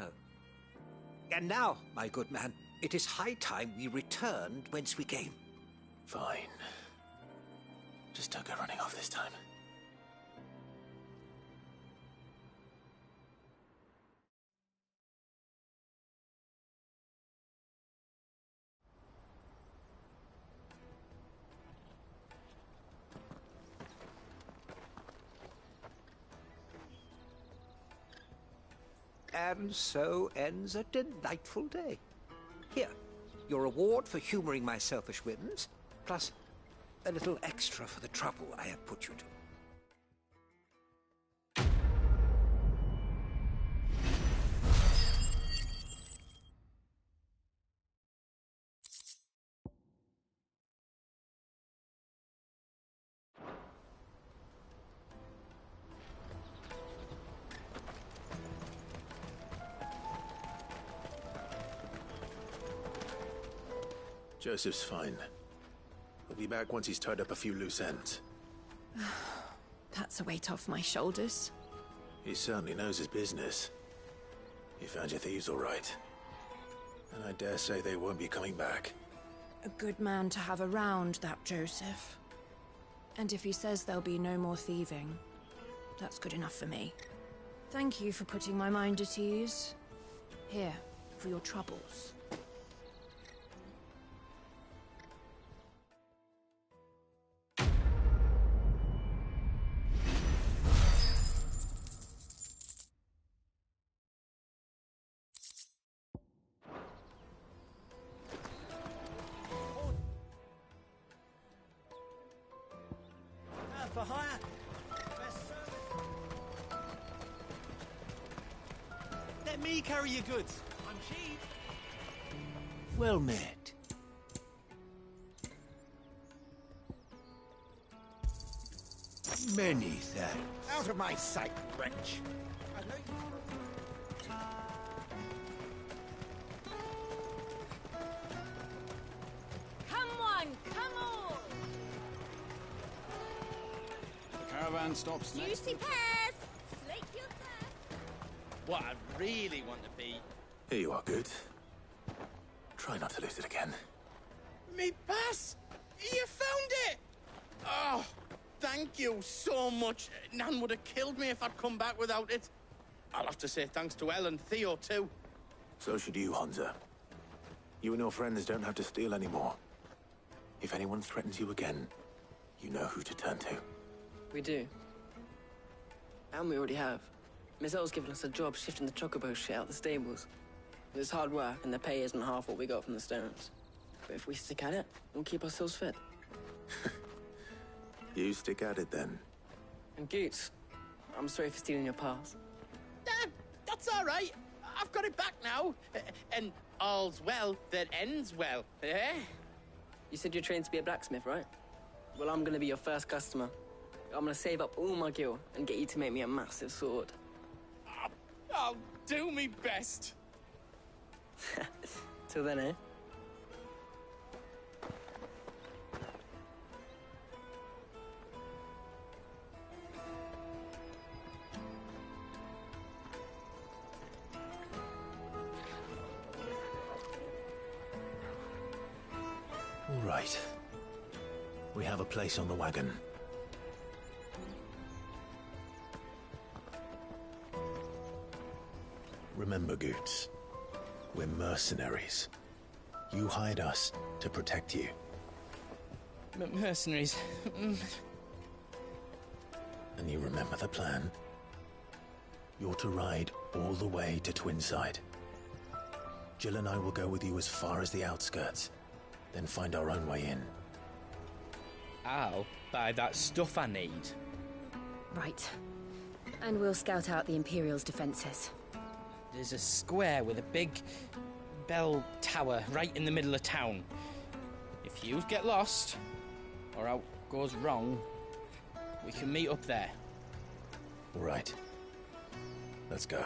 And now, my good man, it is high time we returned whence we came. Fine. Just don't go running off this time. And so ends a delightful day. Here, your reward for humoring my selfish whims, plus a little extra for the trouble I have put you to. Joseph's fine. He'll be back once he's tied up a few loose ends. That's a weight off my shoulders. He certainly knows his business. You found your thieves all right. And I dare say they won't be coming back. A good man to have around, that Joseph. And if he says there'll be no more thieving, that's good enough for me. Thank you for putting my mind at ease. Here, for your troubles. For hire. Let me carry your goods. I'm cheap. Well met. Many thanks. Out of my sight, wretch. Come on, come on! Caravan stops next. Juicy pears! Slake your thirst! What I really want to be... Here you are, good. Try not to lose it again. Me pass! You found it! Oh, thank you so much. Nan would have killed me if I'd come back without it. I'll have to say thanks to Elle and Theo, too. So should you, Hansa. You and your friends don't have to steal anymore. If anyone threatens you again, you know who to turn to. We do. And we already have. Miss L's given us a job shifting the chocobo shit out the stables. It's hard work, and the pay isn't half what we got from the stones. But if we stick at it, we'll keep ourselves fed. You stick at it, then. And Goots, I'm sorry for stealing your paws. That's all right. I've got it back now. And all's well that ends well, eh? You said you're trained to be a blacksmith, right? Well, I'm gonna be your first customer. I'm gonna save up all my gil and get you to make me a massive sword. I'll do me best. Till then, eh? All right. We have a place on the wagon. Remember, Goots, we're mercenaries. You hired us to protect you. Mercenaries. And you remember the plan? You're to ride all the way to Twinside. Jill and I will go with you as far as the outskirts, then find our own way in. I'll buy that stuff I need. Right. And we'll scout out the Imperial's defenses. There's a square with a big bell tower right in the middle of town. If you get lost, or out goes wrong, we can meet up there. All right. Let's go.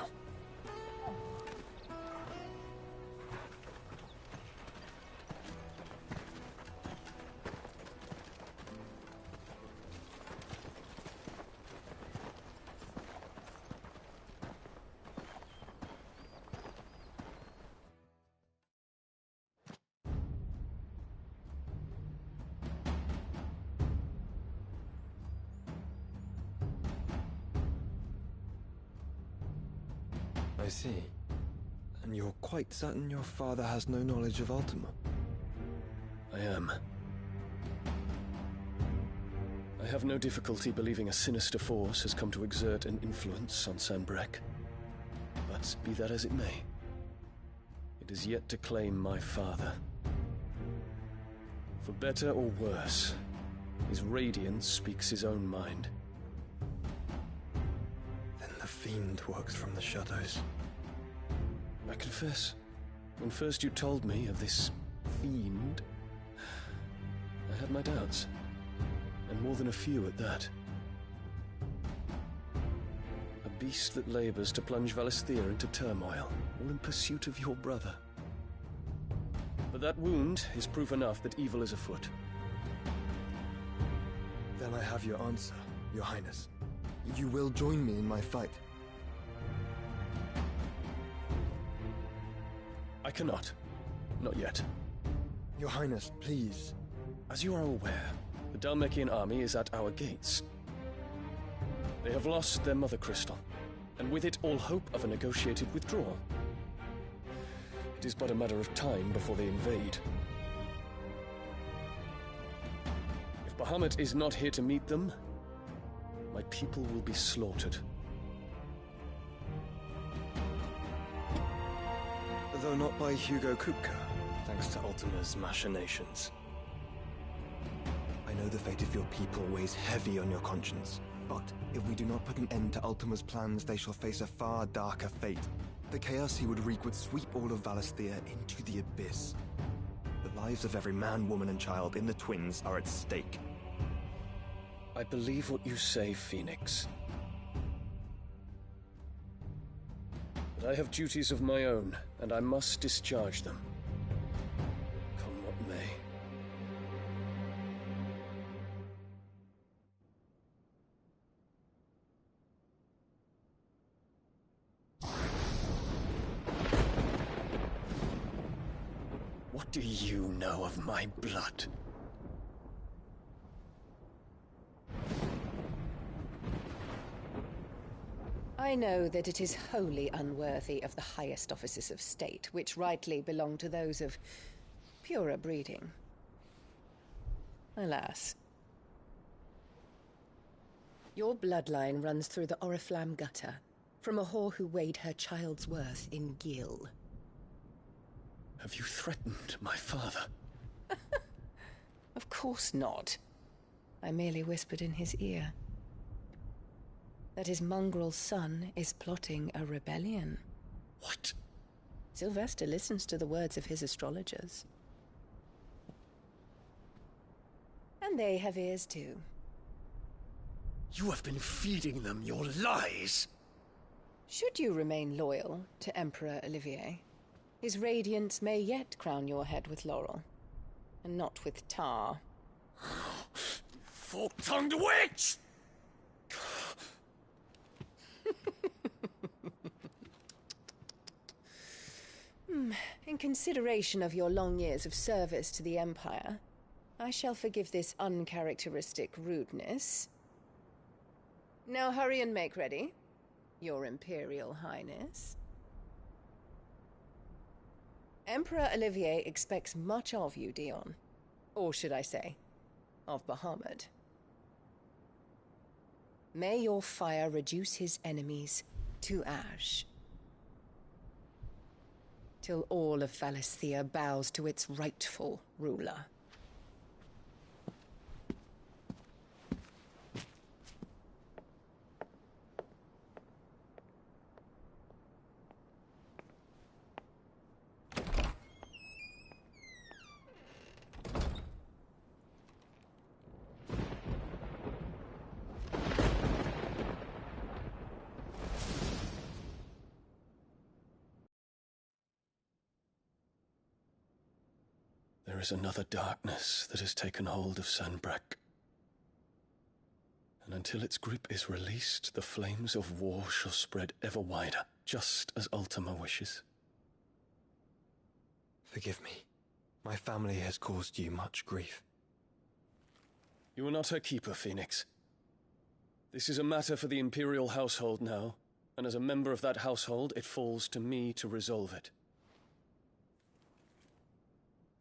I see. And you're quite certain your father has no knowledge of Ultima? I am. I have no difficulty believing a sinister force has come to exert an influence on Sanbreque. But be that as it may, it is yet to claim my father. For better or worse, his radiance speaks his own mind. Then the fiend works from the shadows. I confess, when first you told me of this fiend, I had my doubts, and more than a few at that. A beast that labors to plunge Valisthea into turmoil, all in pursuit of your brother. But that wound is proof enough that evil is afoot. Then I have your answer, Your Highness. You will join me in my fight. I cannot. Not yet. Your Highness, please. As you are aware, the Dhalmekian army is at our gates. They have lost their mother crystal, and with it all hope of a negotiated withdrawal. It is but a matter of time before they invade. If Bahamut is not here to meet them, my people will be slaughtered. Though not by Hugo Kupka, thanks to Ultima's machinations. I know the fate of your people weighs heavy on your conscience, but if we do not put an end to Ultima's plans, they shall face a far darker fate. The chaos he would wreak would sweep all of Valisthea into the abyss. The lives of every man, woman, and child in the Twins are at stake. I believe what you say, Phoenix. But I have duties of my own, and I must discharge them. Come what may. What do you know of my blood? I know that it is wholly unworthy of the highest offices of state, which rightly belong to those of purer breeding. Alas. Your bloodline runs through the Oriflamme gutter, from a whore who weighed her child's worth in gil. Have you threatened my father? Of course not. I merely whispered in his ear that his mongrel son is plotting a rebellion. What? Sylvester listens to the words of his astrologers. And they have ears too. You have been feeding them your lies! Should you remain loyal to Emperor Olivier, his radiance may yet crown your head with laurel, and not with tar. Fork-tongued witch! In consideration of your long years of service to the Empire, I shall forgive this uncharacteristic rudeness. Now hurry and make ready, Your Imperial Highness. Emperor Olivier expects much of you, Dion. Or should I say, of Bahamut. May your fire reduce his enemies to ash, till all of Valisthea bows to its rightful ruler. There is another darkness that has taken hold of Sanbreque. And until its grip is released, the flames of war shall spread ever wider, just as Ultima wishes. Forgive me. My family has caused you much grief. You are not her keeper, Phoenix. This is a matter for the Imperial household now, and as a member of that household, it falls to me to resolve it.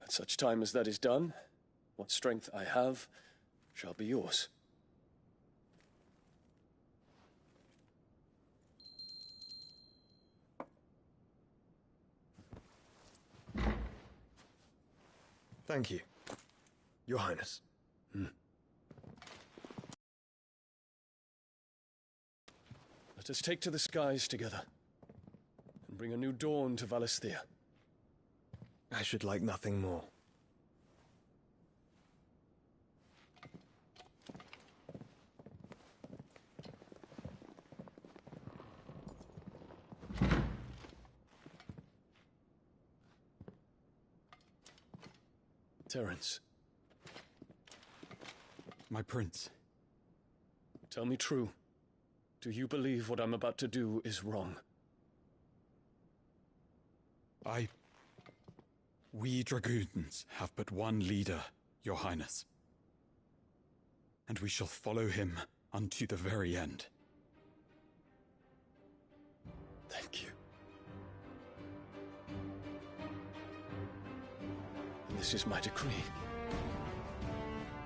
At such time as that is done, what strength I have shall be yours. Thank you, Your Highness. Let us take to the skies together, and bring a new dawn to Valisthea. I should like nothing more. Terence. My prince. Tell me true. Do you believe what I'm about to do is wrong? We dragoons have but one leader, Your Highness. And we shall follow him unto the very end. Thank you. And this is my decree.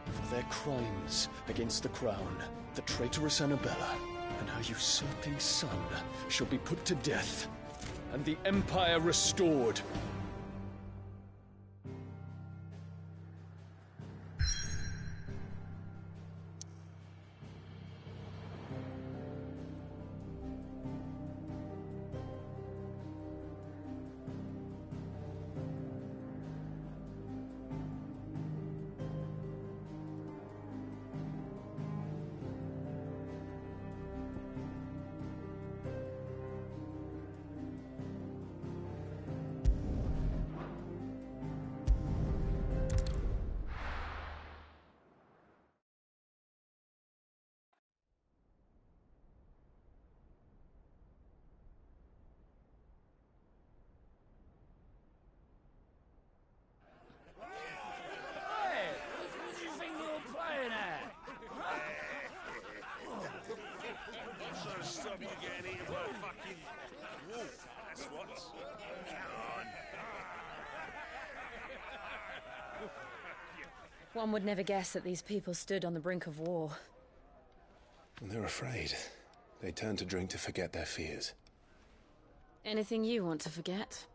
For their crimes against the crown, the traitorous Annabella and her usurping son shall be put to death, and the Empire restored. Stop you getting eaten by a fucking wolf, that's what. Come on. One would never guess that these people stood on the brink of war. They're afraid. They turn to drink to forget their fears. Anything you want to forget?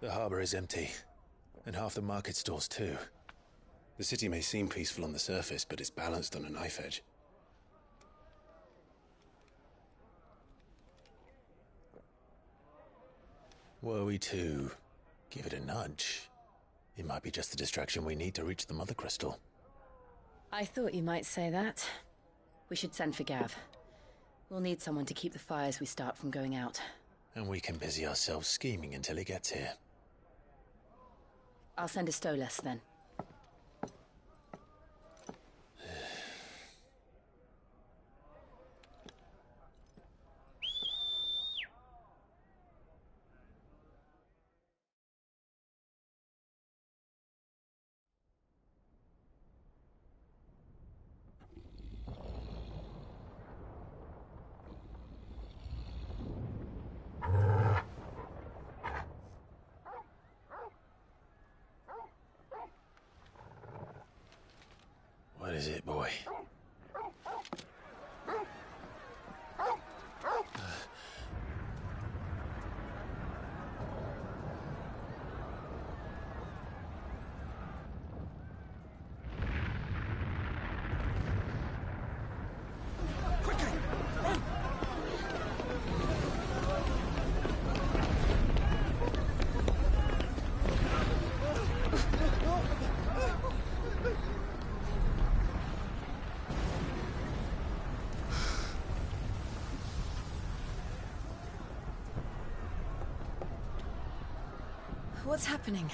The harbor is empty, and half the market stalls too. The city may seem peaceful on the surface, but it's balanced on a knife edge. Were we to give it a nudge, It might be just the distraction we need to reach the Mother Crystal. I thought you might say that. We should send for Gav. We'll need someone to keep the fires we start from going out. And we can busy ourselves scheming until he gets here. I'll send a Stolas then. What is it, boy? What's happening?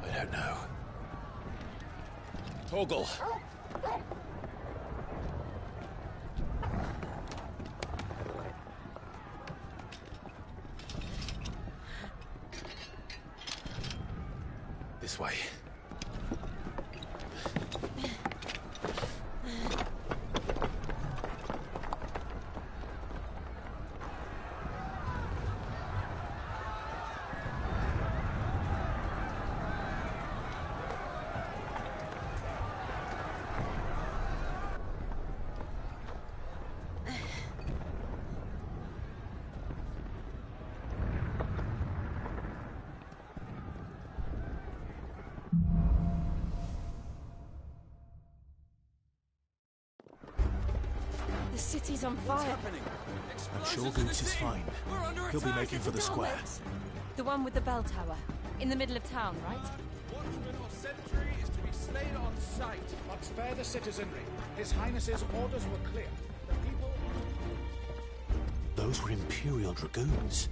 I don't know. Torgal! This way. The city's on fire. I'm sure Goots is fine. He'll be making for the square. The one with the bell tower. In the middle of town, right? Watchman or sentry is to be slain on sight. But spare the citizenry. His Highness's orders were clear. The people... Those were Imperial Dragoons.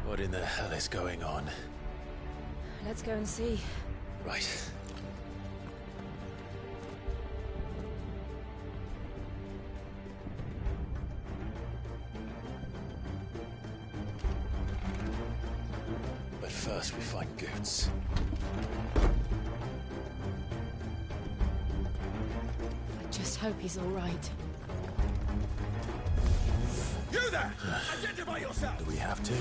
What in the hell is going on? Let's go and see. Right. But first we find Goots. I just hope he's all right. You there! Identify yourself! Do we have to?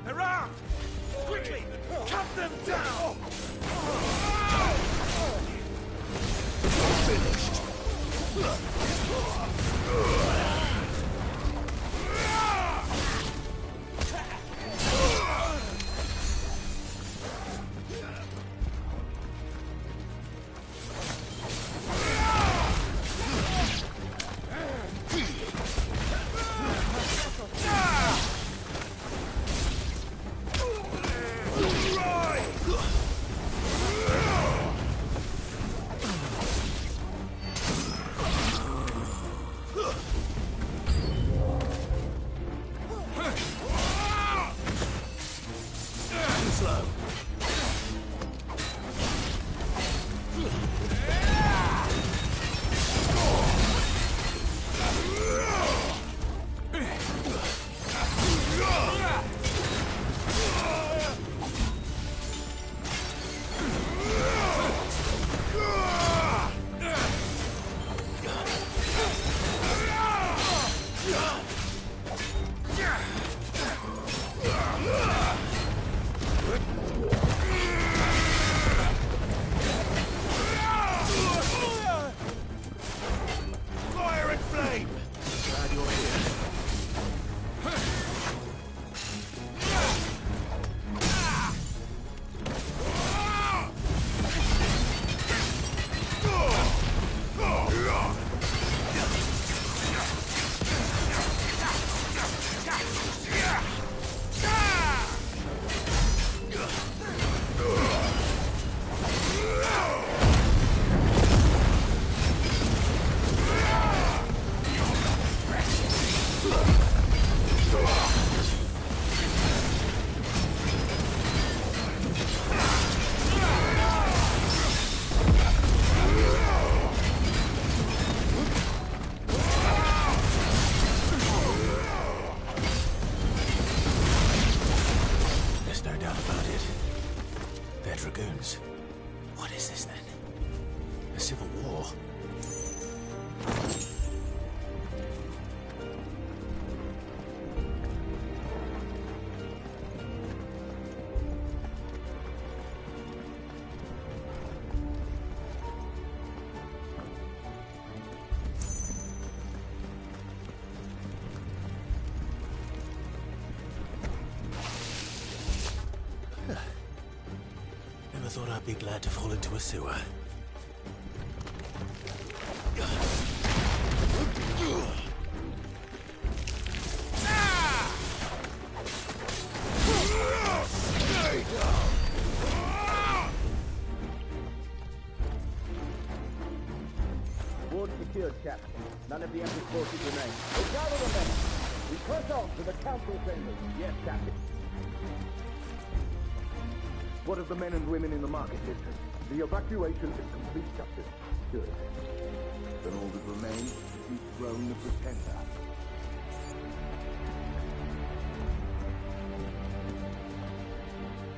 Hurrah! Quickly! Cut them down! Finished. Be glad to fall into a sewer. Ward secured, Captain. None of the Emperor's forces remain. We'll gather the men. We push on to the council chambers. Yes, Captain. What of the men and women in the market district? The evacuation is complete, Captain. Good. Then all that remains is to dethrone the Pretender.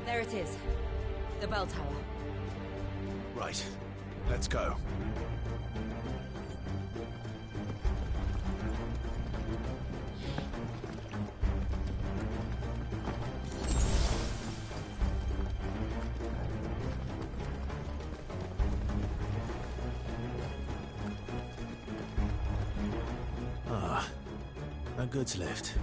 There it is. The bell tower. Right. Let's go. No goods left.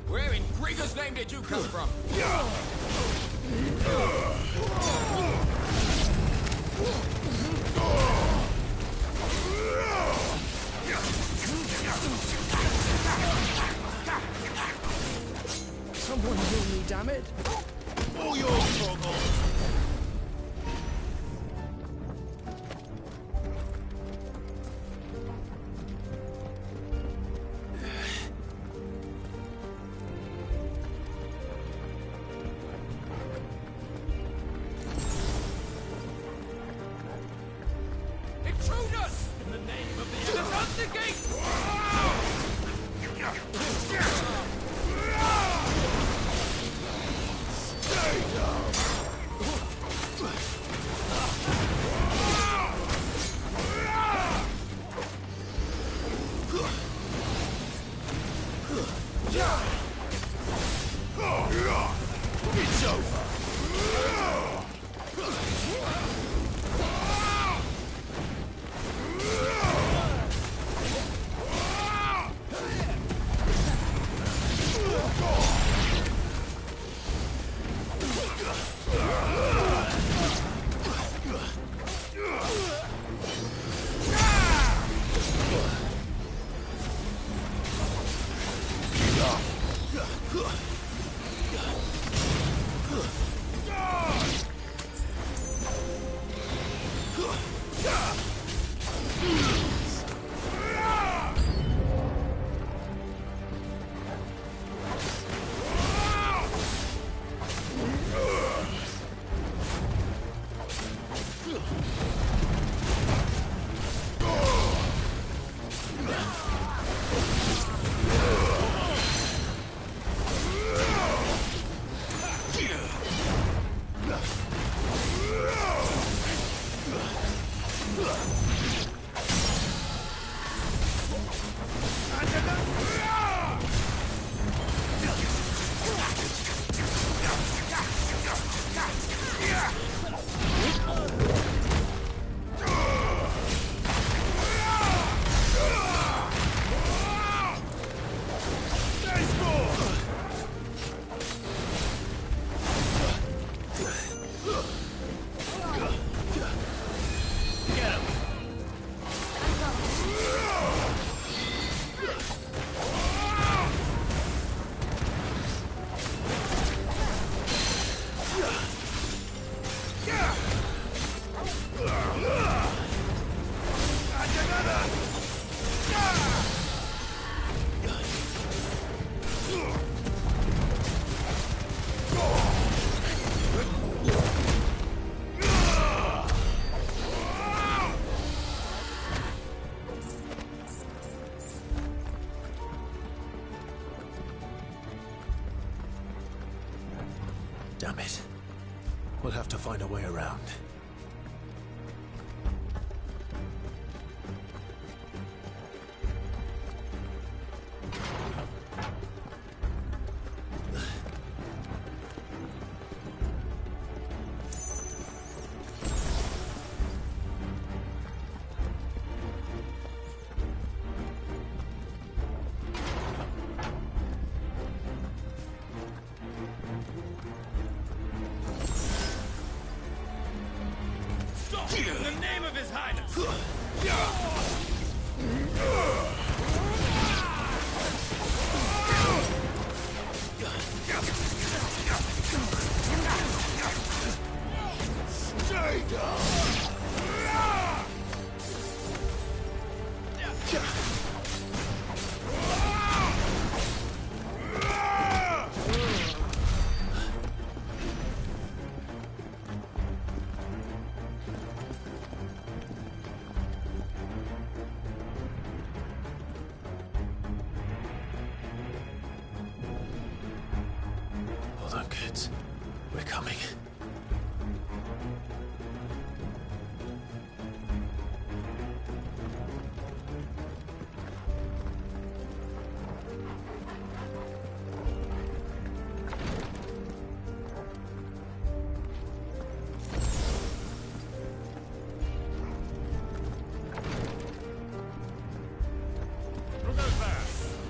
Where in Grieger's name did you come from? Someone heal me, damn it! All yours, Torgal! Intruders! In the name of the Investigate! Stay down! It's over! Damn it. We'll have to find a way around. In the name of His Highness! Stay down! Hold on, kids. We're coming.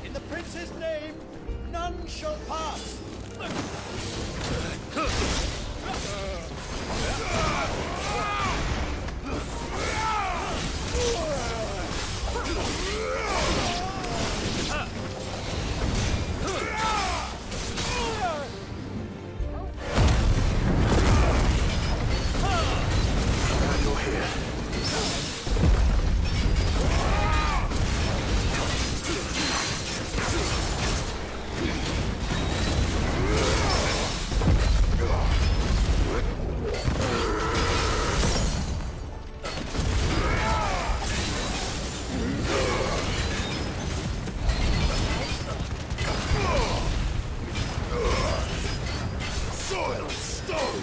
In the prince's name, none shall pass! Glad you're here. Soil stone!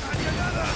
And another!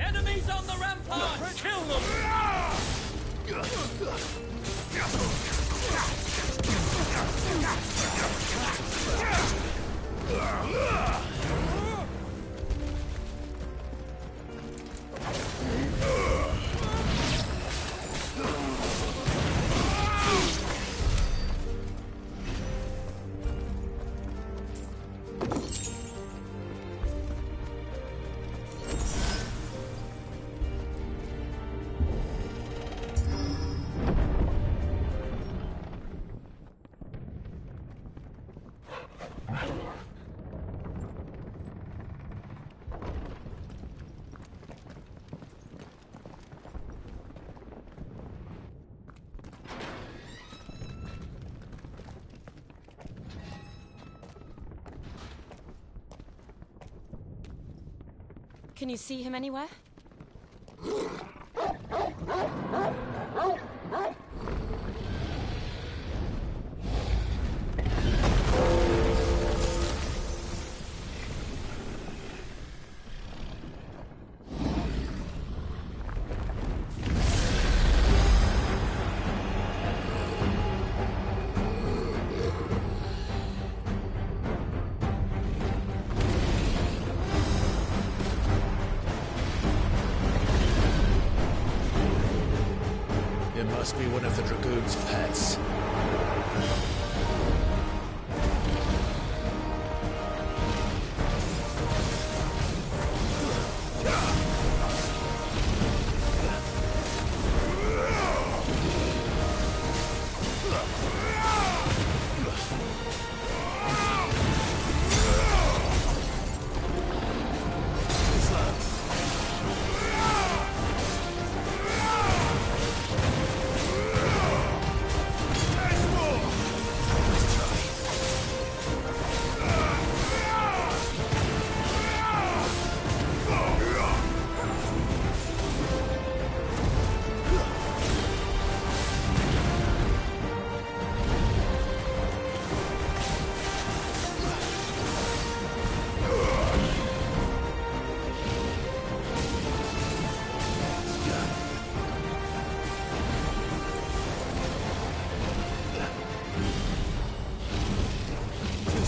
Enemies on the ramparts! Kill them! Can you see him anywhere? It must be one of the Dragoon's pets.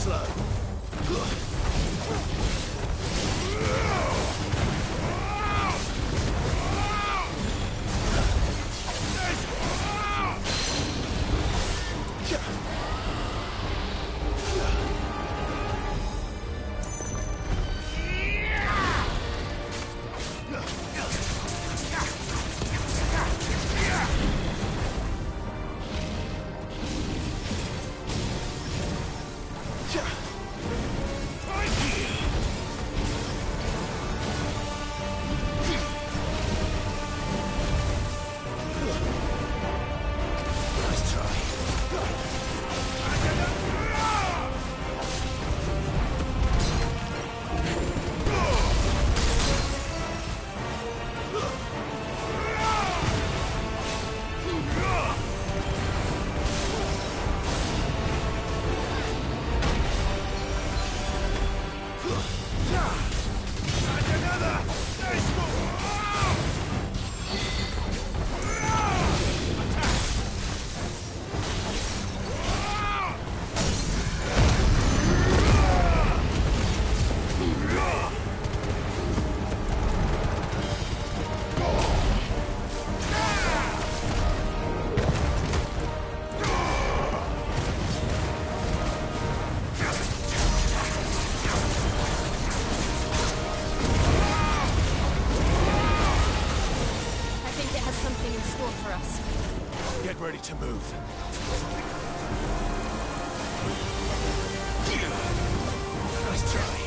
slow. Ready to move. Nice try.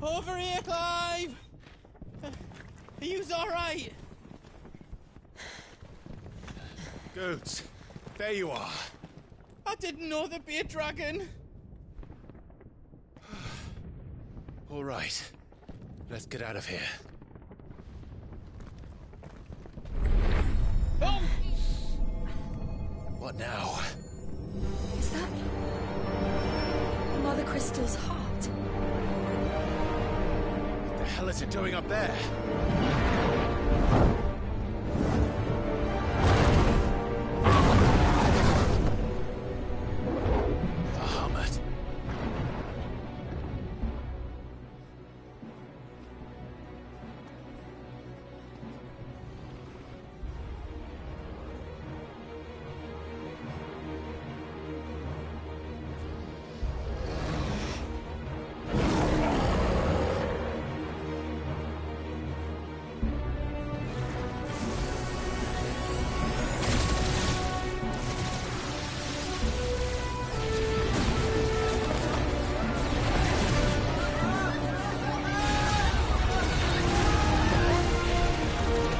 Over here, Clive! Are you alright? Goats, there you are. I didn't know there'd be a dragon. All right, let's get out of here. Oh! What now? Is that Mother Crystal's heart? What the hell is it doing up there?